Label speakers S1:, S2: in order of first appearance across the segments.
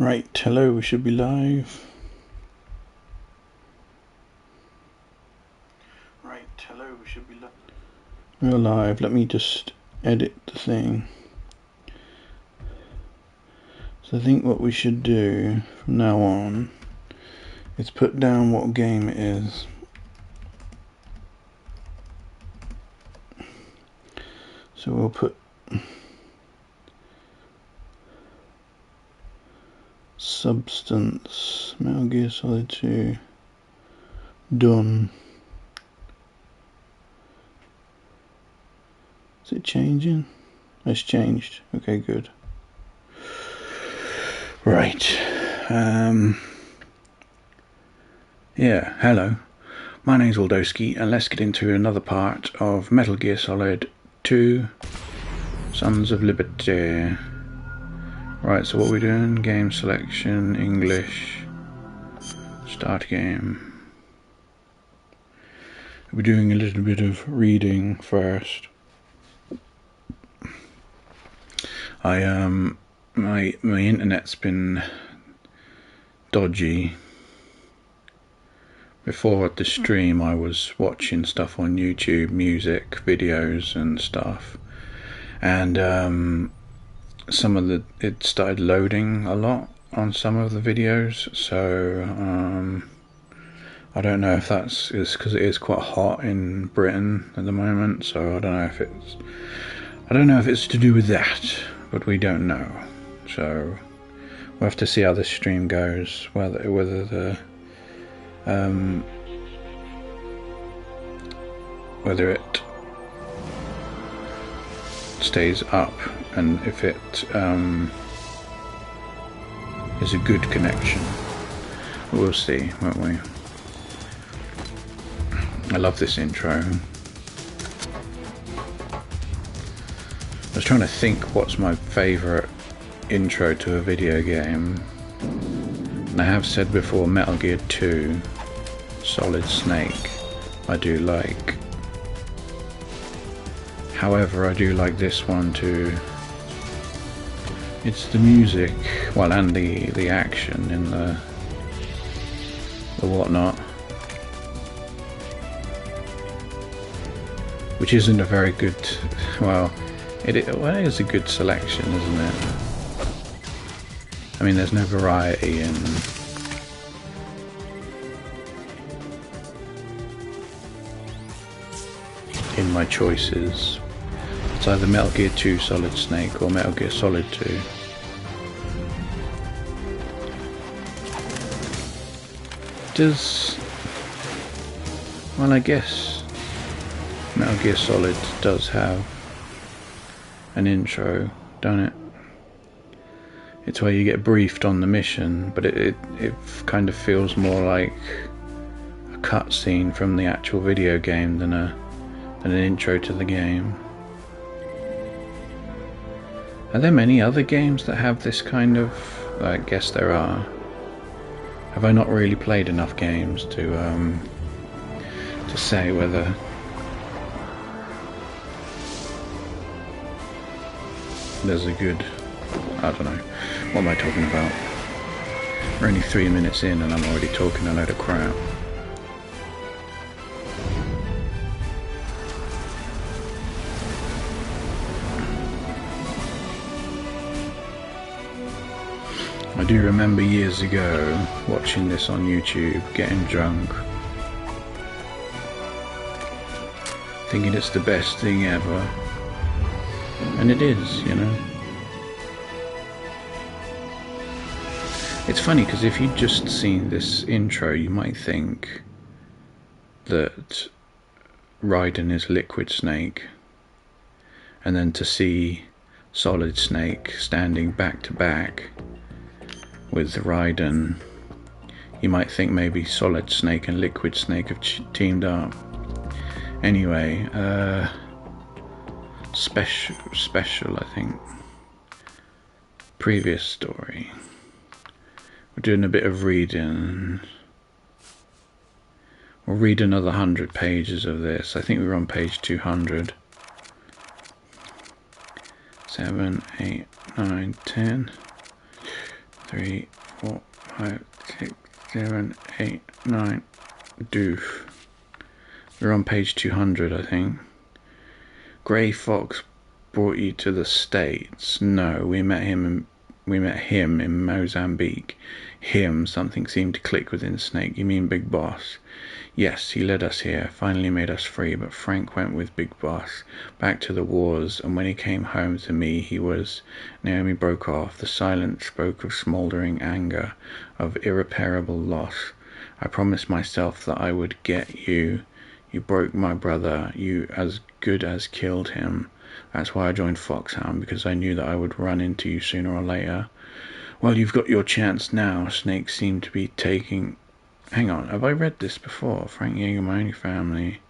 S1: Right, hello, we should be live. Right, hello, we should be live. We're live. Let me just edit the thing. So I think what we should do from now on is put down what game it is. So we'll put Substance, Metal Gear Solid 2, done. Is it changing? It's changed. Okay, good. Right. Yeah, hello. My name's Waldowski, and let's get into another part of Metal Gear Solid 2, Sons of Liberty. Right, so what are we doing? Game selection, English, start game. We're doing a little bit of reading first. My internet's been dodgy. Before the stream I was watching stuff on YouTube, music, videos and stuff, and it started loading a lot on some of the videos, so I don't know if that's because it is quite hot in Britain at the moment, so I don't know if it's to do with that, but we don't know. So we'll have to see how this stream goes, whether it stays up and if it is a good connection. We'll see, won't we? I love this intro. I was trying to think what's my favourite intro to a video game, and I have said before Metal Gear 2 Solid Snake I do like. However, I do like this one too. It's the music, well, and the action in the whatnot, which isn't a very good, well, it is a good selection, isn't it? I mean, there's no variety in my choices. It's either Metal Gear 2 Solid Snake or Metal Gear Solid 2. Well, I guess Metal Gear Solid does have an intro, don't it? It's where you get briefed on the mission, but it kind of feels more like a cutscene from the actual video game than an intro to the game. Are there many other games that have this kind of... I guess there are. Have I not really played enough games to say whether there's a good... I don't know. What am I talking about? We're only 3 minutes in and I'm already talking a load of crap. I do remember years ago watching this on YouTube, getting drunk, thinking it's the best thing ever, and it is, you know. It's funny because if you'd just seen this intro, you might think that Raiden is Liquid Snake, and then to see Solid Snake standing back to back with Raiden, you might think maybe Solid Snake and Liquid Snake have teamed up. Anyway, special, I think. Previous story. We're doing a bit of reading. We'll read another 100 pages of this. I think we're on page 200. 7, 8, 9, 10. 3, 4, 5, 6, 7, 8, 9. Doof. We're on page 200, I think. Grey Fox brought you to the States? No, we met him in Mozambique. Him, something seemed to click within Snake. You mean Big Boss? Yes, he led us here, finally made us free, but Frank went with Big Boss back to the wars, and when he came home to me he was... Naomi broke off. The silence spoke of smouldering anger, of irreparable loss. I promised myself that I would get you. You broke my brother. You as good as killed him. That's why I joined Foxhound, because I knew that I would run into you sooner or later. Well, you've got your chance now. Snake seemed to be taking... Hang on, have I read this before? Frank Yeager, My Only Family.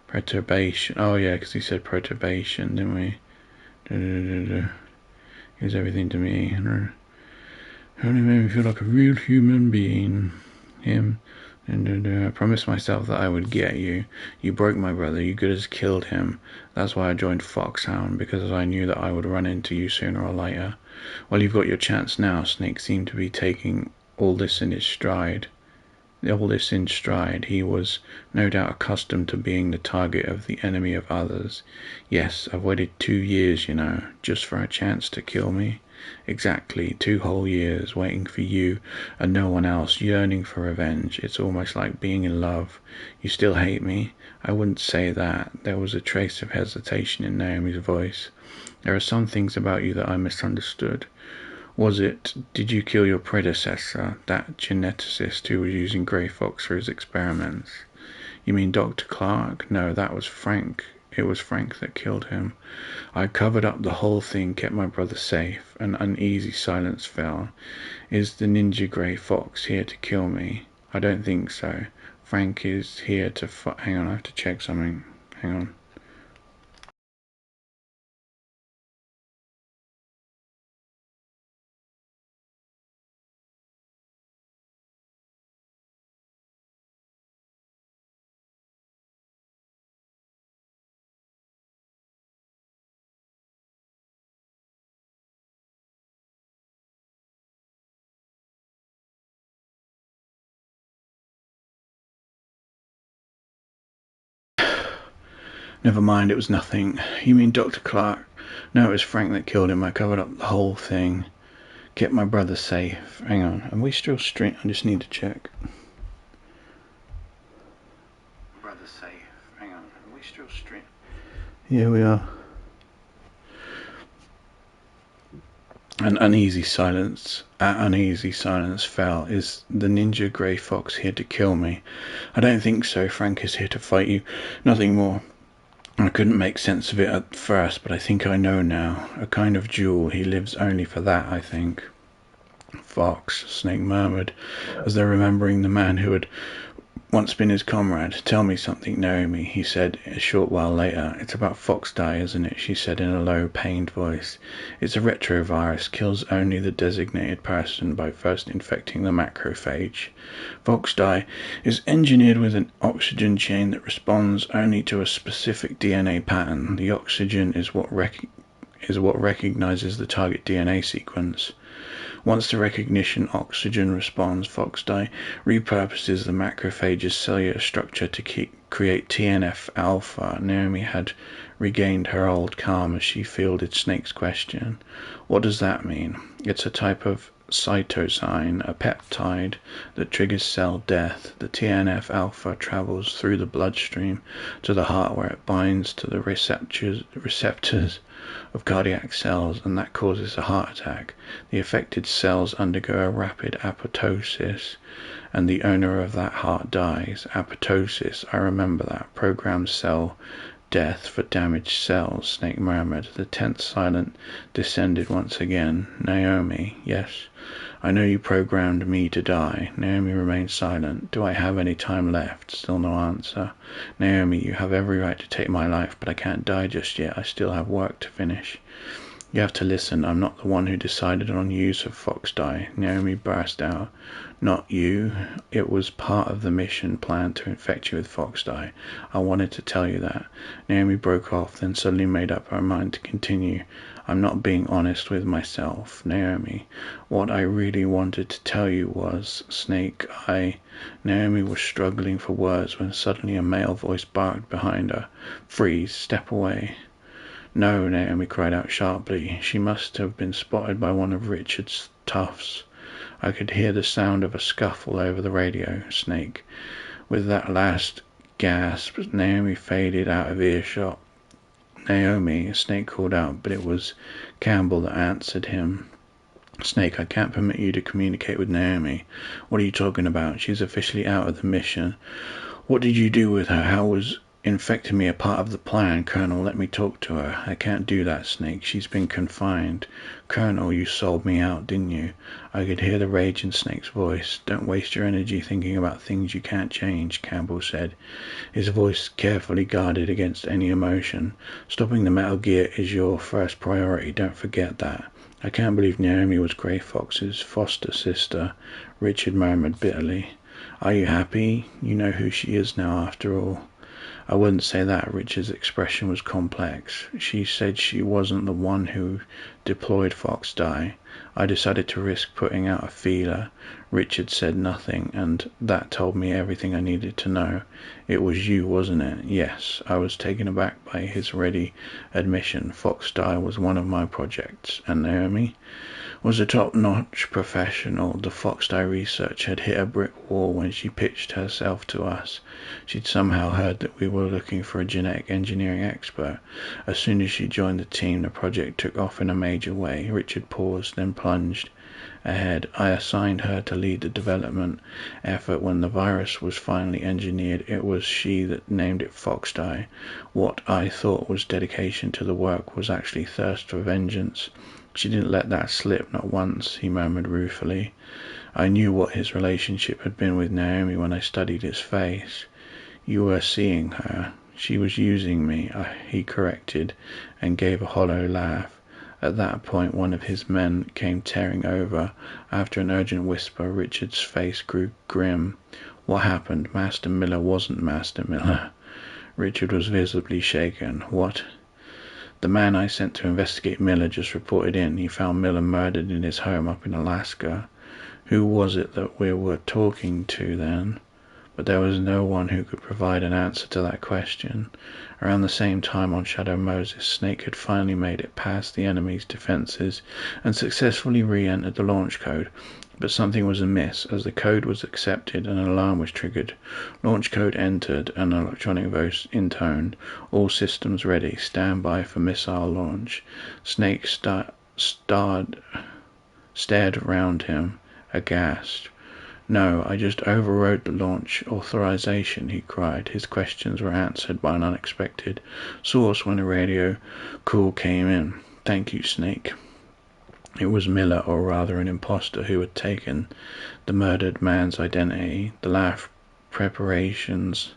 S1: Perturbation. Oh yeah, because he said perturbation, didn't we? He was everything to me. Only made me feel like a real human being. Him. I promised myself that I would get you. You broke my brother. You good as killed him. That's why I joined Foxhound, because I knew that I would run into you sooner or later. Well, you've got your chance now. Snake seemed to be taking all this in stride. He was no doubt accustomed to being the target of the enemy of others. Yes, I've waited 2 years, you know, just for a chance to kill me. Exactly, 2 whole years, waiting for you and no one else, yearning for revenge. It's almost like being in love. You still hate me? I wouldn't say that. There was a trace of hesitation in Naomi's voice. There are some things about you that I misunderstood. Did you kill your predecessor, that geneticist who was using Grey Fox for his experiments? You mean Dr. Clark? No, that was Frank. It was Frank that killed him. I covered up the whole thing, kept my brother safe. An uneasy silence fell. Is the ninja Grey Fox here to kill me? I don't think so. Frank is here to hang on, I have to check something. Hang on. Never mind, it was nothing. You mean Dr. Clark? No, it was Frank that killed him. I covered up the whole thing. Kept my brother safe. Hang on, are we still straight? I just need to check. Brother safe. Hang on, are we still straight? Yeah, we are. An uneasy silence fell. Is the ninja Grey Fox here to kill me? I don't think so. Frank is here to fight you. Nothing more. I couldn't make sense of it at first, but I think I know now. A kind of jewel. He lives only for that, I think. Fox, Snake murmured, as though remembering the man who had once been his comrade. Tell me something, Naomi, he said a short while later. It's about Fox Die, isn't it? She said in a low, pained voice. It's a retrovirus, kills only the designated person by first infecting the macrophage. Fox Die is engineered with an oxygen chain that responds only to a specific DNA pattern. The oxygen is what recognizes the target DNA sequence. Once the recognition oxygen responds, Fox Die repurposes the macrophage's cellular structure to create TNF-alpha. Naomi had regained her old calm as she fielded Snake's question. What does that mean? It's a type of cytosine, a peptide that triggers cell death. The TNF-alpha travels through the bloodstream to the heart, where it binds to the receptors of cardiac cells, and that causes a heart attack. The affected cells undergo a rapid apoptosis, and the owner of that heart dies. Apoptosis, I remember that. Programmed cell death for damaged cells, Snake murmured. The tense silence descended once again. Naomi, yes, I know you programmed me to die. Naomi remained silent. Do I have any time left? Still no answer. Naomi, you have every right to take my life, but I can't die just yet. I still have work to finish. You have to listen. I'm not the one who decided on use of Foxdie. Naomi burst out. Not you. It was part of the mission plan to infect you with Foxdie. I wanted to tell you that. Naomi broke off, then suddenly made up her mind to continue. I'm not being honest with myself, Naomi. What I really wanted to tell you was, Snake, Naomi was struggling for words when suddenly a male voice barked behind her. Freeze, step away. No, Naomi cried out sharply. She must have been spotted by one of Richard's toughs. I could hear the sound of a scuffle over the radio, Snake. With that last gasp, Naomi faded out of earshot. Naomi, Snake called out, but it was Campbell that answered him. Snake, I can't permit you to communicate with Naomi. What are you talking about? She's officially out of the mission. What did you do with her? How was infecting me a part of the plan? Colonel, let me talk to her. I can't do that, Snake. She's been confined. Colonel, you sold me out, didn't you? I could hear the rage in Snake's voice. Don't waste your energy thinking about things you can't change, Campbell said, his voice carefully guarded against any emotion. Stopping the Metal Gear is your first priority. Don't forget that. I can't believe Naomi was Grey Fox's foster sister, Richard murmured bitterly. Are you happy? You know who she is now, after all. I wouldn't say that. Richard's expression was complex. She said she wasn't the one who deployed Foxdie. I decided to risk putting out a feeler. Richard said nothing, and that told me everything I needed to know. It was you, wasn't it? Yes. I was taken aback by his ready admission. Foxdie was one of my projects. And Naomi was a top-notch professional. The Foxdie research had hit a brick wall when she pitched herself to us. She'd somehow heard that we were looking for a genetic engineering expert. As soon as she joined the team, the project took off in a major way. Richard paused, then plunged ahead. I assigned her to lead the development effort. When the virus was finally engineered, it was she that named it Foxdie. What I thought was dedication to the work was actually thirst for vengeance. She didn't let that slip, not once, he murmured ruefully. I knew what his relationship had been with Naomi when I studied his face. You were seeing her. She was using me, he corrected, and gave a hollow laugh. At that point, one of his men came tearing over. After an urgent whisper, Richard's face grew grim. What happened? Master Miller wasn't Master Miller. Richard was visibly shaken. What? The man I sent to investigate Miller just reported in. He found Miller murdered in his home up in Alaska. Who was it that we were talking to then? But there was no one who could provide an answer to that question. Around the same time on Shadow Moses, Snake had finally made it past the enemy's defenses and successfully re-entered the launch code. But something was amiss. As the code was accepted, an alarm was triggered. Launch code entered, an electronic voice intoned. All systems ready. Stand by for missile launch. Snake stared around him, aghast. No, I just overrode the launch authorization, he cried. His questions were answered by an unexpected source when a radio call came in. Thank you, Snake. It was Miller, or rather an impostor, who had taken the murdered man's identity. The launch preparations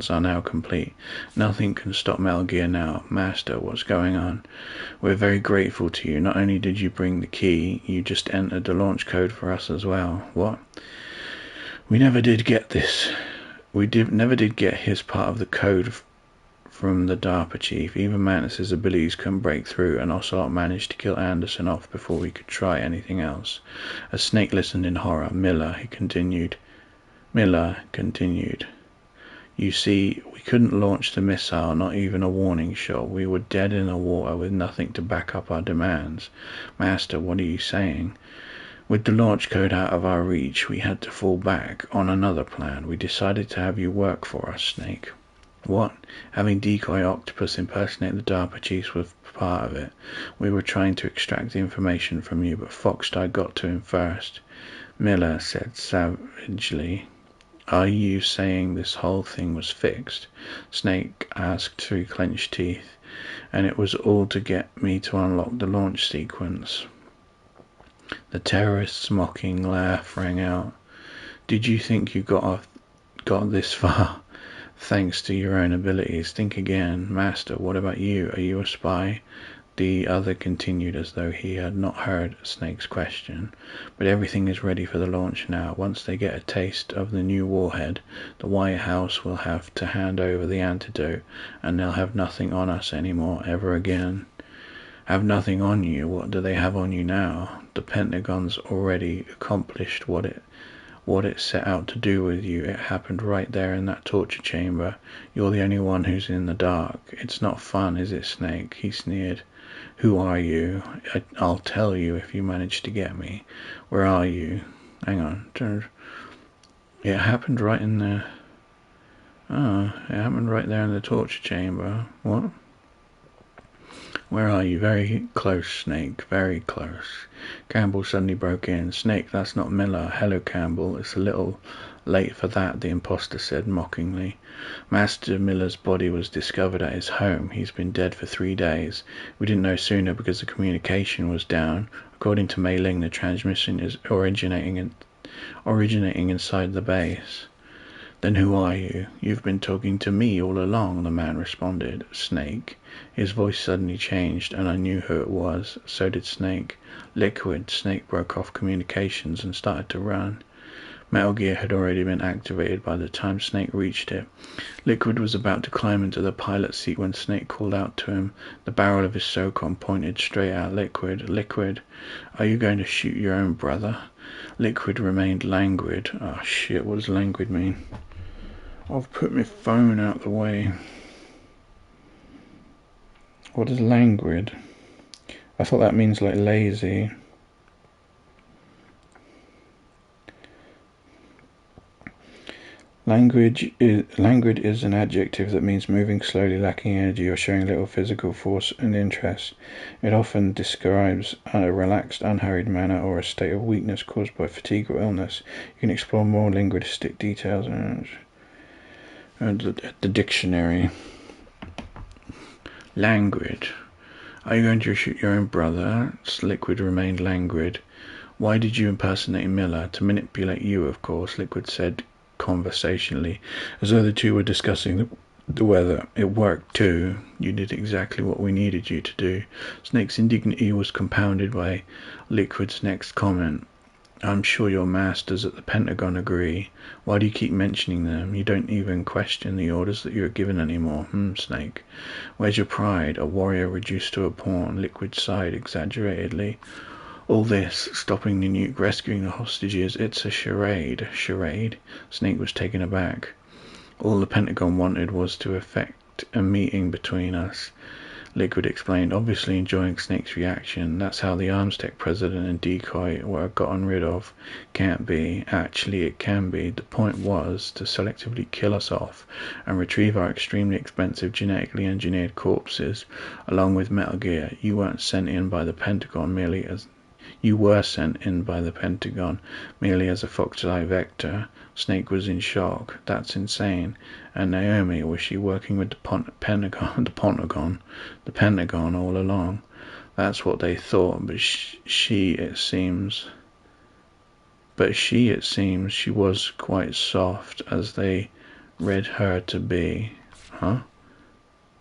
S1: are now complete. Nothing can stop Metal Gear now. Master, what's going on? We're very grateful to you. Not only did you bring the key, you just entered the launch code for us as well. What? We never did get this. Never did get his part of the code from the DARPA chief. Even Mantis's abilities couldn't break through, and Ocelot managed to kill Anderson off before we could try anything else. As Snake listened in horror, Miller continued. You see, we couldn't launch the missile, not even a warning shot. We were dead in the water with nothing to back up our demands. Master, what are you saying? With the launch code out of our reach, we had to fall back on another plan. We decided to have you work for us, Snake. What? Having Decoy Octopus impersonate the DARPA chiefs was part of it. We were trying to extract the information from you, but Foxdie got to him first. Miller said savagely. Are you saying this whole thing was fixed? Snake asked through clenched teeth. And it was all to get me to unlock the launch sequence. The terrorist's mocking laugh rang out. Did you think you got this far? Thanks to your own abilities. Think again. Master, what about you? Are you a spy? The other continued as though he had not heard Snake's question. But everything is ready for the launch now. Once they get a taste of the new warhead, the White House will have to hand over the antidote, and they'll have nothing on us anymore, ever again. Have nothing on you? What do they have on you now? The Pentagon's already accomplished what it set out to do with you. It happened right there in that torture chamber. You're the only one who's in the dark. It's not fun, is it, Snake? He sneered. Who are you? I'll tell you if you manage to get me. Where are you? Hang on. It happened right in the... Oh, it happened right there in the torture chamber. What? Where are you? Very close, Snake. Very close. Campbell suddenly broke in. Snake, that's not Miller. Hello, Campbell. It's a little late for that, the imposter said mockingly. Master Miller's body was discovered at his home. He's been dead for 3 days. We didn't know sooner because the communication was down. According to Mei Ling, the transmission is originating inside the base. Then who are you? You've been talking to me all along, the man responded. Snake. His voice suddenly changed, and I knew who it was. So did Snake. Liquid. Snake broke off communications and started to run. Metal Gear had already been activated by the time Snake reached it. Liquid was about to climb into the pilot seat when Snake called out to him. The barrel of his SOCOM pointed straight at Liquid. Liquid, are you going to shoot your own brother? Liquid remained languid. Oh shit, what does languid mean? I've put my phone out the way. What is languid? I thought that means like lazy. Languid is an adjective that means moving slowly, lacking energy, or showing little physical force and interest. It often describes a relaxed, unhurried manner or a state of weakness caused by fatigue or illness. You can explore more linguistic details at the dictionary. Languid. Are you going to shoot your own brother? Liquid remained languid. Why did you impersonate Miller? To manipulate you, of course, Liquid said conversationally, as though the two were discussing the weather. It worked too. You did exactly what we needed you to do. Snake's indignity was compounded by Liquid's next comment. I'm sure your masters at the Pentagon agree. Why do you keep mentioning them? You don't even question the orders that you're given anymore. Snake. Where's your pride? A warrior reduced to a pawn. Liquid sighed exaggeratedly. All this, stopping the nuke, rescuing the hostages, it's a charade. Charade? Snake was taken aback. All the Pentagon wanted was to effect a meeting between us. Liquid explained, obviously enjoying Snake's reaction. That's how the Armstech president and decoy were gotten rid of. Can't be. Actually, it can be. The point was to selectively kill us off and retrieve our extremely expensive genetically engineered corpses, along with Metal Gear. You weren't sent in by the Pentagon merely as a Fox-Eye vector. Snake was in shock. That's insane. And Naomi, was she working with the Pentagon all along? That's what they thought, but she, it seems, she was quite soft as they read her to be.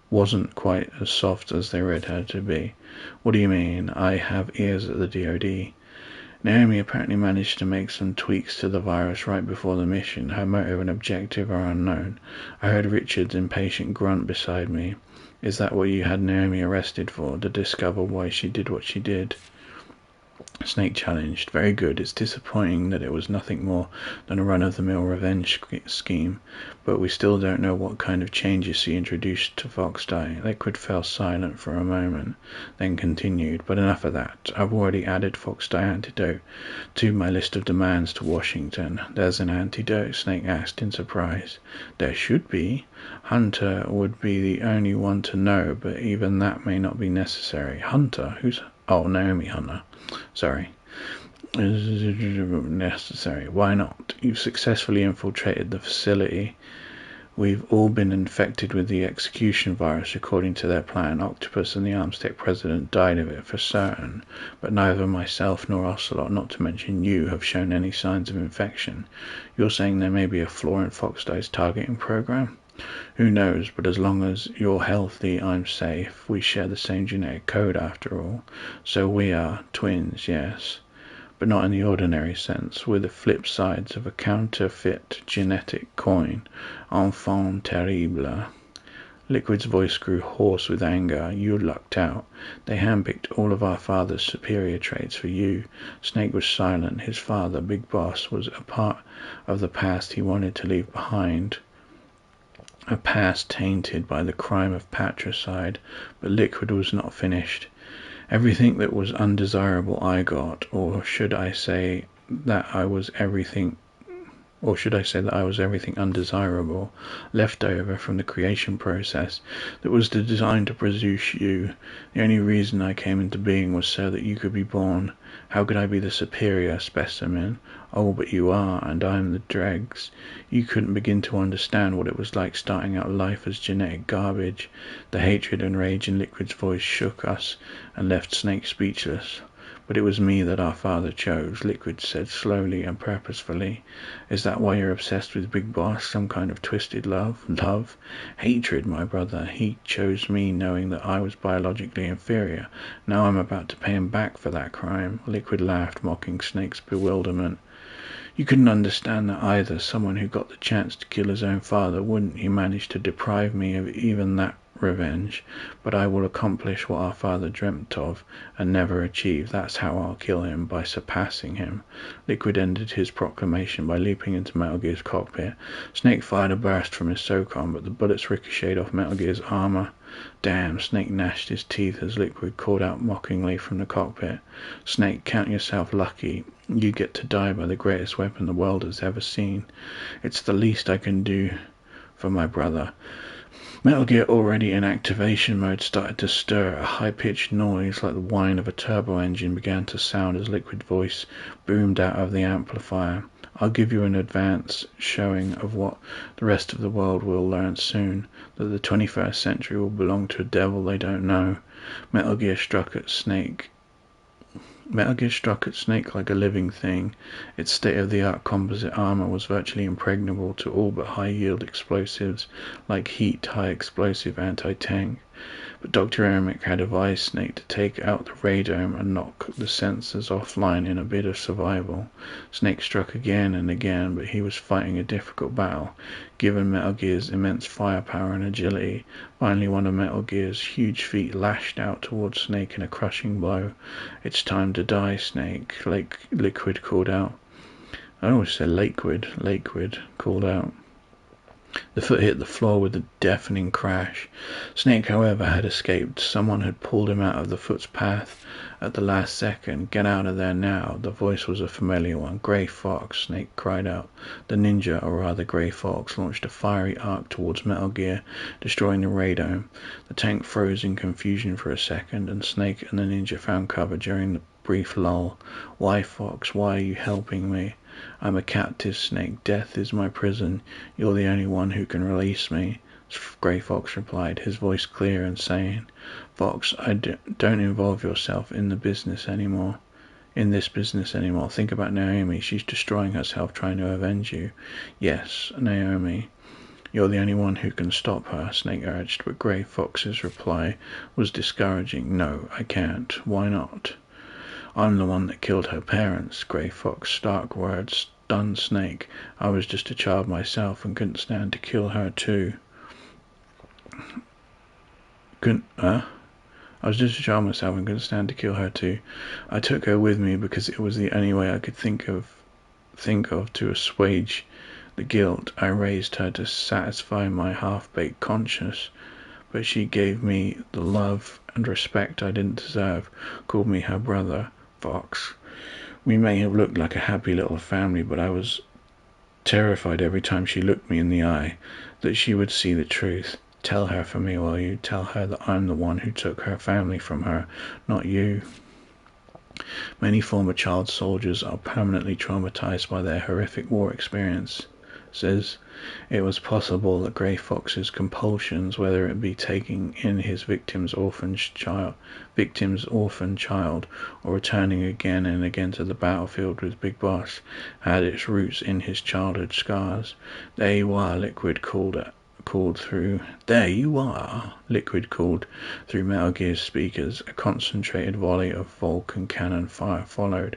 S1: Wasn't quite as soft as they read her to be. What do you mean? I have ears at the DoD. Naomi apparently managed to make some tweaks to the virus right before the mission. Her motive and objective are unknown. I heard Richard's impatient grunt beside me. Is that what you had Naomi arrested for? To discover why she did what she did? Snake challenged. Very good. It's disappointing that it was nothing more than a run-of-the-mill revenge scheme, but we still don't know what kind of changes she introduced to Fox-Die. Liquid fell silent for a moment, then continued. But enough of that. I've already added Fox-Die antidote to my list of demands to Washington. There's an antidote? Snake asked in surprise. There should be. Hunter would be the only one to know, but even that may not be necessary. Hunter? Who's... Oh, Naomi Hunter. Sorry. Necessary. Why not? You've successfully infiltrated the facility. We've all been infected with the execution virus according to their plan. Octopus and the Armstech president died of it for certain, but neither myself nor Ocelot, not to mention you, have shown any signs of infection. You're saying there may be a flaw in Fox-Die's targeting program? Who knows, but as long as you're healthy, I'm safe. We share the same genetic code after all. So we are twins, yes. But not in the ordinary sense. We're the flip sides of a counterfeit genetic coin. Enfant terrible. Liquid's voice grew hoarse with anger. You lucked out. They handpicked all of our father's superior traits for you. Snake was silent. His father, Big Boss, was a part of the past he wanted to leave behind. A past tainted by the crime of patricide. But Liquid was not finished. Everything that was undesirable I got, or should I say that I was everything undesirable, left over from the creation process that was designed to produce you. The only reason I came into being was so that you could be born. How could I be the superior specimen? Oh, but you are, and I am the dregs. You couldn't begin to understand what it was like starting out life as genetic garbage. The hatred and rage in Liquid's voice shook us and left Snake speechless. But it was me that our father chose, Liquid said slowly and purposefully. Is that why you're obsessed with Big Boss? Some kind of twisted love? Love? Hatred, my brother. He chose me knowing that I was biologically inferior. Now I'm about to pay him back for that crime. Liquid laughed, mocking Snake's bewilderment. You couldn't understand that either. Someone who got the chance to kill his own father, wouldn't he manage to deprive me of even that revenge? But I will accomplish what our father dreamt of and never achieved. That's how I'll kill him, by surpassing him. Liquid ended his proclamation by leaping into Metal Gear's cockpit. Snake fired a burst from his SOCOM, but the bullets ricocheted off Metal Gear's armor. Damn, Snake gnashed his teeth as Liquid called out mockingly from the cockpit. Snake, count yourself lucky. You get to die by the greatest weapon the world has ever seen. It's the least I can do for my brother. Metal Gear, already in activation mode, started to stir. A high-pitched noise like the whine of a turbo engine began to sound as Liquid's voice boomed out of the amplifier. I'll give you an advance showing of what the rest of the world will learn soon, that the 21st century will belong to a devil they don't know. Metal Gear struck at Snake like a living thing. Its state-of-the-art composite armor was virtually impregnable to all but high-yield explosives, like heat, high-explosive anti-tank. But Dr. Ermic had advised Snake to take out the radome and knock the sensors offline in a bid of survival. Snake struck again and again, but he was fighting a difficult battle, given Metal Gear's immense firepower and agility. Finally, one of Metal Gear's huge feet lashed out towards Snake in a crushing blow. It's time to die, Snake, Liquid called out. I always said Liquid called out. The foot hit the floor with a deafening crash. Snake, however, had escaped. Someone had pulled him out of the foot's path at the last second. Get out of there now. The voice was a familiar one. Grey Fox, Snake cried out. The ninja, or rather Grey Fox, launched a fiery arc towards Metal Gear, destroying the radome. The tank froze in confusion for a second, and Snake and the ninja found cover during the brief lull. Why, Fox? Why are you helping me? I'm a captive, Snake. Death is my prison. You're the only one who can release me. Grey Fox replied, his voice clear and sane. Fox, don't involve yourself in this business anymore. Think about Naomi. She's destroying herself trying to avenge you. Yes, Naomi. You're the only one who can stop her, Snake urged, but Grey Fox's reply was discouraging. No, I can't. Why not? I'm the one that killed her parents. Grey Fox's stark words stunned Snake. I was just a child myself and couldn't stand to kill her too. I took her with me because it was the only way I could think of to assuage the guilt. I raised her to satisfy my half-baked conscience, but she gave me the love and respect I didn't deserve, called me her brother. Fox. We may have looked like a happy little family, but I was terrified every time she looked me in the eye, that she would see the truth. Tell her for me, will you? Tell her that I'm the one who took her family from her, not you. Many former child soldiers are permanently traumatized by their horrific war experiences. It was possible that Grey Fox's compulsions, whether it be taking in his victim's orphan child, or returning again and again to the battlefield with Big Boss, had its roots in his childhood scars. There you are, Liquid called called through. "There you are," Liquid called through Metal Gear's speakers. A concentrated volley of Vulcan cannon fire followed,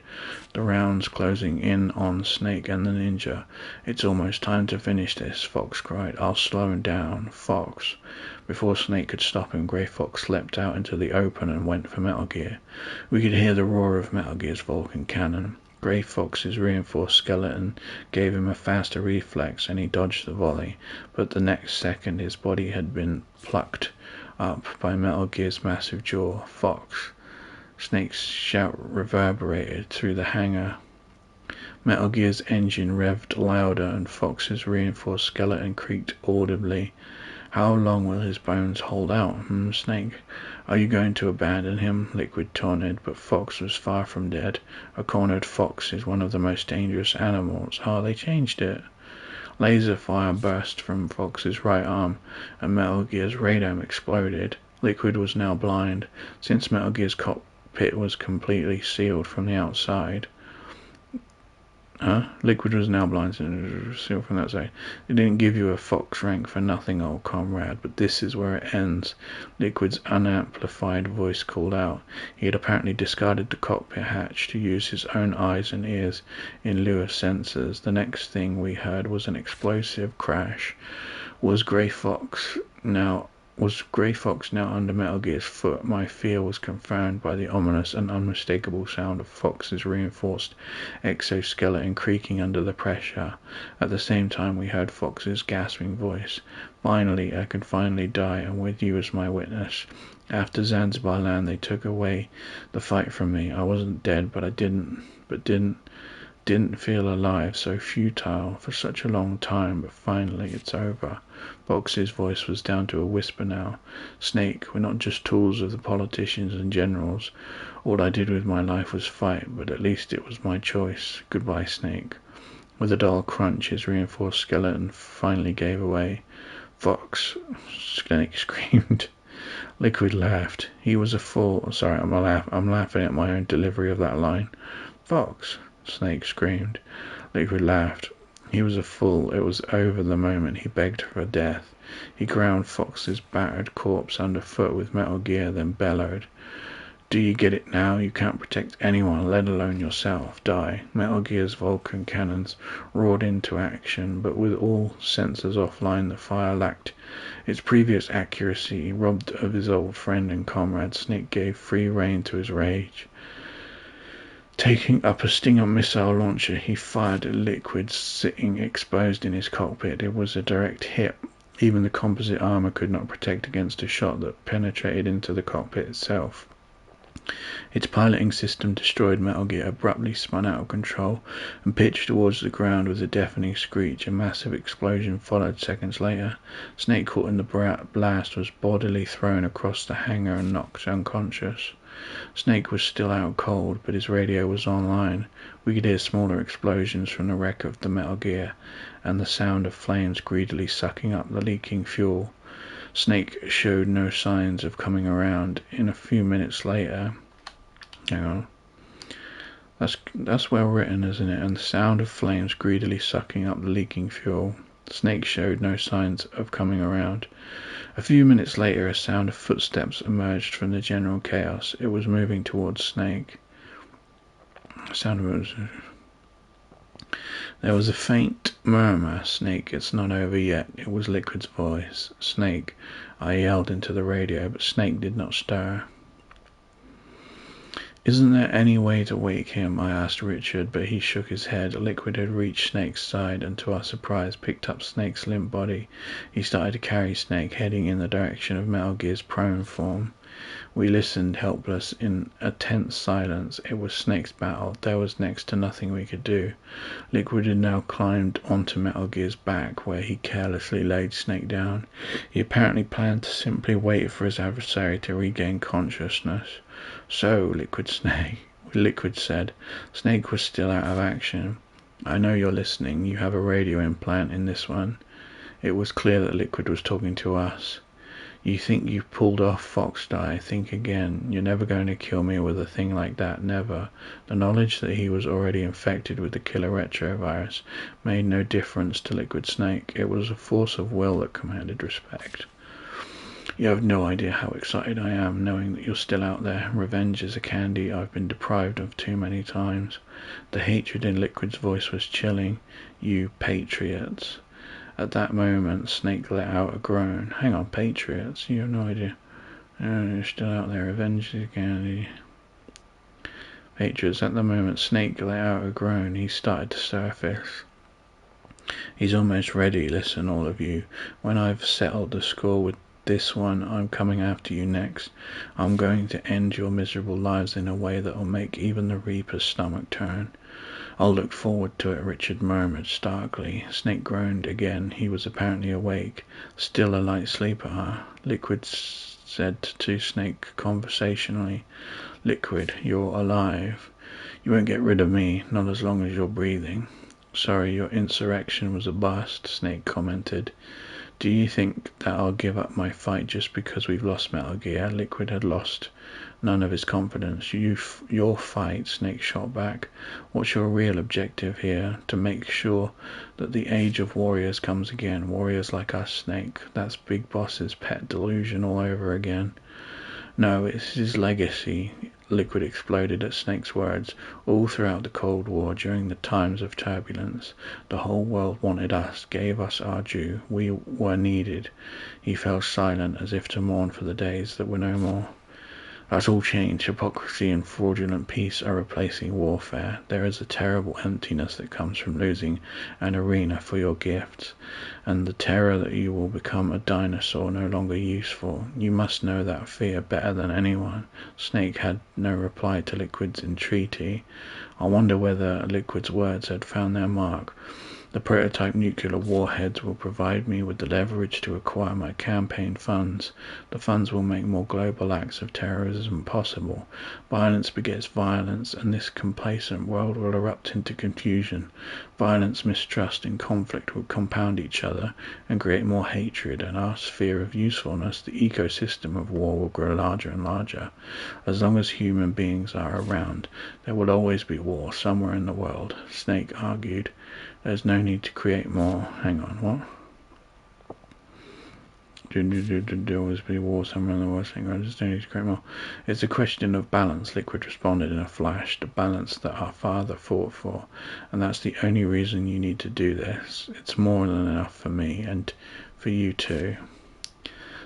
S1: the rounds closing in on Snake and the ninja. "It's almost time to finish this," Fox cried. "I'll slow him down, Fox." Before Snake could stop him, Grey Fox leapt out into the open and went for Metal Gear. We could hear the roar of Metal Gear's Vulcan cannon. Grey Fox's reinforced skeleton gave him a faster reflex, and he dodged the volley, but the next second his body had been plucked up by Metal Gear's massive jaw. "Fox!" Snake's shout reverberated through the hangar. Metal Gear's engine revved louder, and Fox's reinforced skeleton creaked audibly. "How long will his bones hold out, Snake? Are you going to abandon him?" Liquid taunted, but Fox was far from dead. A cornered fox is one of the most dangerous animals. They changed it. Laser fire burst from Fox's right arm, and Metal Gear's radome exploded. Liquid was now blind, since Metal Gear's cockpit was completely sealed from the outside. Liquid was now blind, sealed from that side. "They didn't give you a Fox rank for nothing, old comrade, but this is where it ends," Liquid's unamplified voice called out. He had apparently discarded the cockpit hatch to use his own eyes and ears in lieu of sensors. The next thing we heard was an explosive crash. Was Grey Fox now under Metal Gear's foot? My fear was confirmed by the ominous and unmistakable sound of Fox's reinforced exoskeleton creaking under the pressure. At the same time we heard Fox's gasping voice. "Finally, I could finally die, and with you as my witness. After Zanzibar Land they took away the fight from me. I wasn't dead, but I didn't feel alive, so futile for such a long time, but finally it's over." Fox's voice was down to a whisper now. "Snake, we're not just tools of the politicians and generals. All I did with my life was fight, but at least it was my choice. Goodbye, Snake." With a dull crunch, his reinforced skeleton finally gave away. "Fox!" Snake screamed. Liquid laughed. He was a fool. Sorry, I'm laughing at my own delivery of that line. "Fox!" Snake screamed. Liquid laughed. He was a fool. It was over the moment he begged for death. He ground Fox's battered corpse underfoot with Metal Gear, then bellowed, "Do you get it now? You can't protect anyone, let alone yourself. Die." Metal Gear's Vulcan cannons roared into action, but with all sensors offline, the fire lacked its previous accuracy. Robbed of his old friend and comrade, Snake gave free rein to his rage. Taking up a Stinger missile launcher, he fired at Liquid sitting exposed in his cockpit. It was a direct hit. Even the composite armor could not protect against a shot that penetrated into the cockpit itself. Its piloting system destroyed. Metal Gear abruptly spun out of control and pitched towards the ground with a deafening screech. A massive explosion followed seconds later. Snake, caught in the blast, was bodily thrown across the hangar and knocked unconscious. Snake was still out cold, but his radio was online. We could hear smaller explosions from the wreck of the Metal Gear, and the sound of flames greedily sucking up the leaking fuel. Snake showed no signs of coming around. In a few minutes later... Hang on. That's well written, isn't it? And the sound of flames greedily sucking up the leaking fuel. Snake showed no signs of coming around. A few minutes later, a sound of footsteps emerged from the general chaos. It was moving towards Snake. There was a faint murmur. "Snake, it's not over yet." It was Liquid's voice. "Snake," I yelled into the radio, but Snake did not stir. "Isn't there any way to wake him?" I asked Richard, but he shook his head. Liquid had reached Snake's side and, to our surprise, picked up Snake's limp body. He started to carry Snake, heading in the direction of Metal Gear's prone form. We listened, helpless, in a tense silence. It was Snake's battle. There was next to nothing we could do. Liquid had now climbed onto Metal Gear's back, where he carelessly laid Snake down. He apparently planned to simply wait for his adversary to regain consciousness. "So, Liquid said. Snake was still out of action. "I know you're listening. You have a radio implant in this one." It was clear that Liquid was talking to us. You think you've pulled off, Foxdie. Think again. You're never going to kill me with a thing like that. Never. The knowledge that he was already infected with the killer retrovirus made no difference to Liquid Snake. It was a force of will that commanded respect. You have no idea how excited I am knowing that you're still out there. Revenge is a candy I've been deprived of too many times. The hatred in Liquid's voice was chilling. You patriots. At that moment, Snake let out a groan. Hang on, patriots? You have no idea. Oh, you're still out there. Revenge is a candy. Patriots. At the moment, Snake let out a groan. He started to surface. He's almost ready. Listen, all of you. When I've settled the score with this one, I'm coming after you next. I'm going to end your miserable lives in a way that will make even the Reaper's stomach turn. I'll look forward to it, Richard murmured starkly. Snake groaned again. He was apparently awake. Still a light sleeper, huh? Liquid said to Snake conversationally. Liquid, you're alive. You won't get rid of me, not as long as you're breathing. Sorry, your insurrection was a bust, Snake commented. Do you think that I'll give up my fight just because we've lost Metal Gear? Liquid had lost none of his confidence. Your fight, Snake shot back. What's your real objective here? To make sure that the age of warriors comes again. Warriors like us, Snake. That's Big Boss's pet delusion all over again. No, it's his legacy. Liquid exploded at Snake's words. All throughout the Cold War, during the times of turbulence, the whole world wanted us, gave us our due. We were needed. He fell silent as if to mourn for the days that were no more. That's all changed. Hypocrisy and fraudulent peace are replacing warfare. There is a terrible emptiness that comes from losing an arena for your gifts, and the terror that you will become a dinosaur no longer useful. You must know that fear better than anyone. Snake had no reply to Liquid's entreaty. I wonder whether Liquid's words had found their mark. The prototype nuclear warheads will provide me with the leverage to acquire my campaign funds. The funds will make more global acts of terrorism possible. Violence begets violence, and this complacent world will erupt into confusion. Violence, mistrust, and conflict will compound each other and create more hatred, and our sphere of usefulness, the ecosystem of war, will grow larger and larger. As long as human beings are around, there will always be war somewhere in the world, Snake argued. There's no need to create more. Hang on, what? There always be war somewhere in the world. There's no need to create more. It's a question of balance, Liquid responded in a flash. The balance that our father fought for. And that's the only reason you need to do this. It's more than enough for me, and for you too.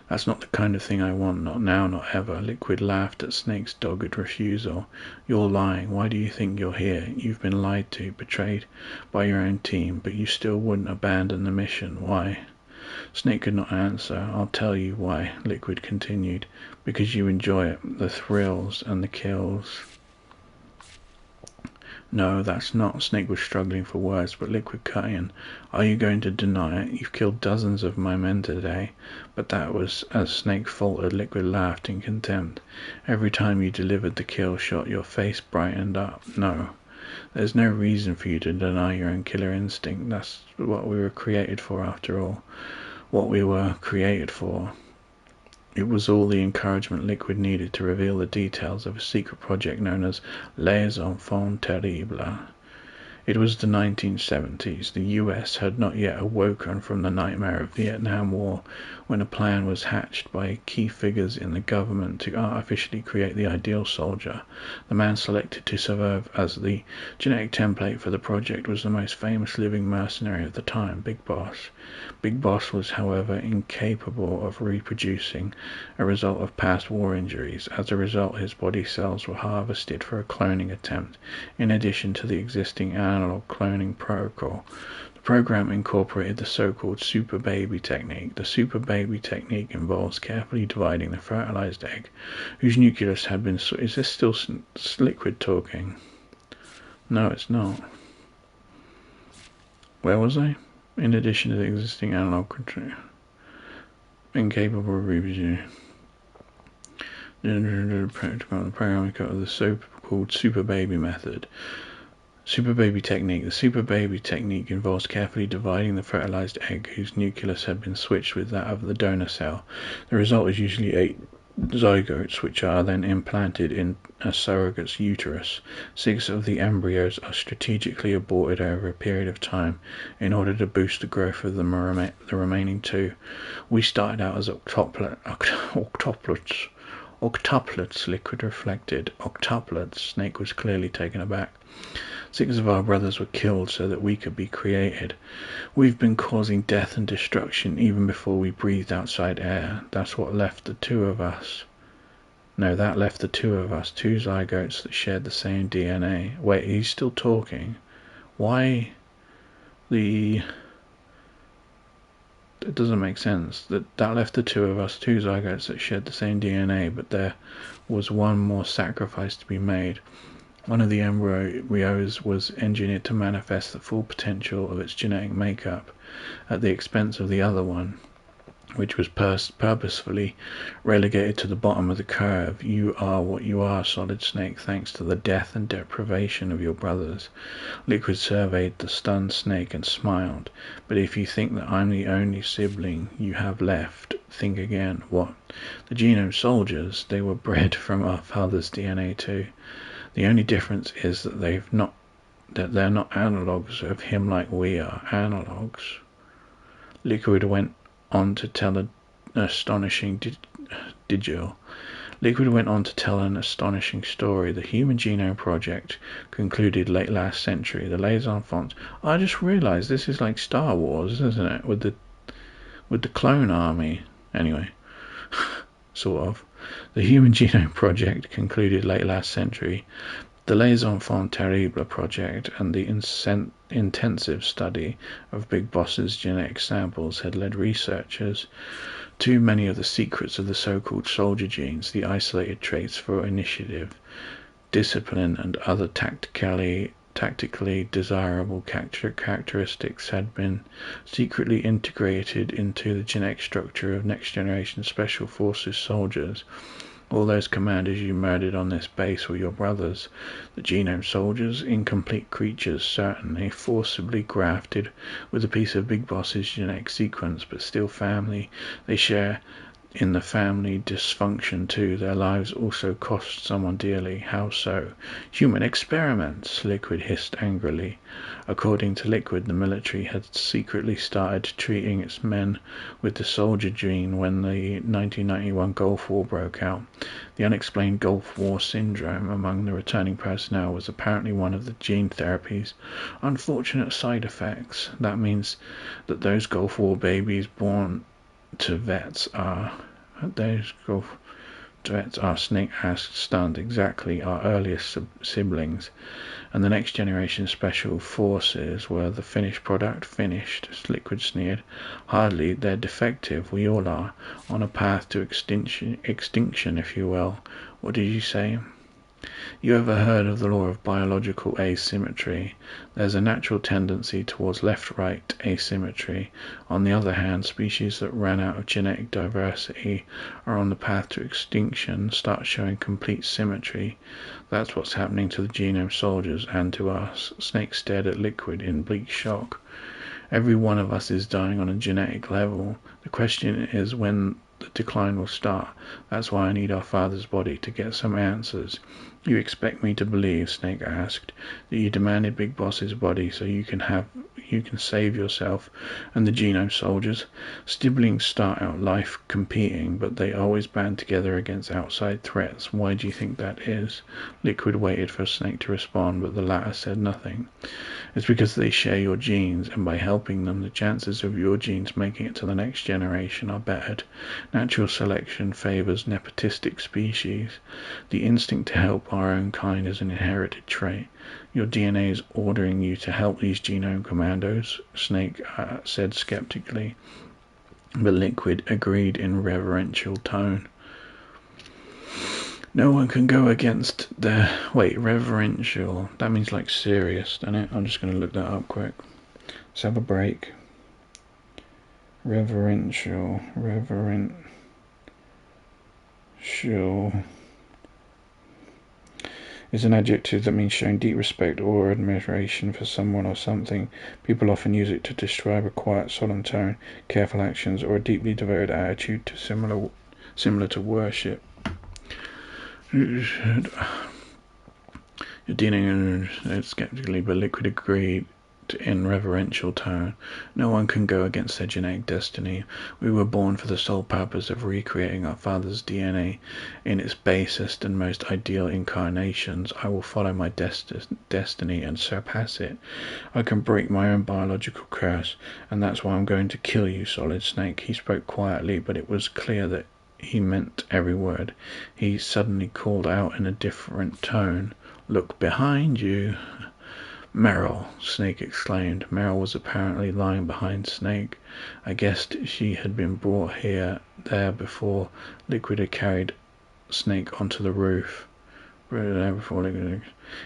S1: That's not the kind of thing I want, not now, not ever. Liquid laughed at Snake's dogged refusal. You're lying. Why do you think you're here? You've been lied to, betrayed by your own team, but you still wouldn't abandon the mission. Why? Snake could not answer. I'll tell you why, Liquid continued. Because you enjoy it, the thrills and the kills. No, that's not. Snake was struggling for words, but Liquid cut in. Are you going to deny it? You've killed dozens of my men today. But that was, as Snake faltered, Liquid laughed in contempt. Every time you delivered the kill shot, your face brightened up. No. There's no reason for you to deny your own killer instinct. That's what we were created for, after all. What we were created for. It was all the encouragement Liquid needed to reveal the details of a secret project known as Les Enfants Terribles. It was the 1970s. The US had not yet awoken from the nightmare of the Vietnam War when a plan was hatched by key figures in the government to artificially create the ideal soldier. The man selected to serve as the genetic template for the project was the most famous living mercenary of the time, Big Boss. Big Boss was, however, incapable of reproducing, a result of past war injuries. As a result, his body cells were harvested for a cloning attempt, in addition to the existing analog cloning protocol. The program incorporated the so-called super baby technique. The super baby technique involves carefully dividing the fertilized egg, whose nucleus had been... Is this still Liquid talking? No, it's not. Where was I? In addition to the existing analog control, incapable of reproducing. The program of the so-called super baby method. Super baby technique. The super baby technique involves carefully dividing the fertilized egg whose nucleus had been switched with that of the donor cell. The result is usually 8 zygotes, which are then implanted in a surrogate's uterus. 6 of the embryos are strategically aborted over a period of time in order to boost the growth of the remaining 2. We started out as octuplets, Liquid reflected. Octuplets. Snake was clearly taken aback. 6 of our brothers were killed so that we could be created. We've been causing death and destruction even before we breathed outside air. That's what left the 2 of us. No, that left the 2 of us, 2 zygotes that shared the same DNA. Wait, he's still talking. Why the... It doesn't make sense. That left the 2 of us, 2 zygotes that shared the same DNA, but there was one more sacrifice to be made. One of the embryos was engineered to manifest the full potential of its genetic makeup at the expense of the other one, which was purposefully relegated to the bottom of the curve. You are what you are, Solid Snake, thanks to the death and deprivation of your brothers. Liquid surveyed the stunned Snake and smiled. But if you think that I'm the only sibling you have left, think again. What? The Genome Soldiers, they were bred from our father's DNA too. The only difference is that they're not analogues of him like we are. Analogues. Liquid went on to tell an astonishing story. The Human Genome Project concluded late last century. The Les Enfants. I just realised this is like Star Wars, isn't it? With the clone army. Anyway, sort of. The Human Genome Project concluded late last century. The Les Enfants Terribles project and the intensive study of Big Boss's genetic samples had led researchers to many of the secrets of the so-called soldier genes, the isolated traits for initiative, discipline, and other tactically desirable characteristics had been secretly integrated into the genetic structure of next-generation Special Forces soldiers. All those commanders you murdered on this base were your brothers. The Genome Soldiers, incomplete creatures, certainly, forcibly grafted with a piece of Big Boss's genetic sequence, but still family. They share in the family dysfunction too. Their lives also cost someone dearly. How so? Human experiments, Liquid hissed angrily. According to Liquid, the military had secretly started treating its men with the soldier gene when the 1991 Gulf War broke out. The unexplained Gulf War syndrome among the returning personnel was apparently one of the gene therapy's unfortunate side effects. That means that those Gulf War babies born to vets are... Snake asked, stunned. Exactly, our earliest siblings. And the next generation Special Forces were the finished product. Finished, Liquid sneered. Hardly, they're defective. We all are. On a path to extinction, if you will. What did you say? You ever heard of the law of biological asymmetry? There's a natural tendency towards left-right asymmetry. On the other hand, species that ran out of genetic diversity are on the path to extinction, start showing complete symmetry. That's what's happening to the Genome Soldiers and to us. Snake stared at Liquid in bleak shock. Every one of us is dying on a genetic level. The question is when the decline will start. That's why I need our father's body, to get some answers. You expect me to believe, Snake asked, that you demanded Big Boss's body so you can save yourself and the Genome Soldiers? Siblings start out life competing, but they always band together against outside threats. Why do you think that is? Liquid waited for Snake to respond, but the latter said nothing. It's because they share your genes, and by helping them, the chances of your genes making it to the next generation are bettered. Natural selection favors nepotistic species. The instinct to help our own kind is an inherited trait. Your DNA is ordering you to help these genome commandos, Snake said skeptically. But Liquid agreed in reverential tone. No one can go against their... Wait, reverential. That means like serious, doesn't it? I'm just going to look that up quick. Let's have a break. Reverential. is an adjective that means showing deep respect or admiration for someone or something. People often use it to describe a quiet, solemn tone, careful actions, or a deeply devoted attitude similar to worship. You're dealing skeptically, but Liquid agreed in reverential tone. No one can go against their genetic destiny. We were born for the sole purpose of recreating our father's DNA in its basest and most ideal incarnations. I will follow my destiny and surpass it. I can break my own biological curse, and that's why I'm going to kill you, Solid Snake. He spoke quietly, but it was clear that he meant every word. He suddenly called out in a different tone, "Look behind you." "Meryl!" Snake exclaimed. Meryl was apparently lying behind Snake. I guessed she had been brought there before Liquid had carried Snake onto the roof.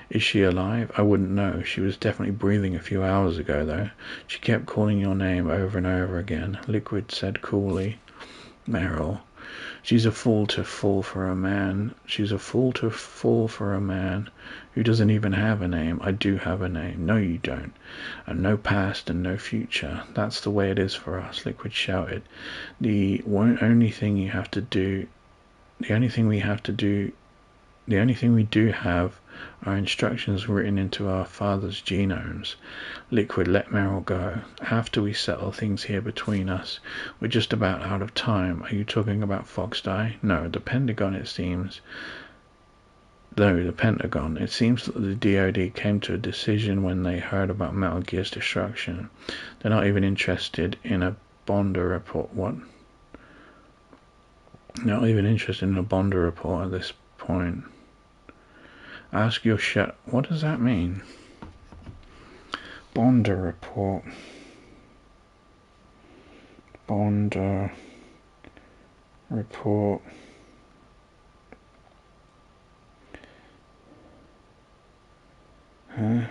S1: Is she alive? I wouldn't know. She was definitely breathing a few hours ago, though. She kept calling your name over and over again. Liquid said coolly, "Meryl. She's a fool to fall for a man. She's a fool to fall for a man who doesn't even have a name. I do have a name." "No, you don't. And no past and no future. That's the way it is for us," Liquid shouted. The only thing we do have are instructions written into our father's genomes. Liquid, let Meryl go. After we settle things here between us, we're just about out of time. Are you talking about Foxdie? No, the Pentagon, it seems. It seems that the DoD came to a decision when they heard about Metal Gear's destruction. They're not even interested in a Bonder report. What? Not even interested in a Bonder report at this point. Ask your What does that mean? Bonder report. Bonder report. Huh?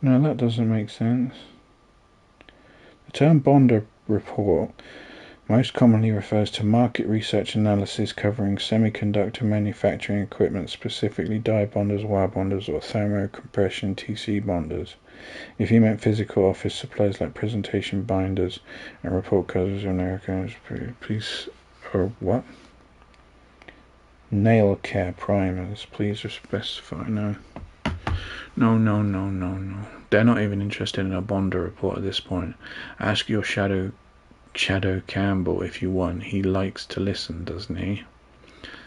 S1: No, that doesn't make sense. The term Bonder report most commonly refers to market research analysis covering semiconductor manufacturing equipment, specifically die bonders, wire bonders, or thermocompression TC bonders. If you meant physical office supplies like presentation binders and report cards, Americans, please, or what? Nail care primers, please specify. No. They're not even interested in a Bonder report at this point. Ask your Shadow Campbell if you want. He likes to listen, doesn't he?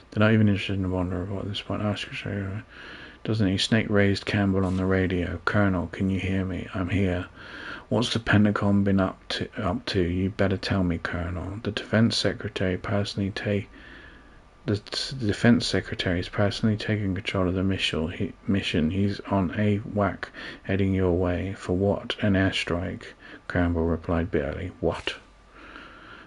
S1: They're not even interested in a Bonder report at this point. Ask your Shadow, doesn't he? Snake raised Campbell on the radio. "Colonel, can you hear me? I'm here. What's the Pentagon been up to? You better tell me, Colonel." The Defense Secretary is personally taking control of the mission. He's on AWAC, heading your way. "For what? An airstrike?" Campbell replied bitterly. "What?"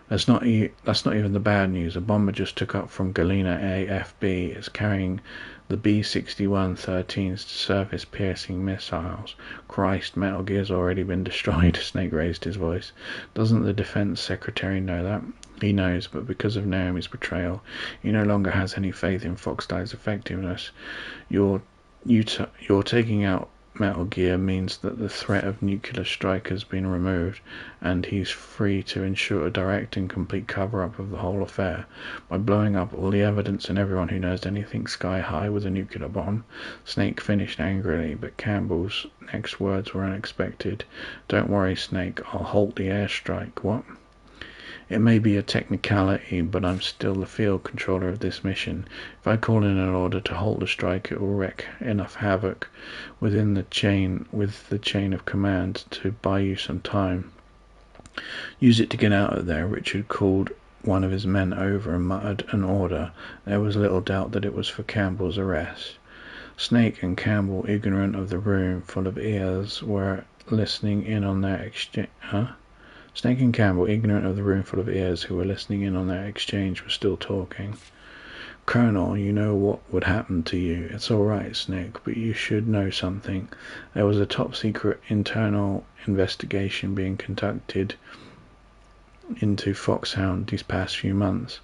S1: That's not even the bad news. A bomber just took up from Galena AFB. It's carrying the B-61-13's surface-piercing missiles. Christ, Metal Gear's already been destroyed. Snake raised his voice. Doesn't the Defense Secretary know that? He knows, but because of Naomi's betrayal, he no longer has any faith in Foxdie's effectiveness. You're taking out Metal Gear means that the threat of nuclear strike has been removed, and he's free to ensure a direct and complete cover-up of the whole affair by blowing up all the evidence and everyone who knows anything sky-high with a nuclear bomb. Snake finished angrily, but Campbell's next words were unexpected. "Don't worry, Snake, I'll halt the airstrike." "What?" "It may be a technicality, but I'm still the field controller of this mission. If I call in an order to halt the strike, it will wreak enough havoc with the chain of command to buy you some time. Use it to get out of there." Richard called one of his men over and muttered an order. There was little doubt that it was for Campbell's arrest. Snake and Campbell, ignorant of the room full of ears, were listening in on their exchange. Snake and Campbell, ignorant of the roomful of ears who were listening in on their exchange, were still talking. "Colonel, you know what would happen to you. It's all right, Snake, but you should know something. There was a top-secret internal investigation being conducted into Foxhound these past few months.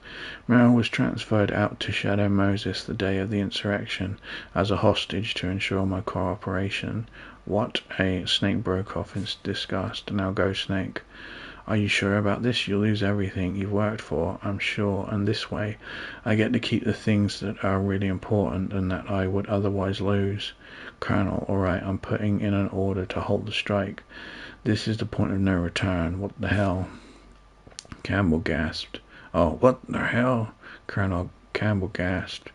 S1: Merrill was transferred out to Shadow Moses the day of the insurrection as a hostage to ensure my cooperation. What? Snake broke off in disgust. Now go, Snake. Are you sure about this? You'll lose everything you've worked for, I'm sure, and this way I get to keep the things that are really important and that I would otherwise lose. Colonel, all right, I'm putting in an order to halt the strike. This is the point of no return. What the hell? Campbell gasped. Oh, what the hell? Colonel Campbell gasped.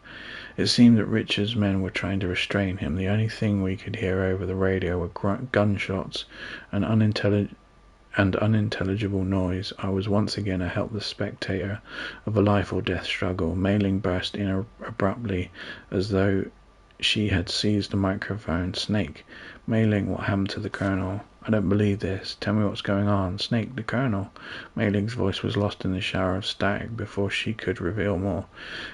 S1: It seemed that Richard's men were trying to restrain him. The only thing we could hear over the radio were gunshots and unintelligible noise. I was once again a helpless spectator of a life or death struggle. Mei-Ling burst in abruptly as though she had seized the microphone. Snake. Mei-Ling, what happened to the Colonel? I don't believe this. Tell me what's going on. Snake, the Colonel. Mei-Ling's voice was lost in the shower of static before she could reveal more.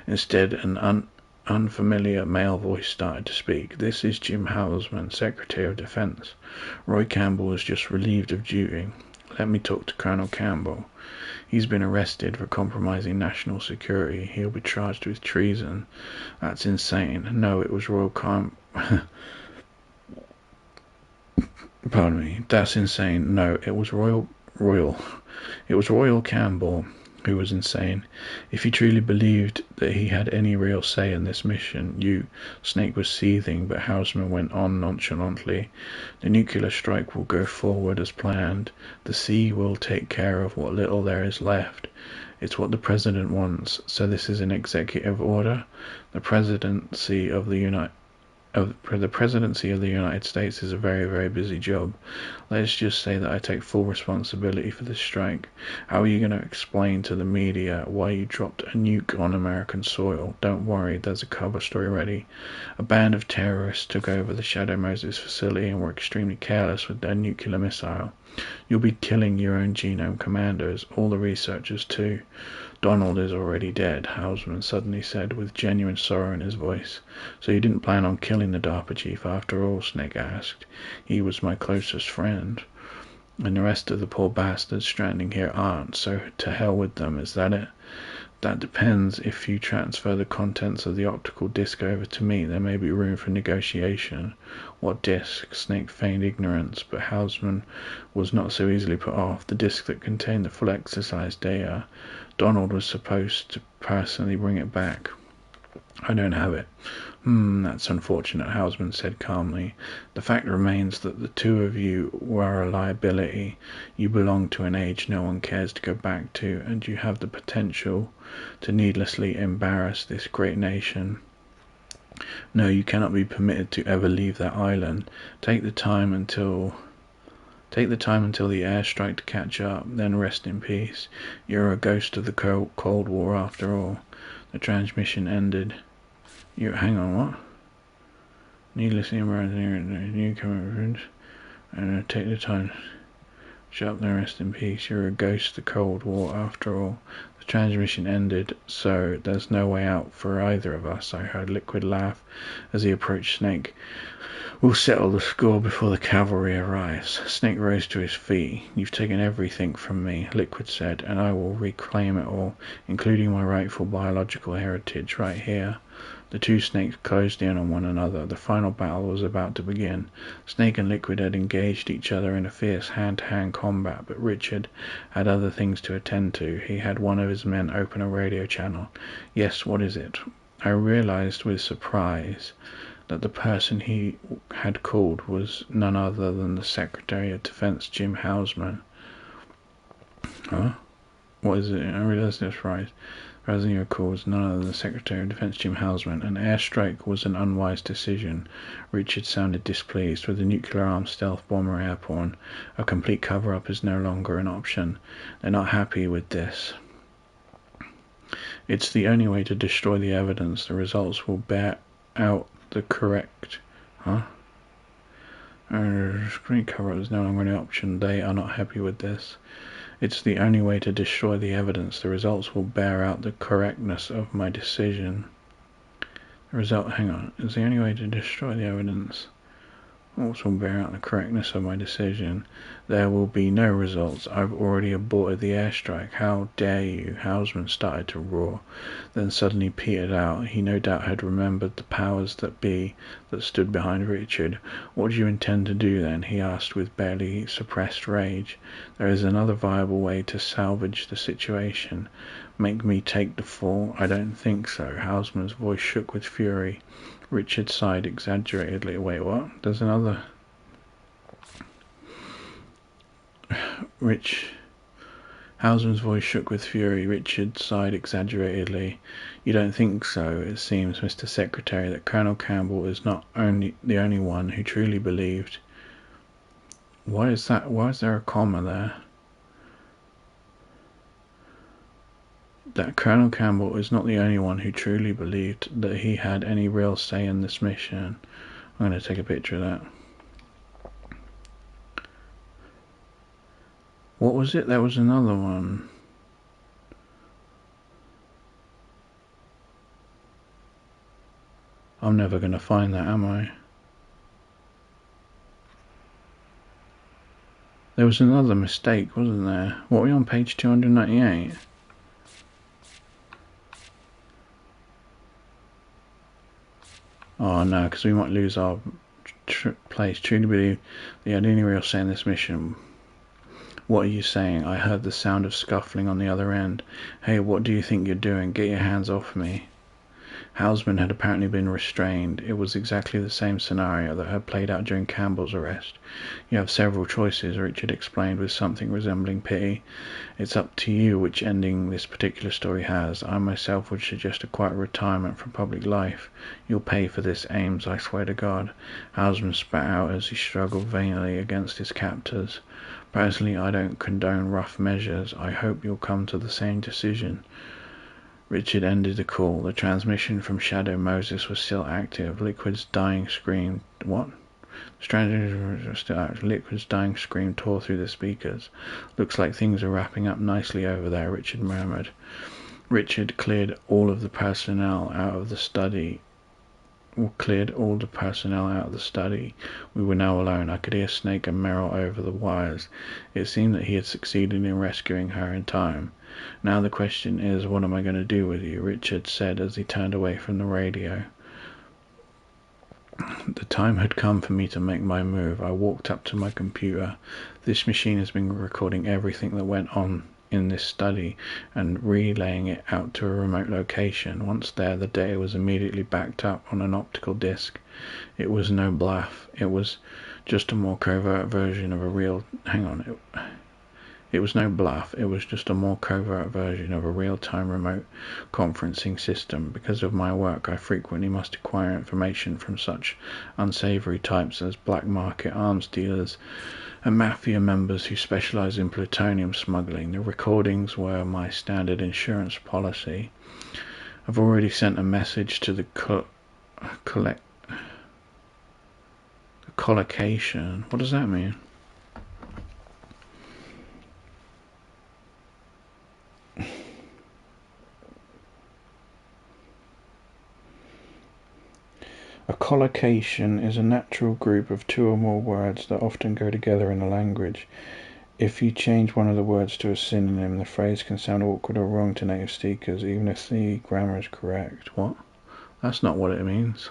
S1: Instead, an unfamiliar male voice started to speak. This is Jim Houseman, Secretary of Defense. Roy Campbell was just relieved of duty. Let me talk to Colonel Campbell. He's been arrested for compromising national security. He'll be charged with treason. That's insane. No, it was Pardon me. That's insane. No, it was It was Royal Campbell who was insane. If he truly believed that he had any real say in this mission, Snake was seething, but Houseman went on nonchalantly. The nuclear strike will go forward as planned. The sea will take care of what little there is left. It's what the President wants. So this is an executive order? The presidency of the United States is a very, very busy job. Let's just say that I take full responsibility for this strike. How are you going to explain to the media why you dropped a nuke on American soil? Don't worry, there's a cover story ready. A band of terrorists took over the Shadow Moses facility and were extremely careless with their nuclear missile. You'll be killing your own genome commandos, all the researchers too. Donald is already dead, Houseman suddenly said with genuine sorrow in his voice. So you didn't plan on killing the DARPA chief after all? Snake asked. He was my closest friend. And the rest of the poor bastards stranding here aren't, so to hell with them, is that it? That depends. If you transfer the contents of the optical disc over to me, there may be room for negotiation. What disc? Snake feigned ignorance, but Houseman was not so easily put off. The disc that contained the full exercise data. Donald was supposed to personally bring it back. I don't have it. That's unfortunate, Houseman said calmly. The fact remains that the two of you were a liability. You belong to an age no one cares to go back to, and you have the potential to needlessly embarrass this great nation. No, you cannot be permitted to ever leave that island. Take the time until the airstrike to catch up, then rest in peace. You're a ghost of the Cold War after all. The transmission ended. Hang on, what? Needlessly embarrassing new commitments. And take the time. Shut up, then rest in peace. You're a ghost of the Cold War after all. The transmission ended, so there's no way out for either of us. I heard Liquid laugh as he approached Snake. We'll settle the score before the cavalry arrives. Snake rose to his feet. You've taken everything from me, Liquid said, and I will reclaim it all, including my rightful biological heritage right here. The two snakes closed in on one another. The final battle was about to begin. Snake and Liquid had engaged each other in a fierce hand-to-hand combat, but Richard had other things to attend to. He had one of his men open a radio channel. Yes, what is it? I realized with surprise that the person he had called was none other than the Secretary of Defense, Jim Houseman. Huh? What is it? I realized this right. Rousing your call was none other than the Secretary of Defense, Jim Houseman. An airstrike was an unwise decision. Richard sounded displeased. With the nuclear-armed stealth bomber airborne, a complete cover-up is no longer an option. They're not happy with this. It's the only way to destroy the evidence. The results will bear out the correct... Screen cover-up is no longer an option. They are not happy with this. It's the only way to destroy the evidence. The results will bear out the correctness of my decision. It's the only way to destroy the evidence. which will bear out the correctness of my decision. There will be no results. I've already aborted the airstrike. How dare you? Houseman started to roar, then suddenly petered out. He no doubt had remembered the powers that be that stood behind Richard. What do you intend to do then? He asked with barely suppressed rage. There is another viable way to salvage the situation. Make me take the fall? I don't think so. Houseman's voice shook with fury. Richard sighed exaggeratedly. Wait, what? There's another... Houseman's voice shook with fury. Richard sighed exaggeratedly. You don't think so? It seems, Mr. Secretary, that Colonel Campbell is not the only one who truly believed... Why is that? Why is there a comma there? That Colonel Campbell is not the only one who truly believed that he had any real say in this mission. I'm going to take a picture of that. What was it? There was another one. I'm never going to find that, am I? There was another mistake, wasn't there? What, are we on page 298? Oh no, because we might lose our place. Truly believe they had any real say in this mission. What are you saying? I heard the sound of scuffling on the other end. Hey, what do you think you're doing? Get your hands off me. Houseman had apparently been restrained. It was exactly the same scenario that had played out during Campbell's arrest. You have several choices, Richard explained with something resembling pity. It's up to you which ending this particular story has. I myself would suggest a quiet retirement from public life. You'll pay for this, Ames, I swear to God. Houseman spat out as he struggled vainly against his captors. Personally, I don't condone rough measures. I hope you'll come to the same decision. Richard ended the call. The transmission from Shadow Moses was still active. Liquid's dying scream... What? The transmission was still active. Liquid's dying scream tore through the speakers. Looks like things are wrapping up nicely over there, Richard murmured. Richard cleared all the personnel out of the study. We were now alone. I could hear Snake and Merrill over the wires. It seemed that he had succeeded in rescuing her in time. Now the question is, what am I going to do with you? Richard said as he turned away from the radio. The time had come for me to make my move. I walked up to my computer. This machine has been recording everything that went on in this study and relaying it out to a remote location. Once there, the data was immediately backed up on an optical disc. It was no bluff. It was just a more covert version of a real... It was no bluff. It was just a more covert version of a real-time remote conferencing system. Because of my work, I frequently must acquire information from such unsavory types as black market arms dealers and mafia members who specialize in plutonium smuggling. The recordings were my standard insurance policy. I've already sent a message to the collocation. What does that mean? A collocation is a natural group of two or more words that often go together in a language. If you change one of the words to a synonym, the phrase can sound awkward or wrong to native speakers, even if the grammar is correct. What? That's not what it means.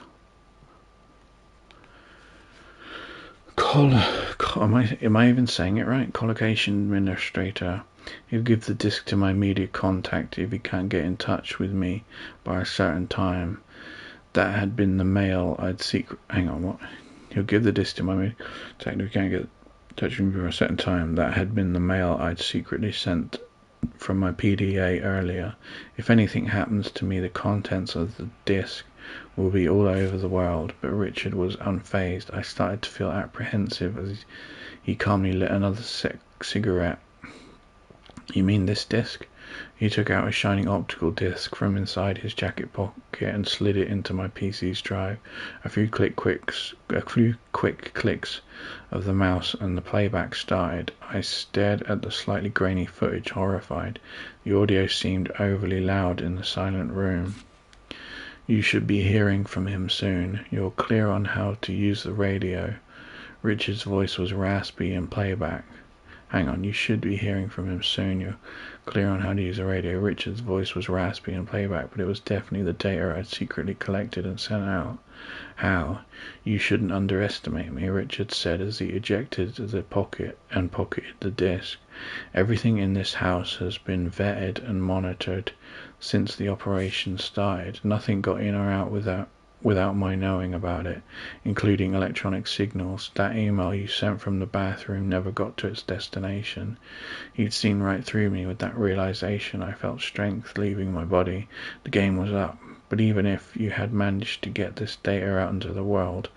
S1: Am I even saying it right? Collocation administrator. He'll give the disc to my immediate contact if he can't get in touch with me by a certain time. That had been the mail I'd Hang on, what? He'll give the disc to my immediate contact if he can't get in touch with me by a certain time. That had been the mail I'd secretly sent from my PDA earlier. If anything happens to me, the contents of the disc will be all over the world. But Richard was unfazed. I started to feel apprehensive as he calmly lit another cigarette. You mean this disc? He took out a shining optical disc from inside his jacket pocket and slid it into my PC's drive. A few quick clicks of the mouse and the playback started. I stared at the slightly grainy footage, horrified. The audio seemed overly loud in the silent room. You should be hearing from him soon. You're clear on how to use the radio. Richard's voice was raspy in playback. Hang on, you should be hearing from him soon. You're clear on how to use a radio. Richard's voice was raspy in playback, but it was definitely the data I'd secretly collected and sent out. How? You shouldn't underestimate me, Richard said as he ejected the pocket and pocketed the disc. Everything in this house has been vetted and monitored since the operation started. Nothing got in or out without my knowing about it, including electronic signals. That email you sent from the bathroom never got to its destination. He'd seen right through me. With that realization, I felt strength leaving my body. The game was up. But even if you had managed to get this data out into the world,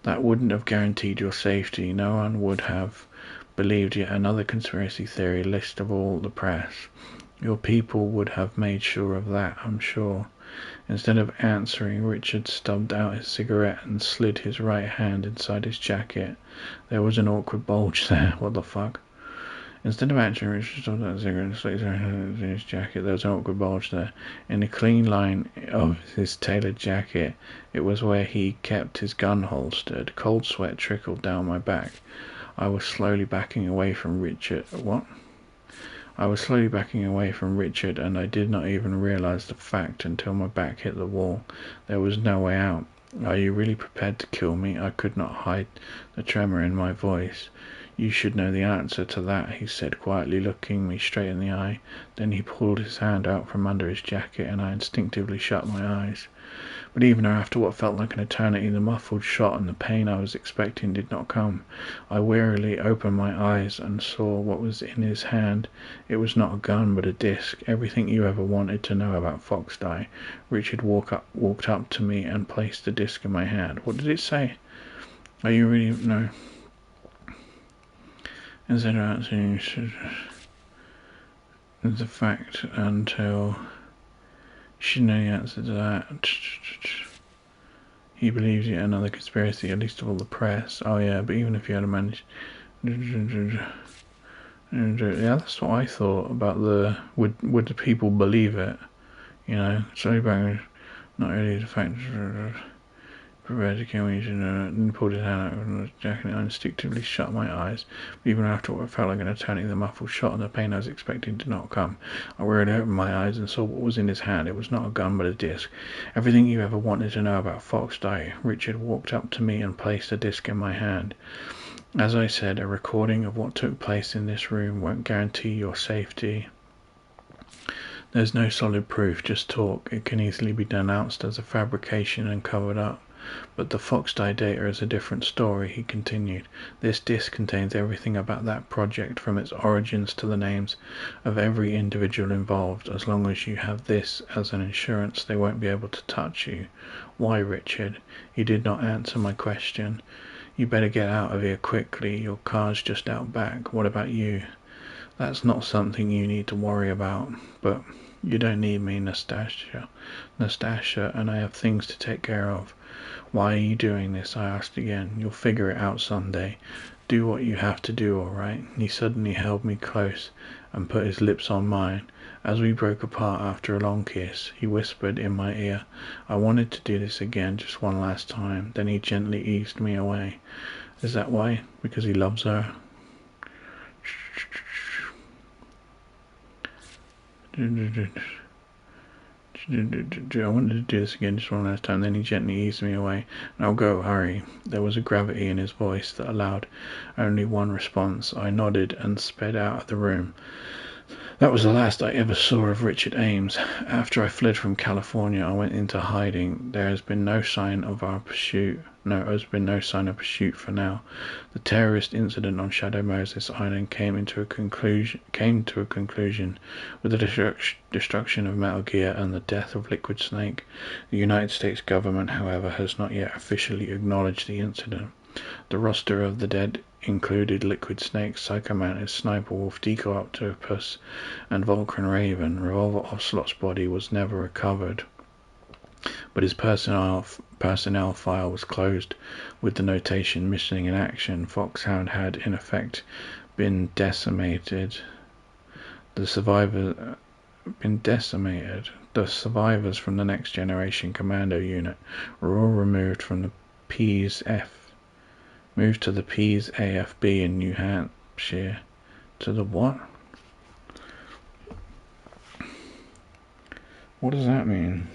S1: that wouldn't have guaranteed your safety. No one would have believed yet another conspiracy theory list of all the press. Your people would have made sure of that, I'm sure. Instead of answering, Richard stubbed out his cigarette and slid his right hand inside his jacket. There was an awkward bulge there. What the fuck? Instead of answering, Richard stubbed out his cigarette and slid his right hand inside his jacket. There was an awkward bulge there. In the clean line of his tailored jacket, it was where he kept his gun holstered. Cold sweat trickled down my back. I was slowly backing away from Richard. What? I was slowly backing away from Richard, and I did not even realize the fact until my back hit the wall. There was no way out. Are you really prepared to kill me? I could not hide the tremor in my voice. You should know the answer to that, he said quietly, looking me straight in the eye. Then he pulled his hand out from under his jacket, and I instinctively shut my eyes. But even after what felt like an eternity, the muffled shot and the pain I was expecting did not come. I wearily opened my eyes and saw what was in his hand. It was not a gun, but a disc. Everything you ever wanted to know about Foxdie. Richard walked up to me and placed the disc in my hand. What did it say? Are you really... No. Instead of answering the fact until... should know the answer to that. He believes yet another conspiracy, at least of all the press. Oh yeah, but even if you had managed... Yeah, that's what I thought about the... Would the people believe it? You know, slowly back, not really the fact... Prepared to kill me, and pulled his hand out from the jacket, and I instinctively shut my eyes. But even after what felt like an eternity, the muffled shot and the pain I was expecting did not come. I wearily opened my eyes and saw what was in his hand. It was not a gun, but a disc. Everything you ever wanted to know about Foxdie. Richard walked up to me and placed a disc in my hand. As I said, a recording of what took place in this room won't guarantee your safety. There's no solid proof, just talk. It can easily be denounced as a fabrication and covered up. But the Foxdie data is a different story, he continued. This disc contains everything about that project, from its origins to the names of every individual involved. As long as you have this as an insurance, they won't be able to touch you. Why, Richard? He did not answer my question. You better get out of here quickly. Your car's just out back. What about you? That's not something you need to worry about. But you don't need me, Nastasia, and I have things to take care of. Why are you doing this? I asked again. You'll figure it out someday. Do what you have to do, all right? He suddenly held me close and put his lips on mine. As we broke apart after a long kiss, he whispered in my ear, I wanted to do this again, just one last time. Then he gently eased me away. Is that why? Because he loves her? I wanted to do this again just one last time. Then he gently eased me away. Now go, hurry. There was a gravity in his voice that allowed only one response. I nodded and sped out of the room. That was the last I ever saw of Richard Ames. After I fled from California, I went into hiding. There has been no sign of pursuit for now. The terrorist incident on Shadow Moses Island came to a conclusion with the destruction of Metal Gear and the death of Liquid Snake. The United States government, however, has not yet officially acknowledged the incident. The roster of the dead included Liquid Snake, Psycho Mantis, Sniper Wolf, Deco Octopus, and Vulcan Raven. Revolver Ocelot's body was never recovered, but his personnel file was closed with the notation missing in action. Foxhound had in effect been decimated. The survivors from the Next Generation Commando unit were all removed from the Moved to the Pease AFB in New Hampshire. To the what? What does that mean?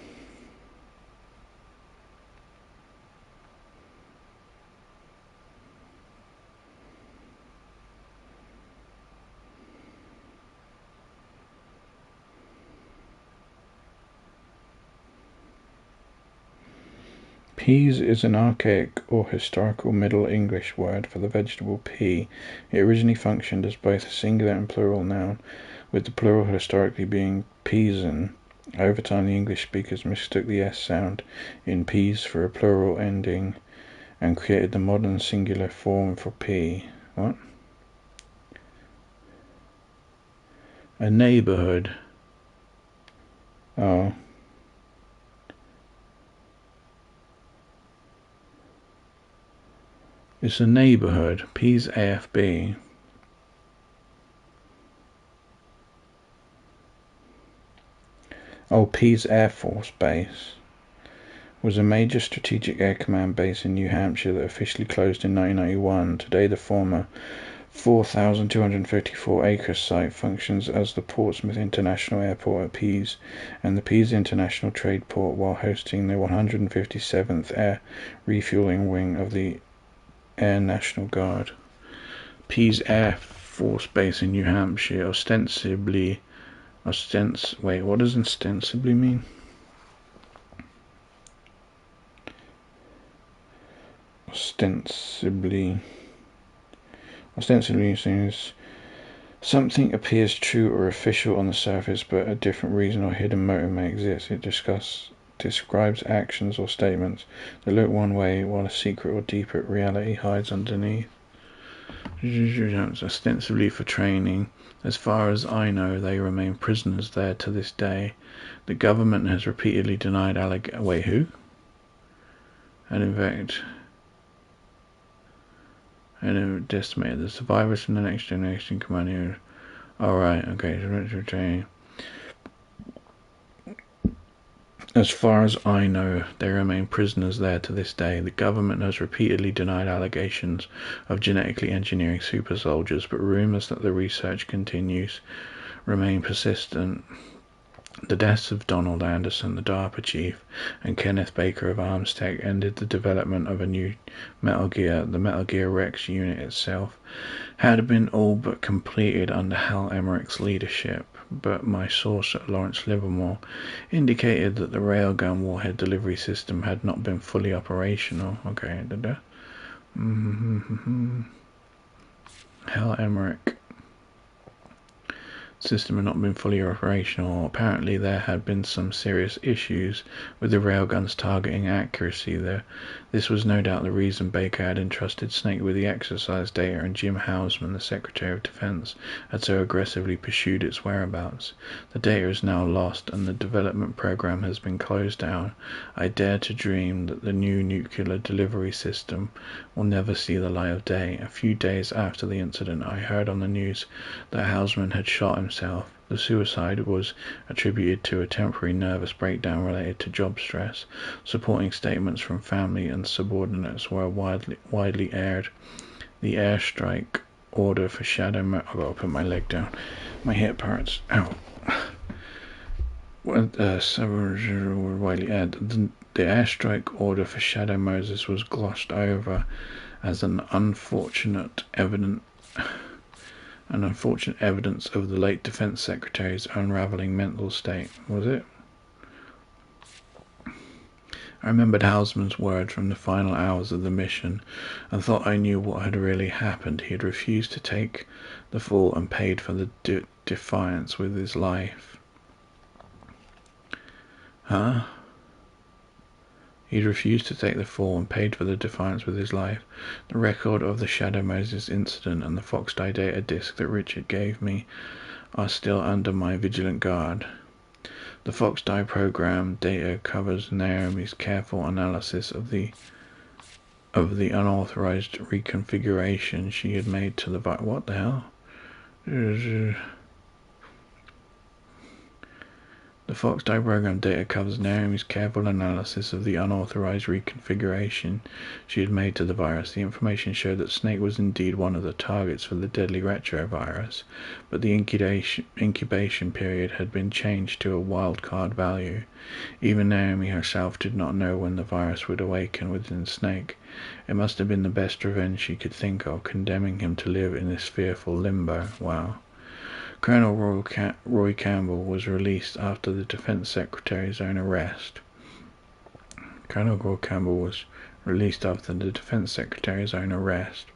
S1: Peas is an archaic or historical Middle English word for the vegetable pea. It originally functioned as both a singular and plural noun, with the plural historically being peasen. Over time, the English speakers mistook the S sound in peas for a plural ending and created the modern singular form for pea. What? A neighborhood. Oh. It's a neighborhood. Pease AFB. Oh, Pease Air Force Base was a major strategic air command base in New Hampshire that officially closed in 1991. Today, the former 4,254-acre site functions as the Portsmouth International Airport at Pease and the Pease International Trade Port, while hosting the 157th Air Refueling Wing of the Air National Guard. Pease Air Force Base in New Hampshire, wait, what does ostensibly mean? Ostensibly means something appears true or official on the surface, but a different reason or hidden motive may exist. It describes actions or statements that look one way while a secret or deeper reality hides underneath. Ostensibly for training. As far as I know, they remain prisoners there to this day. The government has repeatedly denied Wait, who? And in fact, decimated the survivors from the Next Generation Command. Alright, okay. As far as I know, they remain prisoners there to this day. The government has repeatedly denied allegations of genetically engineering super soldiers, but rumors that the research continues remain persistent. The deaths of Donald Anderson, the DARPA chief, and Kenneth Baker of Armstech ended the development of a new Metal Gear. The Metal Gear Rex unit itself had been all but completed under Hal Emmerich's leadership, but my source at Lawrence Livermore indicated that the railgun warhead delivery system had not been fully operational. Okay, Hal Emmerich system had not been fully operational. Apparently there had been some serious issues with the railgun's targeting accuracy there. This was no doubt the reason Baker had entrusted Snake with the exercise data, and Jim Hausman, the Secretary of Defense, had so aggressively pursued its whereabouts. The data is now lost and the development program has been closed down. I dare to dream that the new nuclear delivery system will never see the light of day. A few days after the incident, I heard on the news that Hausman had shot himself. The suicide was attributed to a temporary nervous breakdown related to job stress. Supporting statements from family and subordinates were widely aired. The airstrike order for Shadow I've got to put my leg down. My hip hurts. Ow. Several were widely aired. The airstrike order for Shadow Moses was glossed over as an unfortunate evidence of the late Defense Secretary's unraveling mental state. Was it? I remembered Hausman's words from the final hours of the mission and thought I knew what had really happened. He had refused to take the fall and paid for the defiance with his life. Huh? He'd refused to take the fall and paid for the defiance with his life. The record of the Shadow Moses incident and the FoxDie data disk that Richard gave me are still under my vigilant guard. The FoxDie program data covers Naomi's careful analysis of the unauthorized reconfiguration she had made to the what the hell? The Foxdie program data covers Naomi's careful analysis of the unauthorized reconfiguration she had made to the virus. The information showed that Snake was indeed one of the targets for the deadly retrovirus, but the incubation period had been changed to a wildcard value. Even Naomi herself did not know when the virus would awaken within Snake. It must have been the best revenge she could think of, condemning him to live in this fearful limbo. Wow. Colonel Roy Campbell was released after the Defense Secretary's own arrest. Colonel Roy Campbell was released after the Defense Secretary's own arrest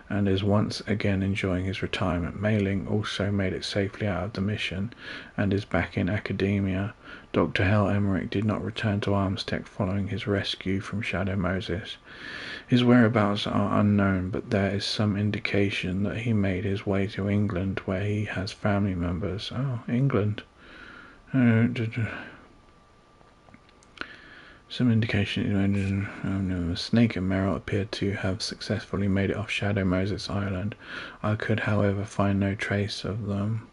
S1: and is once again enjoying his retirement. Mei Ling also made it safely out of the mission and is back in academia. Dr. Hal Emmerich did not return to Armstead following his rescue from Shadow Moses. His whereabouts are unknown, but there is some indication that he made his way to England, where he has family members. Oh, England. Some indication Snake and Merrill appeared to have successfully made it off Shadow Moses Island. I could, however, find no trace of them.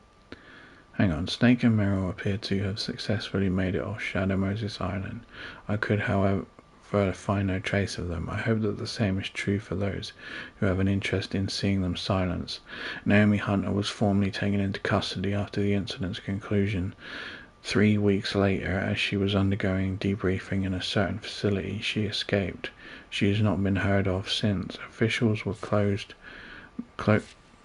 S1: Hang on. Snake and Merrill appeared to have successfully made it off Shadow Moses Island. I could, however, find no trace of them. I hope that the same is true for those who have an interest in seeing them silenced. Naomi Hunter was formally taken into custody after the incident's conclusion. 3 weeks later, as she was undergoing debriefing in a certain facility, she escaped. She has not been heard of since. Officials were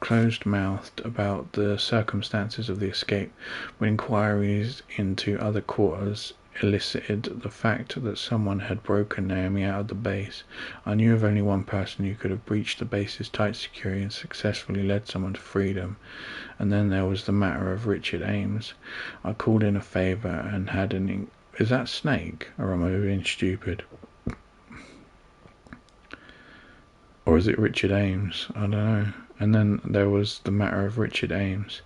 S1: closed-mouthed about the circumstances of the escape, but inquiries into other quarters elicited the fact that someone had broken Naomi out of the base. I knew of only one person who could have breached the base's tight security and successfully led someone to freedom. And then there was the matter of Richard Ames. I called in a favor and had an... Is that Snake? Or am I being stupid? Or is it Richard Ames? I don't know. And then there was the matter of Richard Ames.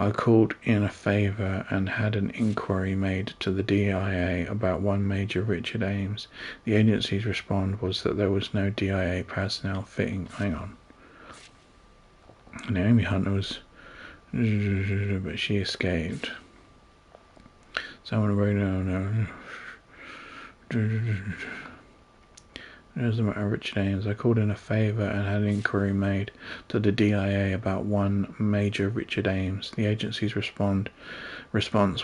S1: I called in a favor and had an inquiry made to the DIA about one Major Richard Ames. The agency's response was that there was no DIA personnel fitting. Hang on. Naomi Hunter was... but she escaped. Someone wrote down... There's the matter of Richard Ames. I called in a favor and had an inquiry made to the DIA about one Major Richard Ames. The agency's response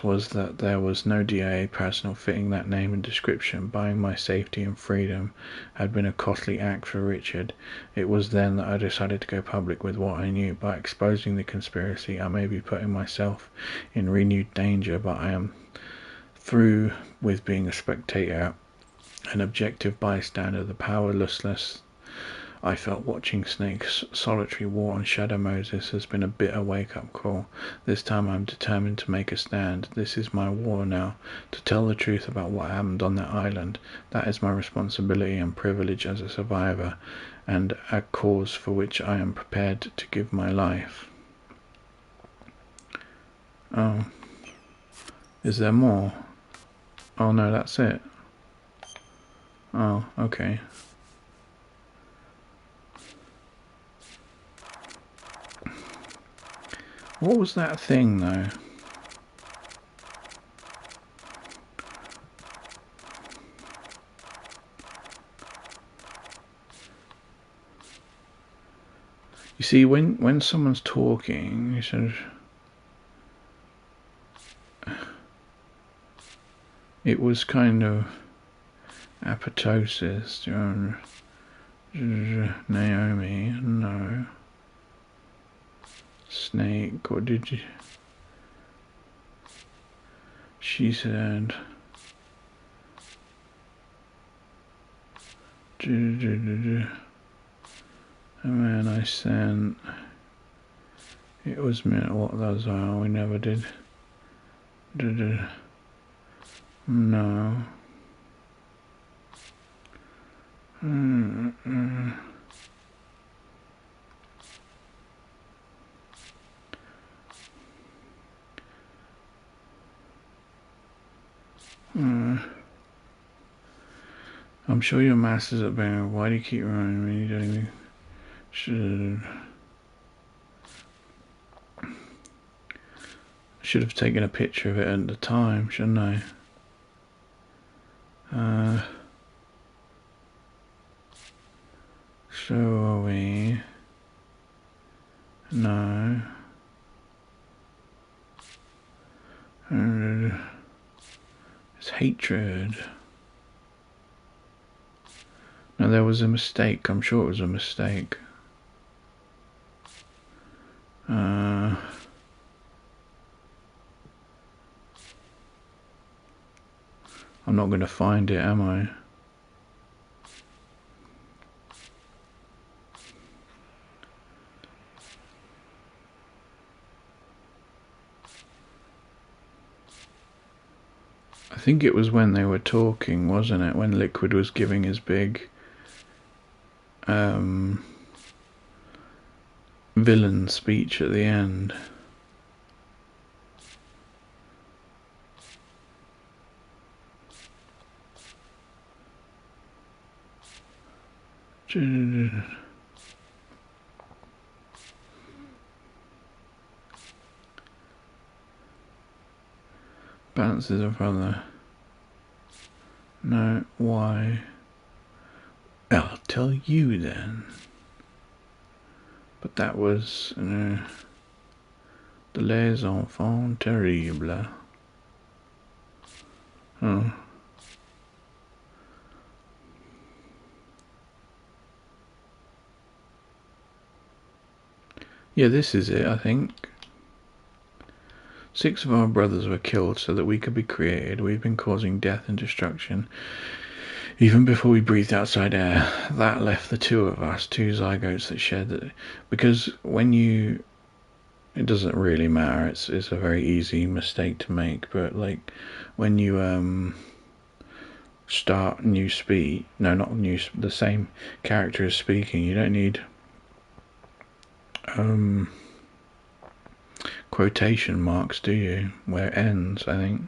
S1: was that there was no DIA personnel fitting that name and description. Buying my safety and freedom had been a costly act for Richard. It was then that I decided to go public with what I knew. By exposing the conspiracy, I may be putting myself in renewed danger, but I am through with being a spectator, an objective bystander. The powerlessness I felt watching Snake's solitary war on Shadow Moses has been a bitter wake-up call. This time I'm determined to make a stand. This is my war now, to tell the truth about what happened on that island. That is my responsibility and privilege as a survivor, and a cause for which I am prepared to give my life. Oh. Is there more? Oh no, that's it. Oh, okay. What was that thing, though? You see, when someone's talking, you sort of... It was kind of... apoptosis. Naomi, no. Snake, what did you... She said... The man I sent... It was meant what those are, we never did... No... I'm sure your master's up there. Why do you keep running me? You don't even... Should have taken a picture of it at the time, shouldn't I? So are we? No. It's hatred. No, there was a mistake. I'm sure it was a mistake. I'm not going to find it, am I? I think it was when they were talking, wasn't it? When Liquid was giving his big villain speech at the end. Bounces in front of the... No, why? I'll tell you then. But that was... the Les Enfants Terribles. Oh. Yeah, this is it, I think. 6 of our brothers were killed so that we could be created. We've been causing death and destruction even before we breathed outside air. That left the 2 of us, 2 zygotes that shared that. Because when you... It doesn't really matter, it's a very easy mistake to make, but like when you start new speak, no, not new, the same character is speaking, you don't need quotation marks, do you? Where it ends, I think.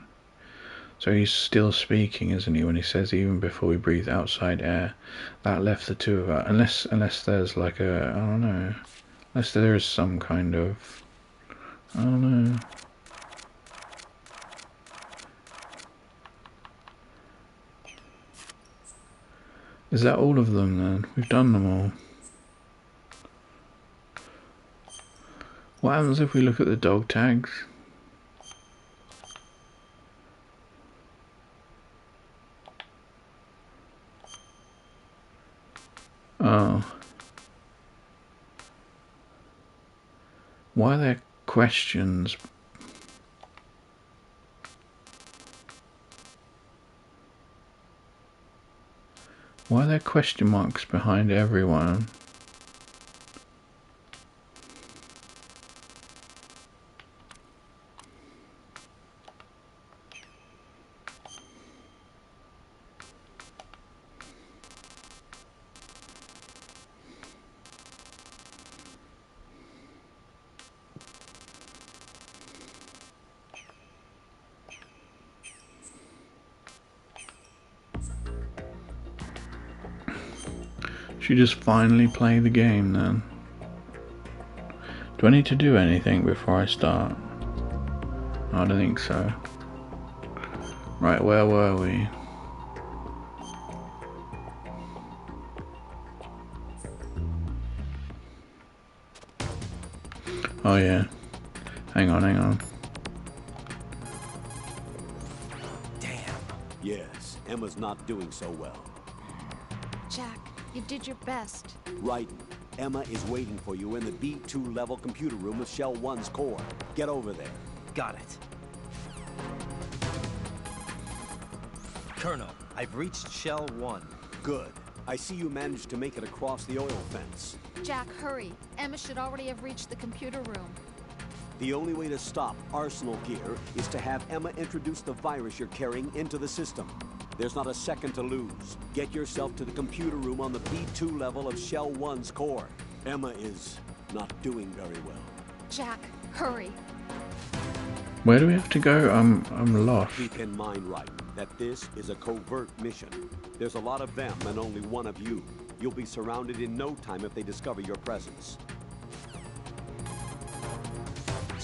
S1: So he's still speaking, isn't he, when he says even before we breathe outside air. That left the 2 of us, unless there's like a, I don't know, unless there is some kind of, I don't know. Is that all of them then? We've done them all. What happens if we look at the dog tags? Oh. Why are there questions? Why are there question marks behind everyone? Should we just finally play the game then? Do I need to do anything before I start? I don't think so. Right, where were we? Oh yeah. Hang on.
S2: Damn. Yes, Emma's not doing so well.
S3: Jack, you did your best.
S2: Right. Emma is waiting for you in the B2 level computer room with Shell 1's core. Get over there.
S4: Got it. Colonel, I've reached Shell 1.
S2: Good. I see you managed to make it across the oil fence.
S3: Jack, hurry. Emma should already have reached the computer room.
S2: The only way to stop Arsenal Gear is to have Emma introduce the virus you're carrying into the system. There's not a second to lose. Get yourself to the computer room on the B2 level of Shell 1's core. Emma is not doing very well.
S3: Jack, hurry.
S1: Where do we have to go? I'm lost.
S2: Keep in mind, right, that this is a covert mission. There's a lot of them and only one of you. You'll be surrounded in no time if they discover your presence.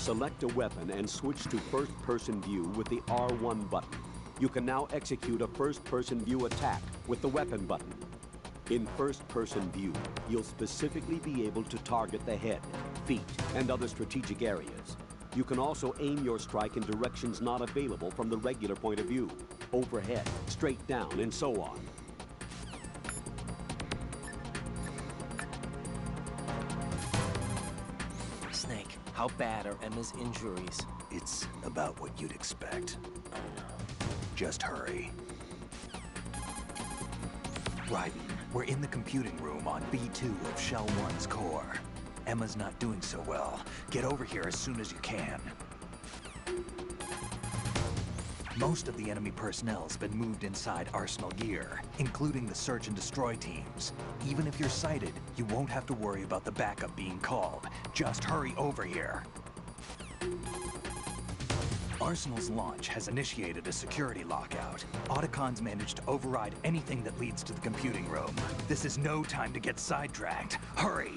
S2: Select a weapon and switch to first-person view with the R1 button. You can now execute a first-person view attack with the weapon button. In first-person view, you'll specifically be able to target the head, feet, and other strategic areas. You can also aim your strike in directions not available from the regular point of view, overhead, straight down, and so on.
S4: Snake, how bad are Emma's injuries?
S5: It's about what you'd expect. Just hurry. Raiden, we're in the computing room on B2 of Shell 1's core. Emma's not doing so well. Get over here as soon as you can. Most of the enemy personnel's been moved inside Arsenal gear, including the search and destroy teams. Even if you're sighted, you won't have to worry about the backup being called. Just hurry over here. Arsenal's launch has initiated a security lockout. Otacon's managed to override anything that leads to the computing room. This is no time to get sidetracked. Hurry!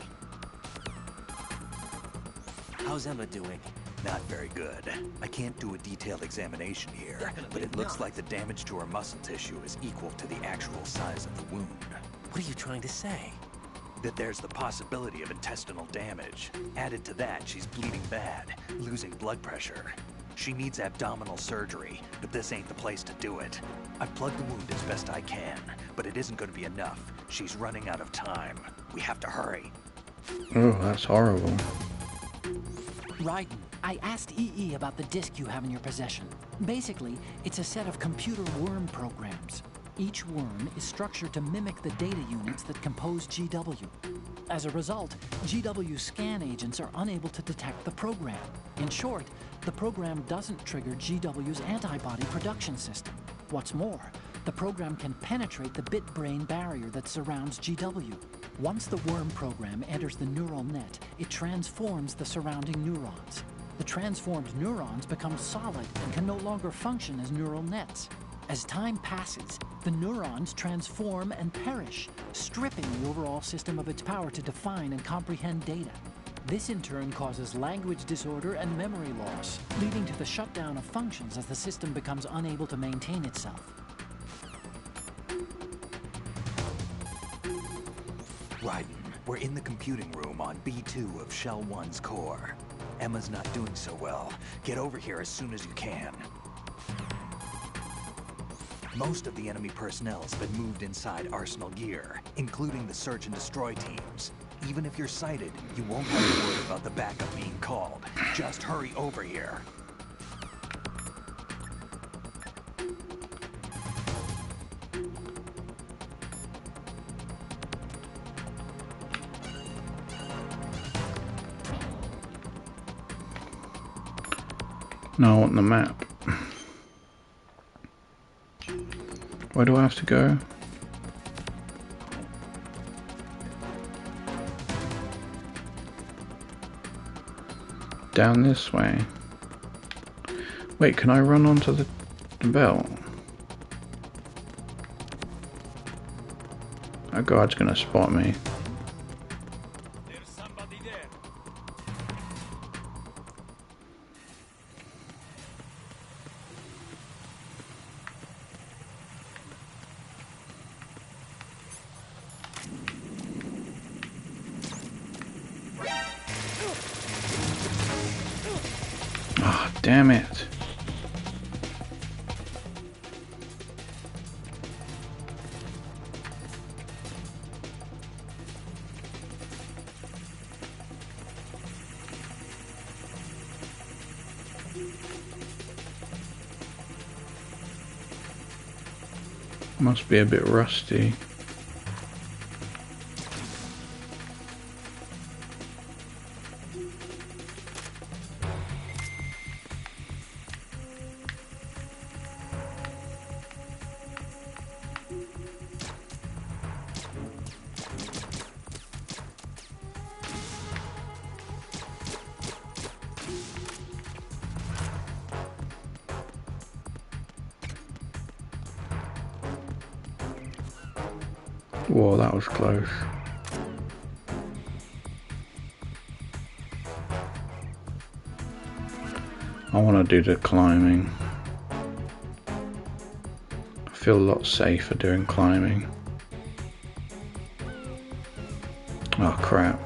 S4: How's Emma doing?
S5: Not very good. I can't do a detailed examination here, but it looks like the damage to her muscle tissue is equal to the actual size of the wound.
S4: What are you trying to say?
S5: That there's the possibility of intestinal damage. Added to that, she's bleeding bad, losing blood pressure. She needs abdominal surgery, but this ain't the place to do it. I've plugged the wound as best I can, but it isn't going to be enough. She's running out of time. We have to hurry.
S1: Oh, that's horrible.
S6: Raiden, I asked EE about the disk you have in your possession. Basically, it's a set of computer worm programs. Each worm is structured to mimic the data units that compose GW. As a result, GW's scan agents are unable to detect the program. In short, the program doesn't trigger GW's antibody production system. What's more, the program can penetrate the bit-brain barrier that surrounds GW. Once the worm program enters the neural net, it transforms the surrounding neurons. The transformed neurons become solid and can no longer function as neural nets. As time passes, the neurons transform and perish, stripping the overall system of its power to define and comprehend data. This in turn causes language disorder and memory loss, leading to the shutdown of functions as the system becomes unable to maintain itself.
S5: Raiden, we're in the computing room on B2 of Shell 1's core. Emma's not doing so well. Get over here as soon as you can. Most of the enemy personnel's been moved inside Arsenal gear, including the search and destroy teams. Even if you're sighted, you won't have to worry about the backup being called. Just hurry over here.
S1: Now I want the map. Where do I have to go? Down this way. Wait, can I run onto the belt? A guard's gonna spot me.
S7: There's somebody there.
S1: Ah, oh, damn it. Must be a bit rusty. Whoa, that was close. I want to do the climbing. I feel a lot safer doing climbing. Oh crap.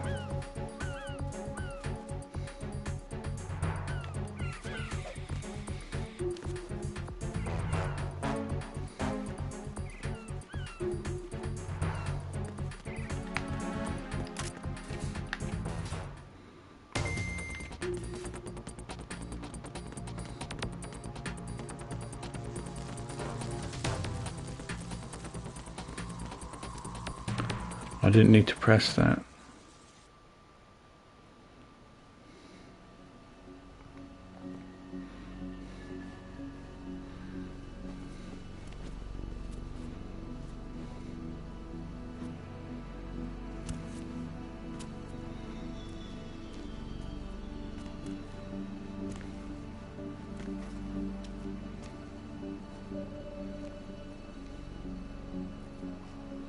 S1: I didn't need to press that.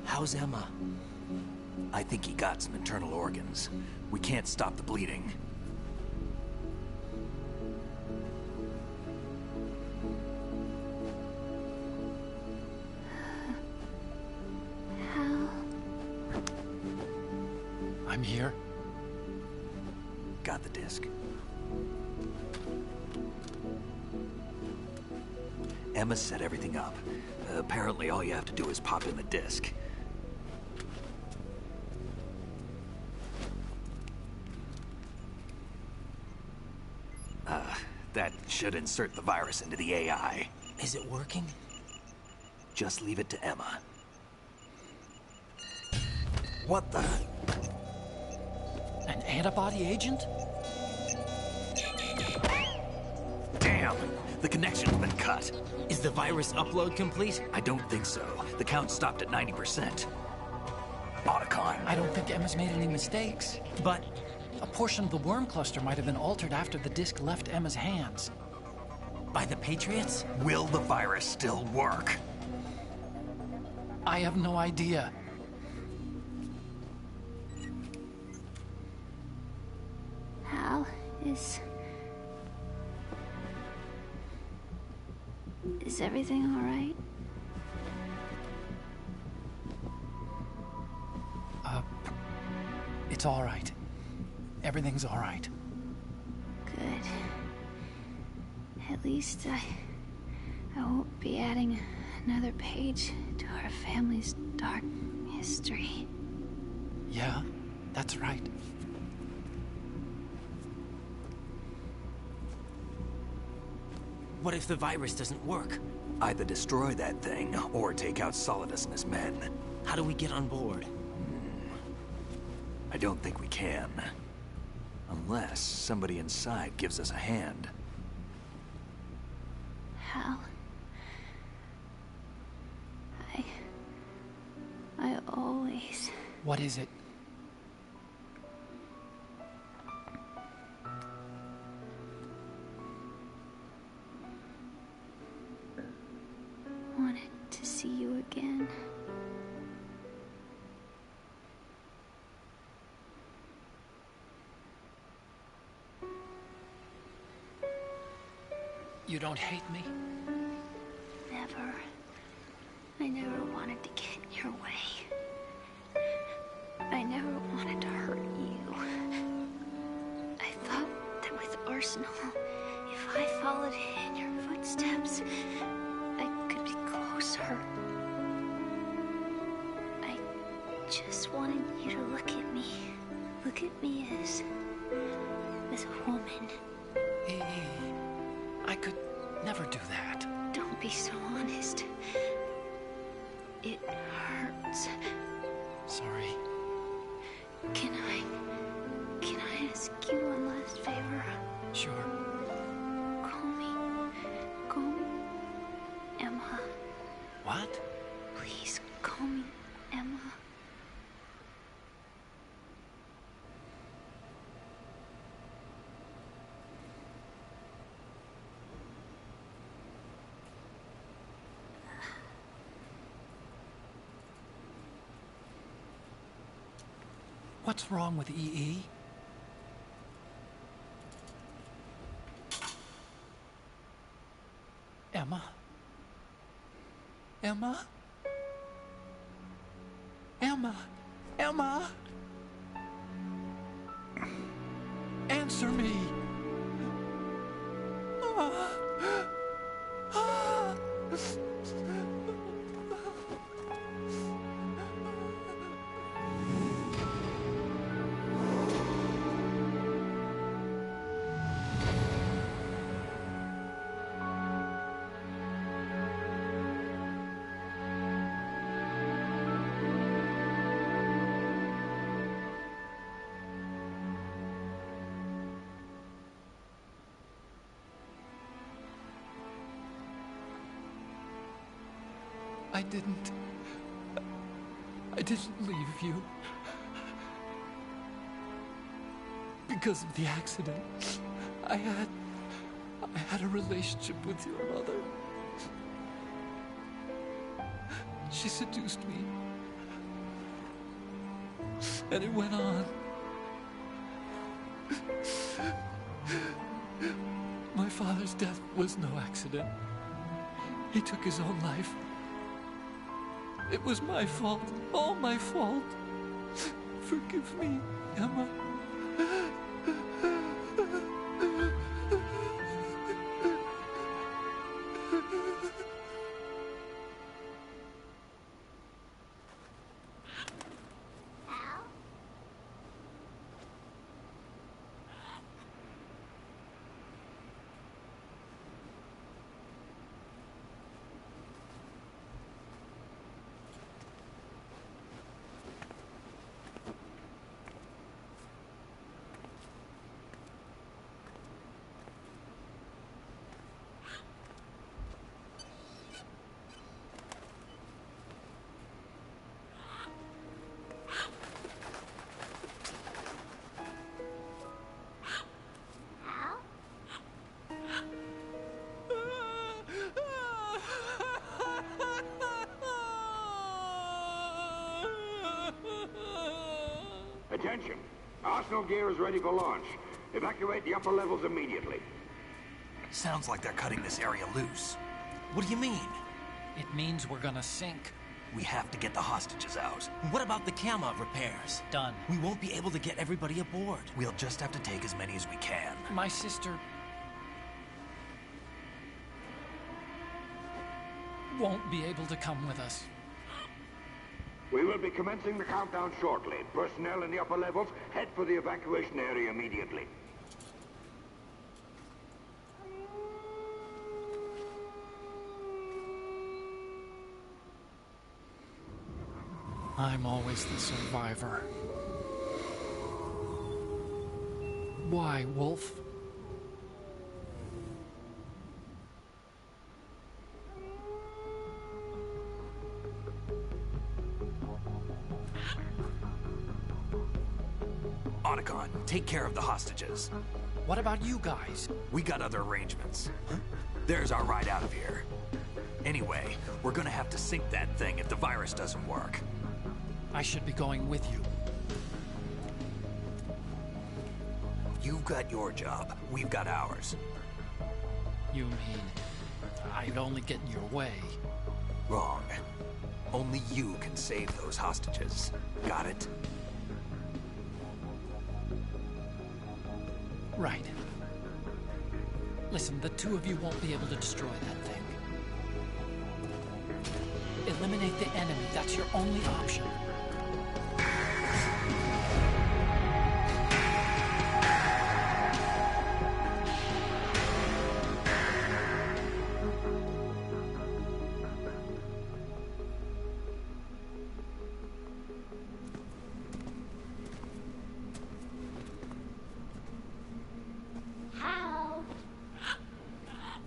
S4: How's Emma?
S5: I think he got some internal organs. We can't stop the bleeding.
S3: Hal.
S6: I'm here.
S5: Got the disc. Emma set everything up. Apparently all you have to do is pop in the disc. That should insert the virus into the AI.
S4: Is it working?
S5: Just leave it to Emma. What the?
S6: An antibody agent?
S5: Damn! The connection's been cut.
S4: Is the virus upload complete?
S5: I don't think so. The count stopped at 90%. Otacon.
S6: I don't think Emma's made any mistakes.
S4: But
S6: A portion of the worm cluster might have been altered after the disc left Emma's hands.
S4: by the Patriots?
S5: Will the virus still work?
S6: I have no idea.
S3: Hal, is everything all right?
S6: It's all right. Everything's all right.
S3: Good. At least I won't be adding another page to our family's dark history.
S6: Yeah, that's right.
S4: What if the virus doesn't work?
S5: Either destroy that thing, or take out Solidus and his men.
S4: How do we get on board?
S5: I don't think we can. Unless somebody inside gives us a hand.
S3: Hal, I always...
S6: What is it?
S3: wanted to see you again.
S6: You don't hate me?
S3: Never. I never wanted to get in your way. I never wanted to hurt you. I thought that with Arsenal, if I followed in your footsteps, I could be closer. I just wanted you to look at me. Look at me as a woman.
S6: I could never do that.
S3: Don't be so honest. It hurts.
S6: Sorry.
S3: Can I ask you one last favor?
S6: Sure.
S3: Call me Emma.
S6: What?
S3: Please call me Emma.
S6: What's wrong with EE? Emma? Emma? Emma? Emma? Answer me! I didn't leave you. Because of the accident, I had a relationship with your mother. She seduced me. And it went on. My father's death was no accident. He took his own life. It was my fault, all my fault. Forgive me, Emma.
S8: Attention! Arsenal gear is ready for launch. Evacuate the upper levels immediately.
S5: Sounds like they're cutting this area loose. What do you mean?
S6: It means we're gonna sink.
S5: We have to get the hostages out.
S4: What about the camera repairs?
S6: Done.
S4: We won't be able to get everybody aboard.
S5: We'll just have to take as many as we can.
S6: My sister won't be able to come with us.
S8: We will be commencing the countdown shortly. Personnel in the upper levels, head for the evacuation area immediately.
S6: I'm always the survivor. Why, Wolf?
S5: Otacon, take care of the hostages.
S6: What about you guys?
S5: We got other arrangements. There's our ride out of here. Anyway, we're gonna have to sink that thing if the virus doesn't work.
S6: I should be going with you.
S5: You've got your job. We've got ours.
S6: You mean I'd only get in your way?
S5: Wrong. Only you can save those hostages. Got it?
S6: Right. Listen, the two of you won't be able to destroy that thing. Eliminate the enemy. That's your only option.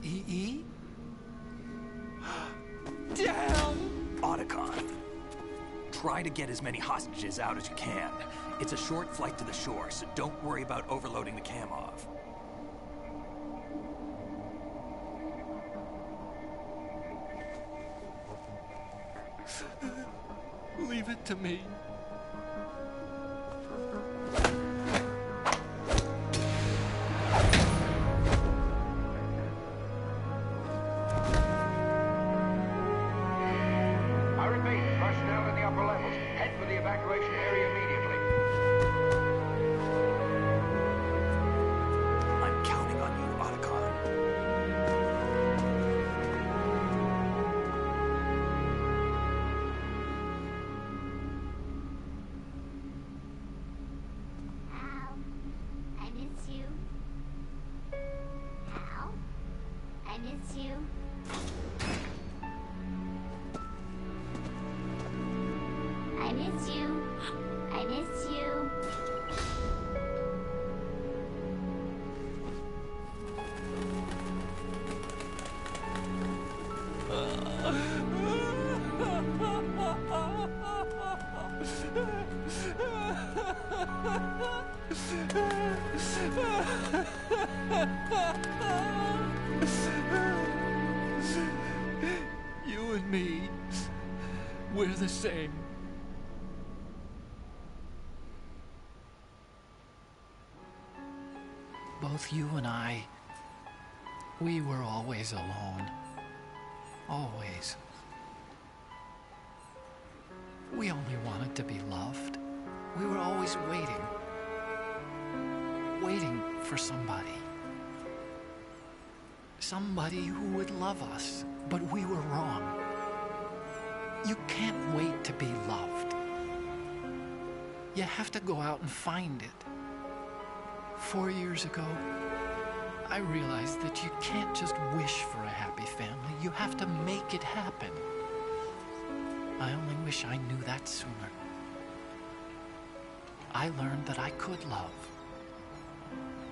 S6: EE? Damn!
S5: Otacon. Try to get as many hostages out as you can. It's a short flight to the shore, so don't worry about overloading the Kamov.
S6: Leave it to me.
S3: miss you. I miss you. I miss you.
S6: You and me, we're the same. Both you and I, we were always alone. Always. We only wanted to be loved. We were always waiting. Waiting for somebody. Somebody who would love us, but we were wrong. You can't wait to be loved. You have to go out and find it. 4 years ago, I realized that you can't just wish for a happy family. You have to make it happen. I only wish I knew that sooner. I learned that I could love,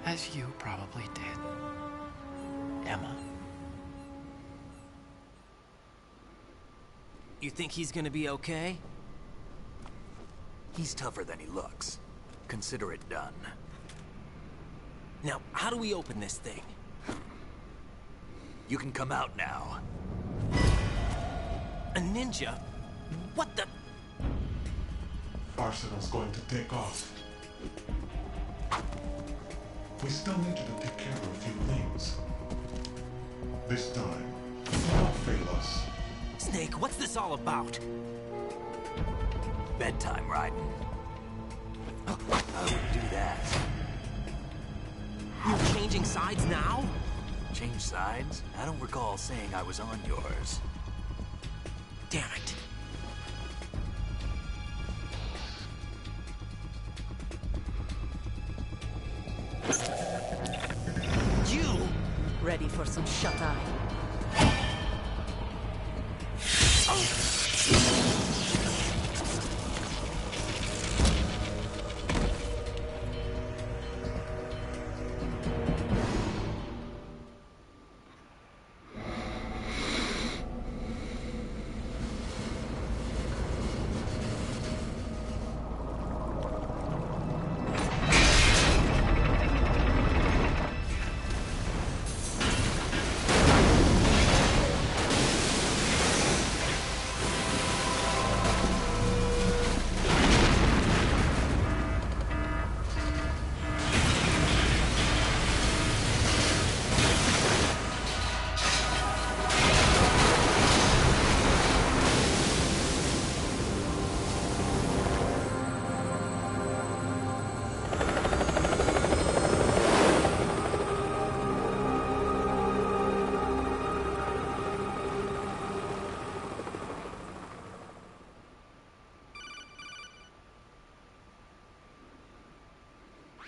S6: as you probably did, Emma.
S4: You think he's gonna be okay?
S5: He's tougher than he looks. Consider it done.
S4: Now, how do we open this thing?
S5: You can come out now.
S4: A ninja? What the?
S9: Arsenal's going to take off. We still need you to take care of a few things. This time, do not fail us.
S4: Snake, what's this all about?
S5: Bedtime, Raiden. I would do that.
S4: You're changing sides now?
S5: Change sides? I don't recall saying I was on yours.
S4: Damn it. You!
S10: Ready for some shut-eye?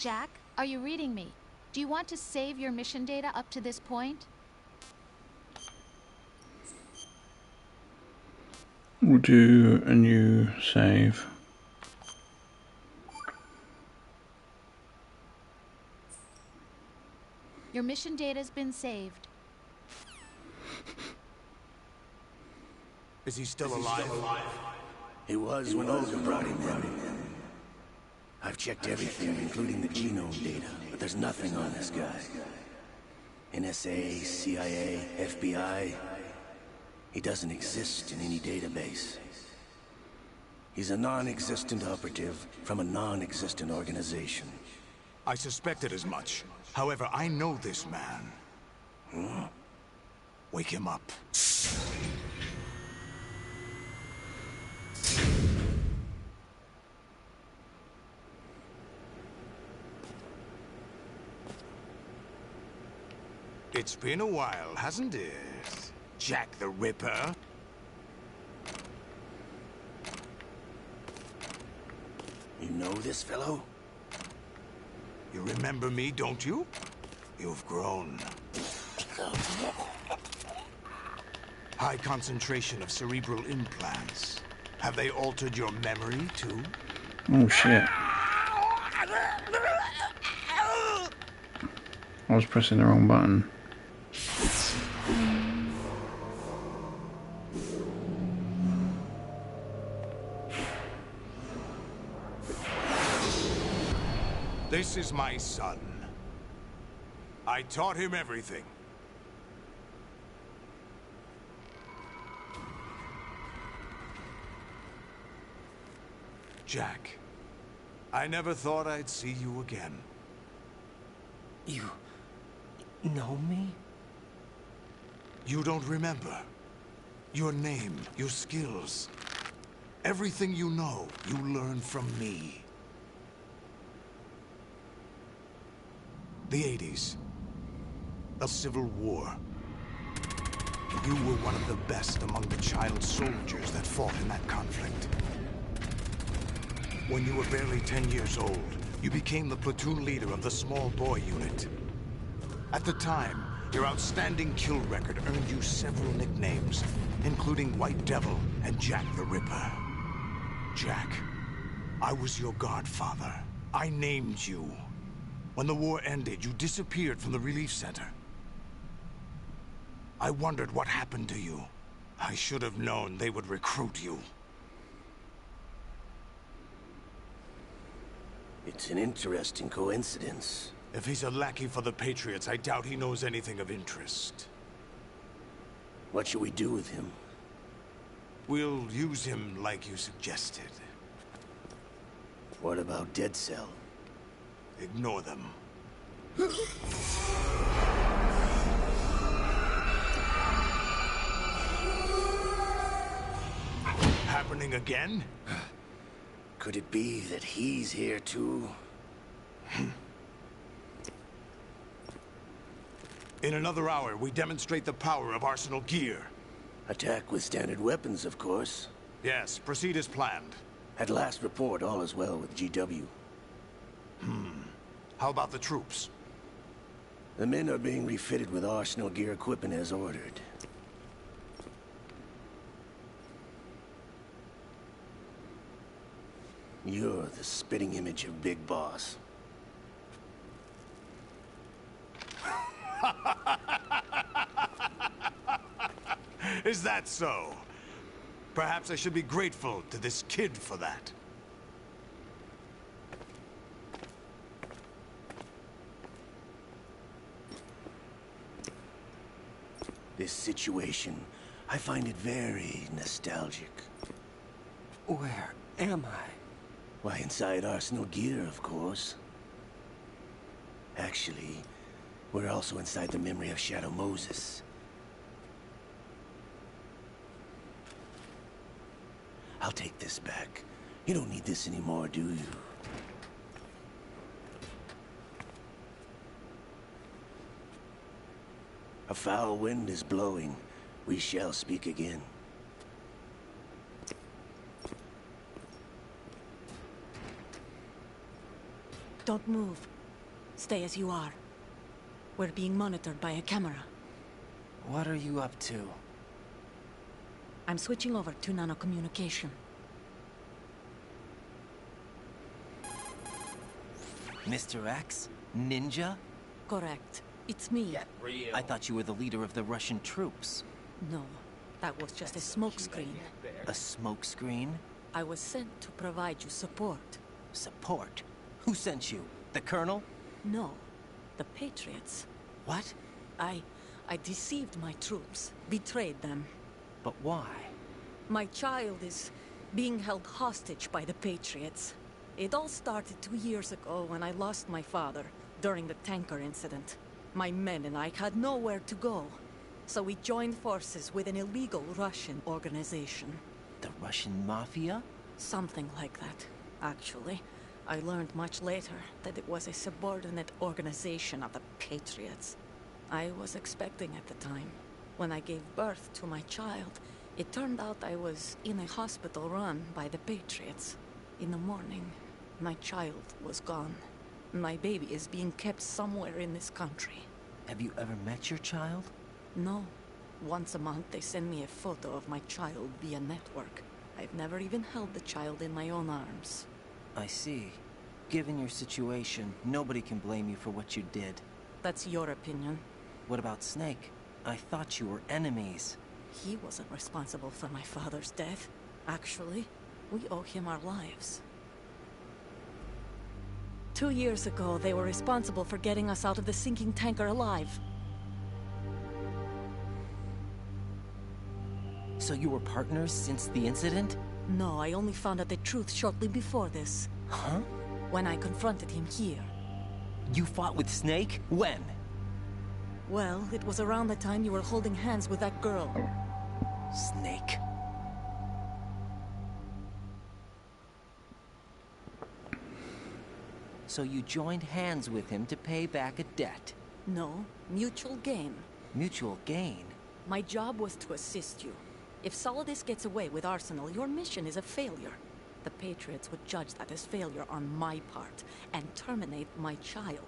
S11: Jack, are you reading me? Do you want to save your mission data up to this point?
S1: We'll do a new save.
S11: Your mission data's been saved.
S8: Is he still alive?
S12: He was when Olga brought him in. I've checked everything, including the genome data, but there's nothing on this guy. NSA, CIA, FBI. He doesn't exist in any database. He's a non-existent operative from a non-existent organization.
S8: I suspected as much. However, I know this man.
S12: Huh?
S8: Wake him up. It's been a while, hasn't it? Jack the Ripper?
S12: You know this fellow?
S8: You remember me, don't you? You've grown.
S13: High concentration of cerebral implants. Have they altered your memory, too?
S1: Oh, shit. I was pressing the wrong button.
S13: This is my son. I taught him everything. Jack, I never thought I'd see you again.
S4: You know me?
S13: You don't remember. Your name, your skills. Everything you know, you learned from me. The 80s. A civil war. You were one of the best among the child soldiers that fought in that conflict. When you were barely 10 years old, you became the platoon leader of the small boy unit. At the time, your outstanding kill record earned you several nicknames, including White Devil and Jack the Ripper. Jack, I was your godfather. I named you. When the war ended, you disappeared from the relief center. I wondered what happened to you. I should have known they would recruit you.
S12: It's an interesting coincidence.
S13: If he's a lackey for the Patriots, I doubt he knows anything of interest.
S12: What should we do with him?
S13: We'll use him like you suggested.
S12: What about Dead Cell?
S13: Ignore them. Happening again?
S12: Could it be that he's here too?
S13: In another hour, we demonstrate the power of Arsenal gear.
S12: Attack with standard weapons, of course.
S13: Yes, proceed as planned.
S12: At last report, all is well with GW.
S13: How about the troops?
S12: The men are being refitted with Arsenal gear equipment as ordered. You're the spitting image of Big Boss.
S13: Is that so? Perhaps I should be grateful to this kid for that.
S12: This situation, I find it very nostalgic.
S4: Where am I?
S12: Why, inside Arsenal gear, of course. Actually, we're also inside the memory of Shadow Moses. I'll take this back. You don't need this anymore, do you? A foul wind is blowing. We shall speak again.
S10: Don't move. Stay as you are. We're being monitored by a camera.
S4: What are you up to?
S10: I'm switching over to nanocommunication.
S4: Mr. X? Ninja?
S10: Correct. It's me.
S4: I thought you were the leader of the Russian troops.
S10: No, that was just a smokescreen.
S4: A smokescreen?
S10: I was sent to provide you support.
S4: Support? Who sent you? The Colonel?
S10: No, the Patriots.
S4: What?
S10: I deceived my troops, betrayed them.
S4: But why?
S10: My child is being held hostage by the Patriots. It all started 2 years ago when I lost my father during the tanker incident. My men and I had nowhere to go, so we joined forces with an illegal Russian organization.
S4: The Russian Mafia?
S10: Something like that, actually. I learned much later that it was a subordinate organization of the Patriots. I was expecting at the time. When I gave birth to my child, it turned out I was in a hospital run by the Patriots. In the morning, my child was gone. My baby is being kept somewhere in this country.
S4: Have you ever met your child?
S10: No. Once a month, they send me a photo of my child via network. I've never even held the child in my own arms.
S4: I see. Given your situation, nobody can blame you for what you did.
S10: That's your opinion.
S4: What about Snake? I thought you were enemies.
S10: He wasn't responsible for my father's death. Actually, we owe him our lives. 2 years ago, they were responsible for getting us out of the sinking tanker alive.
S4: So you were partners since the incident?
S10: No, I only found out the truth shortly before this.
S4: Huh?
S10: When I confronted him here.
S4: You fought with Snake? When?
S10: Well, it was around the time you were holding hands with that girl.
S4: Snake. So you joined hands with him to pay back a debt?
S10: No, mutual gain.
S4: Mutual gain?
S10: My job was to assist you. If Solidus gets away with Arsenal, your mission is a failure. The Patriots would judge that as failure on my part, and terminate my child.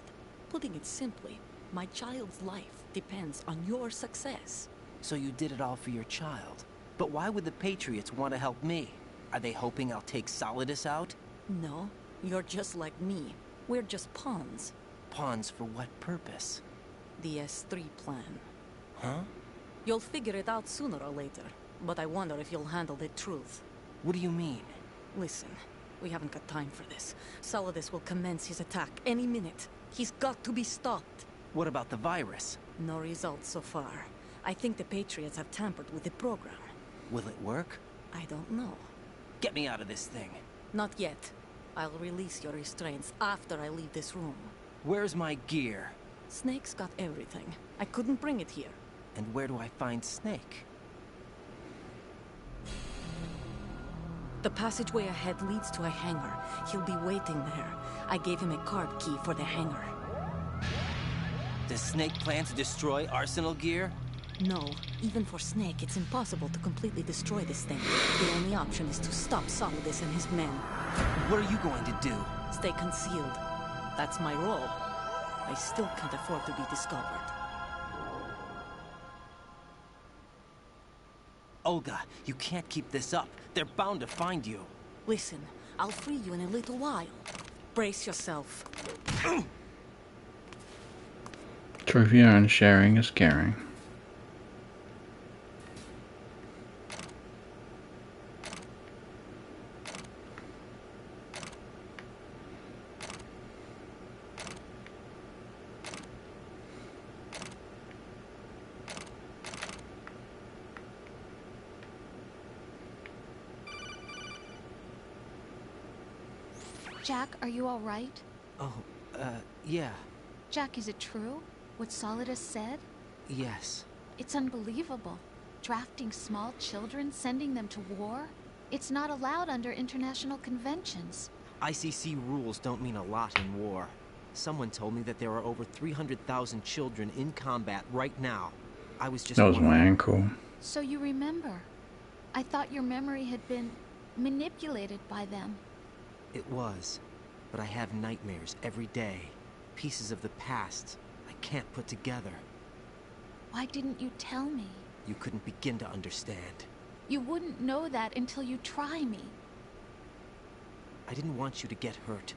S10: Putting it simply, my child's life depends on your success.
S4: So you did it all for your child. But why would the Patriots want to help me? Are they hoping I'll take Solidus out?
S10: No, you're just like me. We're just pawns.
S4: Pawns for what purpose?
S10: The S3 plan.
S4: Huh?
S10: You'll figure it out sooner or later, but I wonder if you'll handle the truth.
S4: What do you mean?
S10: Listen, we haven't got time for this. Solidus will commence his attack any minute. He's got to be stopped.
S4: What about the virus?
S10: No results so far. I think the Patriots have tampered with the program.
S4: Will it work?
S10: I don't know.
S4: Get me out of this thing.
S10: Not yet. I'll release your restraints after I leave this room.
S4: Where's my gear?
S10: Snake's got everything. I couldn't bring it here.
S4: And where do I find Snake?
S10: The passageway ahead leads to a hangar. He'll be waiting there. I gave him a card key for the hangar.
S4: Does Snake plan to destroy Arsenal gear?
S10: No. Even for Snake, it's impossible to completely destroy this thing. The only option is to stop Solidus and his men.
S4: What are you going to do?
S10: Stay concealed. That's my role. I still can't afford to be discovered.
S4: Olga, you can't keep this up. They're bound to find you.
S10: Listen, I'll free you in a little while. Brace yourself.
S1: Trivia and sharing is caring.
S11: Jack, are you all right?
S4: Oh, yeah.
S11: Jack, is it true? What Solidus said?
S4: Yes.
S11: It's unbelievable. Drafting small children, sending them to war? It's not allowed under international conventions.
S4: ICC rules don't mean a lot in war. Someone told me that there are over 300,000 children in combat right now. I was just...
S1: That was my ankle.
S11: So you remember. I thought your memory had been manipulated by them.
S4: It was. But I have nightmares every day. Pieces of the past I can't put together.
S11: Why didn't you tell me?
S4: You couldn't begin to understand.
S11: You wouldn't know that until you try me.
S4: I didn't want you to get hurt.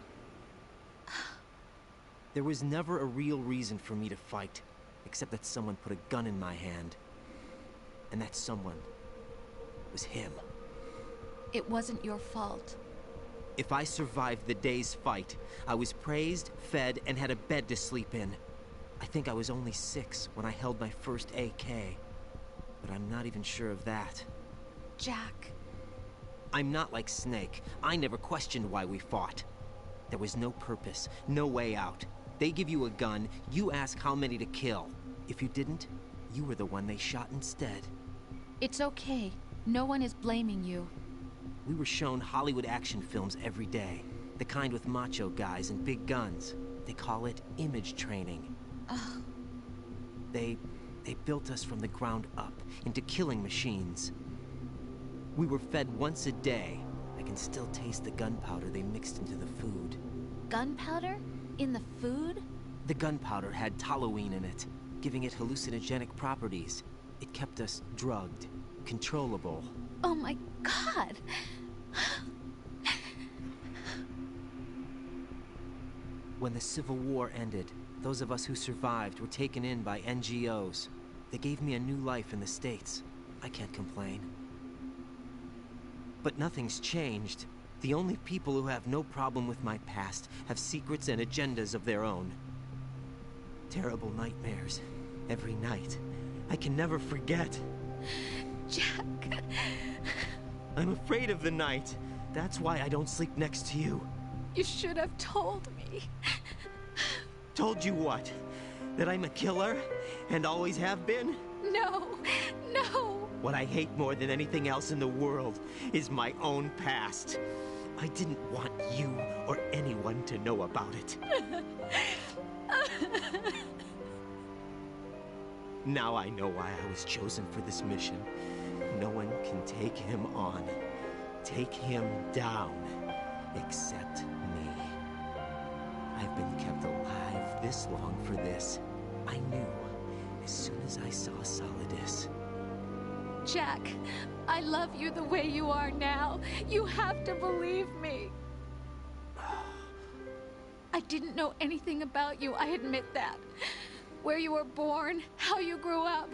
S4: There was never a real reason for me to fight, except that someone put a gun in my hand. And that someone was him.
S11: It wasn't your fault.
S4: If I survived the day's fight, I was praised, fed, and had a bed to sleep in. I think I was only 6 when I held my first AK. But I'm not even sure of that.
S11: Jack.
S4: I'm not like Snake. I never questioned why we fought. There was no purpose, no way out. They give you a gun, you ask how many to kill. If you didn't, you were the one they shot instead.
S11: It's okay. No one is blaming you.
S4: We were shown Hollywood action films every day. The kind with macho guys and big guns. They call it image training.
S11: Ugh.
S4: They built us from the ground up into killing machines. We were fed once a day. I can still taste the gunpowder they mixed into the food.
S11: Gunpowder? In the food?
S4: The gunpowder had toluene in it, giving it hallucinogenic properties. It kept us drugged, controllable.
S11: Oh my God!
S4: When the Civil War ended, those of us who survived were taken in by NGOs. They gave me a new life in the States. I can't complain. But nothing's changed. The only people who have no problem with my past have secrets and agendas of their own. Terrible nightmares. Every night. I can never forget.
S11: Jack.
S4: I'm afraid of the night. That's why I don't sleep next to you.
S11: You should have told me.
S4: Told you what? That I'm a killer? And always have been?
S11: No, no.
S4: What I hate more than anything else in the world is my own past. I didn't want you or anyone to know about it. Now I know why I was chosen for this mission. No one can take him on, take him down, except me. I've been kept alive this long for this. I knew as soon as I saw Solidus.
S11: Jack, I love you the way you are now. You have to believe me. I didn't know anything about you, I admit that. Where you were born, how you grew up.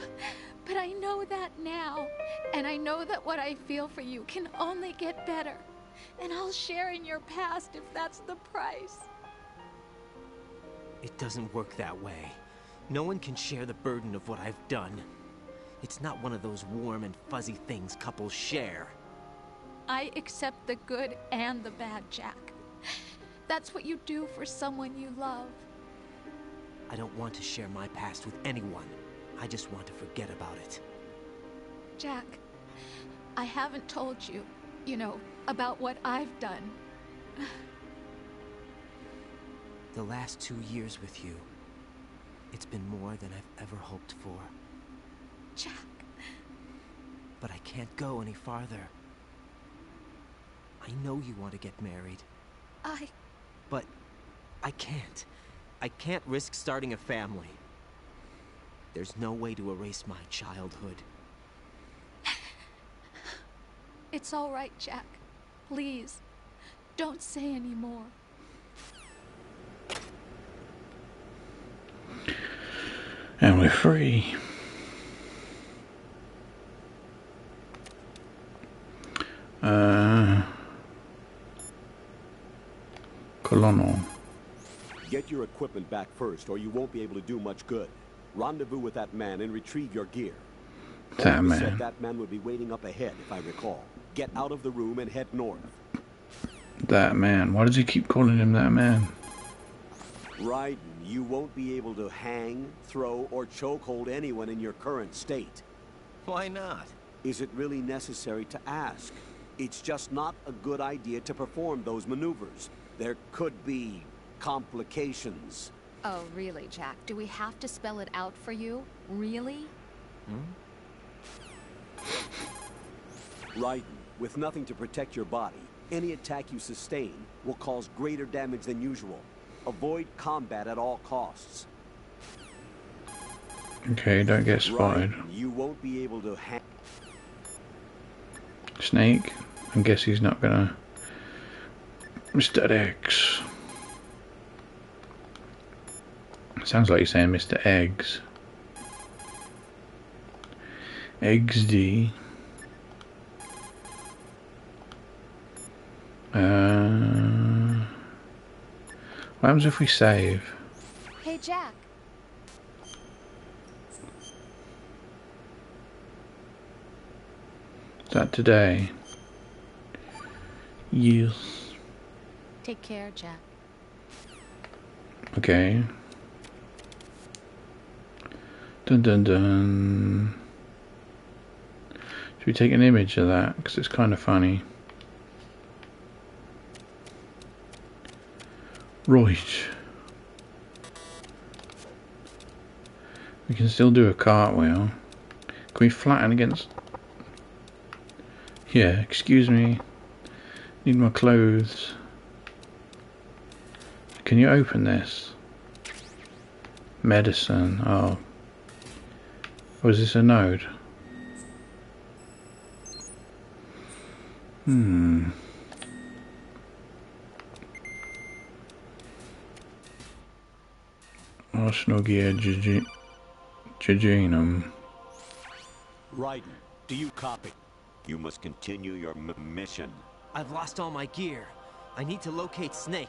S11: But I know that now. And I know that what I feel for you can only get better. And I'll share in your past if that's the price.
S4: It doesn't work that way. No one can share the burden of what I've done. It's not one of those warm and fuzzy things couples share.
S11: I accept the good and the bad, Jack. That's what you do for someone you love.
S4: I don't want to share my past with anyone. I just want to forget about it.
S11: Jack, I haven't told you, about what I've done.
S4: The last 2 years with you, it's been more than I've ever hoped for.
S11: Jack.
S4: But I can't go any farther. I know you want to get married. But I can't. I can't risk starting a family. There's no way to erase my childhood.
S11: It's all right, Jack. Please, don't say any more.
S1: And we're free. Colonel.
S2: Get your equipment back first, or you won't be able to do much good. Rendezvous with that man and retrieve your gear.
S1: That
S2: Holmes
S1: man.
S2: said that man would be waiting up ahead, if I recall. Get out of the room and head north.
S1: That man. Why does he keep calling him that man?
S2: Raiden, you won't be able to hang, throw, or chokehold anyone in your current state.
S4: Why not?
S2: Is it really necessary to ask? It's just not a good idea to perform those maneuvers. There could be complications.
S14: Oh, really, Jack? Do we have to spell it out for you? Really?
S2: Raiden, with nothing to protect your body, any attack you sustain will cause greater damage than usual. Avoid combat at all costs.
S1: Okay, don't get spotted.
S2: Raiden, you won't be able to hang.
S1: Snake. I guess he's not gonna. Mr. X. Sounds like you're saying Mr. Eggs. XD. What happens if we save?
S14: Hey, Jack.
S1: Is that today? Yes.
S14: Take care, Jack.
S1: Okay. Dun dun dun. Should we take an image of that? Because it's kind of funny. Right. We can still do a cartwheel. Can we flatten against... Yeah, excuse me. Need my clothes. Can you open this? Medicine. Oh. Was this a node? Arsenal gear, Jejunum.
S2: Raiden, do you copy? You must continue your mission.
S4: I've lost all my gear. I need to locate Snake.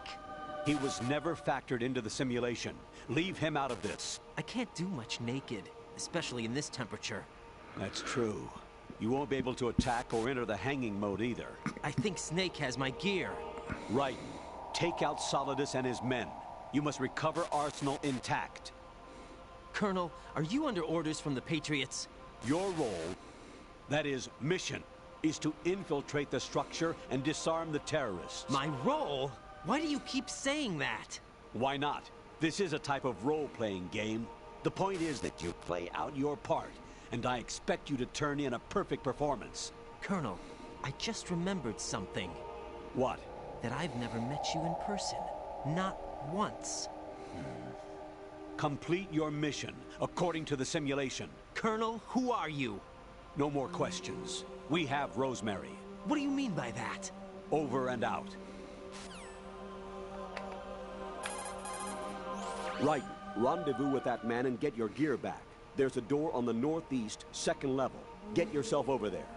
S2: He was never factored into the simulation. Leave him out of this.
S4: I can't do much naked, especially in this temperature.
S2: That's true. You won't be able to attack or enter the hanging mode either.
S4: I think Snake has my gear.
S2: Raiden, take out Solidus and his men. You must recover Arsenal intact.
S4: Colonel, are you under orders from the Patriots?
S2: Your role, that is, mission, is to infiltrate the structure and disarm the terrorists.
S4: My role? Why do you keep saying that?
S2: Why not? This is a type of role-playing game. The point is that you play out your part, and I expect you to turn in a perfect performance.
S4: Colonel, I just remembered something.
S2: What?
S4: That I've never met you in person. Not once.
S2: Complete your mission, according to the simulation.
S4: Colonel, who are you?
S2: No more questions. We have Rosemary.
S4: What do you mean by that?
S2: Over and out. Right. Rendezvous with that man and get your gear back. There's a door on the northeast, second level. Get yourself over there.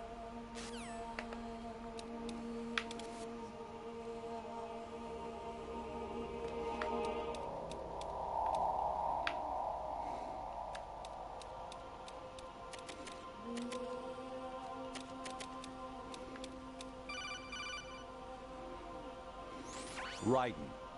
S2: Raiden,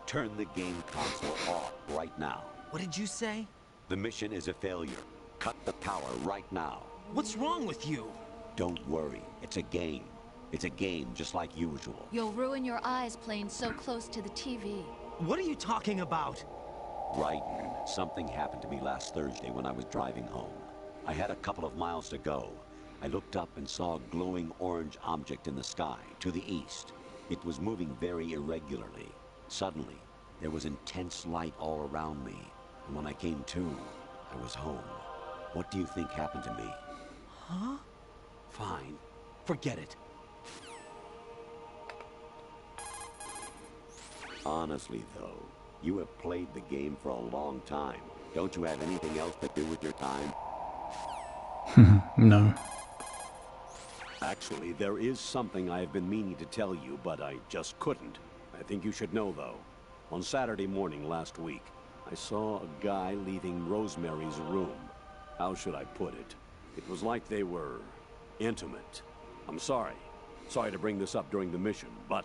S2: turn the game console off right now.
S4: What did you say?
S2: The mission is a failure. Cut the power right now.
S4: What's wrong with you?
S2: Don't worry. It's a game. It's a game just like usual.
S3: You'll ruin your eyes playing so close to the TV.
S4: What are you talking about?
S2: Raiden, something happened to me last Thursday when I was driving home. I had a couple of miles to go. I looked up and saw a glowing orange object in the sky to the east. It was moving very irregularly. Suddenly, there was intense light all around me. And when I came to, I was home. What do you think happened to me?
S4: Huh?
S2: Fine. Forget it. Honestly, though, you have played the game for a long time. Don't you have anything else to do with your time?
S1: No.
S2: Actually, there is something I have been meaning to tell you, but I just couldn't. I think you should know, though. On Saturday morning last week, I saw a guy leaving Rosemary's room. How should I put it? It was like they were intimate. I'm sorry. Sorry to bring this up during the mission, but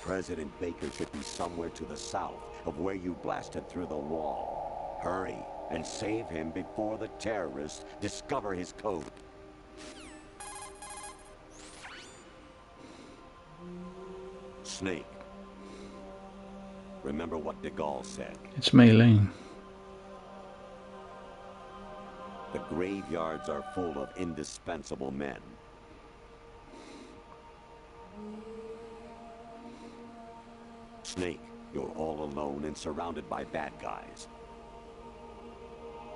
S2: President Baker should be somewhere to the south of where you blasted through the wall. Hurry and save him before the terrorists discover his code. Snake. Remember what de Gaulle said.
S1: It's Maylene.
S2: The graveyards are full of indispensable men. Snake, you're all alone and surrounded by bad guys.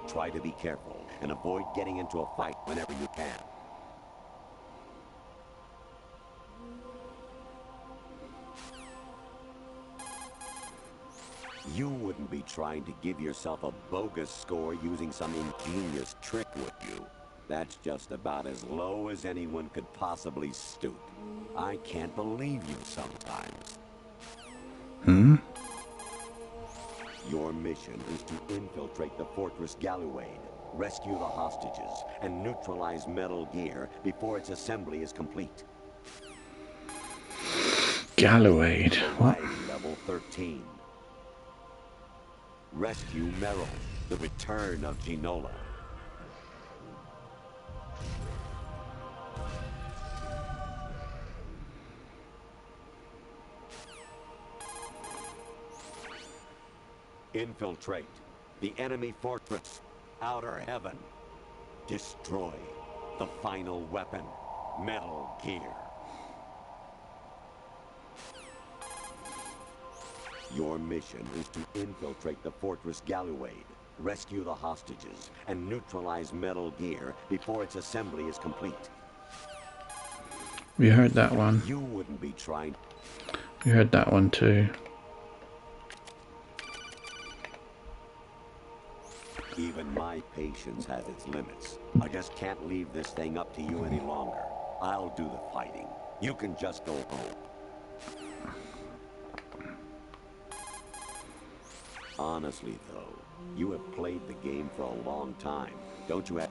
S2: Try to be careful and avoid getting into a fight whenever you can. You wouldn't be trying to give yourself a bogus score using some ingenious trick, would you? That's just about as low as anyone could possibly stoop. I can't believe you sometimes. Your mission is to infiltrate the Fortress Gallowade, rescue the hostages, and neutralize Metal Gear before its assembly is complete.
S1: Gallowade? What?
S2: Level 13. Rescue Meryl, the return of Ginola. Infiltrate the enemy fortress, Outer Heaven. Destroy the final weapon, Metal Gear. Your mission is to infiltrate the Fortress Gallowade, rescue the hostages, and neutralize Metal Gear before its assembly is complete.
S1: You heard that one.
S2: You wouldn't be trying.
S1: You heard that one too.
S2: Even my patience has its limits. I just can't leave this thing up to you any longer. I'll do the fighting. You can just go home. Honestly, though, you have played the game for a long time. Don't you have...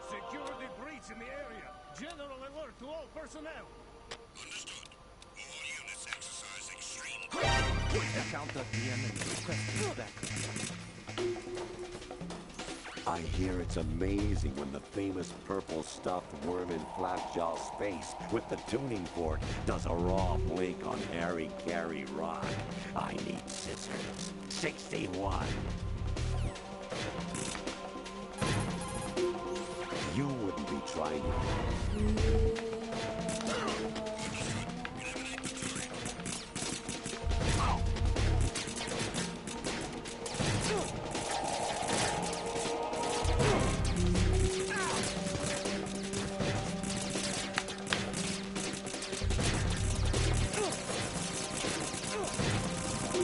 S7: Secure the breach in the area. General alert to all personnel. Understood. All units exercise extreme caution. Counter the enemy. Requesting backup.
S2: I hear it's amazing when the famous purple stuffed worm in Flapjaw space with the tuning fork does a raw blink on Harry Carey Rock. I need scissors. 61. You wouldn't be trying to...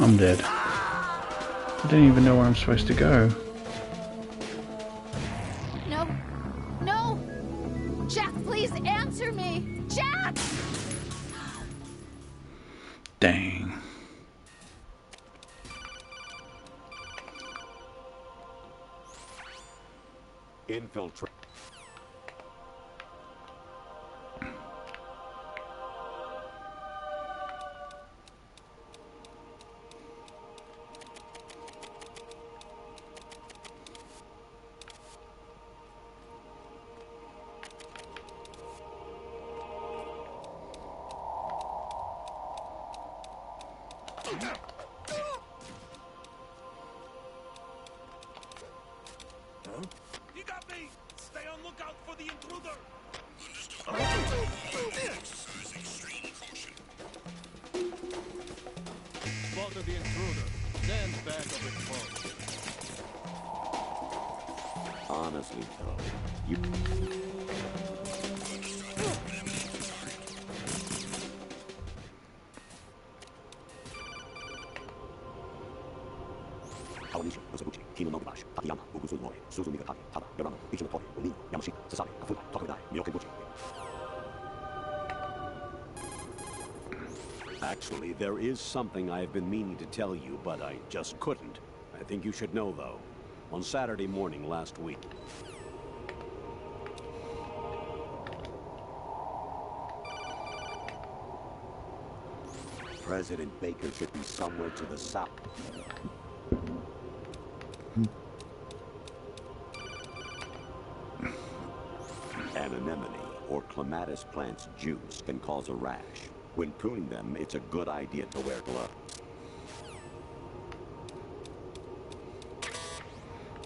S1: I'm dead. I don't even know where I'm supposed to go.
S11: No. No! Jack, please answer me! Jack!
S1: Dang.
S2: Infiltrate.
S7: You got me! Stay on lookout for the intruder! Exercise extreme caution. Spotted the intruder. Stand back of its phone.
S2: Honestly, though, you... Actually, there is something I have been meaning to tell you, but I just couldn't. I think you should know, though. On Saturday morning last week... President Baker should be somewhere to the south. An anemone or clematis plant's juice can cause a rash. When pruning them, it's a good idea to wear gloves.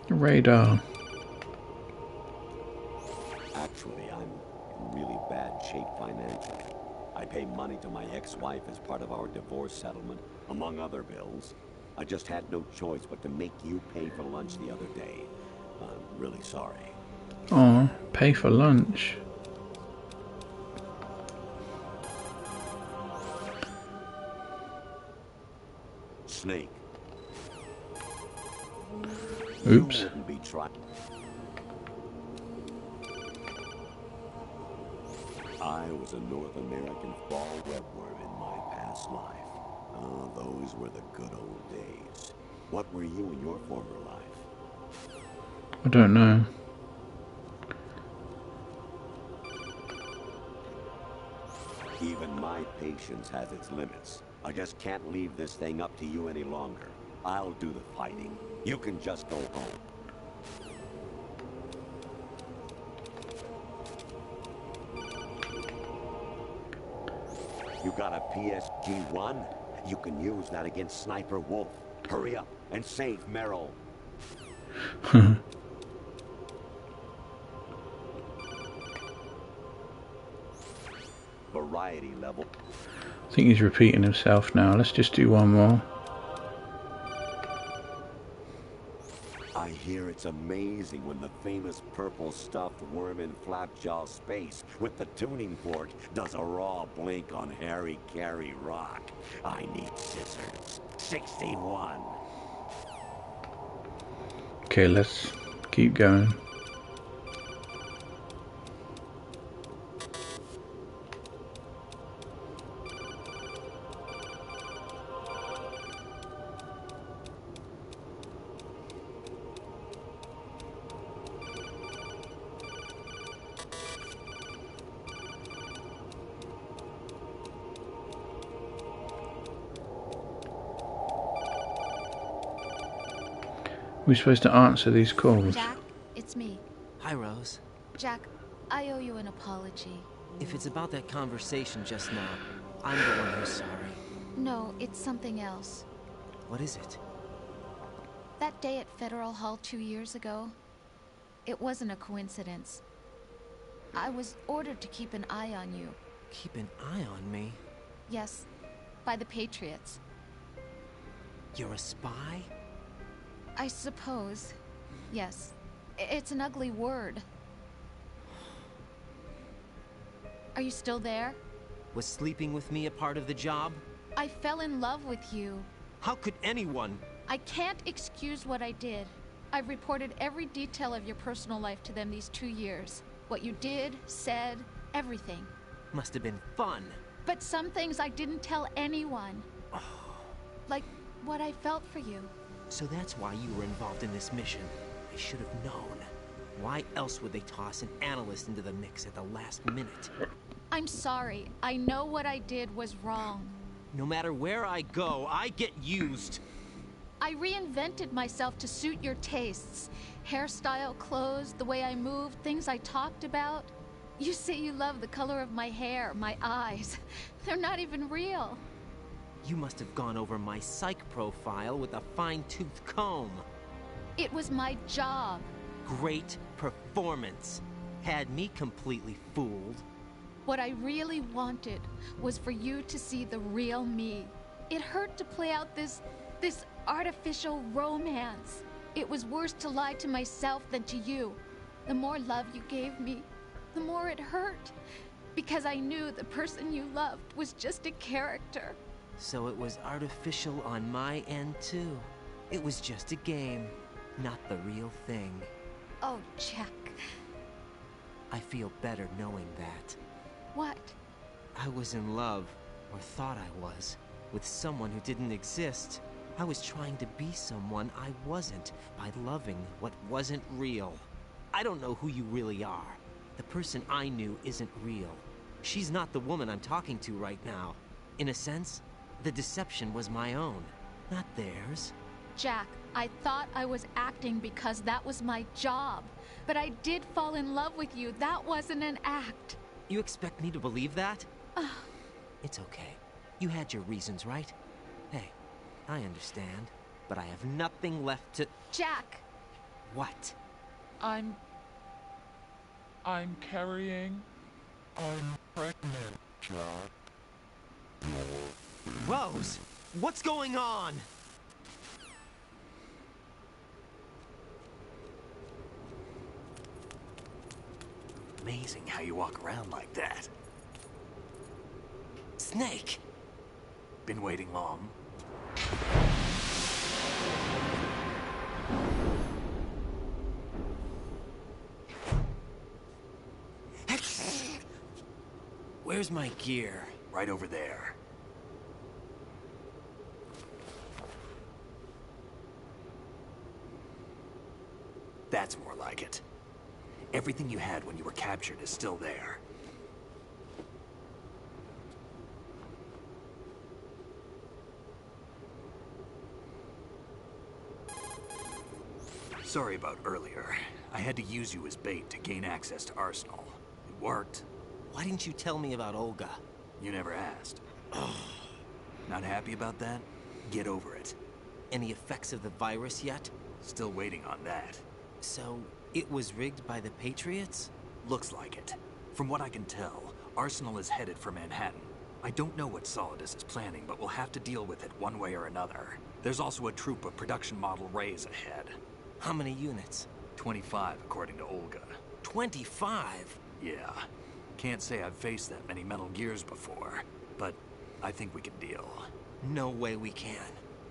S1: Radar.
S2: Actually, I'm in really bad shape financially. I pay money to my ex-wife as part of our divorce settlement, among other bills. I just had no choice but to make you pay for lunch the other day. I'm really sorry.
S1: Oh, pay for lunch.
S2: Snake.
S1: Oops.
S2: You wouldn't be trying. I was a North American fall webworm in my past life. Ah, those were the good old days. What were you in your former life?
S1: I don't know.
S2: Even my patience has its limits. I just can't leave this thing up to you any longer. I'll do the fighting. You can just go home. You got a PSG-1? You can use that against Sniper Wolf. Hurry up and save Meryl. Variety level.
S1: I think he's repeating himself now. Let's just do one more.
S2: I hear it's amazing when the famous purple stuffed worm in Flapjaw space with the tuning fork does a raw blink on Harry Carey rock. I need scissors. 61.
S1: Okay, let's keep going. We're supposed to answer these calls.
S14: Jack, it's me.
S4: Hi, Rose.
S14: Jack, I owe you an apology.
S4: If it's about that conversation just now, I'm the one who's sorry.
S14: No, it's something else.
S4: What is it?
S14: That day at Federal Hall 2 years ago, it wasn't a coincidence. I was ordered to keep an eye on you.
S4: Keep an eye on me?
S14: Yes, by the Patriots.
S4: You're a spy?
S14: I suppose. Yes. It's an ugly word. Are you still there?
S4: Was sleeping with me a part of the job?
S14: I fell in love with you.
S4: How could anyone?
S14: I can't excuse what I did. I've reported every detail of your personal life to them these 2 years. What you did, said, everything.
S4: Must have been fun.
S14: But some things I didn't tell anyone. Like what I felt for you.
S4: So that's why you were involved in this mission. I should have known. Why else would they toss an analyst into the mix at the last minute?
S14: I'm sorry. I know what I did was wrong.
S4: No matter where I go, I get used.
S14: I reinvented myself to suit your tastes. Hairstyle, clothes, the way I moved, things I talked about. You say you love the color of my hair, my eyes. They're not even real.
S4: You must have gone over my psych profile with a fine-tooth comb.
S14: It was my job.
S4: Great performance. Had me completely fooled.
S14: What I really wanted was for you to see the real me. It hurt to play out this artificial romance. It was worse to lie to myself than to you. The more love you gave me, the more it hurt. Because I knew the person you loved was just a character.
S4: So it was artificial on my end, too. It was just a game, not the real thing.
S14: Oh, Jack.
S4: I feel better knowing that.
S14: What?
S4: I was in love, or thought I was, with someone who didn't exist. I was trying to be someone I wasn't by loving what wasn't real. I don't know who you really are. The person I knew isn't real. She's not the woman I'm talking to right now. In a sense, the deception was my own, not theirs.
S14: Jack, I thought I was acting because that was my job. But I did fall in love with you. That wasn't an act.
S4: You expect me to believe that? It's okay. You had your reasons, right? Hey, I understand. But I have nothing left to...
S14: Jack!
S4: What?
S15: I'm carrying... I'm pregnant, Jack.
S4: Rose! What's going on?
S5: Amazing how you walk around like that.
S4: Snake!
S5: Been waiting long?
S4: Where's my gear?
S5: Right over there. That's more like it. Everything you had when you were captured is still there. Sorry about earlier. I had to use you as bait to gain access to Arsenal. It worked.
S4: Why didn't you tell me about Olga?
S5: You never asked. Not happy about that? Get over it.
S4: Any effects of the virus yet?
S5: Still waiting on that.
S4: So, it was rigged by the Patriots?
S5: Looks like it. From what I can tell, Arsenal is headed for Manhattan. I don't know what Solidus is planning, but we'll have to deal with it one way or another. There's also a troop of production model Rays ahead.
S4: How many units?
S5: 25, according to Olga.
S4: 25?
S5: Yeah. Can't say I've faced that many Metal Gears before, but I think we can deal.
S4: No way we can.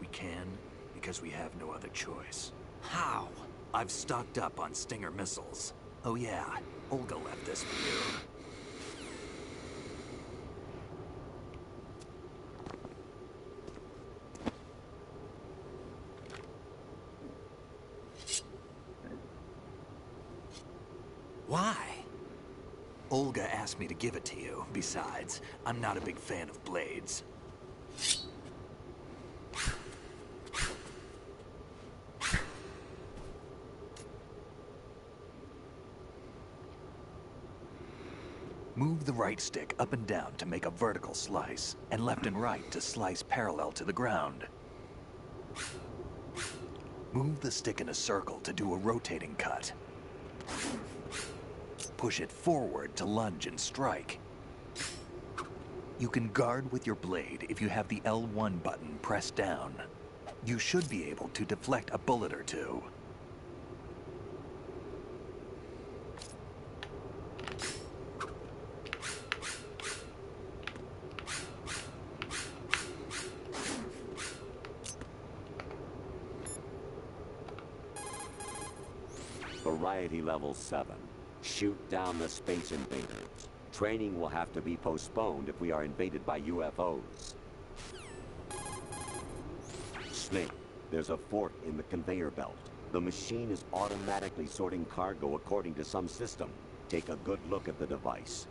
S5: We can, because we have no other choice.
S4: How?
S5: I've stocked up on Stinger missiles. Oh yeah, Olga left this for you.
S4: Why?
S5: Olga asked me to give it to you. Besides, I'm not a big fan of blades. Move the right stick up and down to make a vertical slice, and left and right to slice parallel to the ground. Move the stick in a circle to do a rotating cut. Push it forward to lunge and strike. You can guard with your blade if you have the L1 button pressed down. You should be able to deflect a bullet or two.
S16: Variety level 7. Shoot down the space invaders. Training will have to be postponed if we are invaded by UFOs. Snake, there's a fork in the conveyor belt. The machine is automatically sorting cargo according to some system. Take a good look at the device.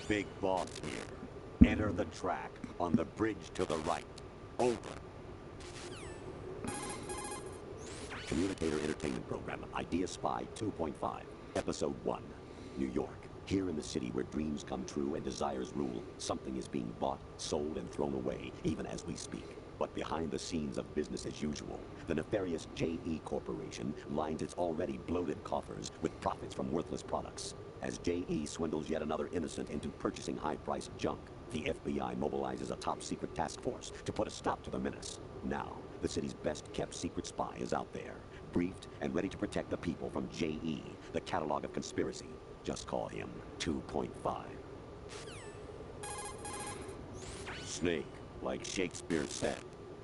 S16: Big Boss here. Enter the track on the bridge to the right. Over. Communicator Entertainment Program, Idea Spy 2.5, Episode 1, New York. Here in the city where dreams come true and desires rule, something is being bought, sold, and thrown away, even as we speak. But behind the scenes of business as usual, the nefarious J.E. Corporation lines its already bloated coffers with profits from worthless products. As J.E. swindles yet another innocent into purchasing high-priced junk, the FBI mobilizes a top-secret task force to put a stop to the menace. Now, the city's best-kept secret spy is out there, briefed and ready to protect the people from J.E., the catalog of conspiracy. Just call him 2.5. Snake, like Shakespeare said,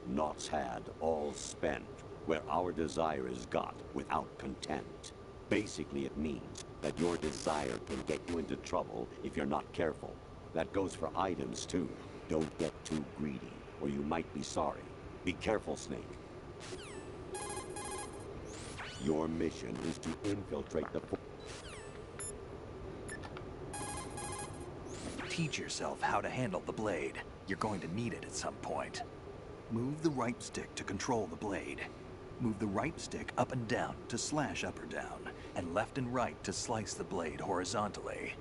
S16: naught's had, all's spent, where our desire is got without content. Basically, it means that your desire can get you into trouble if you're not careful. That goes for items, too. Don't get too greedy, or you might be sorry. Be careful, Snake. Your mission is to infiltrate the...
S5: Teach yourself how to handle the blade. You're going to need it at some point. Move the right stick to control the blade. Move the right stick up and down to slash up or down, and left and right to slice the blade horizontally.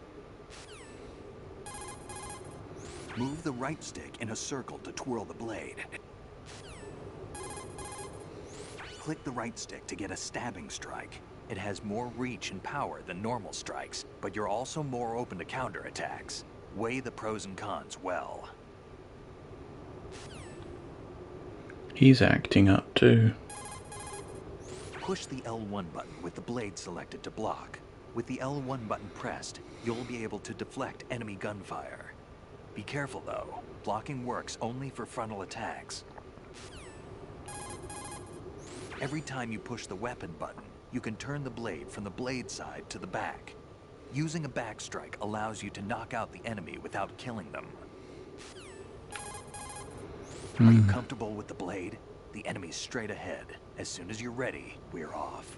S5: Move the right stick in a circle to twirl the blade. Click the right stick to get a stabbing strike. It has more reach and power than normal strikes, but you're also more open to counterattacks. Weigh the pros and cons well.
S1: He's acting up too.
S5: Push the L1 button with the blade selected to block. With the L1 button pressed, you'll be able to deflect enemy gunfire. Be careful though, blocking works only for frontal attacks. Every time you push the weapon button, you can turn the blade from the blade side to the back. Using a backstrike allows you to knock out the enemy without killing them. Are you comfortable with the blade? The enemy's straight ahead. As soon as you're ready, we're off.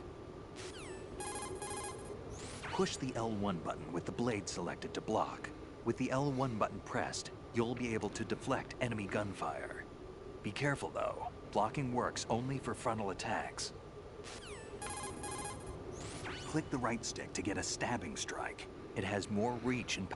S5: Push the L1 button with the blade selected to block. With the L1 button pressed, you'll be able to deflect enemy gunfire. Be careful though, blocking works only for frontal attacks. Click the right stick to get a stabbing strike. It has more reach and...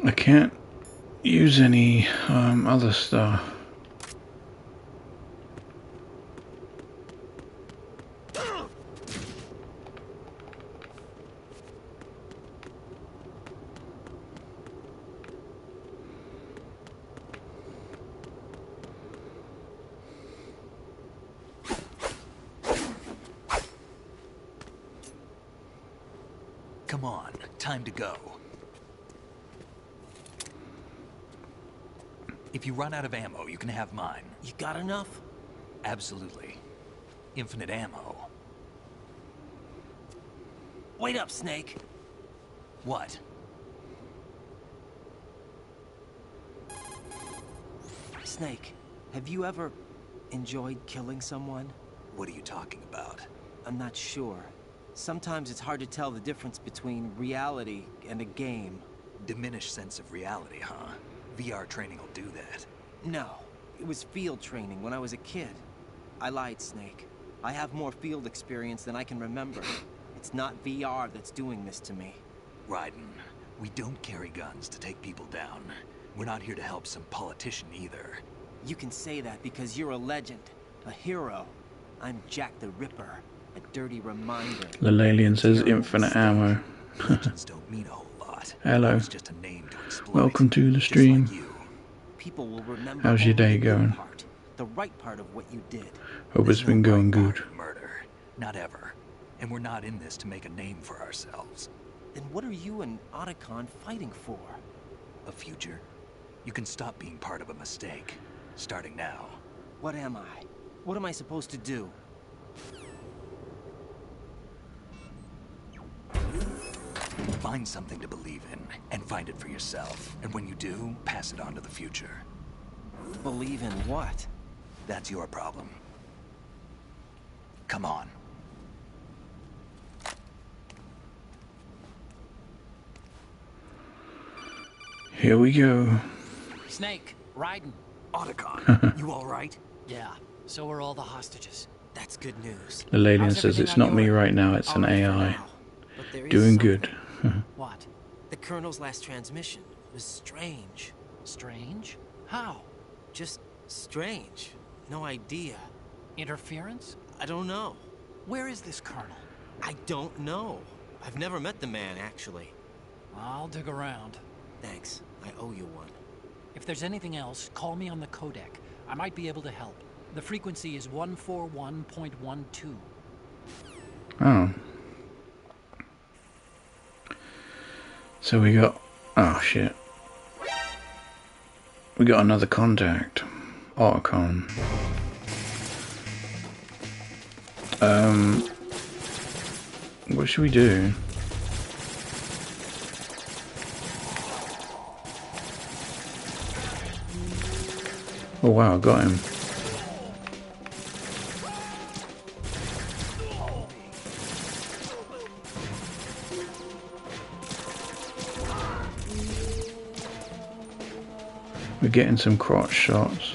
S1: I can't use any other stuff.
S5: Come on, time to go. If you run out of ammo, you can have mine.
S4: You got enough?
S5: Absolutely. Infinite ammo.
S4: Wait up, Snake.
S5: What?
S4: Snake, have you ever enjoyed killing someone?
S5: What are you talking about?
S4: I'm not sure. Sometimes it's hard to tell the difference between reality and a game.
S5: Diminished sense of reality, huh? VR training will do that.
S4: No, it was field training when I was a kid. I lied, Snake. I have more field experience than I can remember. It's not VR that's doing this to me.
S5: Raiden, we don't carry guns to take people down. We're not here to help some politician either.
S4: You can say that because you're a legend, a hero. I'm Jack the Ripper, a dirty reminder.
S1: Lalalian says infinite ammo.
S5: Legends don't mean a whole lot.
S1: Hello.
S5: It's just a name to exploit.
S1: Welcome to the stream.
S4: People will remember
S1: How's your day going?
S4: The right part of what you did.
S1: Hope it's been going good.
S5: Murder. Not ever. And we're not in this to make a name for ourselves.
S4: Then what are you and Otacon fighting for?
S5: A future? You can stop being part of a mistake. Starting now.
S4: What am I? What am I supposed to do?
S5: Find something to believe in, and find it for yourself. And when you do, pass it on to the future.
S4: Believe in what?
S5: That's your problem. Come on.
S1: Here we go.
S6: Snake, Raiden.
S5: Otacon, you alright?
S6: Yeah, so are all the hostages.
S4: That's good news.
S1: Lalalian says it's not me right now, it's an AI. Doing good.
S6: What?
S4: The Colonel's last transmission was strange.
S6: Strange? How?
S4: Just strange. No idea.
S6: Interference?
S4: I don't know.
S6: Where is this Colonel?
S4: I don't know. I've never met the man, actually.
S6: I'll dig around.
S4: Thanks. I owe you one.
S6: If there's anything else, call me on the codec. I might be able to help. The frequency is 141.12.
S1: Oh. So we got... Oh, shit. We got another contact. Otacon. What should we do? Oh wow, I got him. We're getting some crotch shots.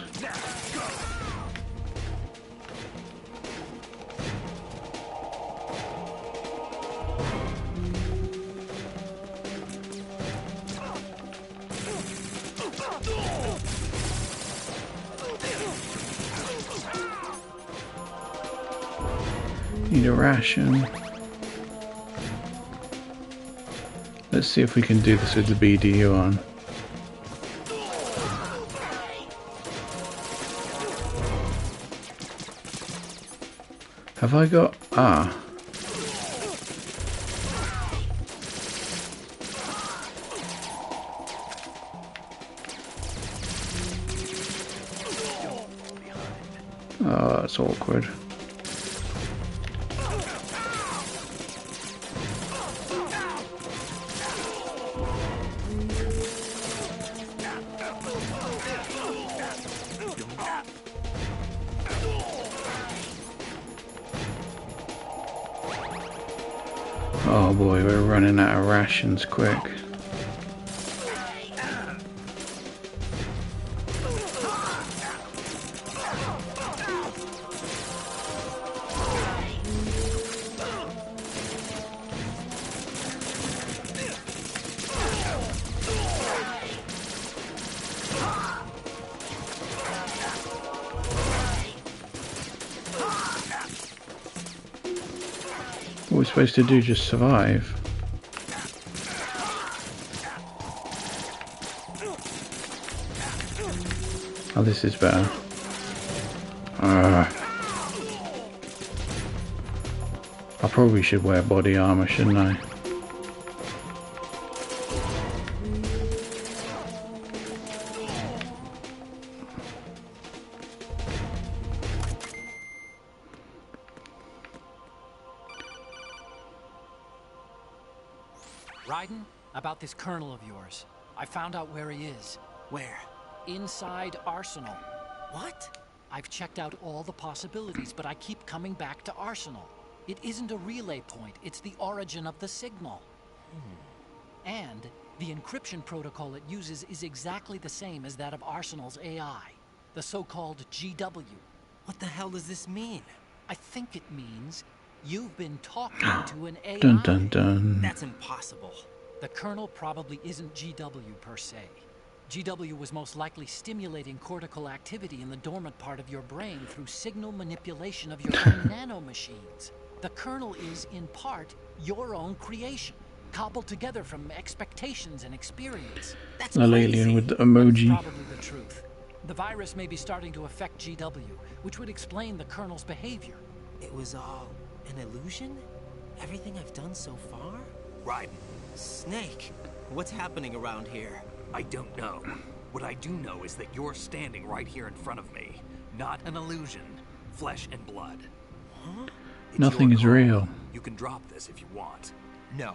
S1: Need a ration. Let's see if we can do this with the BDU on. Have I got... Ah. Oh, that's awkward. Oh boy, we're running out of rations quick. we supposed to do? Just survive? Oh, this is better. I probably should wear body armor, shouldn't I?
S6: Raiden, about this colonel of yours. I found out where he is.
S4: Where?
S6: Inside Arsenal.
S4: What?
S6: I've checked out all the possibilities, but I keep coming back to Arsenal. It isn't a relay point, it's the origin of the signal. And the encryption protocol it uses is exactly the same as that of Arsenal's AI, the so-called GW.
S4: What the hell does this mean?
S6: I think it means you've been talking to an AI.
S1: Dun dun dun.
S4: That's impossible.
S6: The Colonel probably isn't GW per se. GW was most likely stimulating cortical activity in the dormant part of your brain through signal manipulation of your own nanomachines. The Colonel is, in part, your own creation, cobbled together from expectations and experience.
S4: That's
S1: An
S4: crazy.
S1: alien with the emoji.
S6: That's probably the truth. The virus may be starting to affect GW, which would explain the Colonel's behavior.
S4: It was all an illusion? Everything I've done so far?
S5: Raiden.
S4: Snake, what's happening around here?
S5: I don't know. What I do know is that you're standing right here in front of me. Not an illusion. Flesh and blood.
S4: Huh?
S1: Nothing is real.
S5: You can drop this if you want.
S4: No,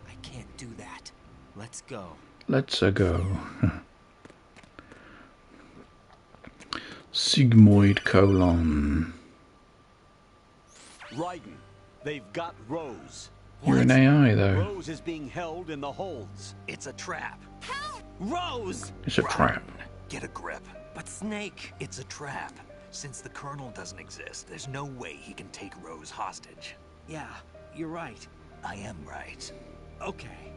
S4: I can't do that. Let's go.
S1: Let's go. Sigmoid colon.
S2: Raiden, they've got Rose.
S1: You're an AI though.
S2: Rose is being held in the holds.
S5: It's a trap.
S4: Help! Rose!
S1: It's a trap.
S5: Get a grip.
S4: But Snake...
S5: It's a trap. Since the Colonel doesn't exist, there's no way he can take Rose hostage.
S4: Yeah, you're right.
S5: I am right.
S4: Okay.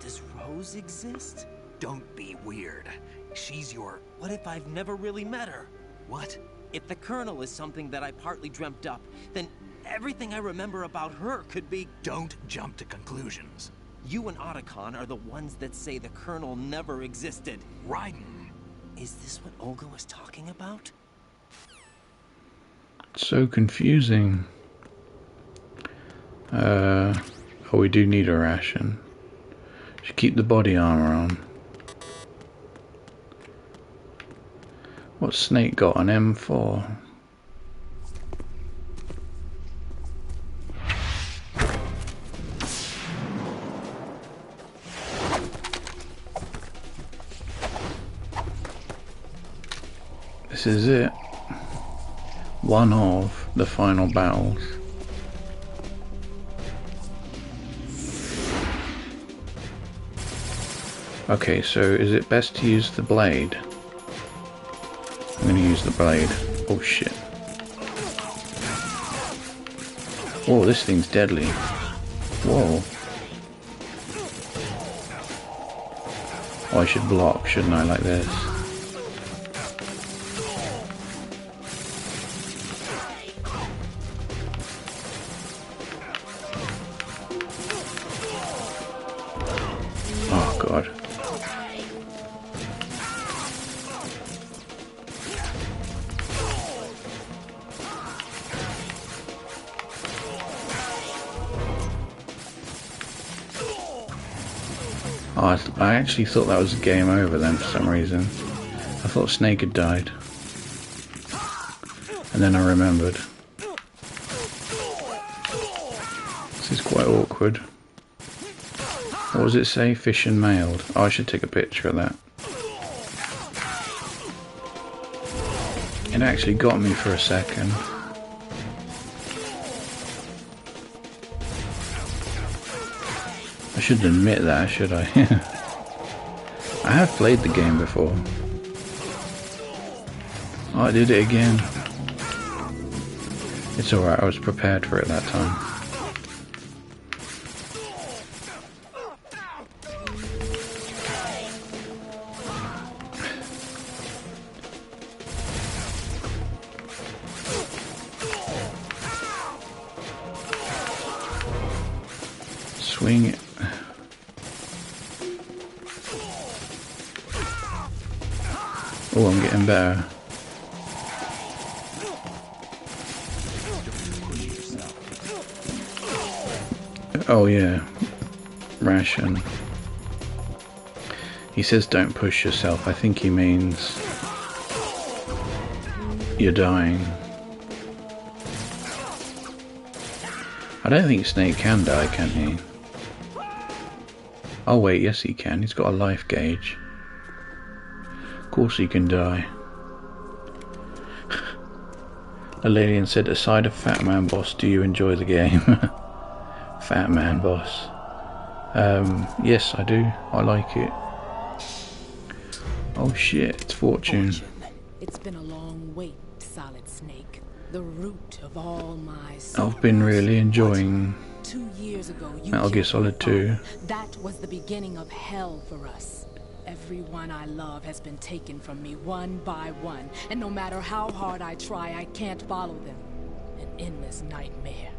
S4: Does Rose exist?
S5: Don't be weird. She's your...
S4: What if I've never really met her?
S5: What?
S4: If the Colonel is something that I partly dreamt up, then everything I remember about her could be...
S5: Don't jump to conclusions.
S4: You and Otacon are the ones that say the Colonel never existed.
S5: Raiden.
S4: Is this what Olga was talking about?
S1: So confusing. Oh, we do need a ration. Should keep the body armor on. What's Snake got? An M4. This is it. One of the final battles. Okay, so is it best to use the blade? I'm gonna use the blade. Oh shit. Whoa, this thing's deadly. Whoa. Oh, I should block, shouldn't I, like this? Oh god. Oh, I actually thought that was game over then for some reason. I thought Snake had died. And then I remembered. This is quite awkward. What does it say? Fish and mailed. Oh, I should take a picture of that. It actually got me for a second. I shouldn't admit that, should I? I have played the game before. Oh, I did it again. It's alright, I was prepared for it that time. swing it. Oh, I'm getting better. Oh yeah, ration. He says don't push yourself. I think he means you're dying. I don't think Snake can die, can he? Oh wait, yes he can. He's got a life gauge. Of course he can die. Alalian said, aside of Fat Man Boss, do you enjoy the game? Fat Man Boss. Yes I do. I like it. Oh shit, it's Fortune.
S17: It's been a long wait, Solid Snake. The root of all my
S1: I've been really enjoying
S17: 2 years ago, you
S1: Metal Gear Solid 2.
S17: That was the beginning of hell for us. Everyone I love has been taken from me one by one, and no matter how hard I try, I can't follow them. An endless nightmare.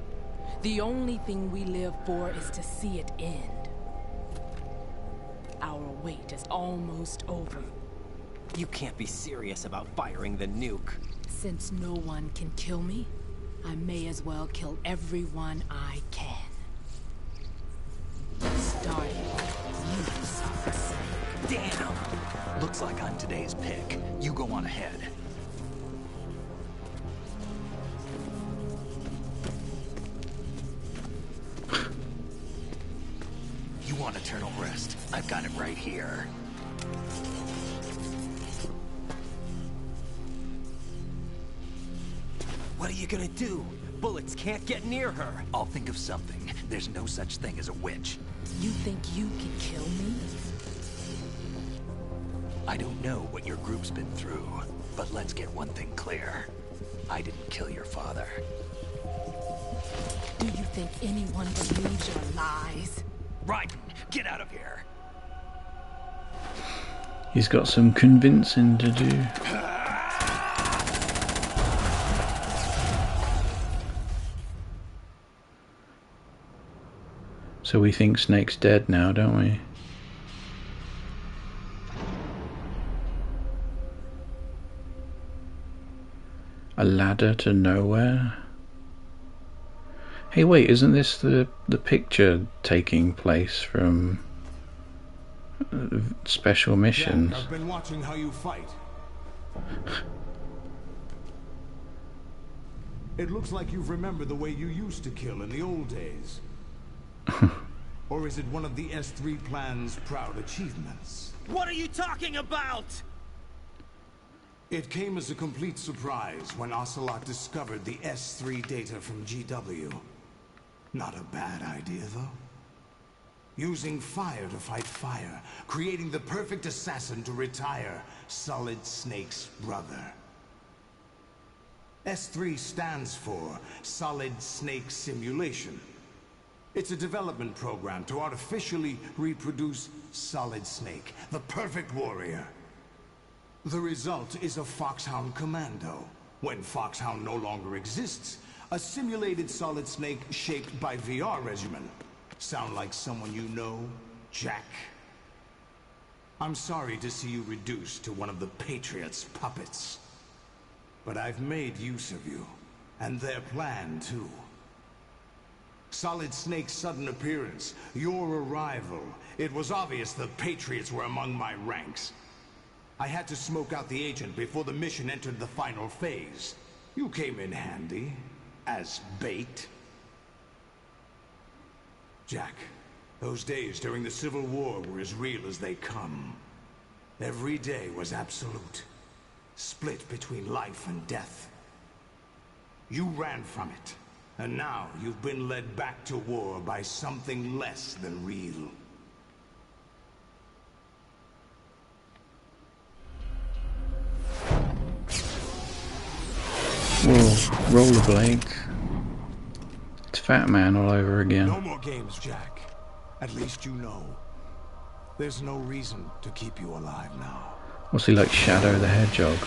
S17: The only thing we live for is to see it end. Our wait is almost over.
S4: You can't be serious about firing the nuke.
S17: Since no one can kill me, I may as well kill everyone I can. Starting with you, Solid Snake.
S5: Damn! Looks like I'm today's pick. You go on ahead. You want eternal rest? I've got it right here.
S4: What are you gonna do? Bullets can't get near her.
S5: I'll think of something. There's no such thing as a witch.
S17: You think you can kill me?
S5: I don't know what your group's been through, but let's get one thing clear. I didn't kill your father.
S17: Do you think anyone believes your lies?
S5: Raiden, get out of here!
S1: He's got some convincing to do. So we think Snake's dead now, don't we? A ladder to nowhere? Hey wait, isn't this the picture taking place from Special Missions?
S13: Jack, I've been watching how you fight. It looks like you've remembered the way you used to kill in the old days. Or is it one of the S3 plan's proud achievements?
S7: What are you talking about?
S13: It came as a complete surprise when Ocelot discovered the S3 data from GW. Not a bad idea, though. Using fire to fight fire, creating the perfect assassin to retire Solid Snake's brother. S3 stands for Solid Snake Simulation. It's a development program to artificially reproduce Solid Snake, the perfect warrior. The result is a Foxhound Commando. When Foxhound no longer exists, a simulated Solid Snake shaped by VR regimen. Sound like someone you know, Jack? I'm sorry to see you reduced to one of the Patriots' puppets. But I've made use of you, and their plan too. Solid Snake's sudden appearance, your arrival. It was obvious the Patriots were among my ranks. I had to smoke out the agent before the mission entered the final phase. You came in handy, as bait. Jack, those days during the Civil War were as real as they come. Every day was absolute, split between life and death. You ran from it. And now you've been led back to war by something less than real.
S1: Whoa, rollerblade. It's Fat Man all over again.
S13: No more games, Jack. At least you know. There's no reason to keep you alive now.
S1: What's he like, Shadow the Hedgehog?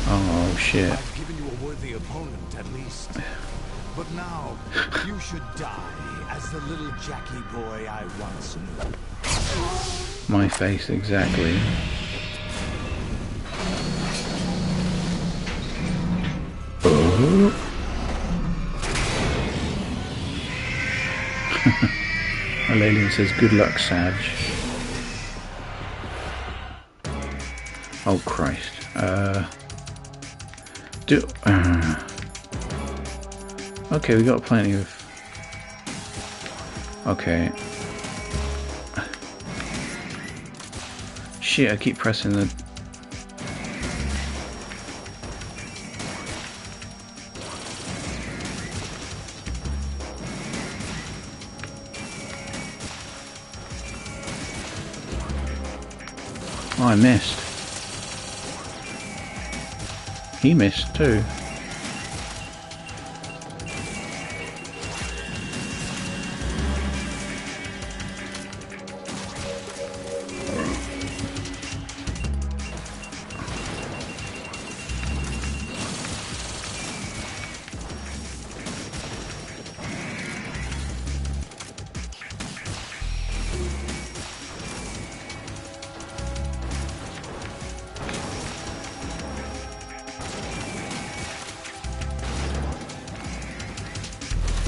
S1: Oh, shit.
S13: I've given you a worthy opponent, at least. But now, you should die as the little Jackie boy I once knew.
S1: My face, exactly. Oh. Alien says, good luck, Sag. Oh, Christ. Okay, we got plenty of... Okay. Shit, I keep pressing the... Oh, I missed. He missed too.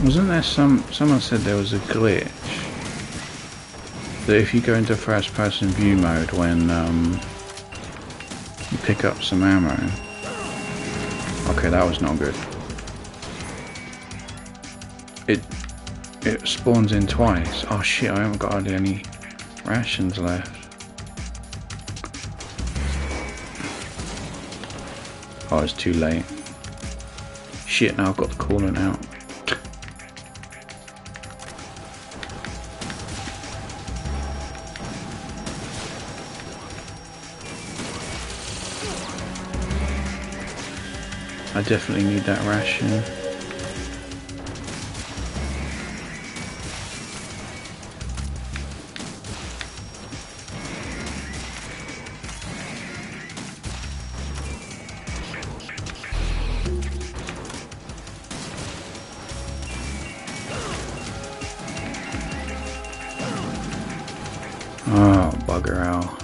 S1: Wasn't there someone said there was a glitch that if you go into first person view mode when you pick up some ammo. Okay, that was not good. It spawns in twice. Oh shit, I haven't got hardly any rations left. Oh, it's too late. Shit, now I've got the coolant out. I definitely need that ration. Oh, bugger out.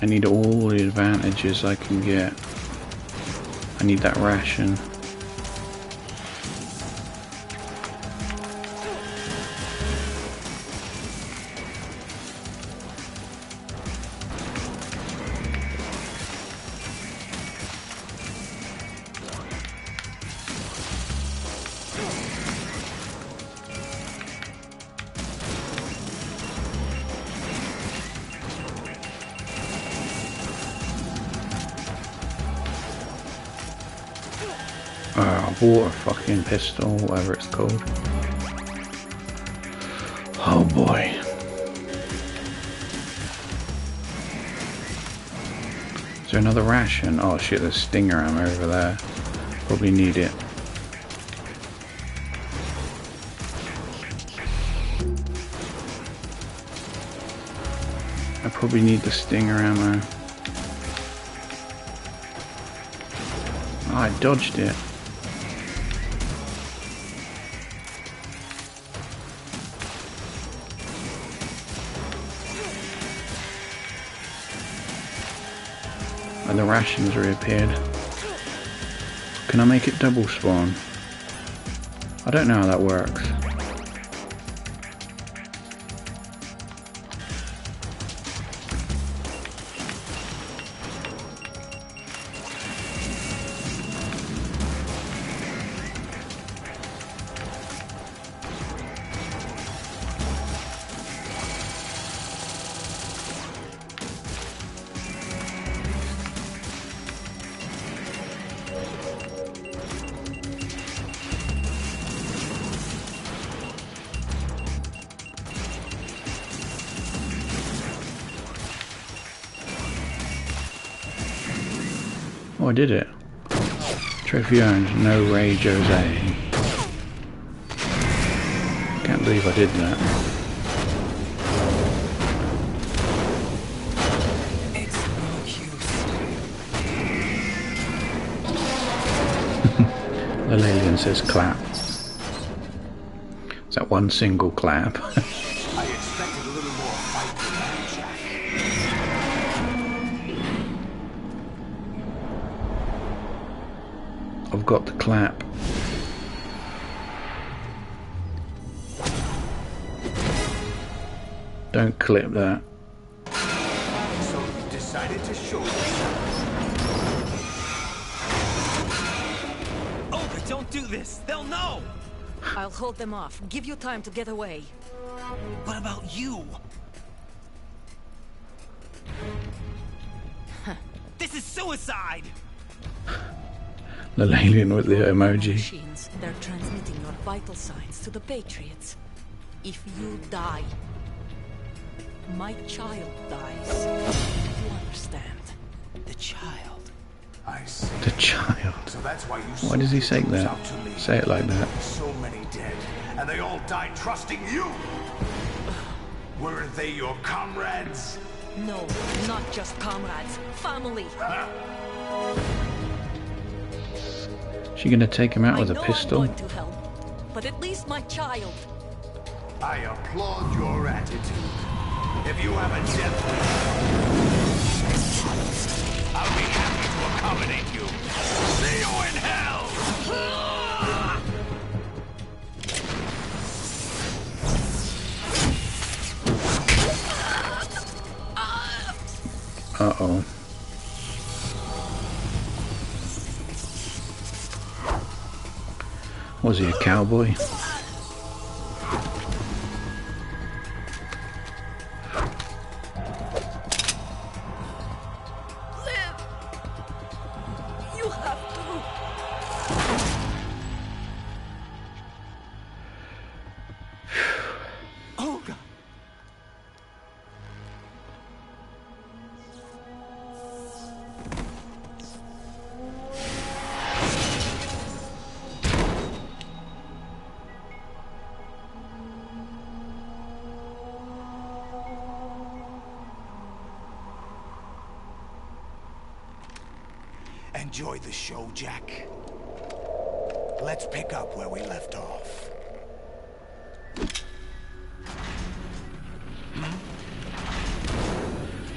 S1: I need all the advantages I can get. I need that ration. Water fucking pistol, whatever it's called. Oh boy. Is there another ration? Oh shit, there's stinger ammo over there. Probably need it. I probably need the stinger ammo. Oh, I dodged it. And the rations reappeared. Can I make it double spawn? I don't know how that works. Oh, I did it. Trophy earned, no Ray Jose. Can't believe I did that.
S18: It's no use.
S1: The alien says clap. Is that one single clap?
S13: I expected a little more fight than that, Jack.
S1: I've got the clap. Don't clip that.
S13: So you decided to show yourself.
S4: Olga, don't do this! They'll know!
S10: I'll hold them off. Give you time to get away.
S4: What about you? This is suicide!
S1: The alien with the emoji.
S10: Machines, they're transmitting your vital signs to the Patriots. If you die, my child dies. You understand?
S4: The child.
S13: I see.
S1: The child.
S13: So that's why you.
S1: Why does he say that? Say it like that.
S13: So many dead, and they all died trusting you. Weren't they your comrades?
S10: No, not just comrades. Family.
S1: She gonna take him out with a
S10: I
S1: pistol?
S10: know I'm going to hell, but at least my child.
S13: I applaud your attitude. If you have a death wish, I'll be happy to accommodate you. See you in hell!
S1: Uh-oh. Was he a cowboy?
S10: You have to.
S13: Olga! Enjoy the show, Jack. Let's pick up where we left off.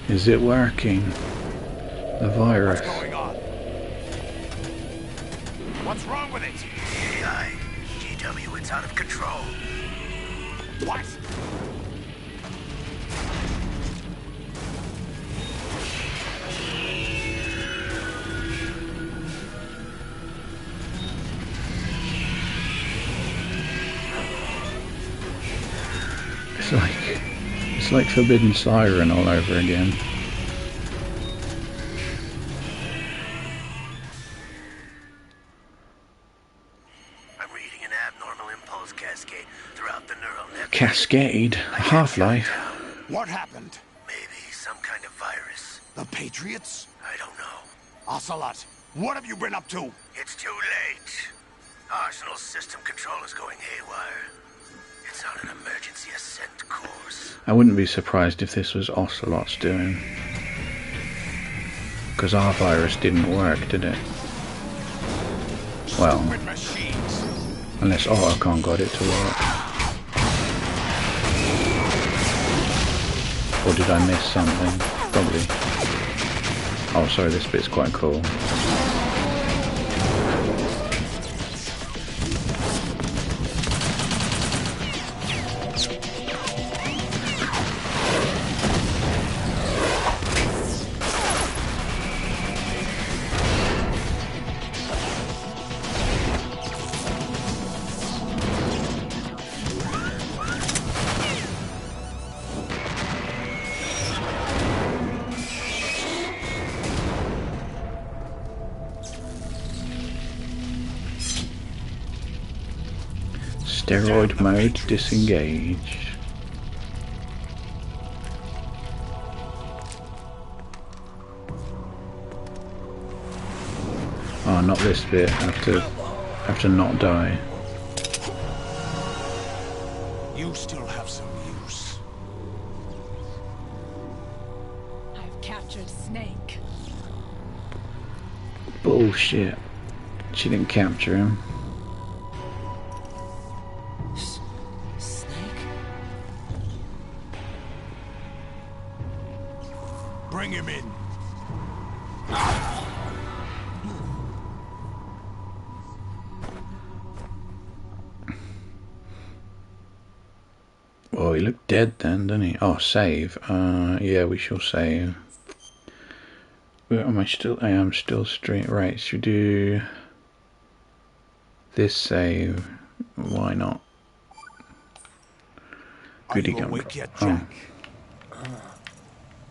S1: Is it working? The virus.
S13: What's going on? What's wrong with it?
S12: AI. GW, it's out of control.
S13: What?
S1: It's like Forbidden Siren all over again.
S12: I'm reading an abnormal impulse cascade throughout the neural network.
S1: Cascade? Half-Life?
S13: What happened?
S12: Maybe some kind of virus.
S13: The Patriots?
S12: I don't know.
S13: Ocelot, what have you been up to?
S12: It's too late. Arsenal's system control is going haywire. It's on an emergency ascent course.
S1: I wouldn't be surprised if this was Ocelot's doing. Because our virus didn't work, did it? Well, unless Otacon got it to work. Or did I miss something? Probably. Oh, sorry, this bit's quite cool. Steroid mode disengaged. Oh, not this bit. I have to not die.
S13: You still have some use.
S17: I've captured Snake.
S1: Bullshit. She didn't capture him.
S13: Bring him in.
S1: Well, he looked dead then, didn't he? Oh, save. Yeah, we shall save. Where am I still? I am still straight. Right, should we do this save? Why not? Goody
S13: Are you
S1: gum.
S13: awake yet,
S1: Oh.
S13: Jack?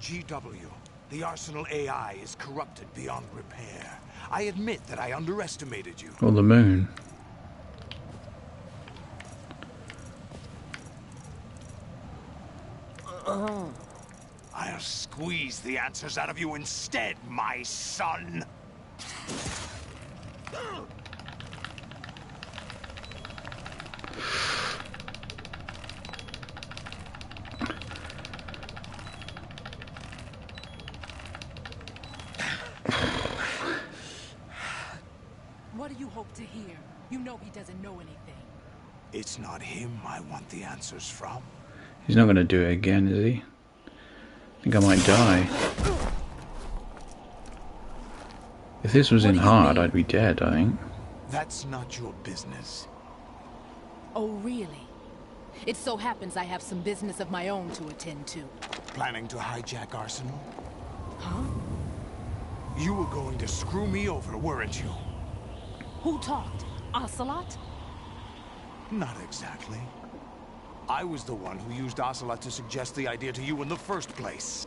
S13: GW, the Arsenal AI is corrupted beyond repair. I admit that I underestimated you.
S1: Or the moon.
S13: I'll squeeze the answers out of you instead, my son.
S17: What do you hope to hear? You know he doesn't know anything.
S13: It's not him I want the answers from.
S1: He's not going to do it again, is he? I think I might die. If this was in hard, I'd be dead, I think.
S13: That's not your business.
S17: Oh, really? It so happens I have some business of my own to attend to.
S13: Planning to hijack Arsenal?
S17: Huh?
S13: You were going to screw me over, weren't you?
S17: Who talked? Ocelot?
S13: Not exactly. I was the one who used Ocelot to suggest the idea to you in the first place.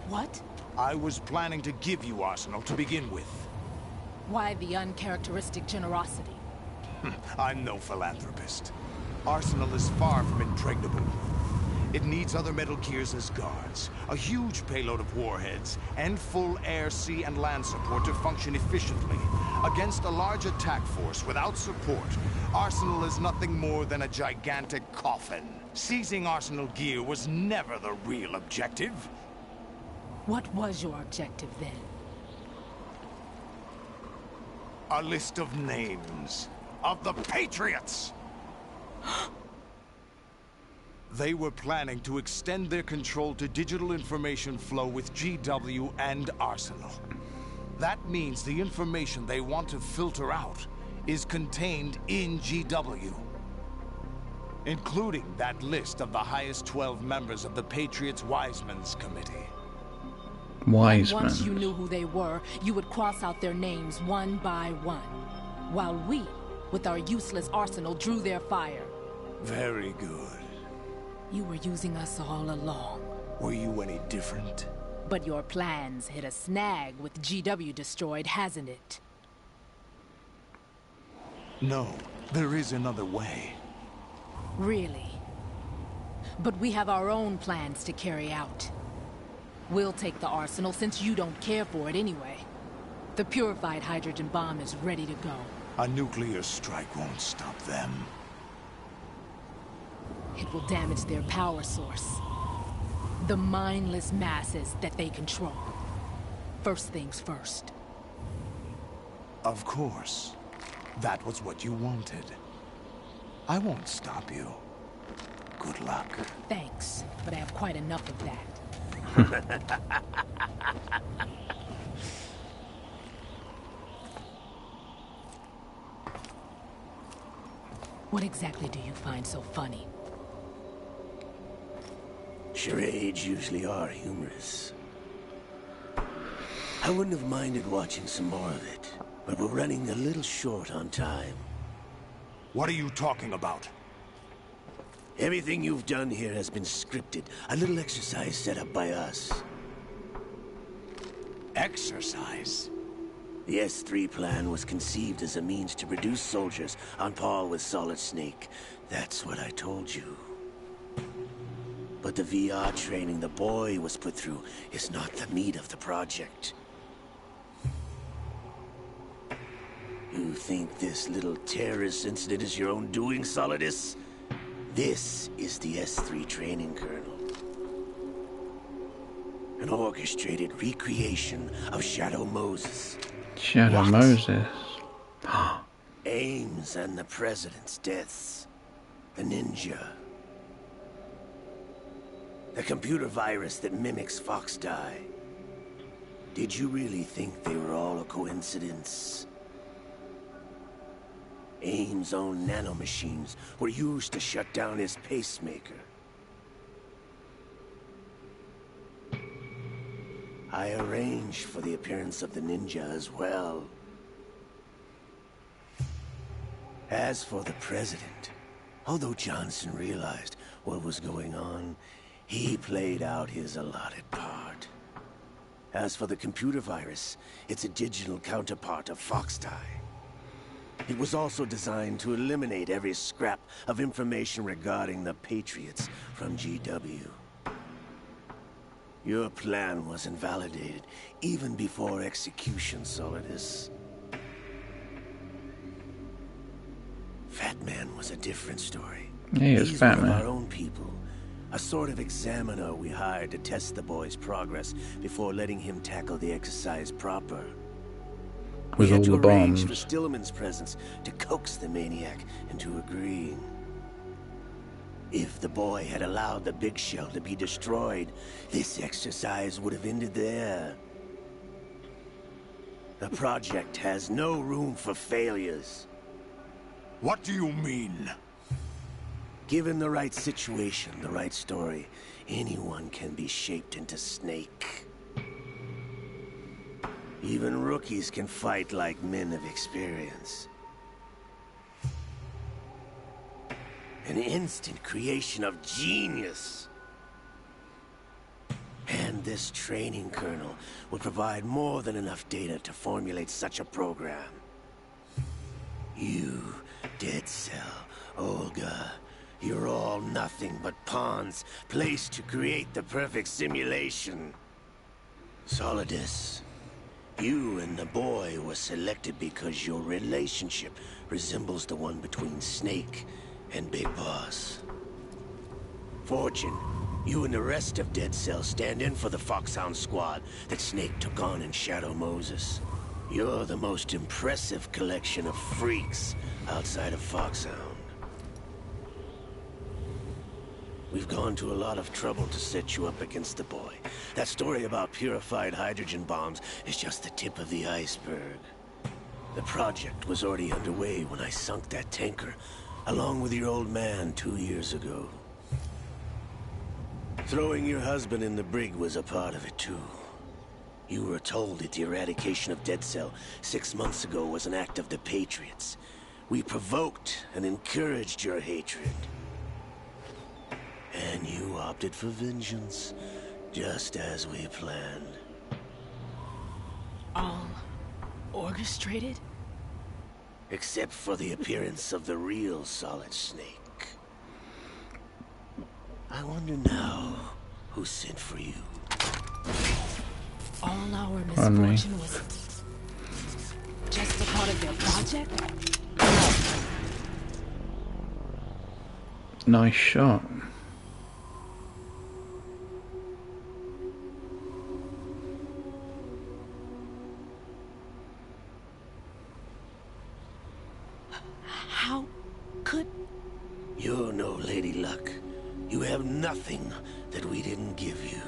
S17: What?
S13: I was planning to give you Arsenal to begin with.
S17: Why the uncharacteristic generosity?
S13: I'm no philanthropist. Arsenal is far from impregnable. It needs other Metal Gears as guards, a huge payload of warheads, and full air, sea, and land support to function efficiently. Against a large attack force without support, Arsenal is nothing more than a gigantic coffin. Seizing Arsenal gear was never the real objective.
S17: What was your objective then?
S13: A list of names of the Patriots! They were planning to extend their control to digital information flow with GW and Arsenal. That means the information they want to filter out is contained in GW, including that list of the highest 12 members of the Patriots Wiseman's Committee.
S1: Wiseman.
S17: Once you knew who they were, you would cross out their names one by one, while we, with our useless arsenal, drew their fire.
S13: Very good.
S17: You were using us all along.
S13: Were you any different?
S17: But your plans hit a snag with GW destroyed, hasn't it?
S13: No, there is another way.
S17: Really? But we have our own plans to carry out. We'll take the arsenal since you don't care for it anyway. The purified hydrogen bomb is ready to go.
S13: A nuclear strike won't stop them.
S17: It will damage their power source. The mindless masses that they control. First things first.
S13: Of course. That was what you wanted. I won't stop you. Good luck.
S17: Thanks, but I have quite enough of that. What exactly do you find so funny?
S12: Charades usually are humorous. I wouldn't have minded watching some more of it, but we're running a little short on time.
S13: What are you talking about?
S12: Everything you've done here has been scripted. A little exercise set up by us.
S13: Exercise?
S12: The S3 plan was conceived as a means to produce soldiers on par with Solid Snake. That's what I told you. But the VR training the boy was put through is not the meat of the project. You think this little terrorist incident is your own doing, Solidus? This is the S3 training kernel. An orchestrated recreation of Shadow Moses.
S1: Shadow Moses.
S12: Ames and the President's deaths. The ninja. The computer virus that mimics Foxdie. Did you really think they were all a coincidence? AIM's own nanomachines were used to shut down his pacemaker. I arranged for the appearance of the ninja as well. As for the president, although Johnson realized what was going on, he played out his allotted part. As for the computer virus, it's a digital counterpart of Foxdie. It was also designed to eliminate every scrap of information regarding the Patriots from GW. Your plan was invalidated even before execution, Solidus. Fat Man was a different story.
S1: He is
S12: He's
S1: Fat
S12: one of
S1: Man.
S12: our own people. A sort of examiner we hired to test the boy's progress before letting him tackle the exercise proper.
S1: With all
S12: we had
S1: the
S12: to arrange
S1: bombs.
S12: for Stillman's presence to coax the maniac into agreeing. If the boy had allowed the big shell to be destroyed, this exercise would have ended there. The project has no room for failures.
S13: What do you mean?
S12: Given the right situation, the right story, anyone can be shaped into Snake. Even rookies can fight like men of experience. An instant creation of genius. And this training kernel would provide more than enough data to formulate such a program. You, Dead Cell, Olga, you're all nothing but pawns placed to create the perfect simulation. Solidus, you and the boy were selected because your relationship resembles the one between Snake and Big Boss. Fortune, you and the rest of Dead Cell stand in for the Foxhound squad that Snake took on in Shadow Moses. You're the most impressive collection of freaks outside of Foxhound. We've gone to a lot of trouble to set you up against the boy. That story about purified hydrogen bombs is just the tip of the iceberg. The project was already underway when I sunk that tanker, along with your old man 2 years ago. Throwing your husband in the brig was a part of it too. You were told that the eradication of Dead Cell 6 months ago was an act of the Patriots. We provoked and encouraged your hatred. And you opted for vengeance, just as we planned.
S17: All orchestrated?
S12: Except for the appearance of the real Solid Snake. I wonder now who sent for you.
S17: All our
S1: On me.
S17: misfortune was just a part of their project?
S1: Nice shot.
S17: How could...
S12: You're no Lady Luck. You have nothing that we didn't give you.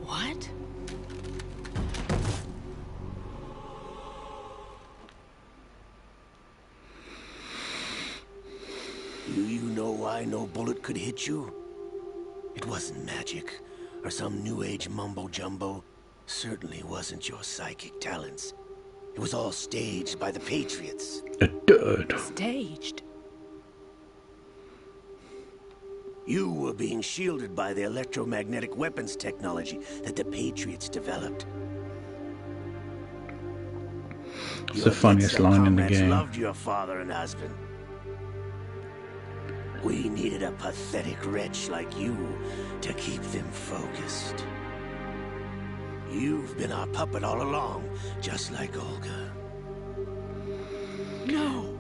S17: What?
S12: Do you know why no bullet could hit you? It wasn't magic, or some new age mumbo-jumbo. Certainly wasn't your psychic talents. It was all staged by the Patriots.
S1: A dud.
S17: Staged?
S12: You were being shielded by the electromagnetic weapons technology that the Patriots developed.
S1: It's the funniest line in the game.
S12: Loved your father and husband. We needed a pathetic wretch like you to keep them focused. You've been our puppet all along, just like Olga.
S17: No.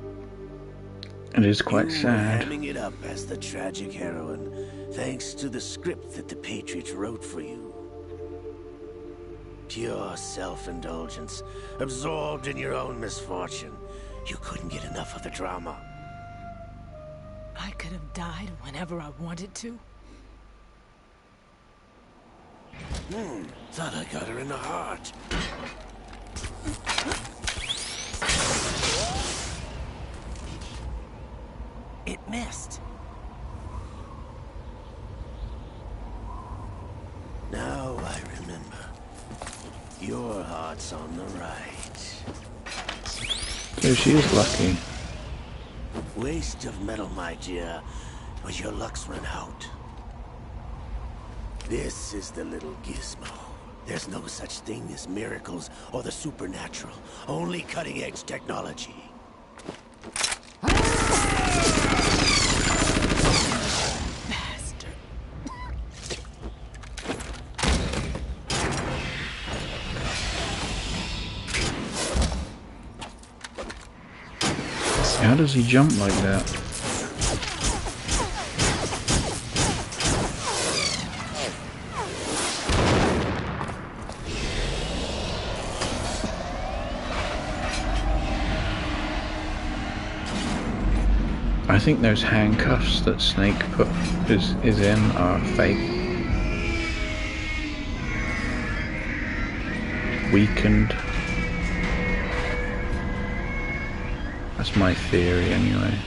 S1: It is quite
S12: You were
S1: sad.
S12: hamming it up as the tragic heroine, thanks to the script that the Patriots wrote for you. Pure self-indulgence, absorbed in your own misfortune. You couldn't get enough of the drama.
S17: could have died whenever I wanted to.
S12: Thought I got her in the heart.
S4: It missed.
S12: Now I remember. Your heart's on the right.
S1: So she is lucky.
S12: Waste of metal, my dear, but your luck's run out. This is the little gizmo. There's no such thing as miracles or the supernatural. Only cutting-edge technology.
S17: Bastard.
S1: How does he jump like that? I think those handcuffs that Snake is in are fake. Weakened. That's my theory anyway.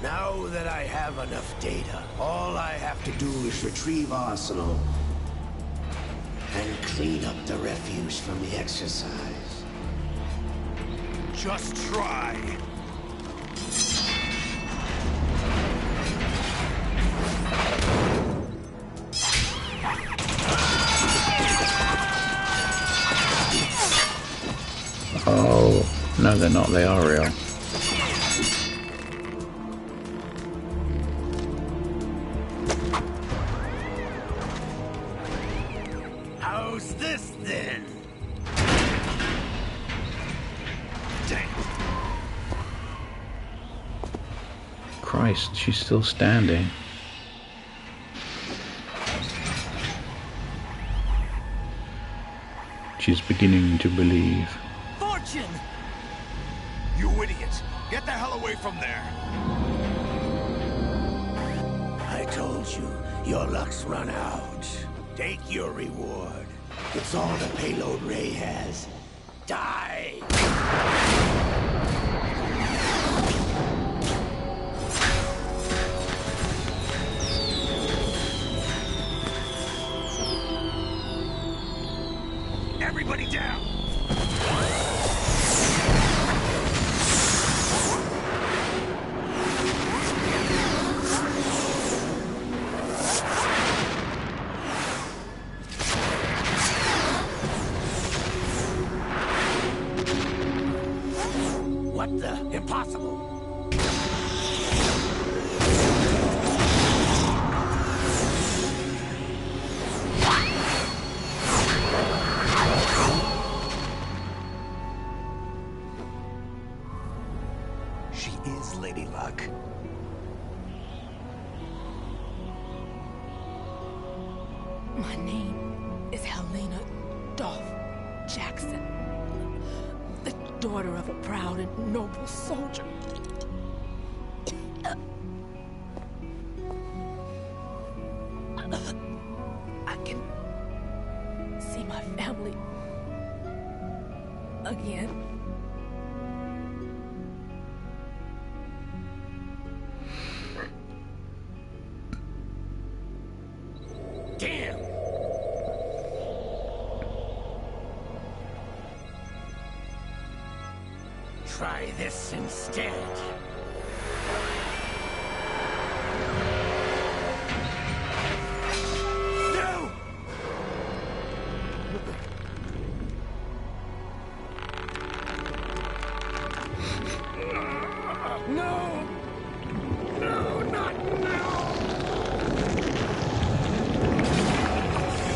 S12: Now that I have enough data, all I have to do is retrieve Arsenal and clean up the refuse from the exercise.
S13: Just try.
S1: Oh, no they're not, they are real.
S12: How's this then?
S1: Christ, she's still standing. She's beginning to believe.
S13: Fortune! You idiot! Get the hell away from there!
S12: I told you, your luck's run out. Take your reward. It's all the payload Ray has. Die!
S13: Everybody down!
S12: What the? Impossible!
S13: She is Lady Luck.
S17: My name is Helena Dolph Jackson, the daughter of a proud and noble soldier. I can see my family again.
S12: Damn! Try this instead. No! No! No, not now!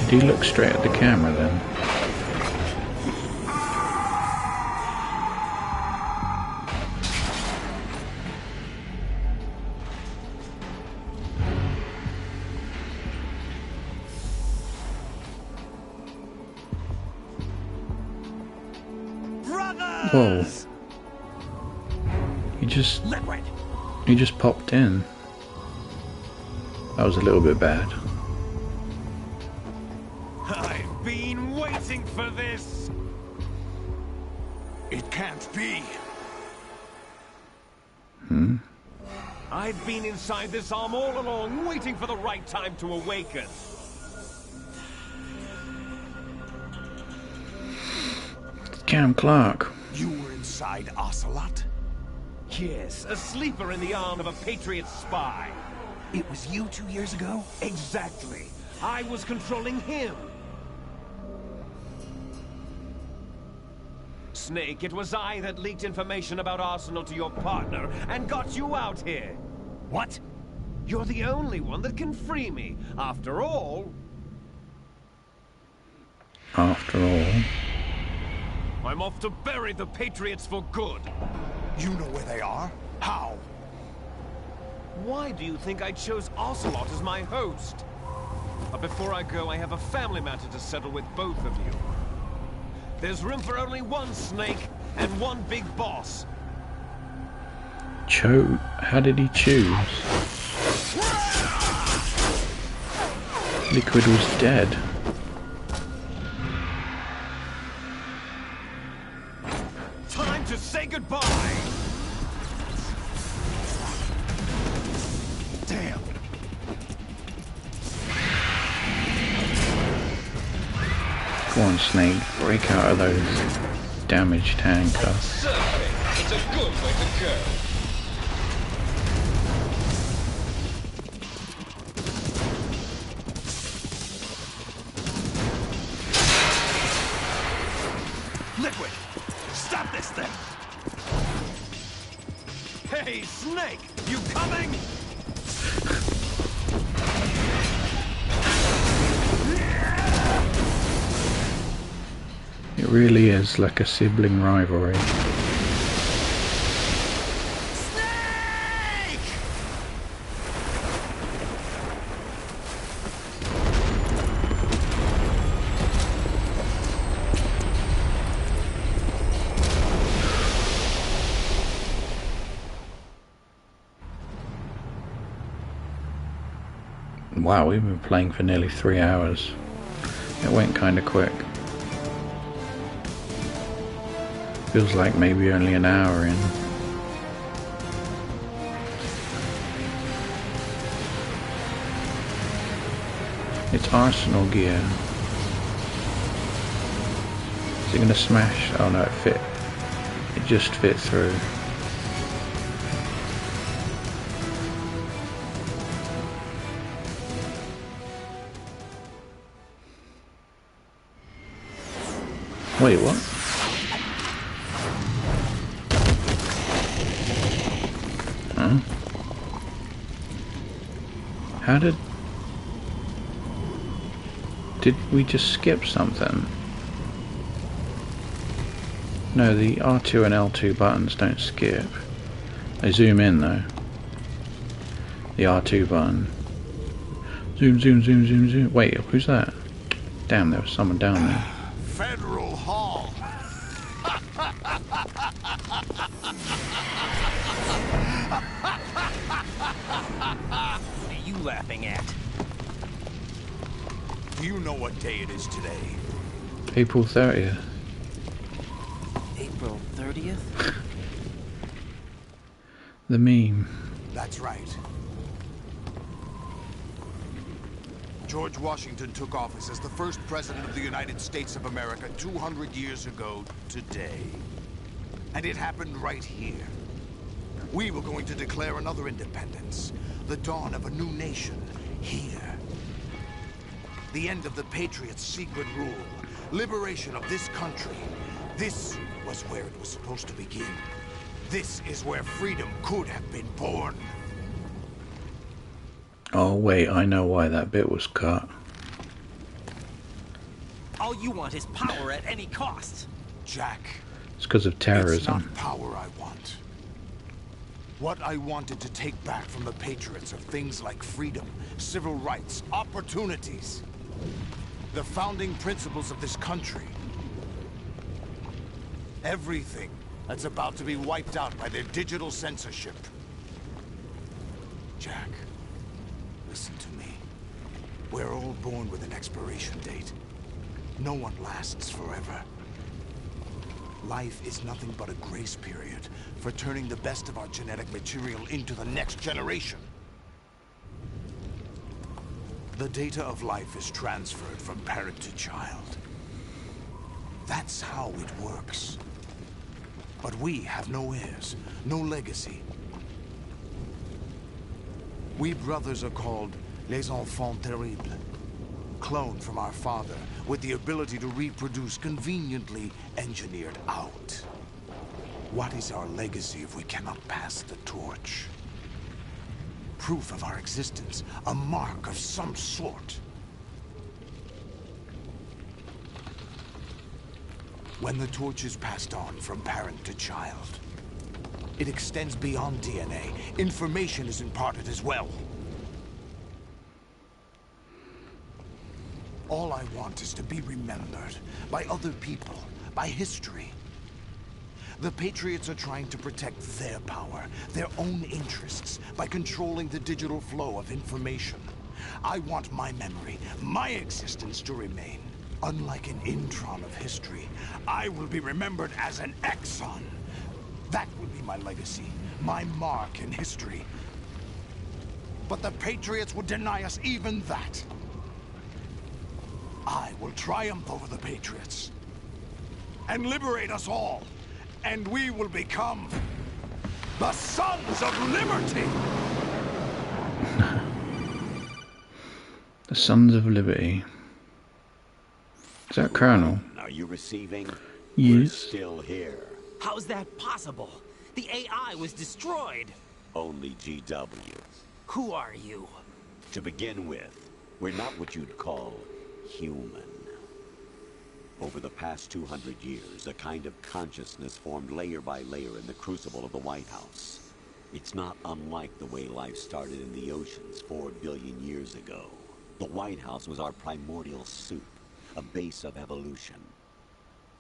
S1: Did he look straight at the camera then? Whoa. He just popped in. That was a little bit bad.
S7: I've been waiting for this!
S13: It can't be.
S7: I've been inside this arm all along, waiting for the right time to awaken.
S1: Cam Clark.
S13: You were inside Ocelot?
S7: Yes, a sleeper in the arm of a Patriot spy.
S13: It was you 2 years ago?
S7: Exactly. I was controlling him. Snake, it was I that leaked information about Arsenal to your partner and got you out here.
S13: What?
S7: You're the only one that can free me. After all... I'm off to bury the Patriots for good.
S13: You know where they are? How?
S7: Why do you think I chose Ocelot as my host? But before I go, I have a family matter to settle with both of you. There's room for only one Snake and one big boss.
S1: How did he choose? Liquid was dead.
S7: Time to say goodbye!
S13: Damn.
S1: Go on, Snake, break out of those damaged handcuffs.
S7: It's a good way to go.
S13: Liquid! Stop this thing!
S7: Hey, Snake! You coming?
S1: It really is like a sibling rivalry. Wow, we've been playing for nearly 3 hours. It went kinda quick. Feels like maybe only an hour in. It's Arsenal gear. Is it gonna smash? Oh no, it fit. It just fit through. Wait, what? Huh? How did we just skip something? No, the R2 and L2 buttons don't skip. They zoom in though. The R2 button. Zoom, zoom, zoom, zoom, zoom. Wait, who's that? Damn, there was someone down there.
S13: Federal Hall.
S4: What are you laughing at?
S13: Do you know what day it is today?
S1: April 30th.
S4: April 30th?
S1: The meme.
S13: That's right. George Washington took office as the first president of the United States of America 200 years ago today. And it happened right here. We were going to declare another independence. The dawn of a new nation here. The end of the Patriots' secret rule. Liberation of this country. This was where it was supposed to begin. This is where freedom could have been born.
S1: Oh wait, I know why that bit was cut.
S4: All you want is power at any cost.
S13: Jack.
S1: It's because of terrorism.
S13: It's not power I want. What I wanted to take back from the Patriots are things like freedom, civil rights, opportunities. The founding principles of this country. Everything that's about to be wiped out by their digital censorship. Jack, listen to me. We're all born with an expiration date. No one lasts forever. Life is nothing but a grace period for turning the best of our genetic material into the next generation. The data of life is transferred from parent to child. That's how it works. But we have no heirs, no legacy. We brothers are called les enfants terribles. Cloned from our father, with the ability to reproduce conveniently engineered out. What is our legacy if we cannot pass the torch? Proof of our existence, a mark of some sort. When the torch is passed on from parent to child, it extends beyond DNA. Information is imparted as well. All I want is to be remembered by other people, by history. The Patriots are trying to protect their power, their own interests, by controlling the digital flow of information. I want my memory, my existence to remain. Unlike an intron of history, I will be remembered as an exon. That will be my legacy, my mark in history. But the Patriots would deny us even that. I will triumph over the Patriots and liberate us all, and we will become the Sons of Liberty!
S1: The Sons of Liberty. Is that Colonel?
S16: Are you receiving?
S1: Yes.
S16: We're still here.
S4: How's that possible? The AI was destroyed.
S16: Only GW.
S4: Who are you?
S16: To begin with, we're not what you'd call human. Over the past 200 years, a kind of consciousness formed layer by layer in the crucible of the White House. It's not unlike the way life started in the oceans 4 billion years ago. The White House was our primordial soup, a base of evolution.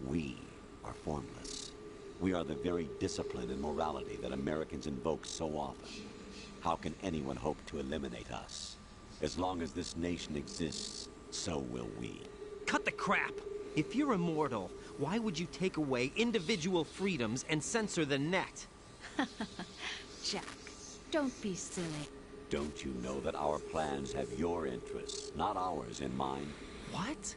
S16: We are formless. We are the very discipline and morality that Americans invoke so often. How can anyone hope to eliminate us? As long as this nation exists, so will we.
S4: Cut the crap! If you're immortal, why would you take away individual freedoms and censor the net?
S11: Jack, don't be silly.
S16: Don't you know that our plans have your interests, not ours, in mind?
S4: What?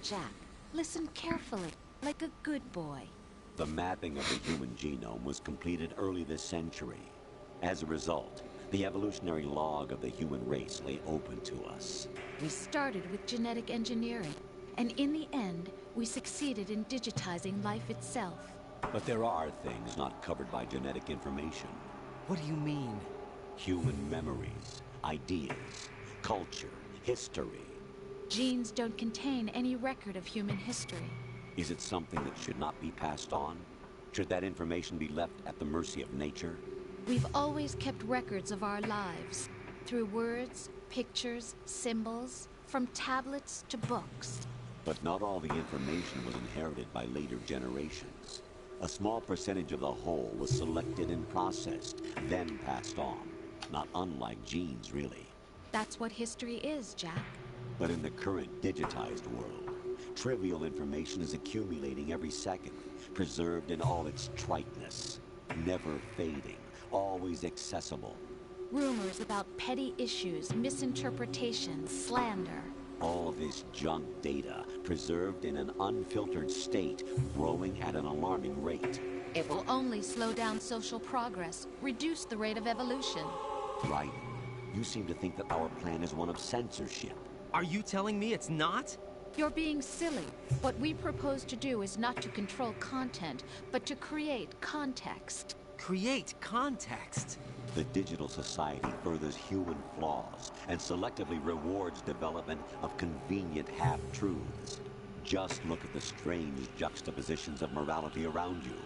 S11: Jack, listen carefully, like a good boy.
S16: The mapping of the human genome was completed early this century. As a result, the evolutionary log of the human race lay open to us.
S11: We started with genetic engineering, and in the end, we succeeded in digitizing life itself.
S16: But there are things not covered by genetic information.
S4: What do you mean?
S16: Human memories, ideas, culture, history.
S11: Genes don't contain any record of human history.
S16: Is it something that should not be passed on? Should that information be left at the mercy of nature?
S11: We've always kept records of our lives, through words, pictures, symbols, from tablets to books.
S16: But not all the information was inherited by later generations. A small percentage of the whole was selected and processed, then passed on. Not unlike genes, really.
S11: That's what history is, Jack.
S16: But in the current digitized world, trivial information is accumulating every second, preserved in all its triteness, never fading, always accessible.
S11: Rumors about petty issues, misinterpretations, slander.
S16: All this junk data, preserved in an unfiltered state, growing at an alarming rate.
S11: It will only slow down social progress, reduce the rate of evolution.
S16: Right. You seem to think that our plan is one of censorship.
S4: Are you telling me it's not?
S11: You're being silly. What we propose to do is not to control content, but to create context.
S4: Create context?
S16: The digital society furthers human flaws and selectively rewards development of convenient half-truths. Just look at the strange juxtapositions of morality around you.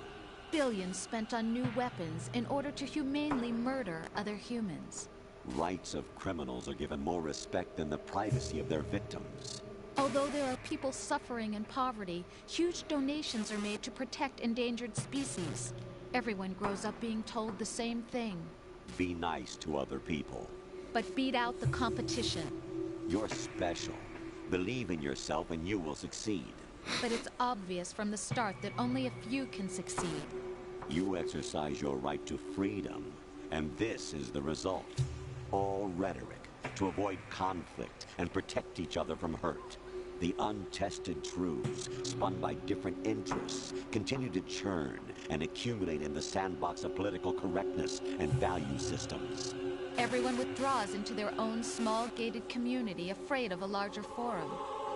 S11: Billions spent on new weapons in order to humanely murder other humans.
S16: Rights of criminals are given more respect than the privacy of their victims.
S11: Although there are people suffering in poverty, huge donations are made to protect endangered species.
S14: Everyone grows up being told the same thing.
S16: Be nice to other people.
S14: But beat out the competition.
S16: You're special. Believe in yourself and you will succeed.
S14: But it's obvious from the start that only a few can succeed.
S16: You exercise your right to freedom, and this is the result. All rhetoric to avoid conflict and protect each other from hurt. The untested truths, spun by different interests, continue to churn and accumulate in the sandbox of political correctness and value systems.
S14: Everyone withdraws into their own small gated community, afraid of a larger forum.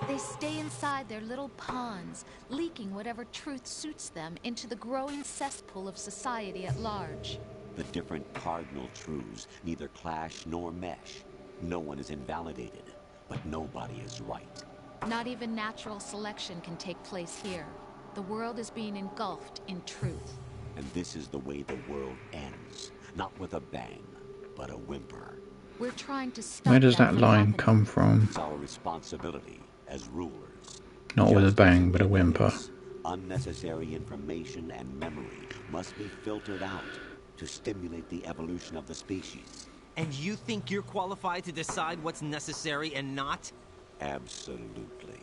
S14: They stay inside their little ponds, leaking whatever truth suits them into the growing cesspool of society at large.
S16: The different cardinal truths neither clash nor mesh. No one is invalidated, but nobody is right.
S14: Not even natural selection can take place here. The world is being engulfed in truth.
S16: And this is the way the world ends. Not with a bang, but a whimper.
S14: We're trying to stop.
S1: Where does that line come from?
S16: It's our responsibility as rulers.
S1: Not with a bang, but a whimper.
S16: Unnecessary information and memory must be filtered out to stimulate the evolution of the species.
S4: And you think you're qualified to decide what's necessary and not?
S16: Absolutely.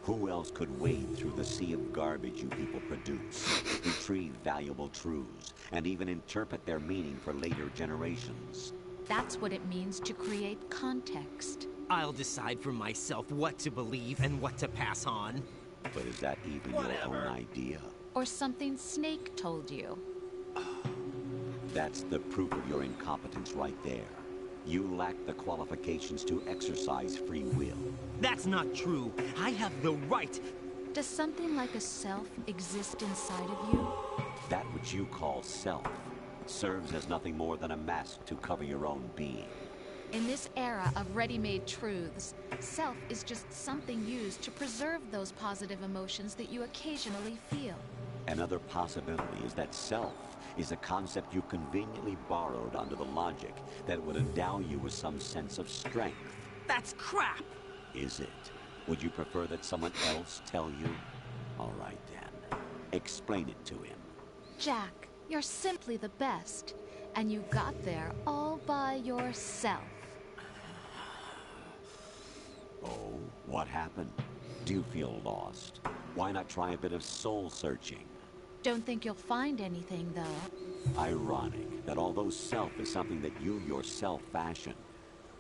S16: Who else could wade through the sea of garbage you people produce, retrieve valuable truths, and even interpret their meaning for later generations?
S14: That's what it means to create context.
S4: I'll decide for myself what to believe and what to pass on.
S16: But is that even your own idea?
S14: Or something Snake told you?
S16: That's the proof of your incompetence right there. You lack the qualifications to exercise free will.
S4: That's not true. I have the right.
S14: Does something like a self exist inside of you?
S16: That which you call self serves as nothing more than a mask to cover your own being.
S14: In this era of ready-made truths, self is just something used to preserve those positive emotions that you occasionally feel.
S16: Another possibility is that self is a concept you conveniently borrowed under the logic that would endow you with some sense of strength.
S4: That's crap!
S16: Is it? Would you prefer that someone else tell you? All right, then. Explain it to him.
S14: Jack, you're simply the best. And you got there all by yourself.
S16: Oh, what happened? Do you feel lost? Why not try a bit of soul-searching?
S14: Don't think you'll find anything, though.
S16: Ironic that although self is something that you yourself fashion,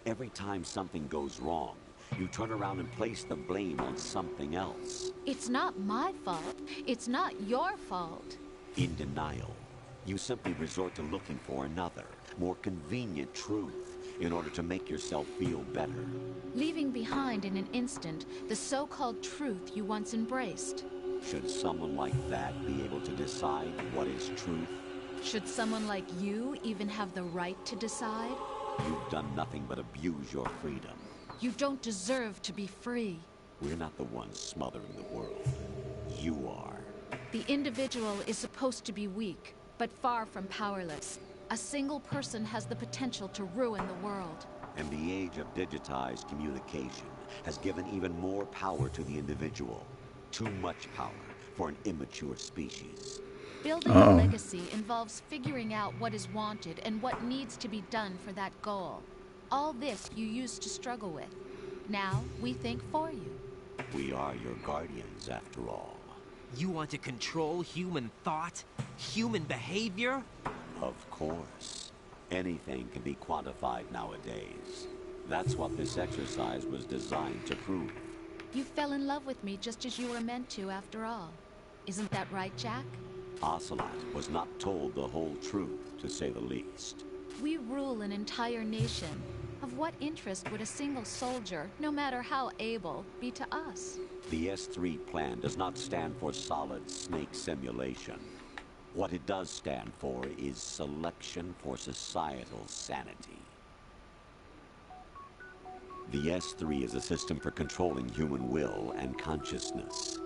S16: every time something goes wrong, you turn around and place the blame on something else.
S14: It's not my fault. It's not your fault.
S16: In denial, you simply resort to looking for another, more convenient truth in order to make yourself feel better.
S14: Leaving behind in an instant the so-called truth you once embraced.
S16: Should someone like that be able to decide what is truth?
S14: Should someone like you even have the right to decide?
S16: You've done nothing but abuse your freedom.
S14: You don't deserve to be free.
S16: We're not the ones smothering the world. You are.
S14: The individual is supposed to be weak, but far from powerless. A single person has the potential to ruin the world.
S16: And the age of digitized communication has given even more power to the individual. Too much power for an immature species.
S14: Building a legacy involves figuring out what is wanted and what needs to be done for that goal. All this you used to struggle with. Now we think for you.
S16: We are your guardians, after all.
S4: You want to control human thought? Human behavior?
S16: Of course. Anything can be quantified nowadays. That's what this exercise was designed to prove.
S14: You fell in love with me just as you were meant to, after all. Isn't that right, Jack?
S16: Ocelot was not told the whole truth, to say the least.
S14: We rule an entire nation. Of what interest would a single soldier, no matter how able, be to us?
S16: The S3 plan does not stand for solid snake simulation. What it does stand for is selection for societal sanity. The S3 is a system for controlling human will and consciousness.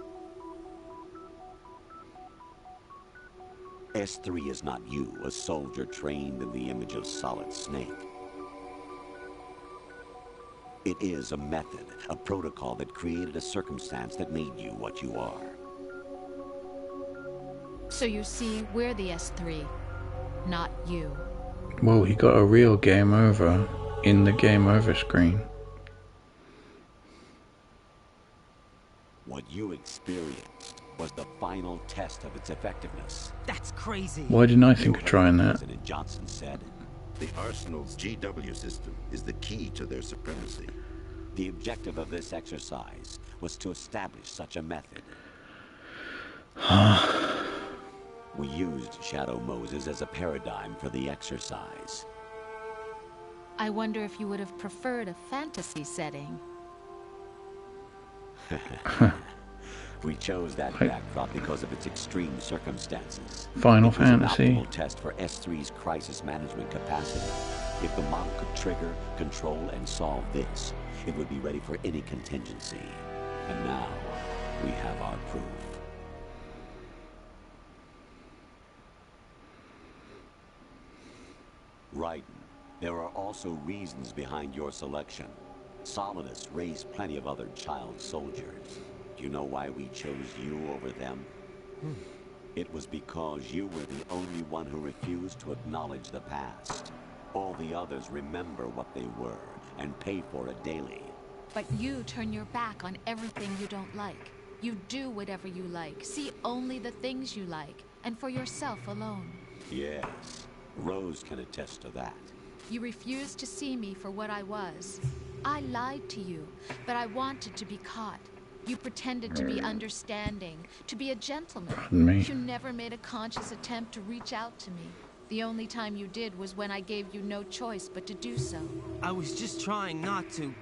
S16: S3 is not you, a soldier trained in the image of Solid Snake. It is a method, a protocol that created a circumstance that made you what you are.
S14: So you see, we're the S3, not you.
S1: Well, he got a real game over in the game over screen.
S16: What you experienced was the final test of its effectiveness.
S4: That's crazy.
S1: Why didn't I think of trying that?
S16: President Johnson said,
S18: "The Arsenal's GW system is the key to their supremacy."
S16: The objective of this exercise was to establish such a method. We used Shadow Moses as a paradigm for the exercise.
S14: I wonder if you would have preferred a fantasy setting.
S16: We chose that backdrop because of its extreme circumstances.
S1: Final
S16: It was an
S1: Fantasy.
S16: optimal test for S3's crisis management capacity. If the model could trigger, control, and solve this, it would be ready for any contingency. And now, we have our proof. Raiden, there are also reasons behind your selection. Solidus raised plenty of other child soldiers. Do you know why we chose you over them? It was because you were the only one who refused to acknowledge the past. All the others remember what they were and pay for it daily.
S14: But you turn your back on everything you don't like. You do whatever you like, see only the things you like, and for yourself alone.
S16: Yes, Rose can attest to that.
S14: You refused to see me for what I was. I lied to you, but I wanted to be caught. You pretended to be understanding, to be a gentleman.
S1: Pardon me.
S14: You never made a conscious attempt to reach out to me. The only time you did was when I gave you no choice but to do so.
S4: I was just trying not to...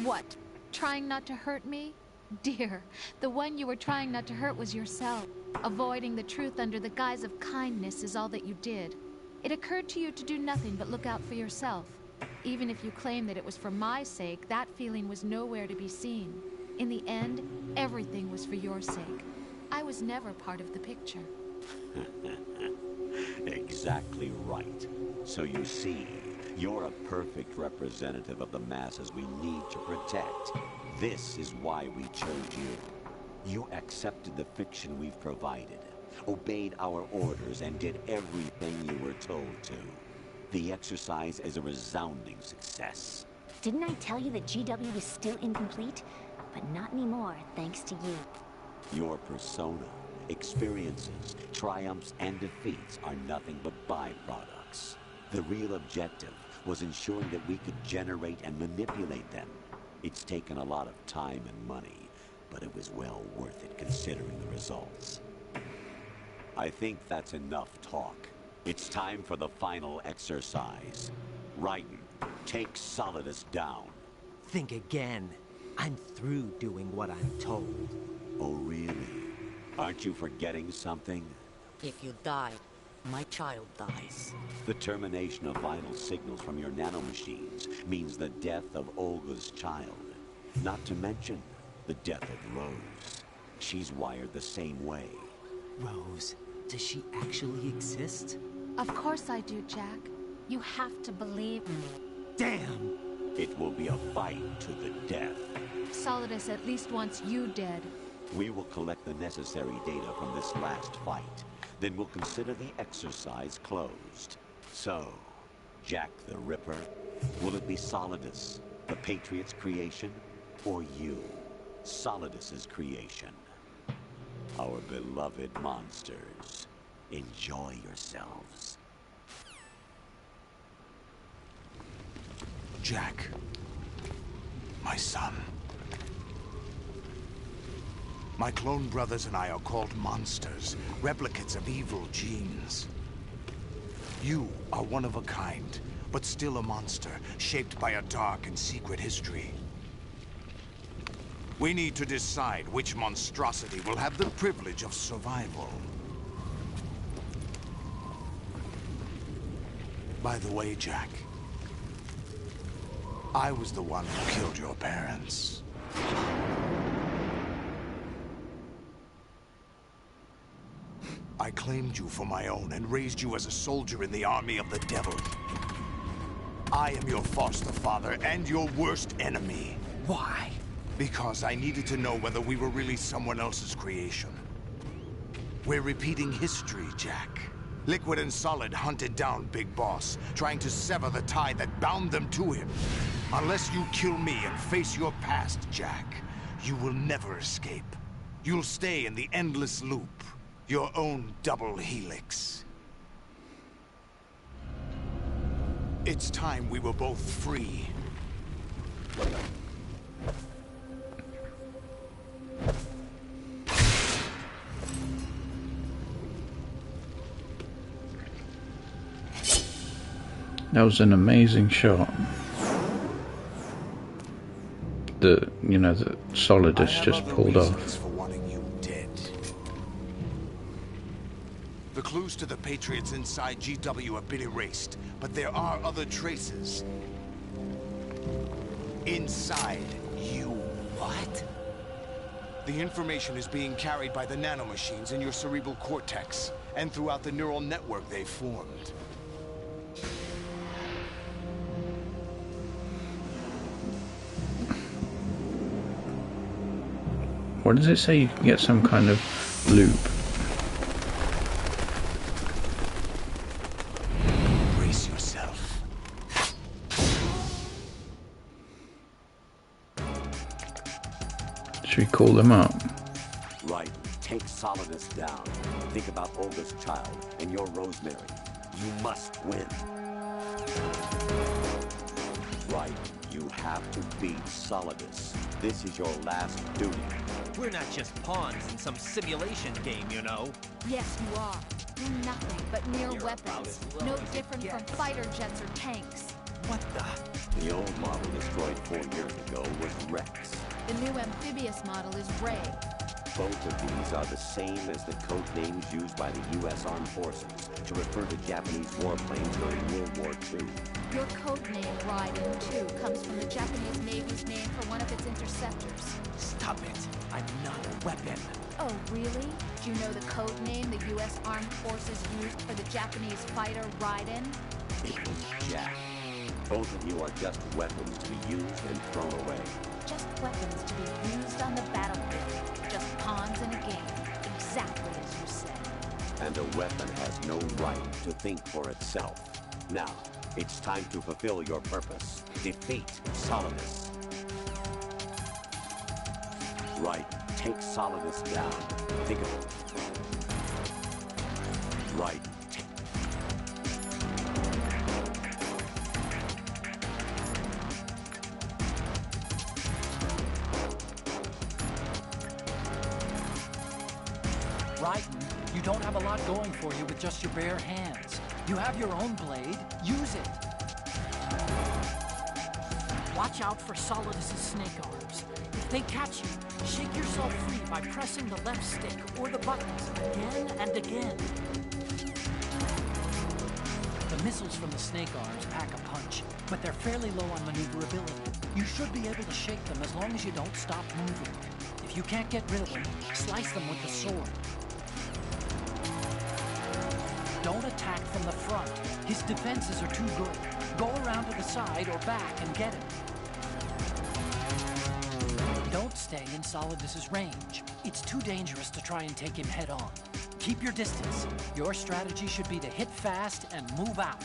S14: What? Trying not to hurt me? Dear, the one you were trying not to hurt was yourself. Avoiding the truth under the guise of kindness is all that you did. It occurred to you to do nothing but look out for yourself. Even if you claim that it was for my sake, that feeling was nowhere to be seen. In the end, everything was for your sake. I was never part of the picture.
S16: Exactly right. So you see, you're a perfect representative of the masses we need to protect. This is why we chose you. You accepted the fiction we've provided, obeyed our orders, and did everything you were told to. The exercise is a resounding success.
S19: Didn't I tell you that GW was still incomplete? But not anymore, thanks to you.
S16: Your persona, experiences, triumphs, and defeats are nothing but byproducts. The real objective was ensuring that we could generate and manipulate them. It's taken a lot of time and money, but it was well worth it considering the results. I think that's enough talk. It's time for the final exercise. Raiden, take Solidus down.
S4: Think again. I'm through doing what I'm told.
S16: Oh, really? Aren't you forgetting something?
S10: If you died, my child dies.
S16: The termination of vital signals from your nanomachines means the death of Olga's child. Not to mention the death of Rose. She's wired the same way.
S4: Rose, does she actually exist?
S14: Of course I do, Jack. You have to believe me.
S4: Damn!
S16: It will be a fight to the death.
S14: Solidus at least wants you dead.
S16: We will collect the necessary data from this last fight. Then we'll consider the exercise closed. So, Jack the Ripper, will it be Solidus, the Patriot's creation, or you, Solidus's creation? Our beloved monsters, enjoy yourselves.
S13: Jack, my son. My clone brothers and I are called monsters, replicates of evil genes. You are one of a kind, but still a monster, shaped by a dark and secret history. We need to decide which monstrosity will have the privilege of survival. By the way, Jack, I was the one who killed your parents. I claimed you for my own and raised you as a soldier in the army of the devil. I am your foster father and your worst enemy.
S6: Why?
S13: Because I needed to know whether we were really someone else's creation. We're repeating history, Jack. Liquid and Solid hunted down Big Boss, trying to sever the tie that bound them to him. Unless you kill me and face your past, Jack, you will never escape. You'll stay in the endless loop, your own double helix. It's time we were both free.
S1: That was an amazing shot. The Solidus just pulled off.
S13: For wanting you dead. The clues to the Patriots inside GW have been erased, but there are other traces. Inside you. What? The information is being carried by the nanomachines in your cerebral cortex, and throughout the neural network they've formed.
S1: What does it say? You can get some kind of loop.
S13: Brace yourself.
S1: Should we call them up?
S16: Right. Take Solidus down. Think about Olga's child and your Rosemary. You must win. Right. You have to beat Solidus. This is your last duty.
S4: We're not just pawns in some simulation game, you know.
S11: Yes, you are. You're nothing but mere weapons. No different from fighter jets or tanks.
S4: What the?
S16: The old model destroyed 4 years ago was Rex.
S11: The new amphibious model is Ray.
S16: Both of these are the same as the code names used by the U.S. Armed Forces to refer to Japanese warplanes during World War II.
S11: Your code name, Raiden, too, comes from the Japanese Navy's name for one of its interceptors.
S4: Stop it. I'm not a weapon.
S11: Oh, really? Do you know the code name the U.S. Armed Forces used for the Japanese fighter Raiden?
S16: It was Jack. Both of you are just weapons to be used and thrown away.
S11: Just weapons to be used on the battlefield. Just pawns in a game. Exactly as you said.
S16: And a weapon has no right to think for itself. Now, it's time to fulfill your purpose. Defeat Solidus. Right. Take Solidus down. Think of it. Right.
S6: Raiden, you don't have a lot going for you with just your bare hands. You have your own blade. Use it. Watch out for Solidus' snake arms. If they catch you, shake yourself free by pressing the left stick or the buttons again and again. The missiles from the snake arms pack a punch, but they're fairly low on maneuverability. You should be able to shake them as long as you don't stop moving. If you can't get rid of them, slice them with the sword. Don't attack from the front. His defenses are too good. Go around to the side or back and get him. Don't stay in Solidus' range. It's too dangerous to try and take him head on. Keep your distance. Your strategy should be to hit fast and move out.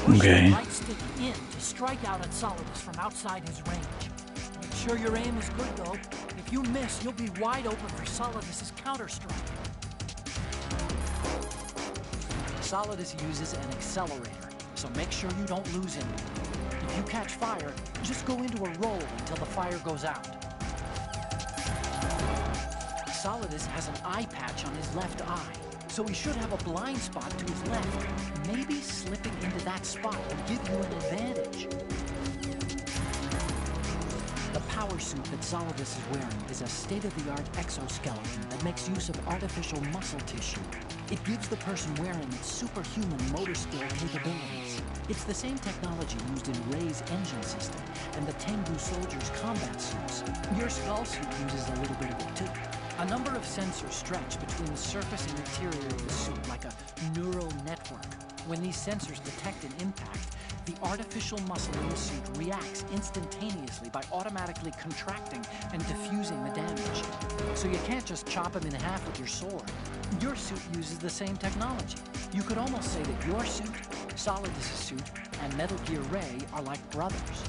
S6: Push the right stick in to strike out at Solidus from outside his range. Make sure your aim is good, though. If you miss, you'll be wide open for Solidus' counter-strike. Solidus uses an accelerator, so make sure you don't lose him. If you catch fire, just go into a roll until the fire goes out. Solidus has an eye patch on his left eye, so he should have a blind spot to his left. Maybe slipping into that spot will give you an advantage. The power suit that Solidus is wearing is a state-of-the-art exoskeleton that makes use of artificial muscle tissue. It gives the person wearing it superhuman motor skill capabilities. It's the same technology used in Ray's engine system and the Tengu soldiers' combat suits. Your skull suit uses a little bit of it too. A number of sensors stretch between the surface and interior of the suit like a neural network. When these sensors detect an impact, the artificial muscle in the suit reacts instantaneously by automatically contracting and diffusing the damage. So you can't just chop him in half with your sword. Your suit uses the same technology. You could almost say that your suit, Solidus' suit, and Metal Gear Ray are like brothers.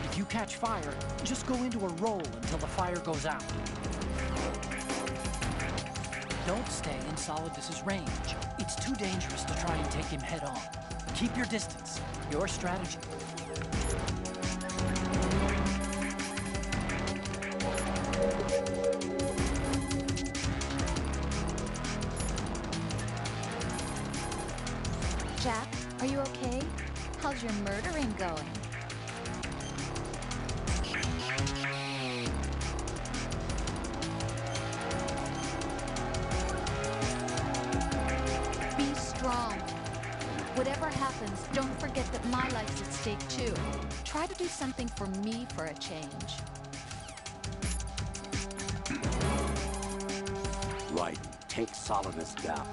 S6: If you catch fire, just go into a roll until the fire goes out. Don't stay in Solidus' range. It's too dangerous to try and take him head on. Keep your distance. Your strategy.
S11: Jack, are you okay? How's your murdering going? Be strong. Whatever happens, don't forget that my life's at stake too. Try to do something for me for a change.
S16: Right. Take Solidus down.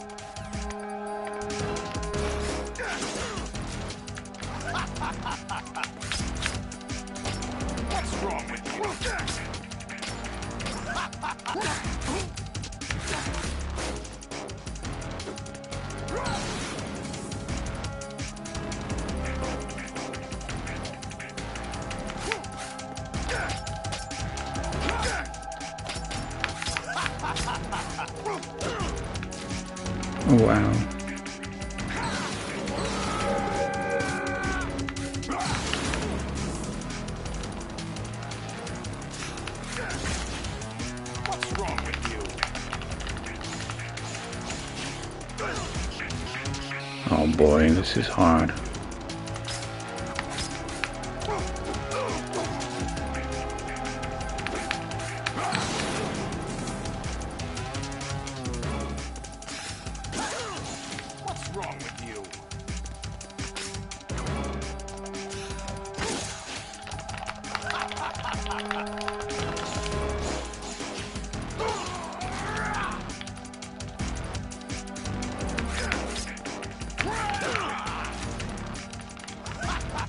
S7: What's wrong with you?
S1: Oh wow.
S7: What's wrong with you?
S1: Oh boy, this is hard.
S7: What's wrong with you?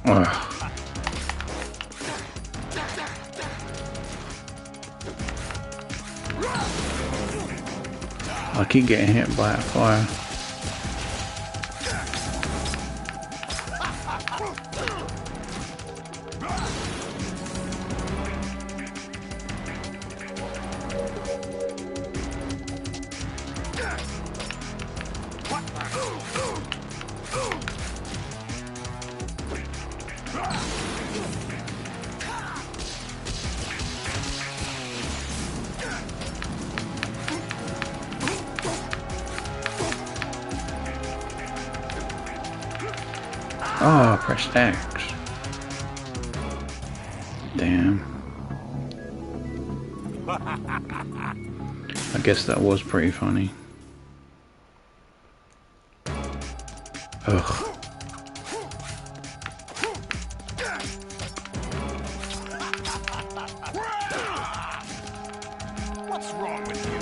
S1: Ugh. I keep getting hit by that fire. Oh, press X. Damn. I guess that was pretty funny. Ugh.
S7: What's wrong with you?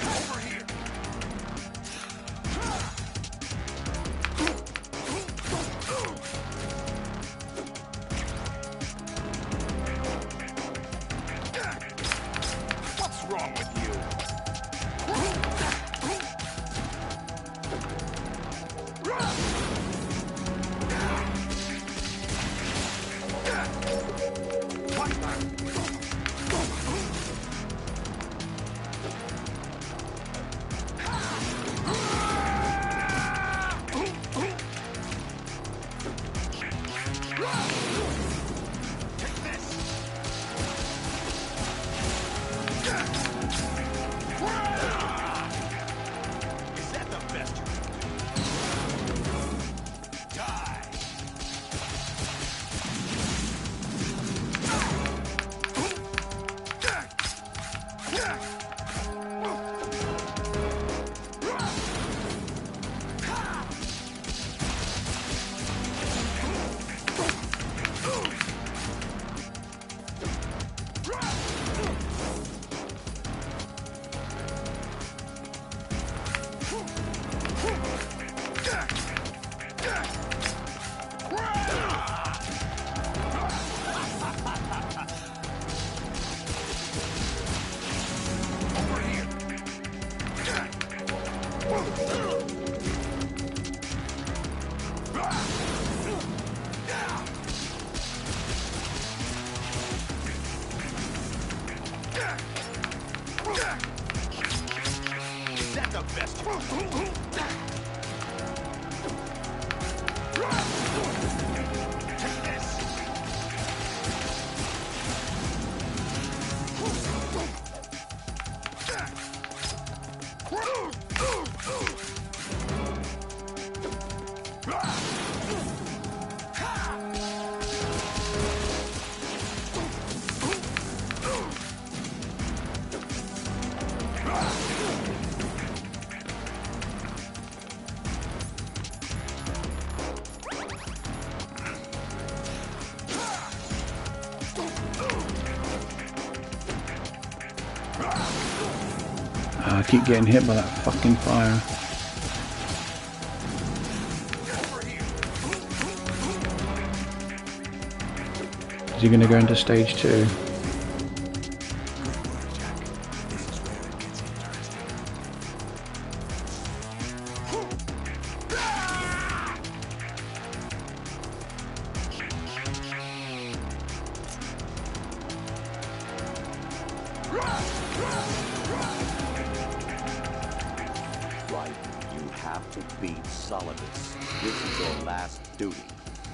S7: Over here. What's wrong with you? Take this. Is that the best? Take this.
S1: I keep getting hit by that fucking fire. Is he gonna go into stage 2?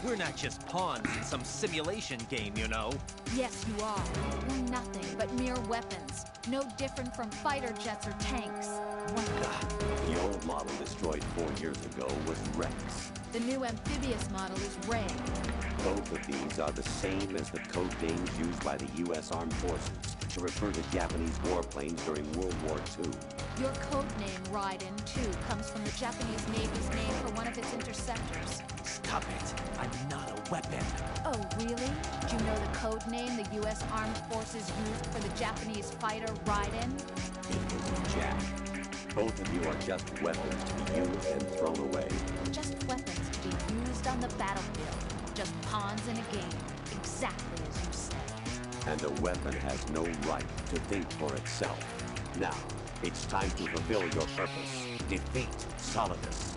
S4: We're not just pawns in some simulation game, you know.
S14: Yes, you are. We're nothing but mere weapons. No different from fighter jets or tanks.
S16: What the? The old model destroyed 4 years ago was Rex.
S14: The new amphibious model is Ray.
S16: Both of these are the same as the code names used by the U.S. Armed Forces to refer to Japanese warplanes during World War II.
S14: Your code name, Raiden, too, comes from the Japanese Navy's name for one of its interceptors.
S4: Stop it. I'm not a weapon.
S14: Oh, really? Do you know the code name the U.S. Armed Forces used for the Japanese fighter Raiden?
S16: It was Jack. Both of you are just weapons to be used and thrown away.
S14: Just weapons to be used on the battlefield. Just pawns in a game. Exactly as you said.
S16: And a weapon has no right to think for itself. Now, it's time to fulfill your purpose. Defeat Solidus.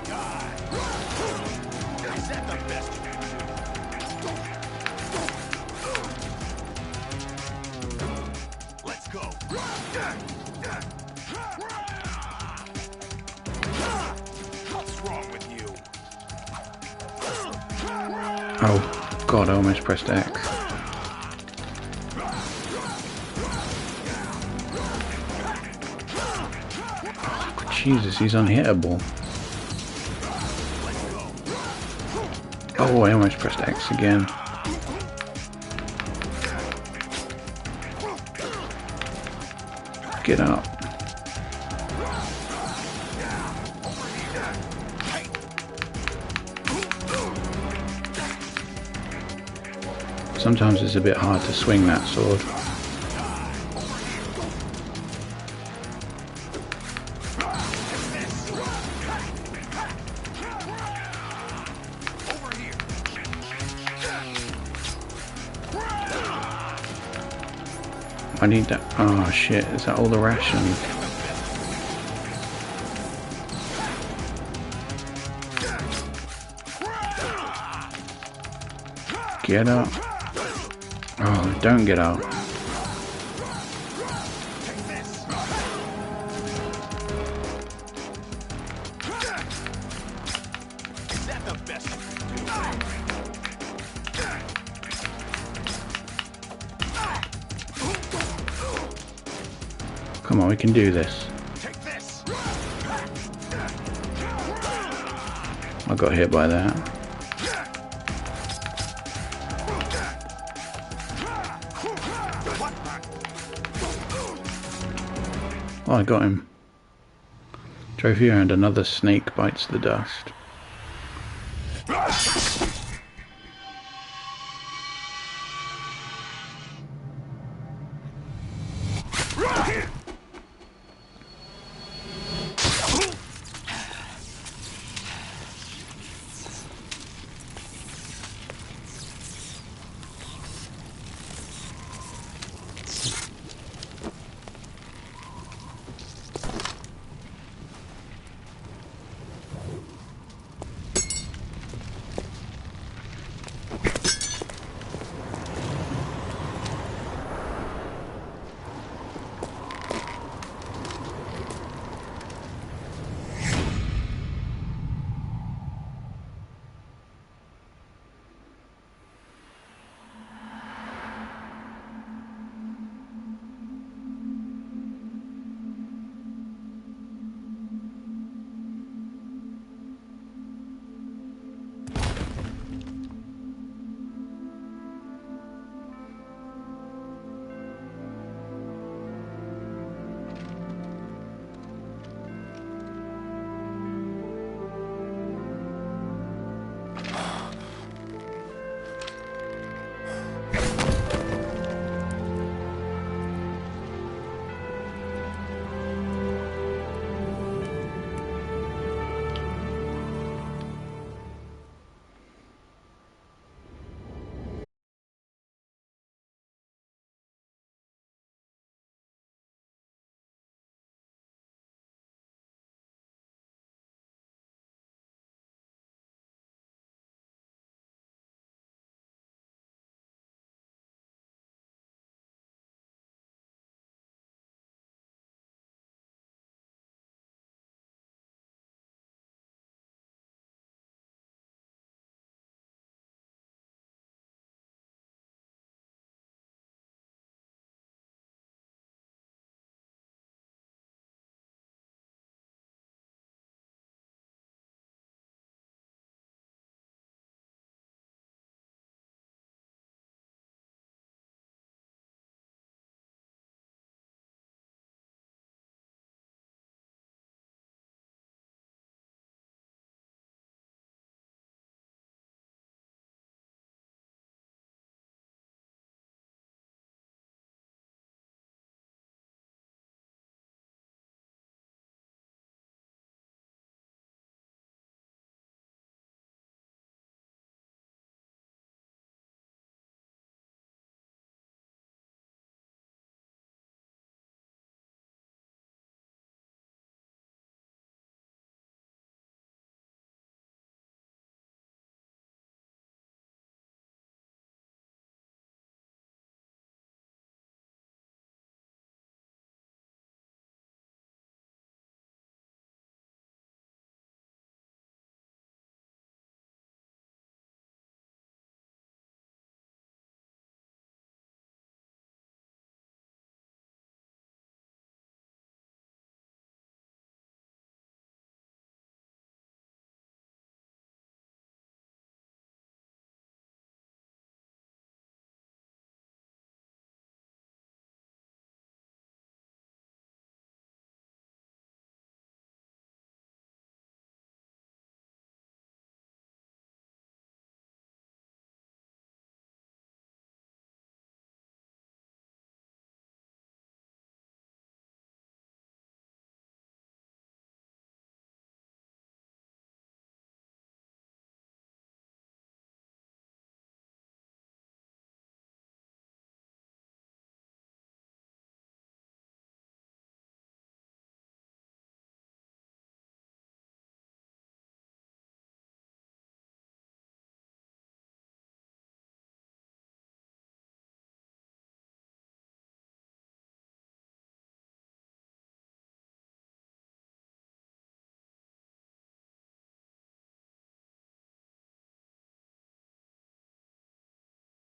S7: Die! Is that the best you can do? Let's go! What's wrong with you?
S1: Oh god, I almost pressed X. Jesus, he's unhittable. Oh, I almost pressed X again. Get up. Sometimes it's a bit hard to swing that sword. I need that. Oh shit, is that all the rations? Get up. Oh, don't get out. Come on, we can do this. I got hit by that. Oh, I got him. Drove here and another snake bites the dust.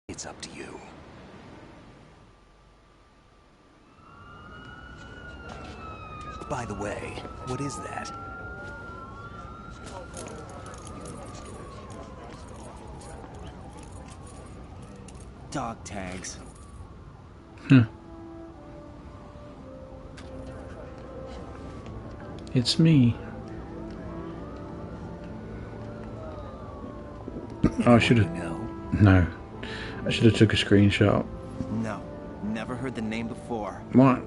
S5: It's up to you. By the way, what is that?
S4: Dog tags.
S1: It's me. Oh, I should have. No. I should have took a screenshot.
S4: No, never heard the name before.
S1: What?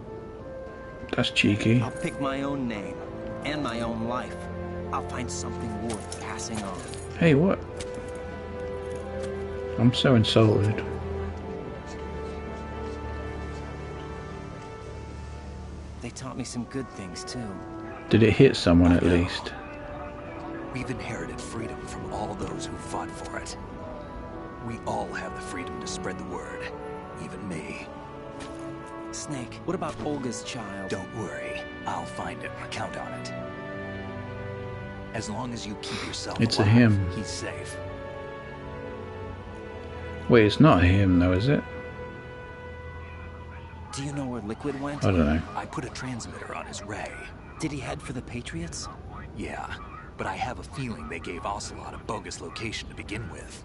S1: That's cheeky.
S4: I'll pick my own name and my own life. I'll find something worth passing on.
S1: Hey, what? I'm so insulted.
S4: They taught me some good things too.
S1: Did it hit someone at least?
S5: We've inherited freedom from all those who fought for it. We all have the freedom to spread the word. Even me.
S4: Snake, what about Olga's child?
S5: Don't worry. I'll find him. Count on it. As long as you keep yourself
S1: It's
S5: alive,
S1: a him.
S5: he's safe.
S1: Wait, it's not him though, is it?
S4: Do you know where Liquid went?
S1: I don't know.
S5: I put a transmitter on his ray.
S4: Did he head for the Patriots?
S5: Yeah, but I have a feeling they gave Ocelot a bogus location to begin with.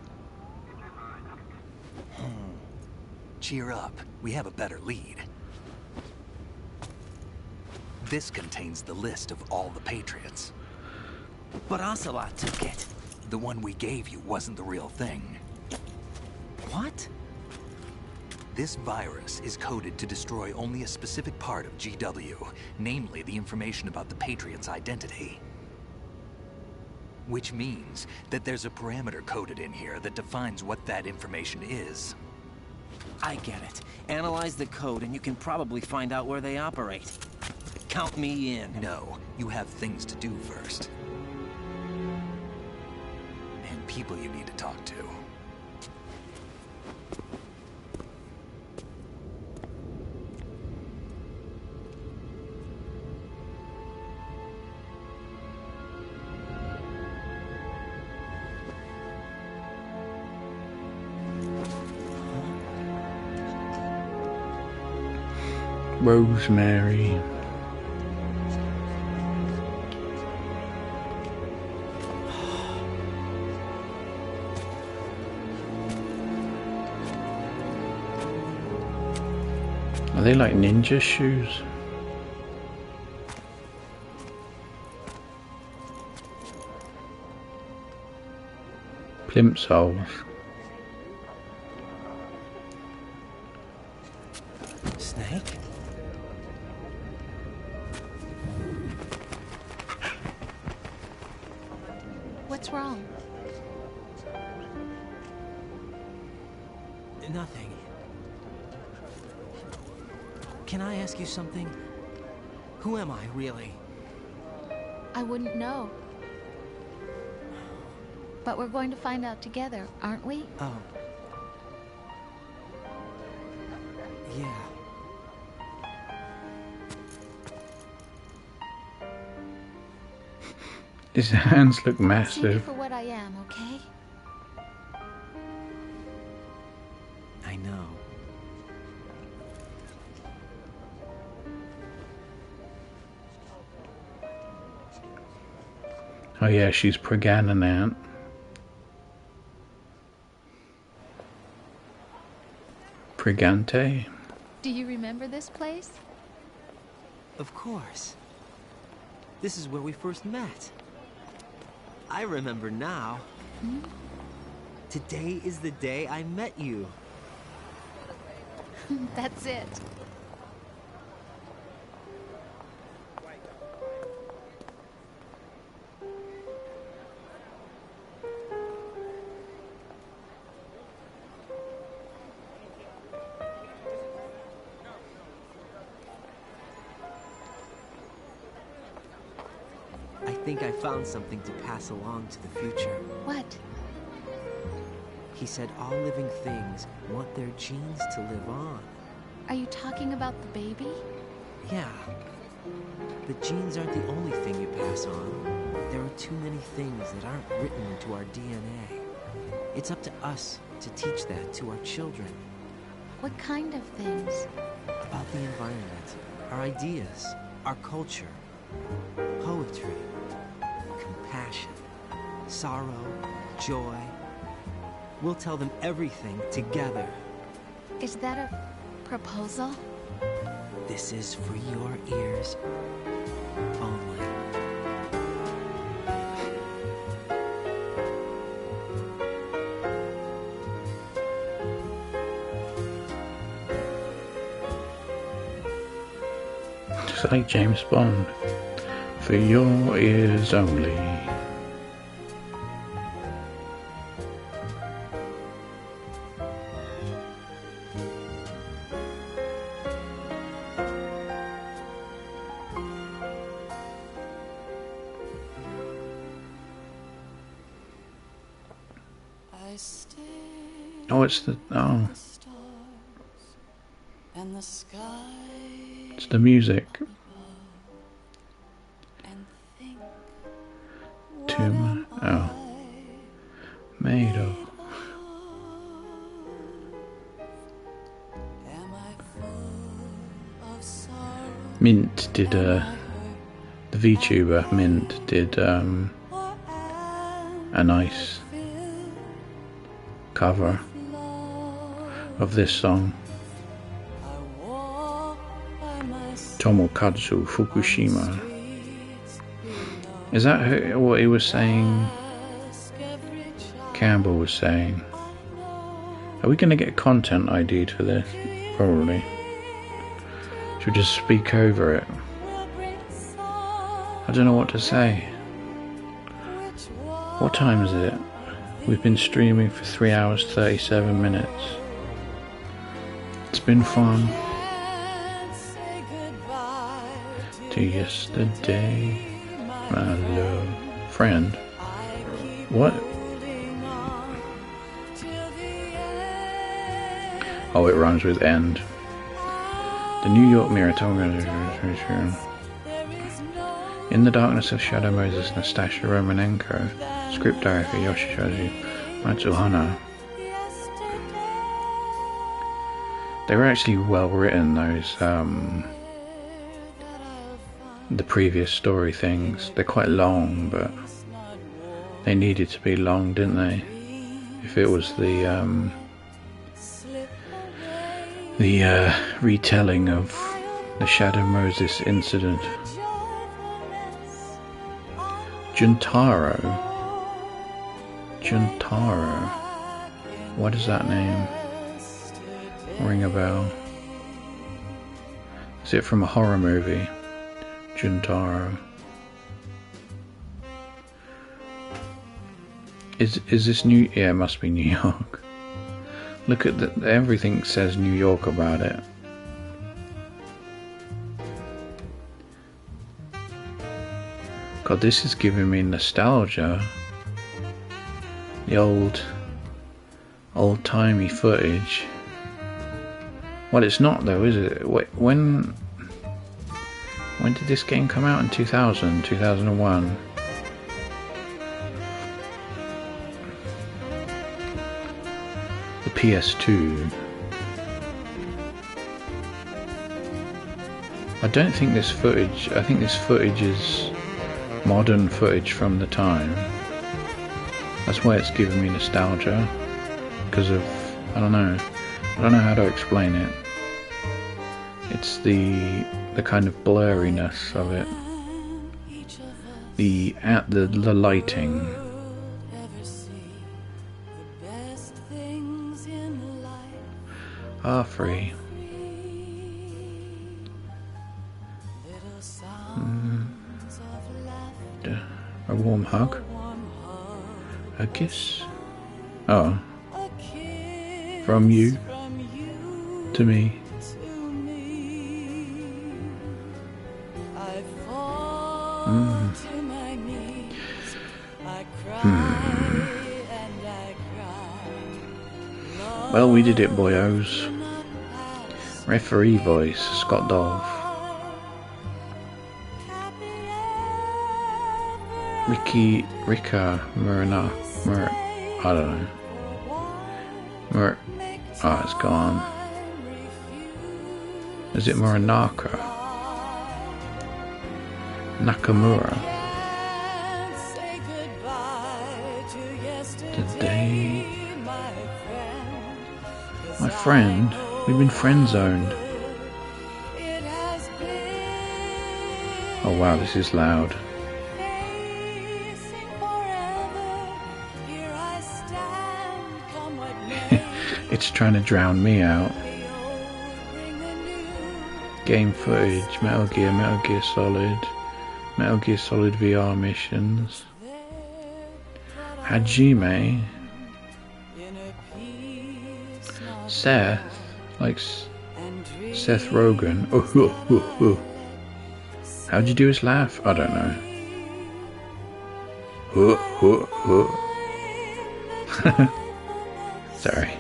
S5: Cheer up. We have a better lead. This contains the list of all the Patriots.
S4: But Ocelot took it.
S5: The one we gave you wasn't the real thing.
S4: What?
S5: This virus is coded to destroy only a specific part of GW, namely the information about the Patriot's identity. Which means that there's a parameter coded in here that defines what that information is.
S4: I get it. Analyze the code and you can probably find out where they operate. Count me in.
S5: No, you have things to do first. And people you need to talk to.
S1: Rosemary. Are they like ninja shoes? Plimsolls.
S4: Snake?
S14: What's wrong?
S4: Nothing. Can I ask you something? Who am I, really?
S14: I wouldn't know. But we're going to find out together, aren't we?
S4: Oh. Yeah.
S1: His hands look
S14: See me
S1: massive.
S14: for what I am, okay?
S4: I know.
S1: Oh yeah, she's Pregnant. Pregante?
S14: Do you remember this place?
S4: Of course. This is where we first met. I remember now.
S14: Hmm?
S4: Today is the day I met you.
S14: That's it.
S4: I think I found something to pass along to the future.
S14: What?
S4: He said all living things want their genes to live on.
S14: Are you talking about the baby?
S4: Yeah. The genes aren't the only thing you pass on. There are too many things that aren't written into our DNA. It's up to us to teach that to our children.
S11: What kind of things?
S4: About the environment, our ideas, our culture, poetry, compassion, sorrow, joy. We'll tell them everything together.
S11: Is that a proposal?
S4: This is for your ears only.
S1: It's like James Bond. For your ears only. Oh, it's the it's the music. Tomb. Oh, made of. Mint did the VTuber Mint did a nice cover of this song. Tomokazu Fukushima. Is that what he was saying? Campbell was saying. Are we going to get content ID'd for this? Probably. Should we just speak over it? I don't know what to say. What time is it? We've been streaming for 3 hours 37 minutes. It's been fun. To yesterday, my love friend. What? Oh, it rhymes with end. The New York Mirror told me. In the Darkness of Shadow Moses, Nastasha Romanenko. Script director Yoshikazu Matsuhana. They were actually well written, those the previous story things. They're quite long, but they needed to be long, didn't they? If it was the retelling of the Shadow Moses incident. Juntaro. What does that name ring a bell? Is it from a horror movie? Juntaro. Is this New? Yeah, it must be New York. Look at everything says New York about it. God, this is giving me nostalgia. The old-timey footage. Well, it's not though, is it? When did this game come out? In 2000, 2001. The PS2. I don't think this footage. I think this footage is modern footage from the time. That's why it's giving me nostalgia, because of I don't know how to explain it. It's the kind of blurriness of it, the lighting. R3. A warm hug. A kiss. Oh. From you to me. Well, we did it, boyos. Referee voice, Scott Dolph. Rika Murna, I don't know. Where? Oh, it's gone. Is it Muranaka? Nakamura? Today... My friend? We've been friend-zoned. Oh wow, this is loud. It's trying to drown me out. Game footage, Metal Gear Solid, Metal Gear Solid VR missions. Hajime. Seth, like Seth Rogen. How'd you do his laugh? I don't know. Sorry.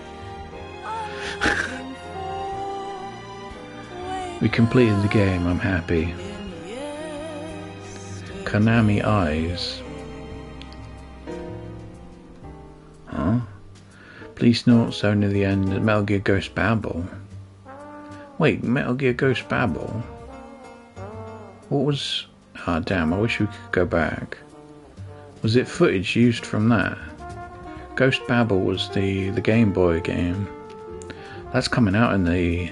S1: We completed the game, I'm happy. Konami Eyes. Huh? Police notes so near the end. Metal Gear Ghost Babel. Wait, Metal Gear Ghost Babel? What was... Ah, damn, I wish we could go back. Was it footage used from that? Ghost Babel was the Game Boy game. That's coming out in the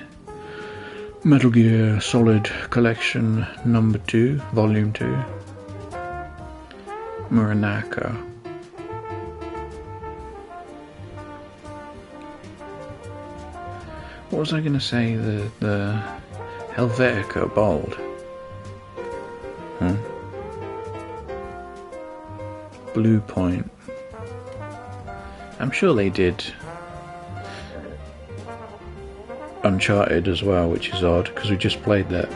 S1: Metal Gear Solid Collection number 2, Volume 2. Muranaka. What was I going to say? The Helvetica Bold. Huh? Blue Point. I'm sure they did Uncharted as well, which is odd because we just played that.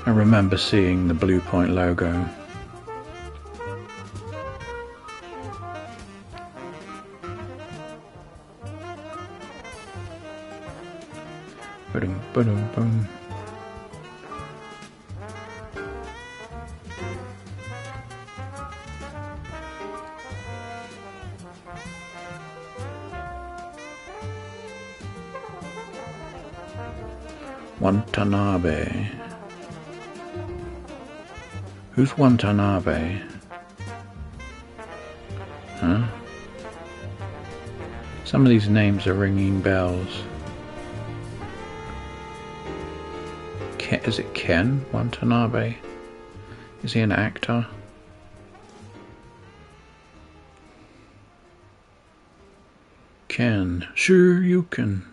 S1: I remember seeing the Blue Point logo. Ba-dum, ba-dum, bum. Watanabe. Who's Watanabe? Huh? Some of these names are ringing bells. Is it Ken Watanabe? Is he an actor? Ken. Sure you can.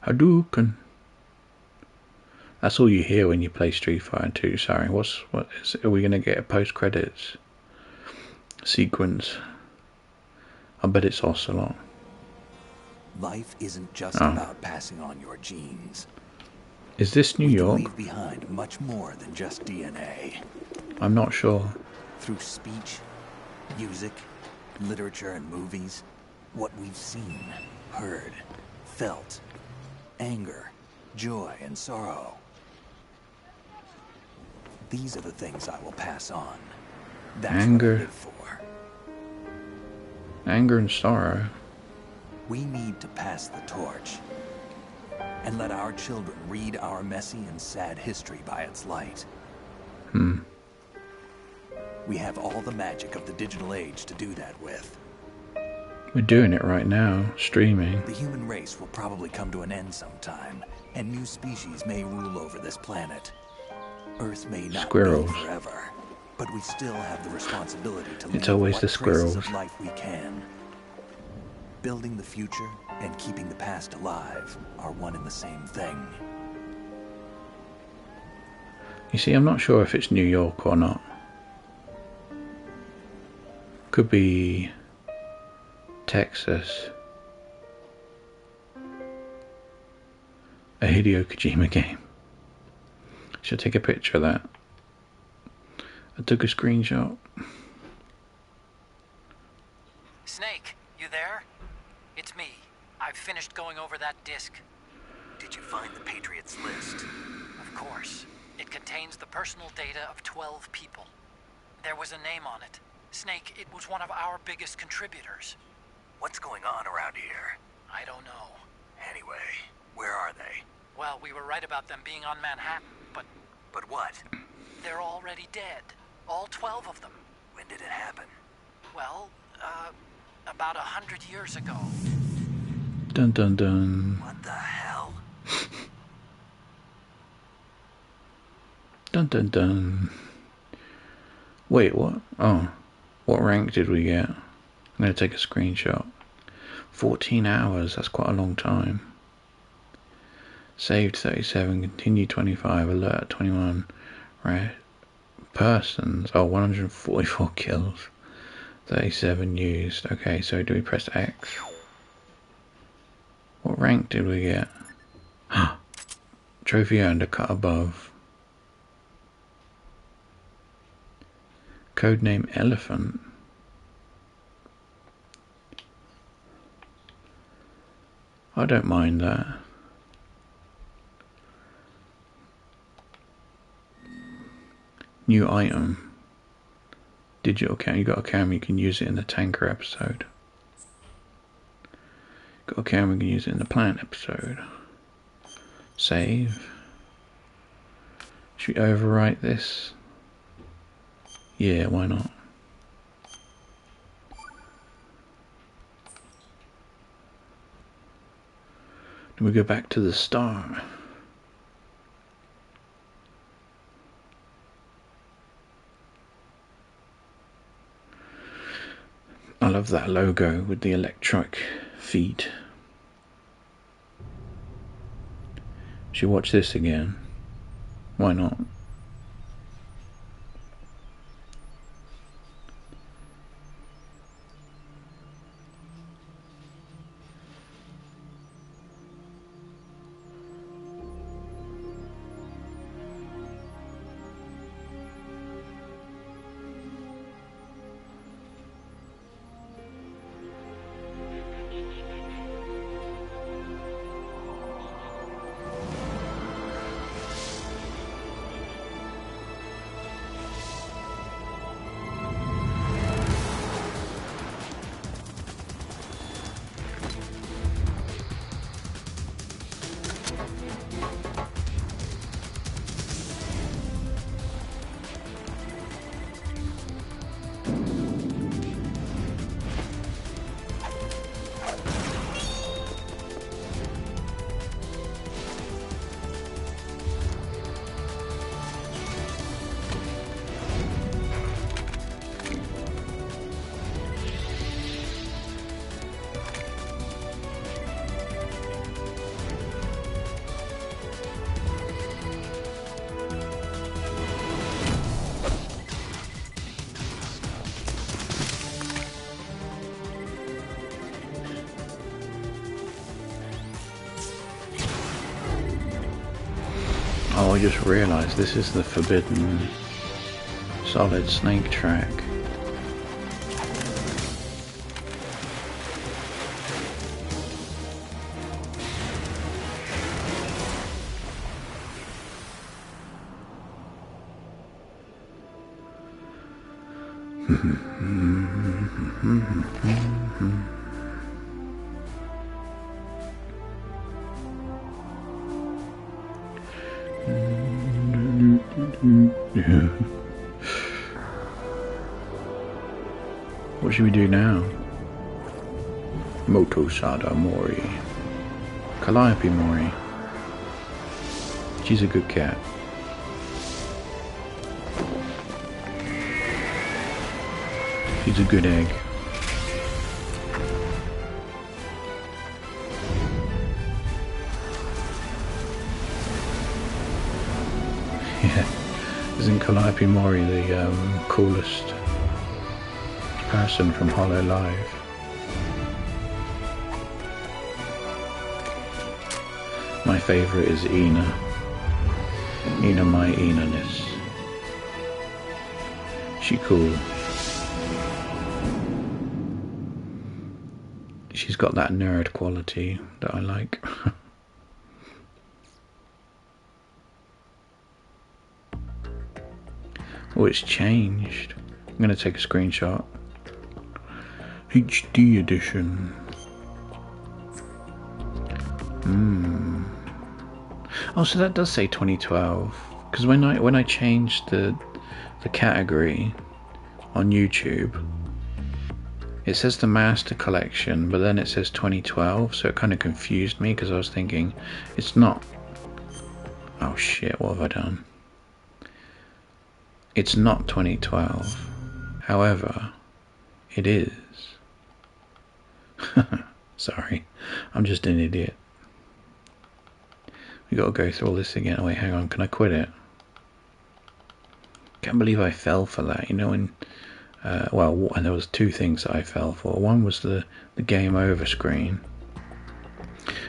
S1: Hadouken. That's all you hear when you play Street Fighter 2. Sorry, are we gonna get a post-credits sequence? I bet it's Ocelot.
S5: Life isn't just about passing on your genes.
S1: Is this New York?
S5: We leave behind much more than just DNA.
S1: I'm not sure.
S5: Through speech, music, literature, and movies, what we've seen, heard, felt, anger, joy, and sorrow. These are the things I will pass on. That's
S1: anger.
S5: What I live for.
S1: Anger and sorrow.
S5: We need to pass the torch and let our children read our messy and sad history by its light. We have all the magic of the digital age to do that with.
S1: We're doing it right now, streaming.
S5: The human race will probably come to an end sometime, and new species may rule over this planet. Earth may not be forever, but we still have the responsibility to leave what traces of life we can. Building the future and keeping the past alive are one and the same thing.
S1: You see, I'm not sure if it's New York or not. Could be Texas. A Hideo Kojima game. Should take a picture of that. I took a screenshot.
S6: Snake, you there? It's me. I've finished going over that disc.
S5: Did you find the Patriots list?
S6: Of course. It contains the personal data of 12 people. There was a name on it. Snake, it was one of our biggest contributors.
S5: What's going on around here?
S6: I don't know.
S5: Anyway, where are they?
S6: Well, we were right about them being on Manhattan, but...
S5: But what?
S6: They're already dead. All 12 of them.
S5: When did it happen?
S6: Well, about 100 years ago.
S1: Dun dun dun.
S5: What the hell?
S1: Dun dun dun. Wait, what? Oh. What rank did we get? I'm going to take a screenshot. 14 hours, that's quite a long time. Saved 37, continue 25, alert 21. Right. Persons. Oh, 144 kills. 37 used. Okay, so do we press X? What rank did we get? Trophy earned, a cut above. Codename Elephant. I don't mind that. New item. Digital camera. You got a camera, you can use it in the tanker episode. Got a camera, you can use it in the plant episode. Save. Should we overwrite this? Yeah, why not? Then we go back to the start. I love that logo with the electric feet. Should we watch this again? Why not? Oh, I just realised this is the forbidden Solid Snake track. What should we do now? Motosada Mori. Calliope Mori. She's a good cat. She's a good egg. Yeah, isn't Calliope Mori the coolest person from Hollow Live? My favourite is Ina. Ina, my Ina-ness. She cool. She's got that nerd quality that I like. Oh, it's changed. I'm going to take a screenshot. HD edition. Oh, so that does say 2012. Because when I changed the category on YouTube, it says the Master Collection, but then it says 2012, so it kind of confused me because I was thinking it's not. Oh shit! What have I done? It's not 2012. However, it is. Sorry, I'm just an idiot. We got to go through all this again. Oh, wait, hang on. Can I quit it? Can't believe I fell for that. You know, and and there was two things that I fell for. One was the game over screen,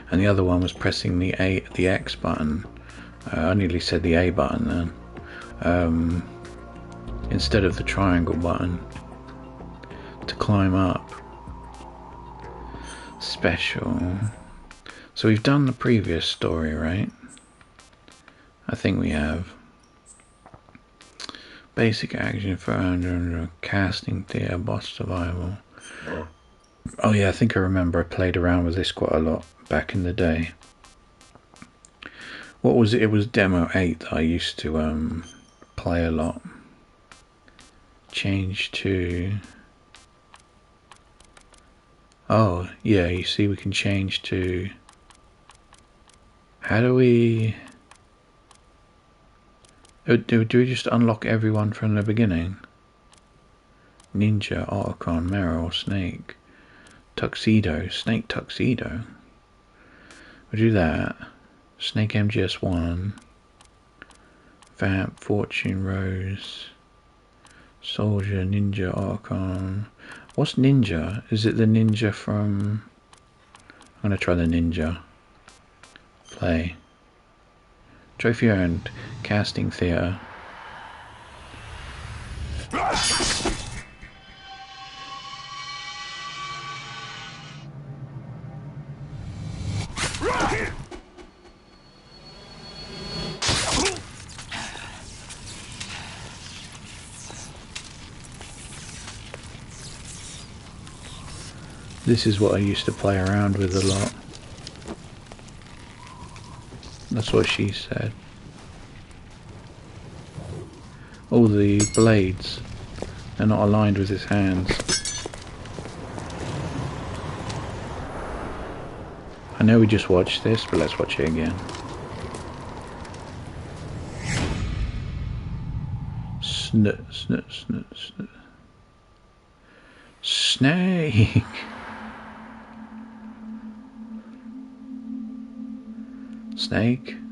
S1: and the other one was pressing the X button. I nearly said the A button then, instead of the triangle button to climb up. Special. So we've done the previous story, right? I think we have. Basic action for under casting theatre, boss survival. Oh yeah, I think I remember I played around with this quite a lot back in the day. What was it? It was Demo 8 that I used to play a lot. Change to... Oh, yeah, you see we can change to... How do we... Do we just unlock everyone from the beginning? Ninja, Otacon, Meryl, Snake, Tuxedo, Snake Tuxedo. We'll do that. Snake MGS1, Vamp, Fortune, Rose, Soldier, Ninja, Otacon. What's Ninja? Is it the ninja from... I'm going to try the ninja. Play. Trophy earned. Casting theatre. This is what I used to play around with a lot. That's what she said. All the blades are not aligned with his hands. I know we just watched this, but let's watch it again. Snake.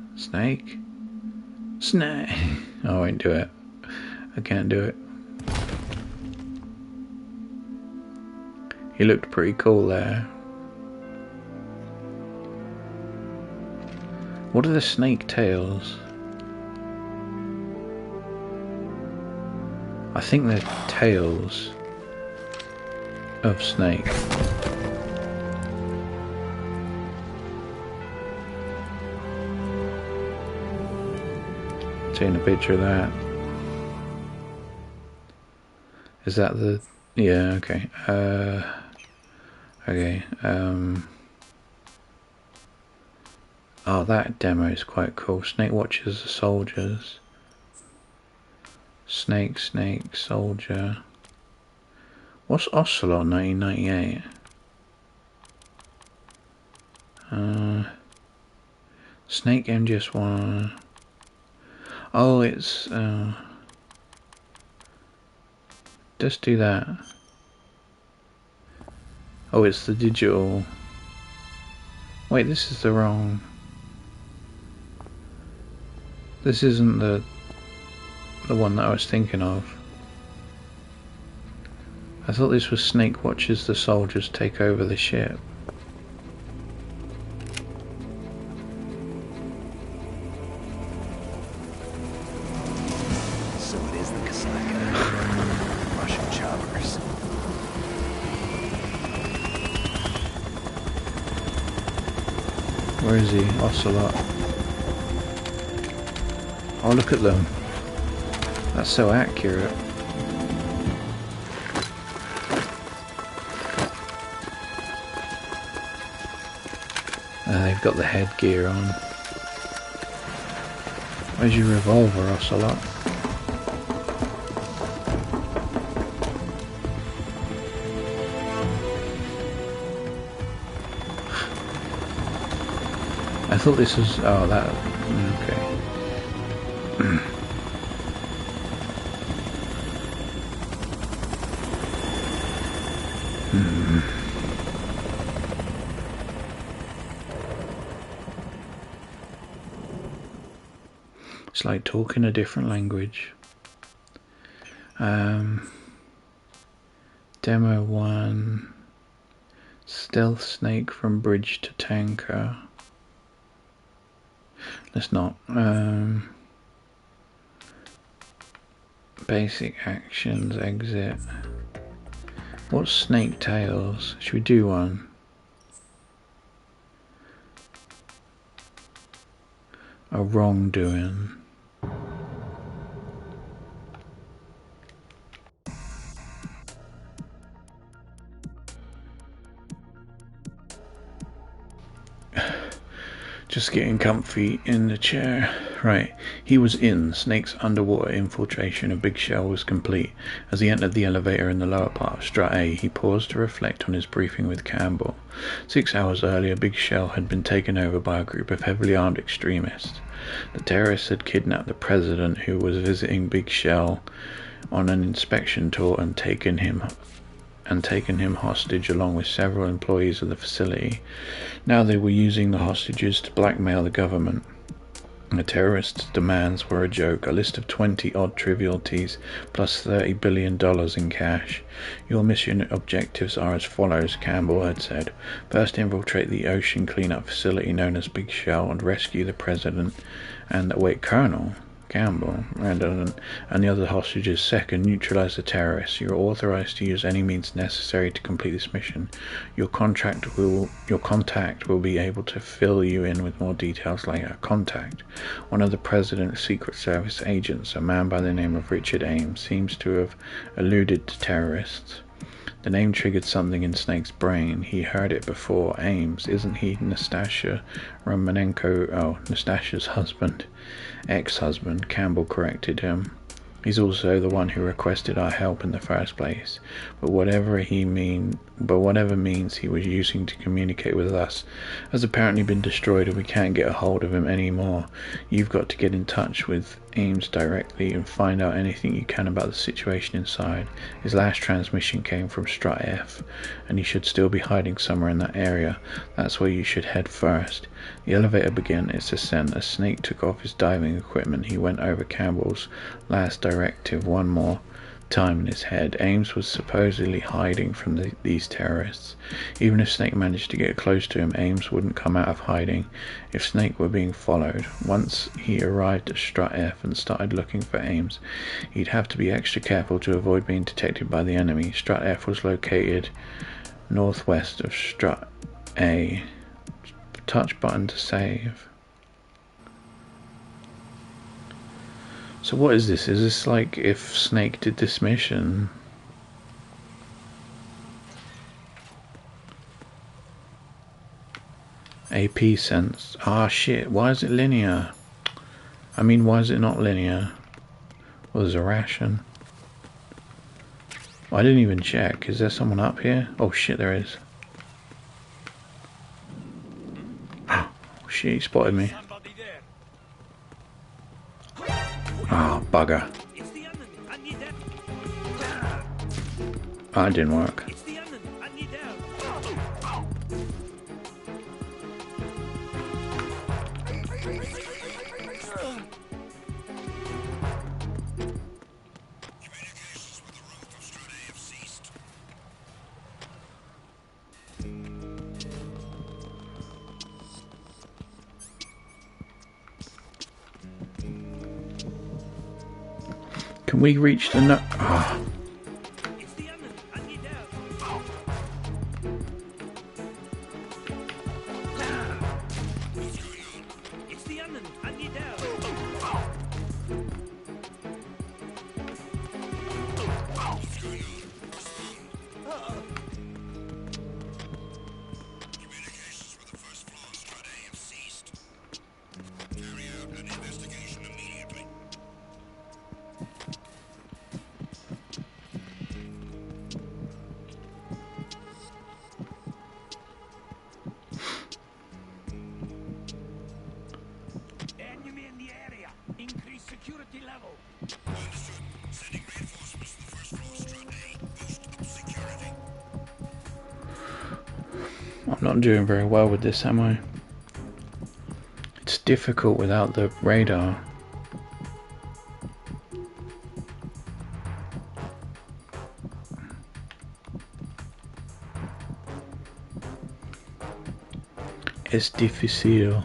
S1: Snake. Snake. I won't do it. I can't do it. He looked pretty cool there. What are the snake tails? I think they're tails of Snake. Taking a picture of that. Is that the... yeah, okay. Okay, oh, that demo is quite cool. Snake watches the soldiers. Snake, soldier. What's Ocelot 1998? Snake MGS1. Oh, it's... let's do that. Oh, it's the digital... Wait, this is the wrong... This isn't the one that I was thinking of. I thought this was Snake watches the soldiers take over the ship.
S5: So it is the Kasaka. Russian choppers.
S1: Where is he? Ocelot. Oh, look at them. That's so accurate. They've got the headgear on. Where's your revolver, Ocelot? I thought this was... oh, that... okay. It's like talking a different language. Demo 1. Stealth Snake from bridge to tanker. Let's not. Basic actions, exit. What's Snake Tales? Should we do one? A wrongdoing. Just getting comfy in the chair. Right, he was in. Snake's underwater infiltration of Big Shell was complete. As he entered the elevator in the lower part of Strut A, he paused to reflect on his briefing with Campbell. 6 hours earlier, Big Shell had been taken over by a group of heavily armed extremists. The terrorists had kidnapped the president, who was visiting Big Shell on an inspection tour, and taken him hostage along with several employees of the facility. Now they were using the hostages to blackmail the government. The terrorists' demands were a joke, a list of 20 odd trivialities plus $30 billion in cash. Your mission objectives are as follows, Campbell had said. First, infiltrate the ocean cleanup facility known as Big Shell and rescue the president and, Colonel Campbell and the other hostages. Second, neutralize the terrorists. You are authorized to use any means necessary to complete this mission. Your contact will be able to fill you in with more details later. Contact. One of the President's Secret Service agents, a man by the name of Richard Ames, seems to have alluded to terrorists. The name triggered something in Snake's brain. He heard it before. Ames. Isn't he Nastasha Romanenko? Oh, Nastasha's husband. Ex-husband, Campbell corrected him. He's also the one who requested our help in the first place. But whatever means he was using to communicate with us has apparently been destroyed, and we can't get a hold of him anymore. You've got to get in touch with Ames directly and find out anything you can about the situation inside. His last transmission came from Strut F, and he should still be hiding somewhere in that area. That's where you should head first. The elevator began its ascent. As Snake took off his diving equipment, he went over Campbell's last directive one more time in his head. Ames was supposedly hiding from these terrorists. Even if Snake managed to get close to him, Ames wouldn't come out of hiding if Snake were being followed. Once he arrived at Strut F and started looking for Ames, he'd have to be extra careful to avoid being detected by the enemy. Strut F was located northwest of Strut A. Touch button to save. So what is this? Is this like if Snake did this mission? AP sense. Ah shit, why is it linear? I mean, why is it not linear? Well, there's a ration. I didn't even check. Is there someone up here? Oh shit, there is. Oh shit, he spotted me. Oh, bugger. Oh, it didn't work. Can we reach the nut? Oh. I'm not doing very well with this, am I? It's difficult without the radar. Es difícil.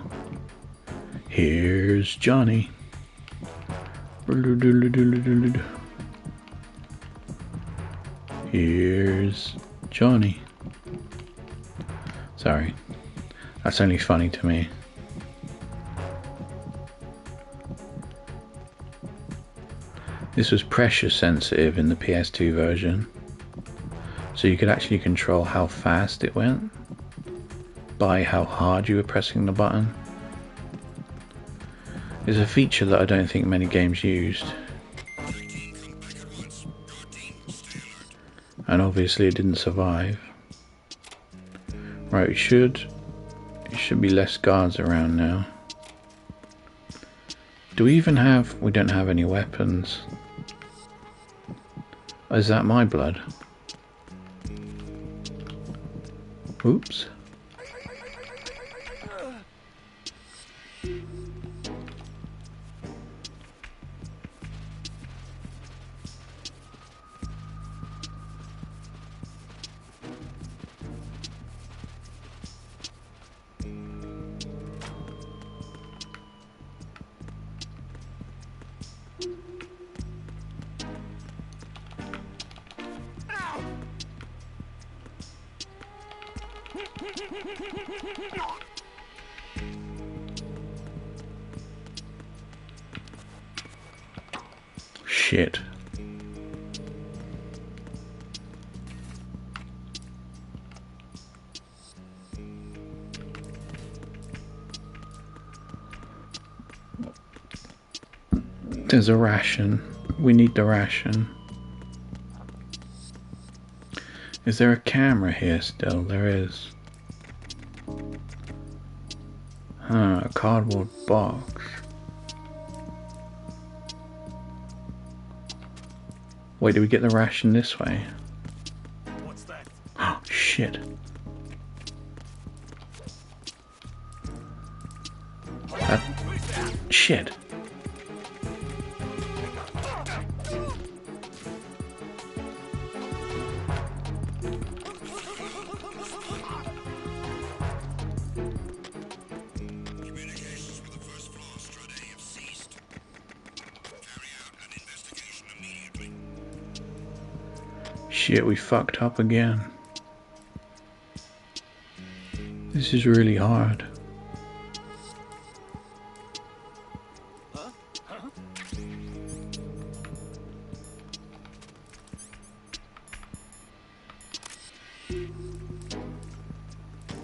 S1: Here's Johnny. Here's Johnny. Sorry, that's only funny to me. This was pressure sensitive in the PS2 version, so you could actually control how fast it went by how hard you were pressing the button. It's a feature that I don't think many games used. And obviously it didn't survive. Right, it should be less guards around now. Do we even have... we don't have any weapons. Is that my blood? Oops. Shit. There's a ration. We need the ration. Is there a camera here still? There is. A cardboard box. Wait, do we get the ration this way?
S7: What's that?
S1: Oh, shit. Shit. Shit, we fucked up again. This is really hard.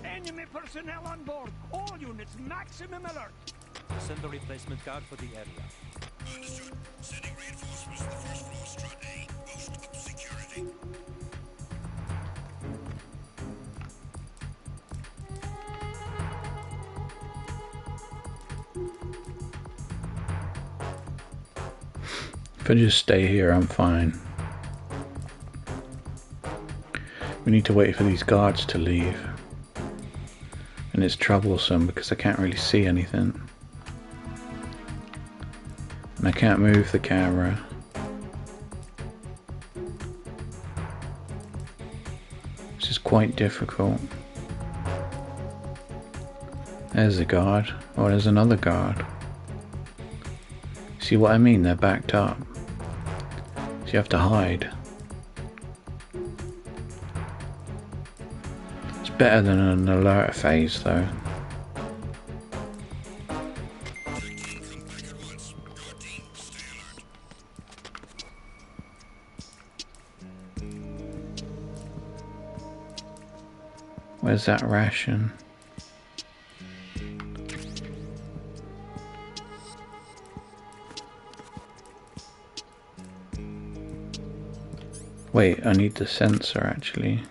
S7: Enemy personnel on board. All units, maximum alert.
S20: Send a replacement guard for the area.
S7: Understood. Sending reinforcements to the first floor, Strut A. Boost up security.
S1: If I just stay here, I'm fine. We need to wait for these guards to leave. And it's troublesome because I can't really see anything. And I can't move the camera. This is quite difficult. There's a guard. Oh, there's another guard. See what I mean? They're backed up. So you have to hide. It's better than an alert phase though. Where's that ration? Wait, I need the sensor actually.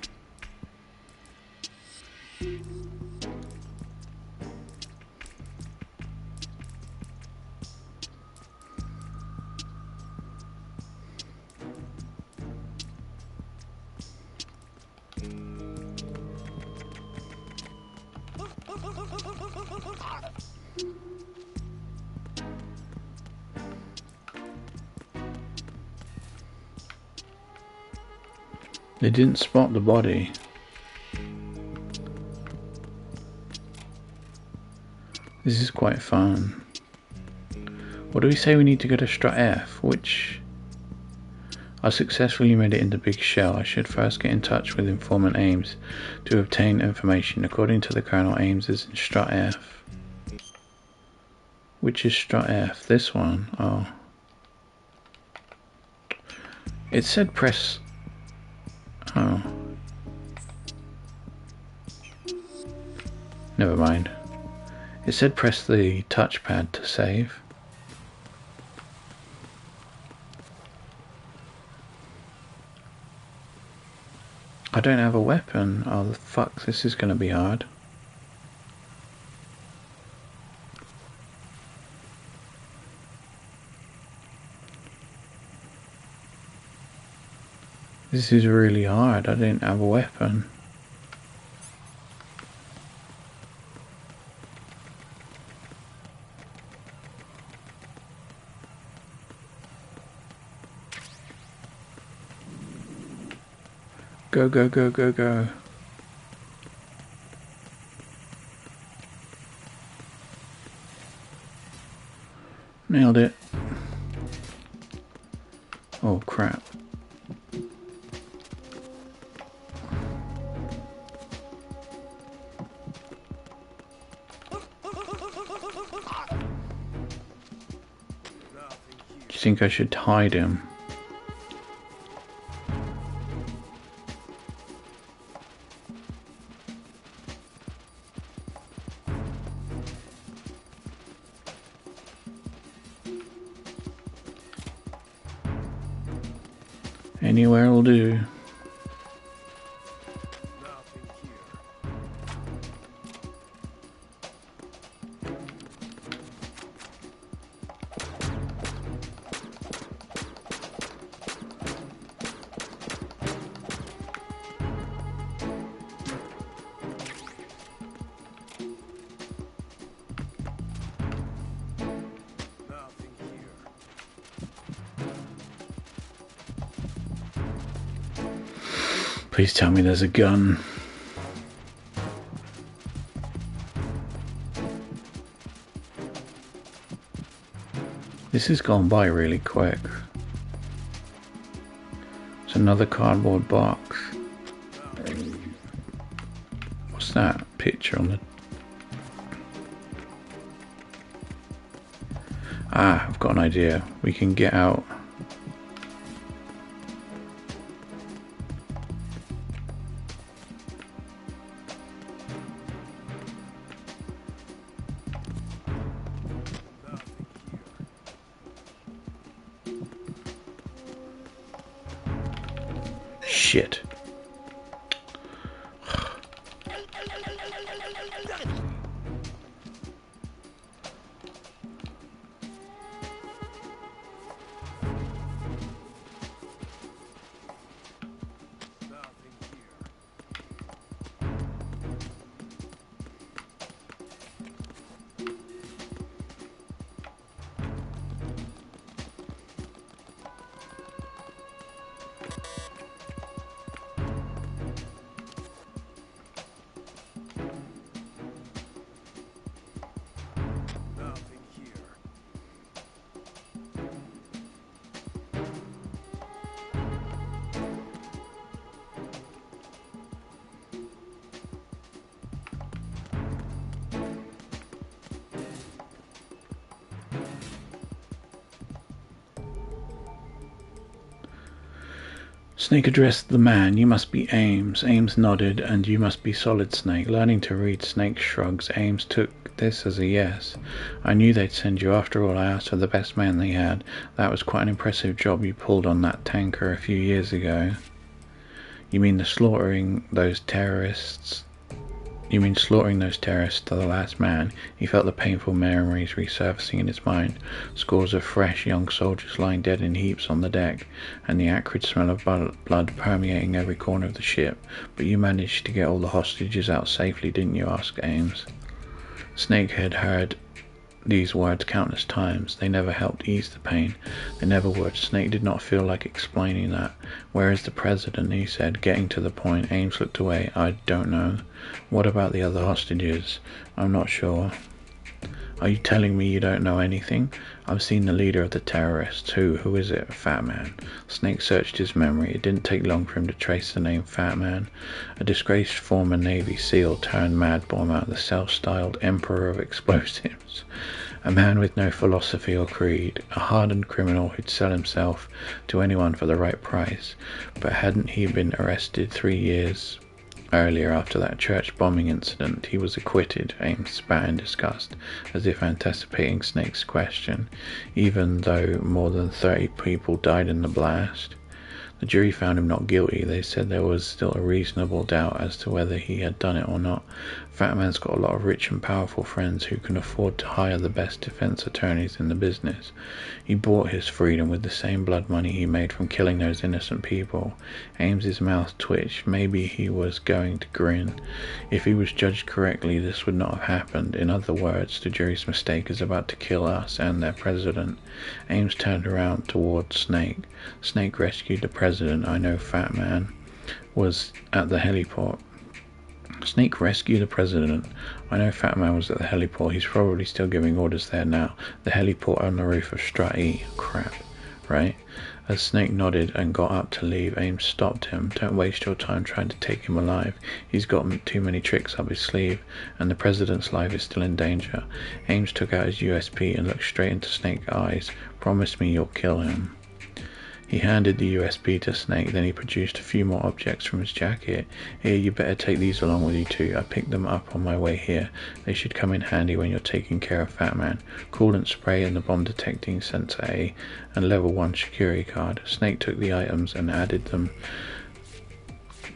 S1: They didn't spot the body. This is quite fun. What do we say we need to go to Strut F? Which... I successfully made it into Big Shell. I should first get in touch with informant Ames to obtain information. According to the Colonel, Ames is in Strut F. Which is Strut F? This one? Oh. It said press... Oh. Never mind. It said press the touchpad to save. I don't have a weapon. Oh fuck, this is gonna be hard. This is really hard. I didn't have a weapon. Go, go, go, go, go. Nailed it. Oh crap. Do you think I should hide him? Anywhere will do. Please tell me there's a gun. This has gone by really quick. It's another cardboard box. What's that picture on the... Ah, I've got an idea. We can get out. Shit. Snake addressed the man. You must be Ames. Ames nodded. And you must be Solid Snake. Learning to read, Snake shrugs. Ames took this as a yes. I knew they'd send you. After all, I asked for the best man they had. That was quite an impressive job you pulled on that tanker a few years ago. You mean slaughtering those terrorists to the last man? He felt the painful memories resurfacing in his mind. Scores of fresh young soldiers lying dead in heaps on the deck, and the acrid smell of blood permeating every corner of the ship. But you managed to get all the hostages out safely, didn't you? Asked Ames. Snake had heard these words countless times. They never helped ease the pain. They never would. Snake did not feel like explaining that. "Where is the president?" he said, getting to the point. Ames looked away. "I don't know." "What about the other hostages?" "I'm not sure." "Are you telling me you don't know anything?" "I've seen the leader of the terrorists." Who is it?" "Fat Man." Snake searched his memory. It didn't take long for him to trace the name Fat Man. A disgraced former Navy SEAL turned mad bomb out, the self-styled Emperor of Explosives. A man with no philosophy or creed. A hardened criminal who'd sell himself to anyone for the right price. But hadn't he been arrested 3 years earlier after that church bombing incident? He was acquitted. Ames spat in disgust, as if anticipating Snake's question, even though more than 30 people died in the blast. The jury found him not guilty. They said there was still a reasonable doubt as to whether he had done it or not. Fat Man's got a lot of rich and powerful friends who can afford to hire the best defense attorneys in the business. He bought his freedom with the same blood money he made from killing those innocent people. Ames's mouth twitched. Maybe he was going to grin. If he was judged correctly, this would not have happened. In other words, the jury's mistake is about to kill us and their president. Ames turned around toward Snake. Snake rescued the president. I know Fat Man was at the heliport. Snake rescued the president. I know Fat Man was at the heliport. He's probably still giving orders there now. The heliport on the roof of Strat E. Crap, right? As Snake nodded and got up to leave, Ames stopped him. Don't waste your time trying to take him alive. He's got too many tricks up his sleeve, and the president's life is still in danger. Ames took out his USP and looked straight into Snake's eyes. Promise me you'll kill him. He handed the USP to Snake, then he produced a few more objects from his jacket. Here, you better take these along with you too. I picked them up on my way here. They should come in handy when you're taking care of Fat Man. Coolant spray and the bomb detecting sensor A, and level 1 security card. Snake took the items and added them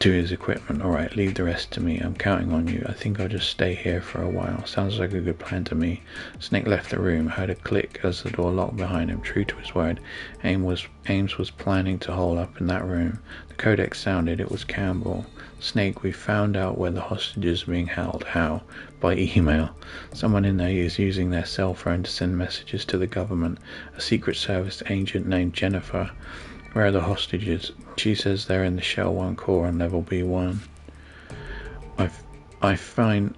S1: to his equipment. Alright, leave the rest to me. I'm counting on you. I think I'll just stay here for a while. Sounds like a good plan to me. Snake left the room, heard a click as the door locked behind him. True to his word, Ames was planning to hole up in that room. The codec sounded. It was Campbell. Snake, we found out where the hostages are being held. How? By email. Someone in there is using their cell phone to send messages to the government. A Secret Service agent named Jennifer. Where are the hostages? She says they're in the Shell 1 core on level B1. I found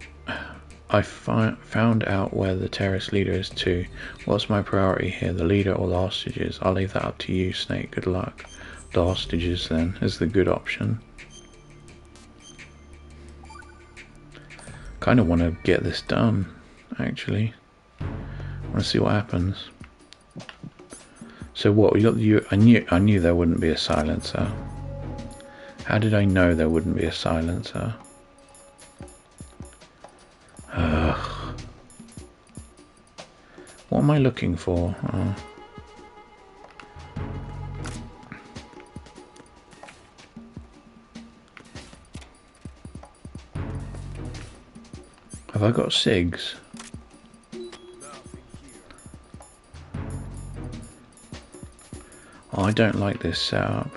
S1: out where the terrorist leader is too. What's my priority here, the leader or the hostages? I'll leave that up to you, Snake. Good luck. The hostages, then, is the good option. Kind of want to get this done, actually. I want to see what happens. So what, we got I knew there wouldn't be a silencer. How did I know there wouldn't be a silencer? Ugh. What am I looking for? Have I got SIGs? Oh, I don't like this setup.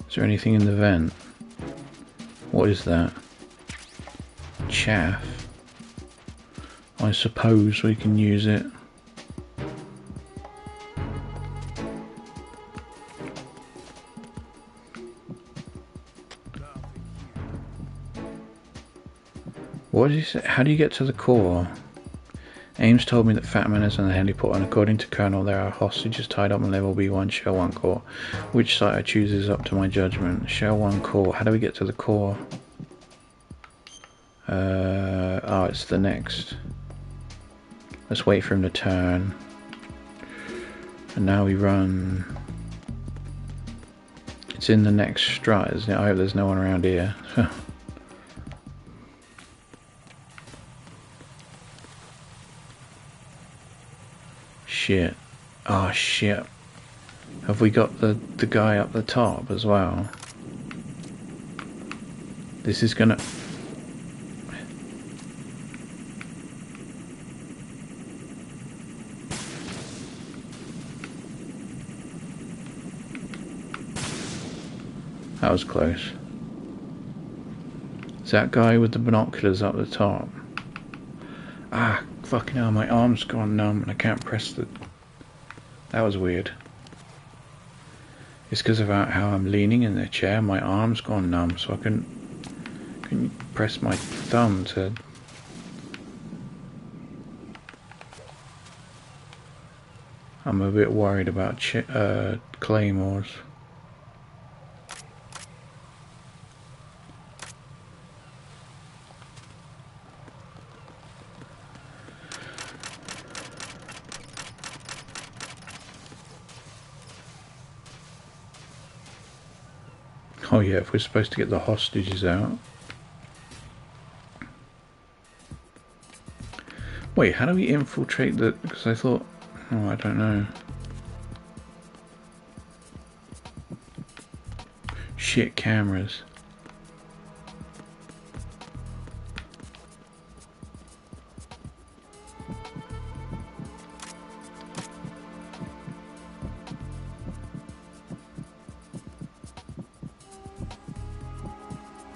S1: Is there anything in the vent? What is that? Chaff? I suppose we can use it. What is it? How do you get to the core? Ames told me that Fat Man is on the heliport, and according to Colonel, there are hostages tied up on level B1 Shell 1 core. Which site I choose is up to my judgment. Shell 1 core. How do we get to the core? Oh, it's the next. Let's wait for him to turn. And now we run. It's in the next strut, isn't it? I hope there's no one around here. Shit. Oh shit. Have we got the guy up the top as well? This is gonna... That was close. Is that guy with the binoculars up the top? Ah, fucking hell, my arm's gone numb and I can't press the... That was weird. It's because of how I'm leaning in the chair, my arm's gone numb, so I couldn't press my thumb to... I'm a bit worried about claymores. Oh yeah, if we're supposed to get the hostages out. Wait, how do we infiltrate the... Because I thought... Oh, I don't know. Shit, cameras.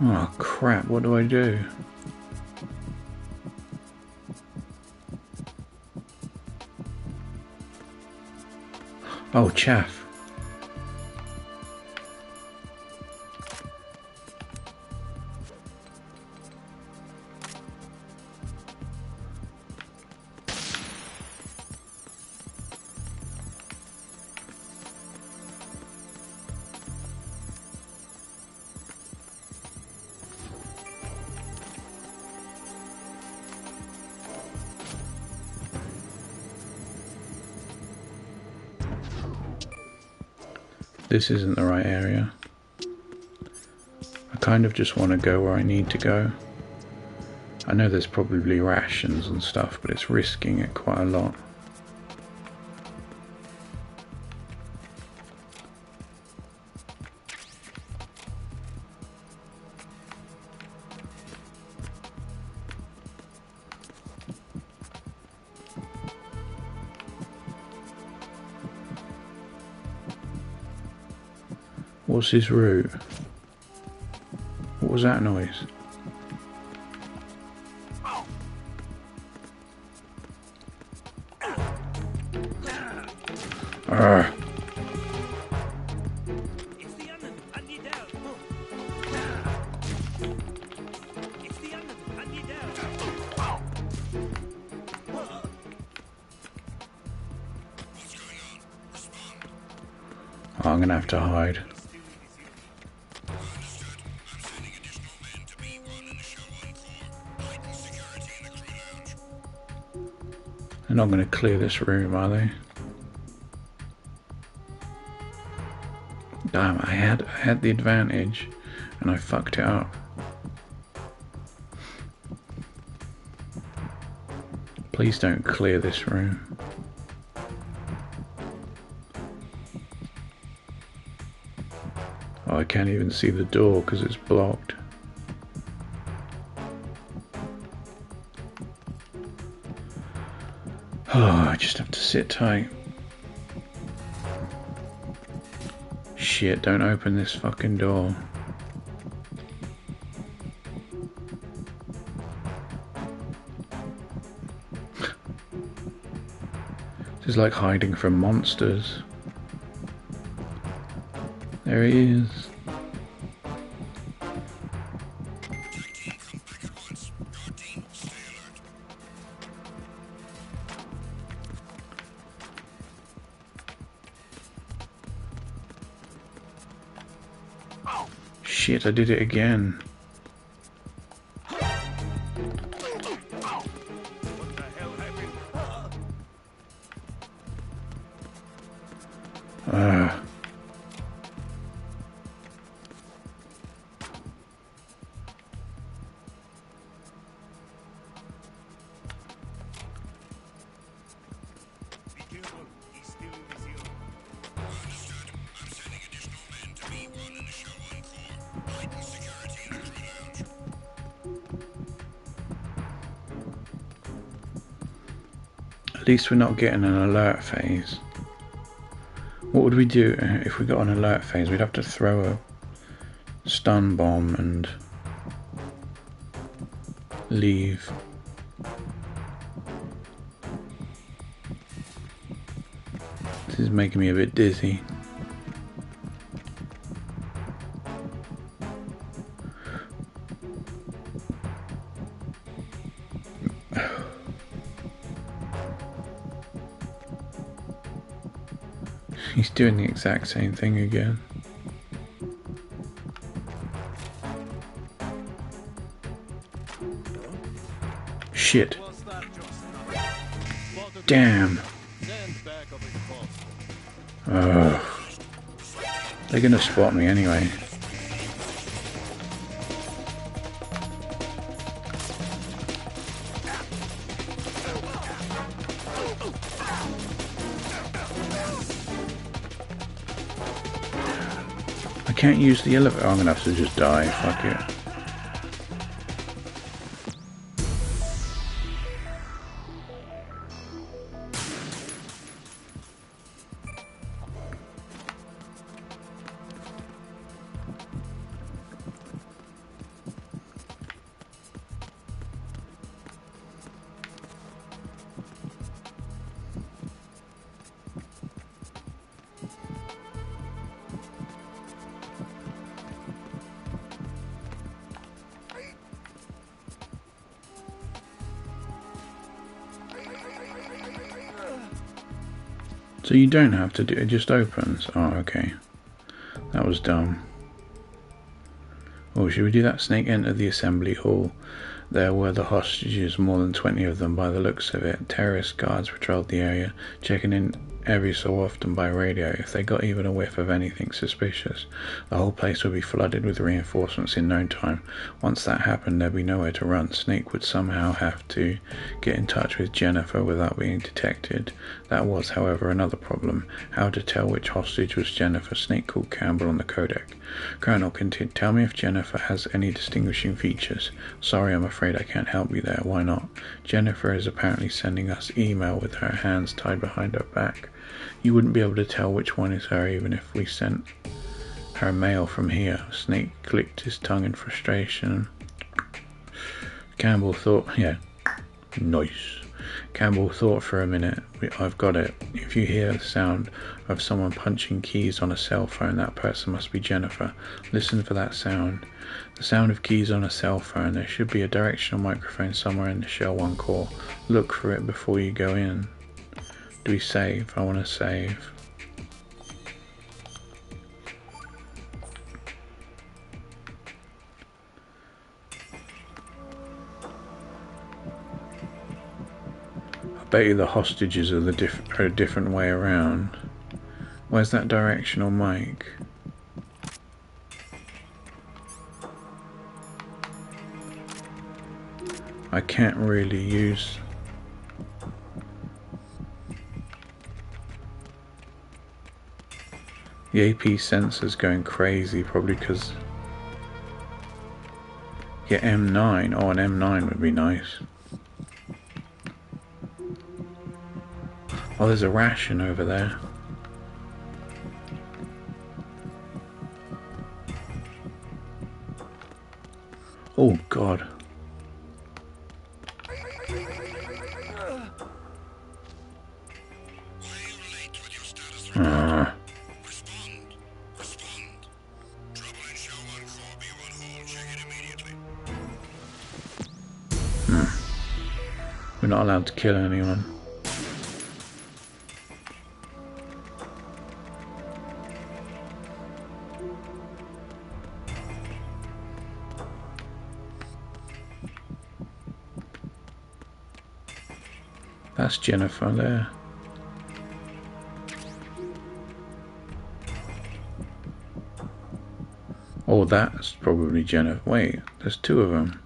S1: Oh crap, what do I do? Oh, chaff. This isn't the right area. I kind of just want to go where I need to go. I know there's probably rations and stuff, but it's risking it quite a lot. What's his route? What was that noise? Arrgh. Oh, I'm gonna have to hide. They're not going to clear this room, are they? Damn, I had the advantage and I fucked it up. Please don't clear this room. Oh, I can't even see the door because it's blocked. Oh, I just have to sit tight. Shit, don't open this fucking door. This is like hiding from monsters. There he is. Shit, I did it again. At least we're not getting an alert phase. What would we do if we got an alert phase? We'd have to throw a stun bomb and leave. This is making me a bit dizzy. He's doing the exact same thing again. Shit. Damn. Ugh. They're gonna spot me anyway. I can't use the elevator. I'm gonna have to just die. Fuck it. So you don't have to do it, just opens. Oh, okay. That was dumb. Oh, should we do that? Snake entered the assembly hall. There were the hostages, more than 20 of them by the looks of it. Terrorist guards patrolled the area, checking in every so often by radio. If they got even a whiff of anything suspicious, the whole place would be flooded with reinforcements in no time. Once that happened, there'd be nowhere to run. Snake would somehow have to get in touch with Jennifer without being detected. That was, however, another problem. How to tell which hostage was Jennifer? Snake called Campbell on the codec. Colonel continued, tell me if Jennifer has any distinguishing features. Sorry, I'm afraid I can't help you there. Why not? Jennifer is apparently sending us email with her hands tied behind her back. You wouldn't be able to tell which one is her even if we sent her mail from here. Snake clicked his tongue in frustration. Campbell thought, yeah, nice. Campbell thought for a minute. I've got it. If you hear the sound of someone punching keys on a cell phone, that person must be Jennifer. Listen for that sound. The sound of keys on a cell phone. There should be a directional microphone somewhere in the Shell 1 core. Look for it before you go in. Do we save? I want to save. I bet you the hostages are a different way around. Where's that directional mic? I can't really use. The AP sensor's going crazy, probably because. Yeah, M9. Oh, an M9 would be nice. Oh, there's a ration over there. Oh, God. We're not allowed to kill anyone. That's Jennifer there. Oh, that's probably Jennifer. Wait, there's two of them.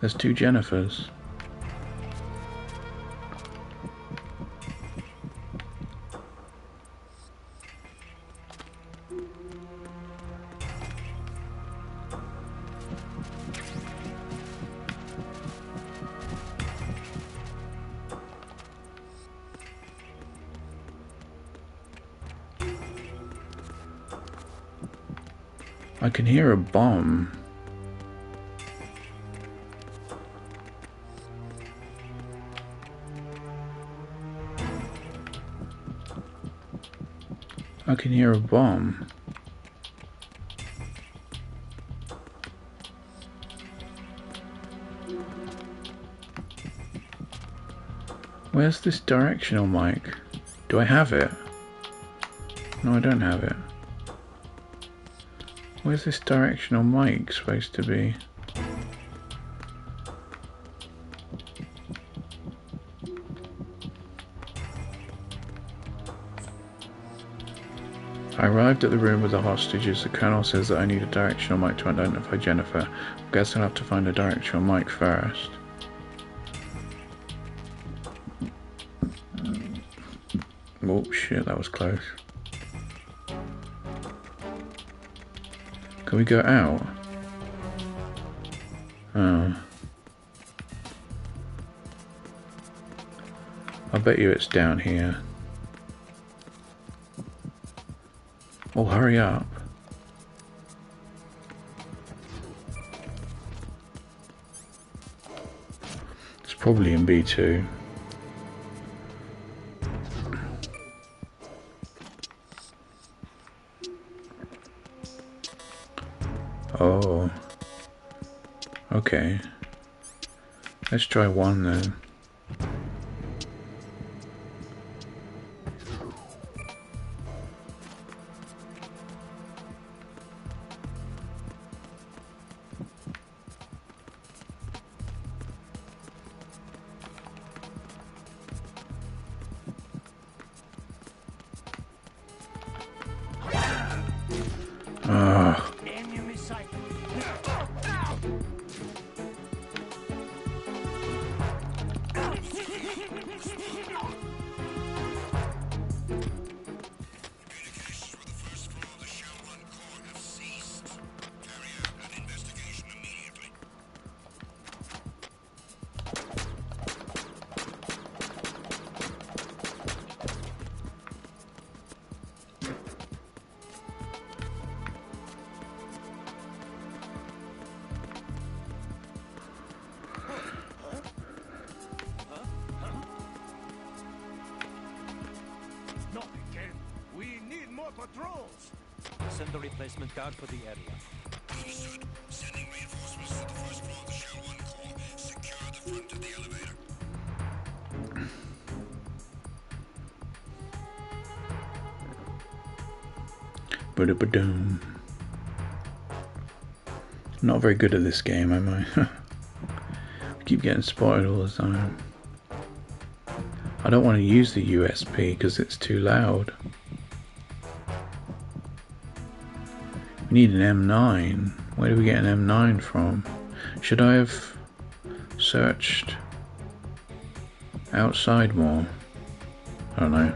S1: There's two Jennifers. I can hear a bomb. I can hear a bomb. Where's this directional mic? Do I have it? No, I don't have it. Where's this directional mic supposed to be? I arrived at the room with the hostages. The colonel says that I need a directional mic to identify Jennifer. I guess I'll have to find a directional mic first. Oh shit, that was close. Can we go out? Oh. I bet you it's down here. Oh, hurry up. It's probably in B2. Oh. Okay. Let's try one then.
S20: Patrols! Send the replacement guard for the area.
S7: Understood. Sending reinforcements to the first floor of the Shell 1 core. Secure the front of the elevator.
S1: Ba-da-ba-dum. Not very good at this game, am I? I keep getting spotted all the time. I don't want to use the USP because it's too loud. We need an M9. Where do we get an M9 from? Should I have searched outside more? I don't know.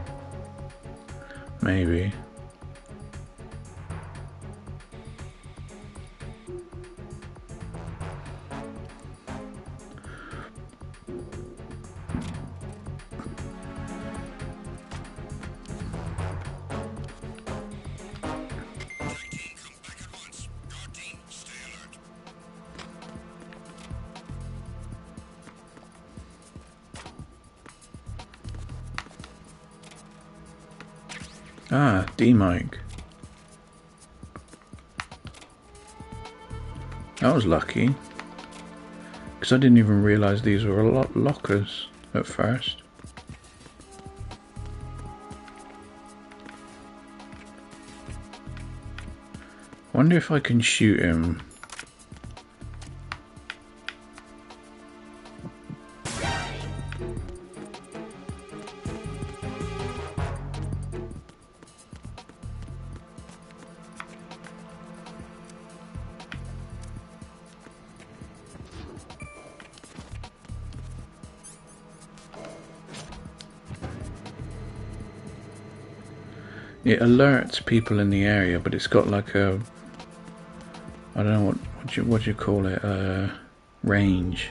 S1: Maybe. Ah, D-mic. That was lucky. Because I didn't even realise these were a lot lockers at first. Wonder if I can shoot him. It alerts people in the area, but it's got like a, I don't know what you call it, range.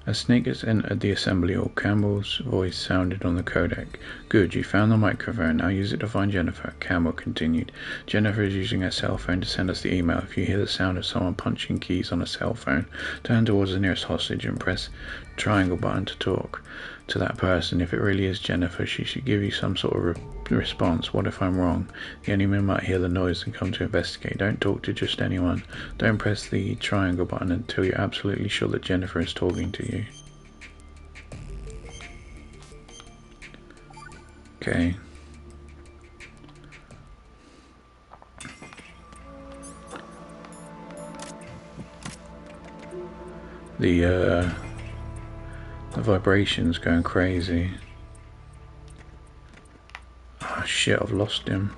S1: A snake has entered the assembly hall. Campbell's voice sounded on the codec. Good, you found the microphone. Now use it to find Jennifer. Campbell continued. Jennifer is using her cell phone to send us the email. If you hear the sound of someone punching keys on a cell phone, turn towards the nearest hostage and press triangle button to talk to that person. If it really is Jennifer, she should give you some sort of response. What if I'm wrong? The enemy might hear the noise and come to investigate. Don't talk to just anyone. Don't press the triangle button until you're absolutely sure that Jennifer is talking to you. Okay. The vibration's going crazy. Oh shit, I've lost him.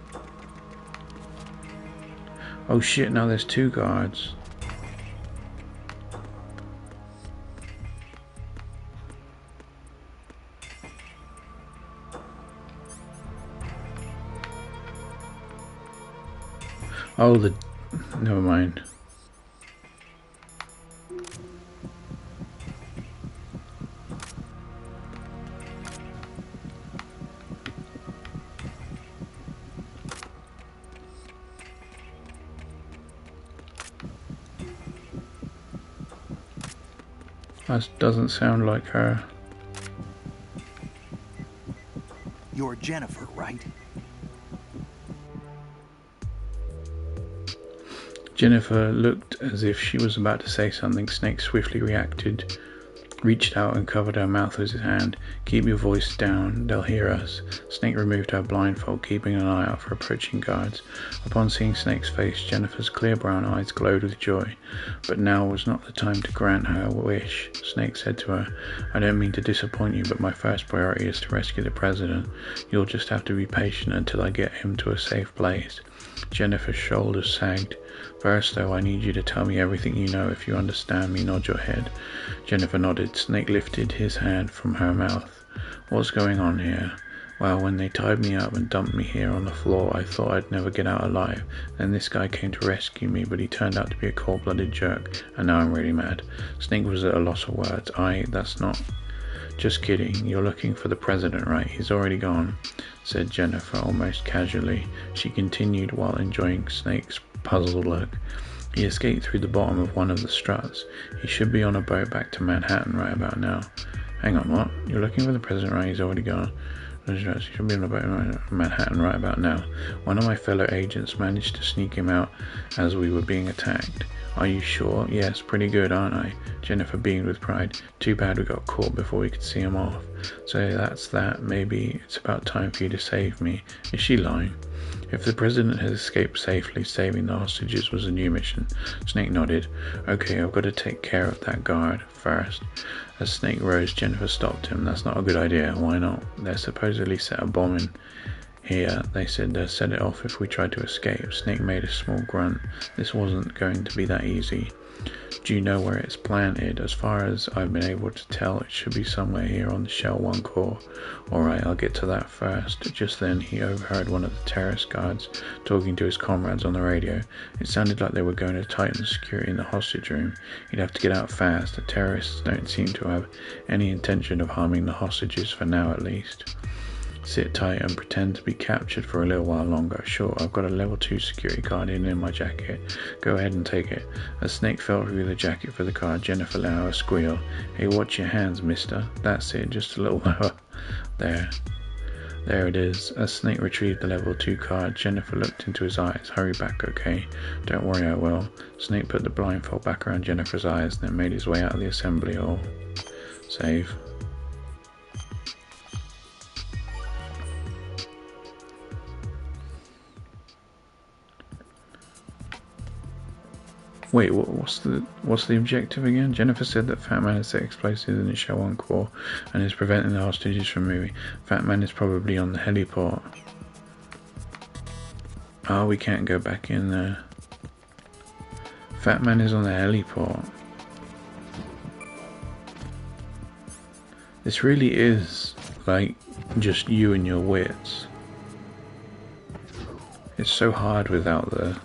S1: Oh shit, now there's 2 guards. Oh, never mind. That doesn't sound like her.
S5: You're Jennifer, right?
S1: Jennifer looked as if she was about to say something. Snake swiftly reacted, reached out and covered her mouth with his hand. Keep your voice down, they'll hear us. Snake removed her blindfold, keeping an eye out for approaching guards. Upon seeing Snake's face, Jennifer's clear brown eyes glowed with joy. But now was not the time to grant her wish. Snake said to her, I don't mean to disappoint you, but my first priority is to rescue the president. You'll just have to be patient until I get him to a safe place. Jennifer's shoulders sagged. First, though, I need you to tell me everything you know. If you understand me, nod your head. Jennifer nodded. Snake lifted his hand from her mouth. What's going on here? Well, when they tied me up and dumped me here on the floor, I thought I'd never get out alive. Then this guy came to rescue me, but he turned out to be a cold-blooded jerk, and now I'm really mad. Snake was at a loss of words. That's not... Just kidding. You're looking for the president, right? He's already gone, said Jennifer almost casually. She continued while enjoying Snake's puzzled look. He escaped through the bottom of one of the struts. He should be on a boat back to Manhattan right about now. Hang on, what? You're looking for the president, right? He's already gone. He should be on a boat in Manhattan right about now. One of my fellow agents managed to sneak him out as we were being attacked. Are you sure? Yes, pretty good, aren't I? Jennifer beamed with pride. Too bad we got caught before we could see him off. So that's that. Maybe it's about time for you to save me. Is she lying? If the president has escaped safely, saving the hostages was a new mission. Snake nodded. Okay, I've got to take care of that guard first. As Snake rose, Jennifer stopped him. That's not a good idea. Why not? They supposedly set a bomb in here. They said they'd set it off if we tried to escape. Snake made a small grunt. This wasn't going to be that easy. Do you know where it's planted? As far as I've been able to tell, it should be somewhere here on the Shell 1 core. Alright, I'll get to that first. Just then, he overheard one of the terrorist guards talking to his comrades on the radio. It sounded like they were going to tighten security in the hostage room. He'd have to get out fast. The terrorists don't seem to have any intention of harming the hostages, for now at least. Sit tight and pretend to be captured for a little while longer. Sure, I've got a level 2 security card in my jacket. Go ahead and take it. As Snake felt through the jacket for the card, Jennifer let out a squeal. Hey, watch your hands, mister. That's it, just a little lower. There it is. As Snake retrieved the level 2 card, Jennifer looked into his eyes. Hurry back, okay? Don't worry, I will. Snake put the blindfold back around Jennifer's eyes, then made his way out of the assembly hall. Save. Wait, what's the objective again? Jennifer said that Fat Man has set explosives in the Shell 1 core and is preventing the hostages from moving. Fat Man is probably on the heliport. Oh, we can't go back in there. Fat Man is on the heliport. This really is like just you and your wits. It's so hard without the...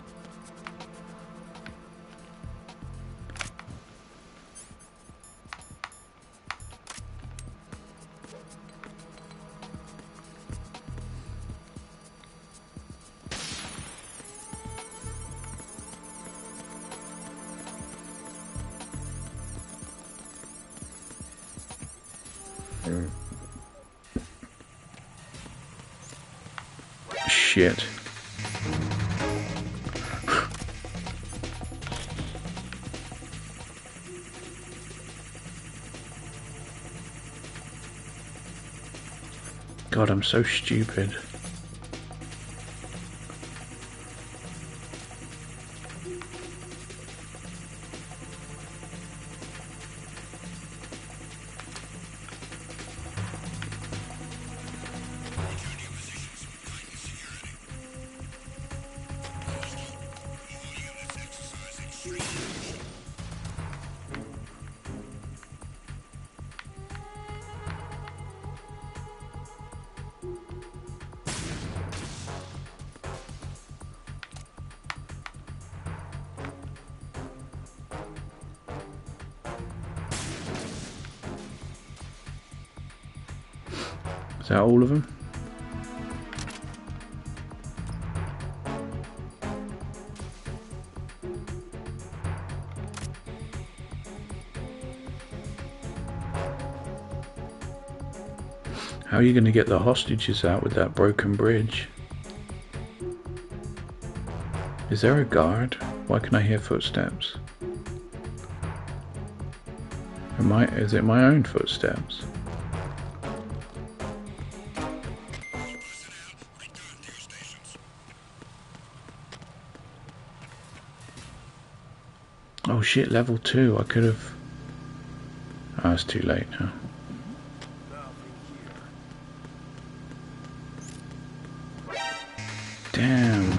S1: shit. God, I'm so stupid. Is that all of them? How are you going to get the hostages out with that broken bridge? Is there a guard? Why can I hear footsteps? Is it my own footsteps? Oh shit, level 2. I could have... Oh, it's too late now. Damn.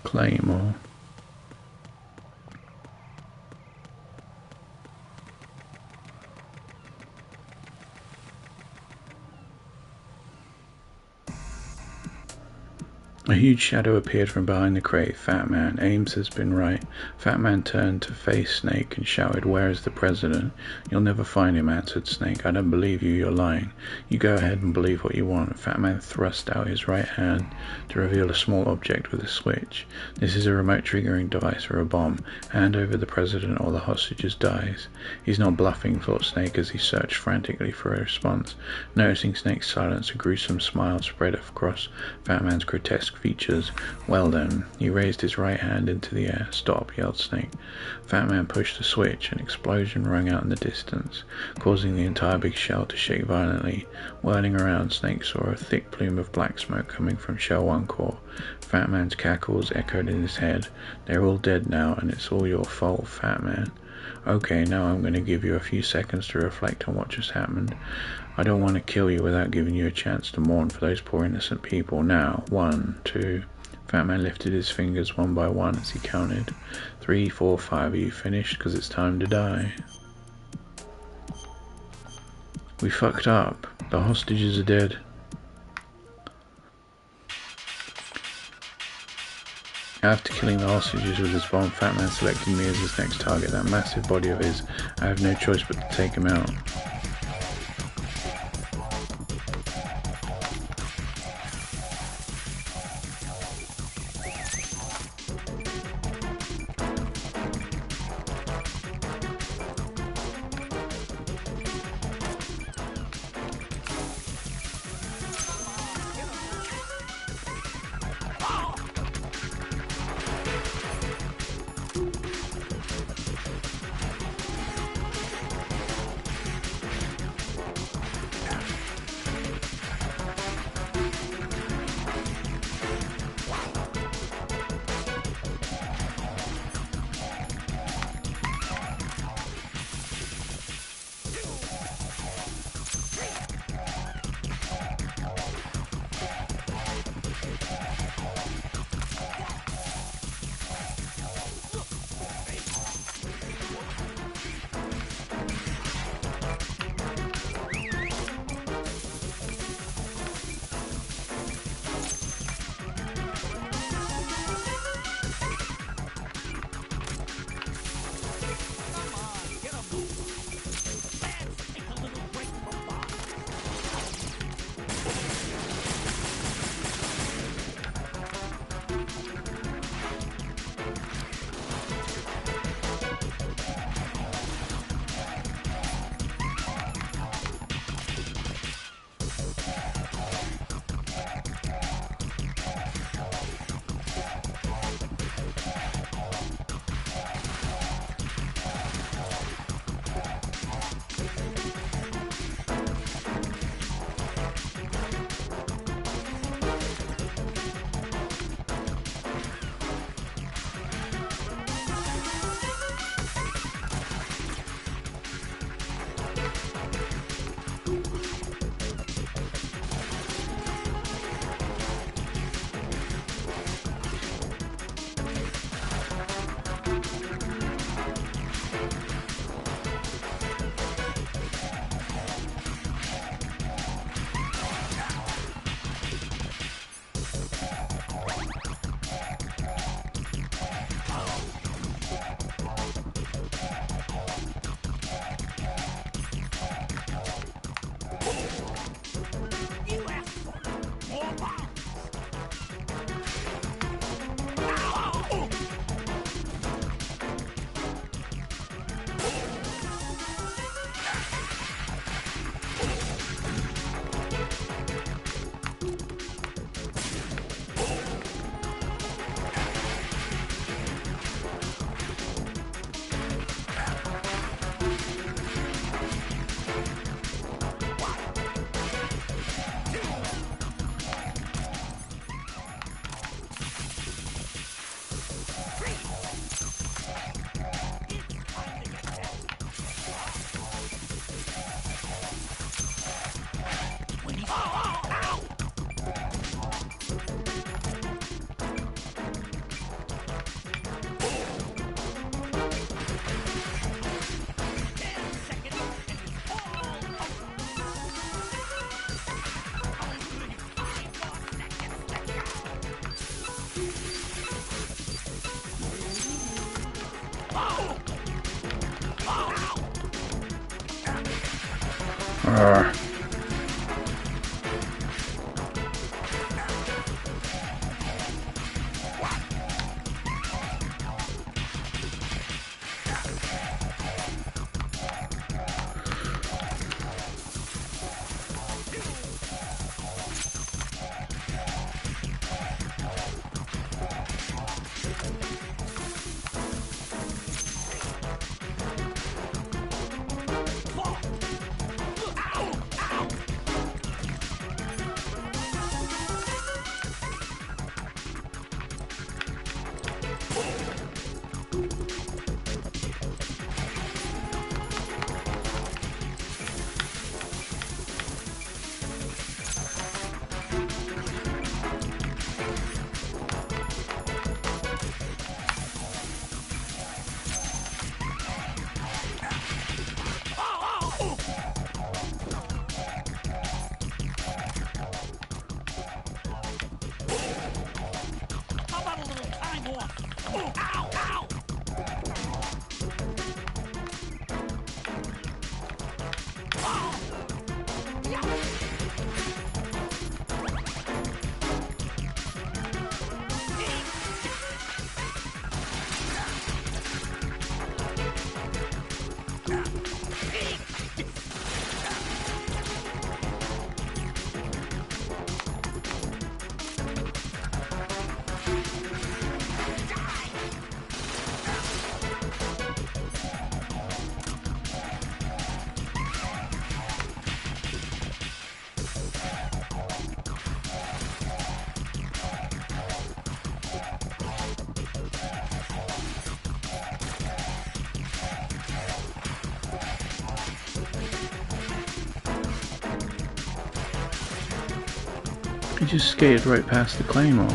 S1: Claymore. A huge shadow appeared from behind the crate. Fat Man, Ames has been right. Fat Man turned to face Snake and shouted, "Where is the president?" "You'll never find him," answered Snake. "I don't believe you, you're lying." "You go ahead and believe what you want." Fat Man thrust out his right hand to reveal a small object with a switch. "This is a remote triggering device for a bomb. Hand over the president or the hostages dies." "He's not bluffing," thought Snake as he searched frantically for a response. Noticing Snake's silence, a gruesome smile spread across Fat Man's grotesque features. "Well then." He raised his right hand into the air. "Stop," yelled Snake. Fat Man pushed the switch. An explosion rang out in the distance, causing the entire big shell to shake violently. Whirling around, Snake saw a thick plume of black smoke coming from Shell 1 core. Fat Man's cackles echoed in his head. "They're all dead now, and it's all your fault, Fat Man." "Okay, now I'm going to give you a few seconds to reflect on what just happened. I don't want to kill you without giving you a chance to mourn for those poor innocent people. Now, 1, 2... Fat Man lifted his fingers one by one as he counted. 3, 4, 5. Are you finished? Because it's time to die. We fucked up. The hostages are dead. After killing the hostages with his bomb, Fat Man selected me as his next target. That massive body of his. I have no choice but to take him out. He just skated right past the claymore.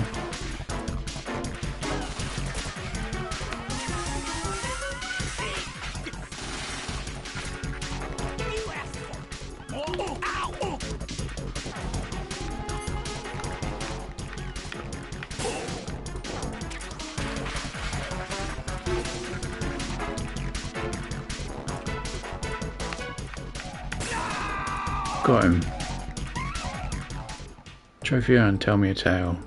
S1: Got him. Trophy and tell me a tale.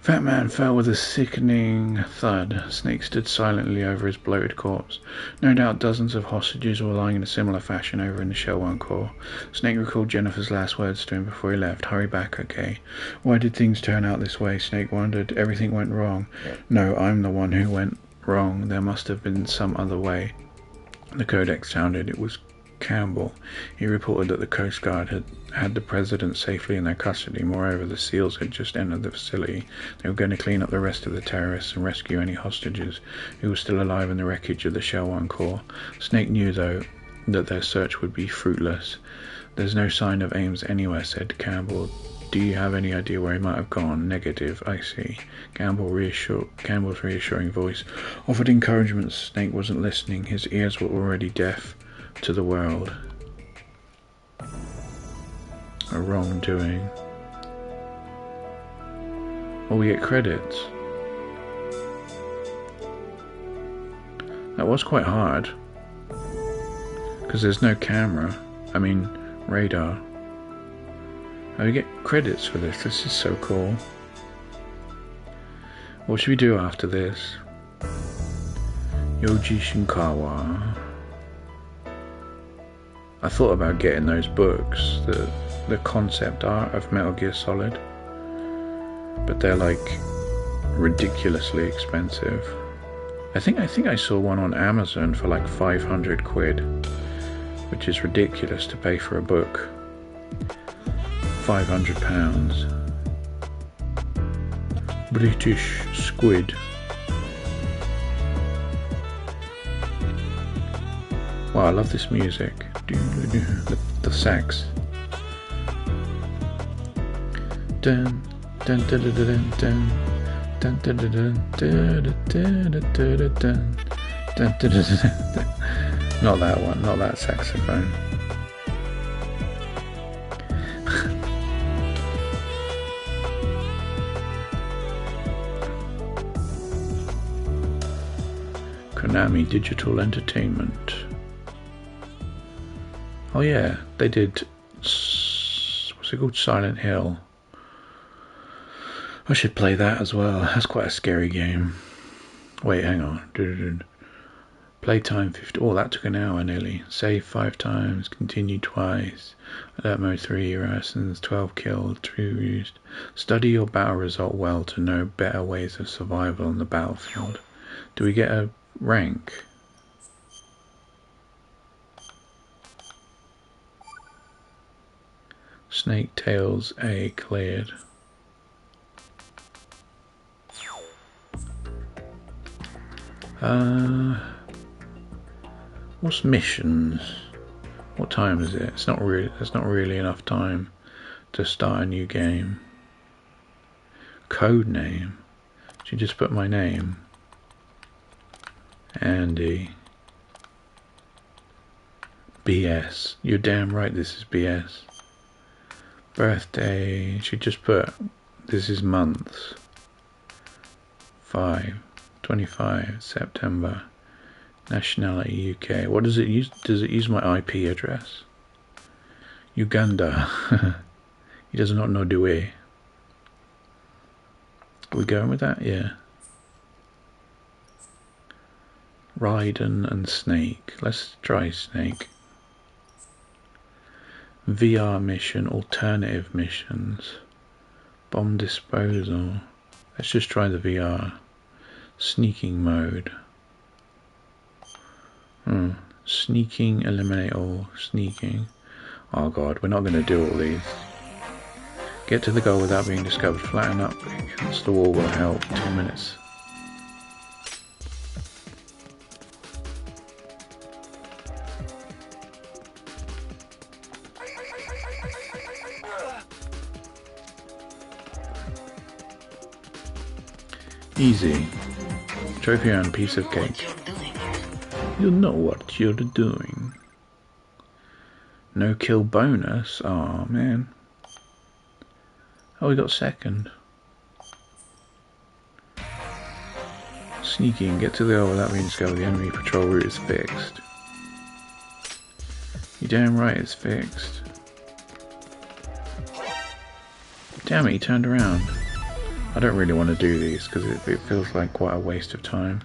S1: Fat Man fell with a sickening thud. Snake stood silently over his bloated corpse. No doubt dozens of hostages were lying in a similar fashion over in the Shell 1 core. Snake recalled Jennifer's last words to him before he left. Hurry back, okay? Why did things turn out this way? Snake wondered. Everything went wrong. No, I'm the one who went wrong. There must have been some other way. The codex sounded. It was Campbell. He reported that the Coast Guard had the president safely in their custody. Moreover, the SEALs had just entered the facility. They were going to clean up the rest of the terrorists and rescue any hostages who were still alive in the wreckage of the Shell 1 core. Snake knew, though, that their search would be fruitless. There's no sign of Ames anywhere, said Campbell. Do you have any idea where he might have gone? Negative, I see. Campbell's reassuring voice offered encouragement. Snake wasn't listening. His ears were already deaf to the world. A wrongdoing. Well, we get credits. That was quite hard. Because there's no camera. I mean, radar. Oh, we get credits for this. This is so cool. What should we do after this? Yoji Shinkawa. I thought about getting those books, the concept art of Metal Gear Solid, but they're like ridiculously expensive. I think I saw one on Amazon for like 500 quid, which is ridiculous to pay for a book. £500. British squid. Wow, I love this music. The sax. Dun dun dun dun dun dun dun dun dun dun dun dun. Not that one, not that saxophone. Konami Digital Entertainment. Oh yeah, they did, what's it called, Silent Hill. I should play that as well. That's quite a scary game. Wait, hang on. Playtime 50. Oh, that took an hour nearly. Save 5 times. Continue twice. Alert mode 3. Lessons 12 killed. 2 used. Study your battle result well to know better ways of survival on the battlefield. Do we get a rank? Snake Tails A cleared. What's missions? What time is it? It's not really. There's not really enough time to start a new game. Code name. Should you just put my name? Andy. BS. You're damn right. This is BS. Birthday. Should just put. This is months. 25 September. Nationality UK. What does it use? Does it use my IP address? Uganda. He does not know the way. Are we going with that? Yeah. Raiden and Snake. Let's try Snake. VR mission. Alternative missions. Bomb disposal. Let's just try the VR. Sneaking mode. Sneaking, eliminate all. Sneaking. Oh god, we're not going to do all these. Get to the goal without being discovered. Flatten up against the wall will help. 2 minutes. Easy. Trophy and piece of cake. You know what you're doing. No kill bonus. Oh man. Oh, we got second. Sneaking. Get to the goal without being discovered. The enemy patrol route is fixed. You're damn right it's fixed. Damn it, he turned around. I don't really want to do these because it feels like quite a waste of time.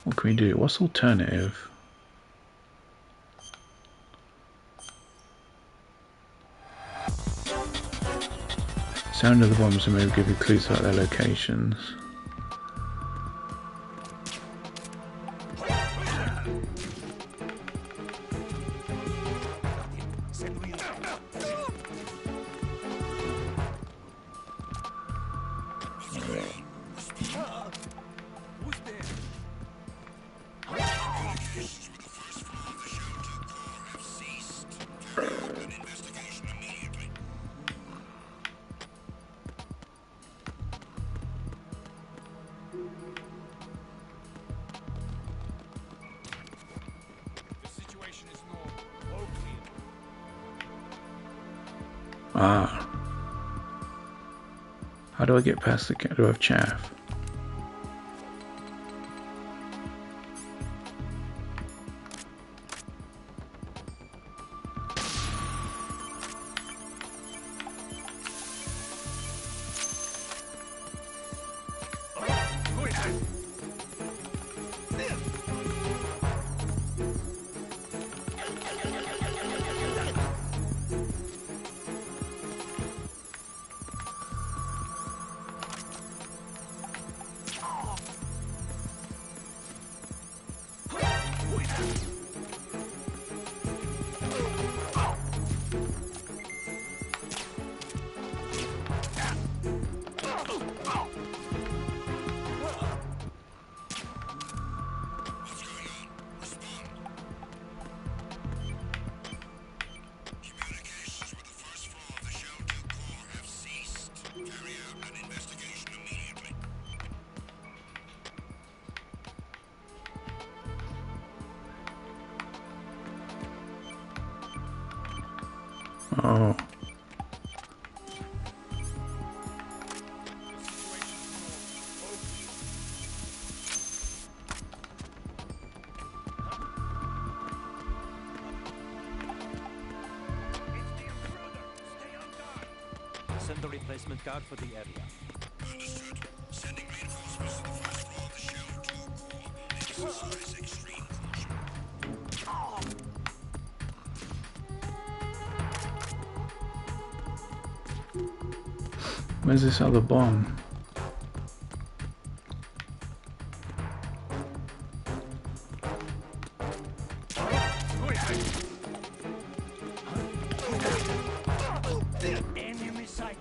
S1: What can we do? What's alternative? Sound of the bombs may give you clues about their locations. Ah. How do I get past the... Do I have chaff? Oh.
S20: Send a replacement guard for the area.
S7: Understood. Sending reinforcements to the first floor of the Shell 2 core. Exercise extreme caution.
S1: Where's this other bomb?
S7: Enemy sighted.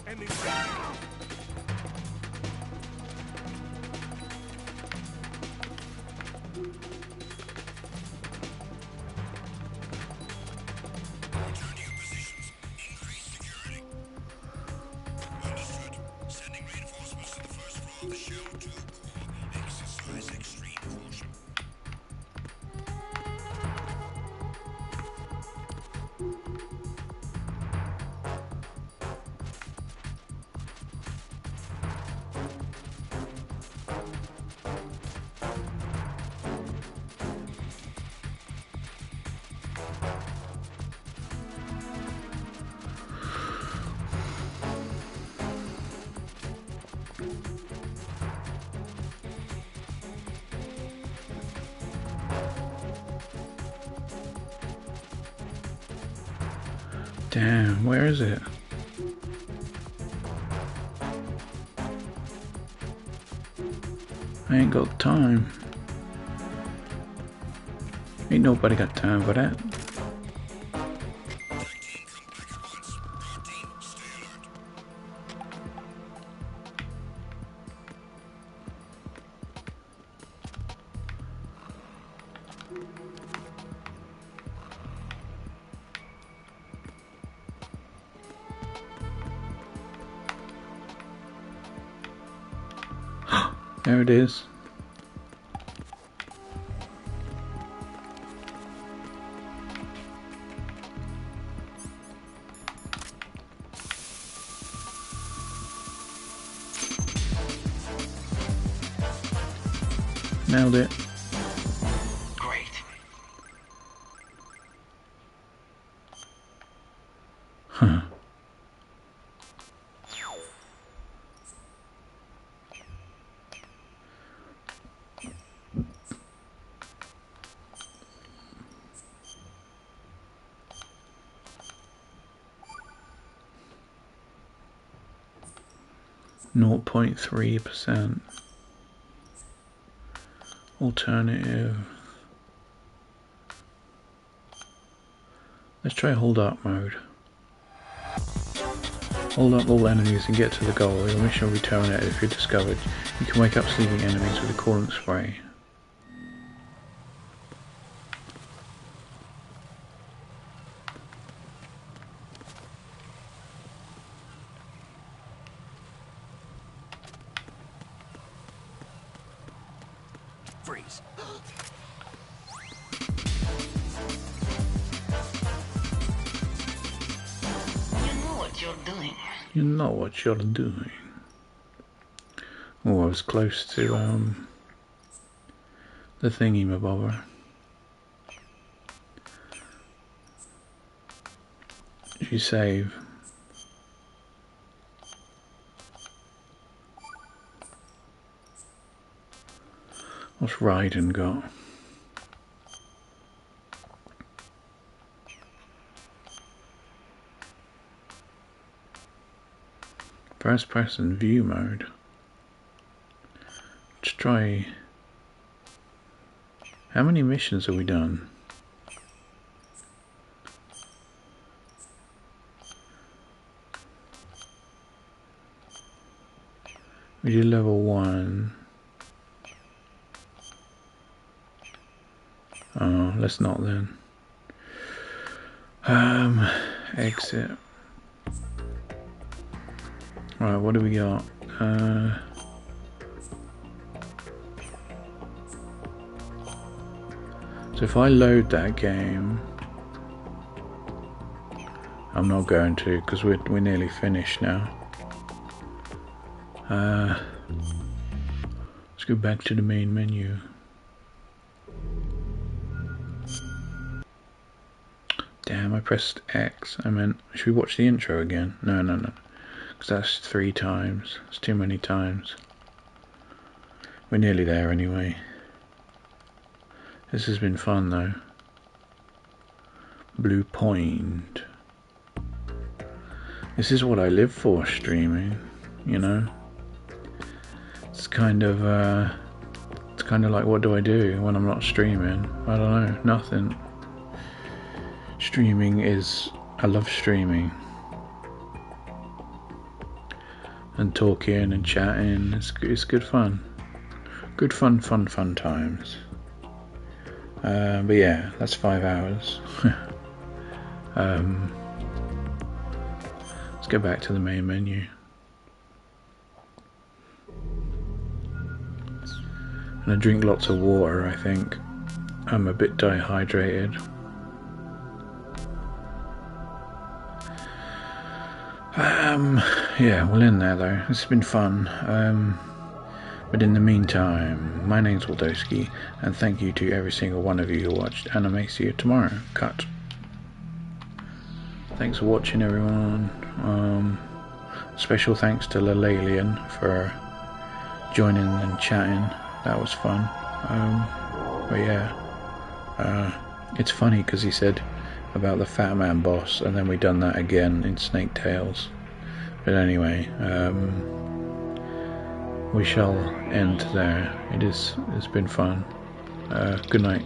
S7: Enemy sighted. Return to your positions. Increase security. Understood. Sending reinforcements to the first floor of the Shell 2 core. Exercise extreme caution.
S1: Damn, where is it? I ain't got time. Ain't nobody got time for that. There it is. Nailed it.
S12: Great.
S1: Huh. Naught 0.3%. Alternative. Let's try hold up mode. Hold up all enemies and get to the goal. Your mission will be terminated if you're discovered. You can wake up sleeping enemies with a coolant spray.
S5: Freeze.
S12: You know what you're doing.
S1: You know what you're doing. Oh, I was close to the thingy-mabobber. If you save. What's Raiden got? First person view mode. Let's try. How many missions have we done? We did level 1. Oh, let's not then. Exit. Right, what do we got? So if I load that game, I'm not going to because we're nearly finished now. Let's go back to the main menu. Damn, I pressed X. I meant, should we watch the intro again? No. Because that's 3 times. It's too many times. We're nearly there anyway. This has been fun though. Blue Point. This is what I live for, streaming, you know? It's kind of like, what do I do when I'm not streaming? I don't know, nothing. Streaming is, I love streaming. And talking and chatting, it's good fun. Good fun times. But yeah, that's 5 hours. Let's go back to the main menu. And I drink lots of water, I think. I'm a bit dehydrated. Yeah, we'll end there though. It's been fun. But in the meantime, my name's Waldowski, and thank you to every single one of you who watched, and I'll see you tomorrow. Cut. Thanks for watching, everyone. Special thanks to Lalalian for joining and chatting. That was fun. But yeah, it's funny because he said about the Fat Man boss, and then we done that again in Snake Tales. But anyway, we shall end there. It's been fun. Good night.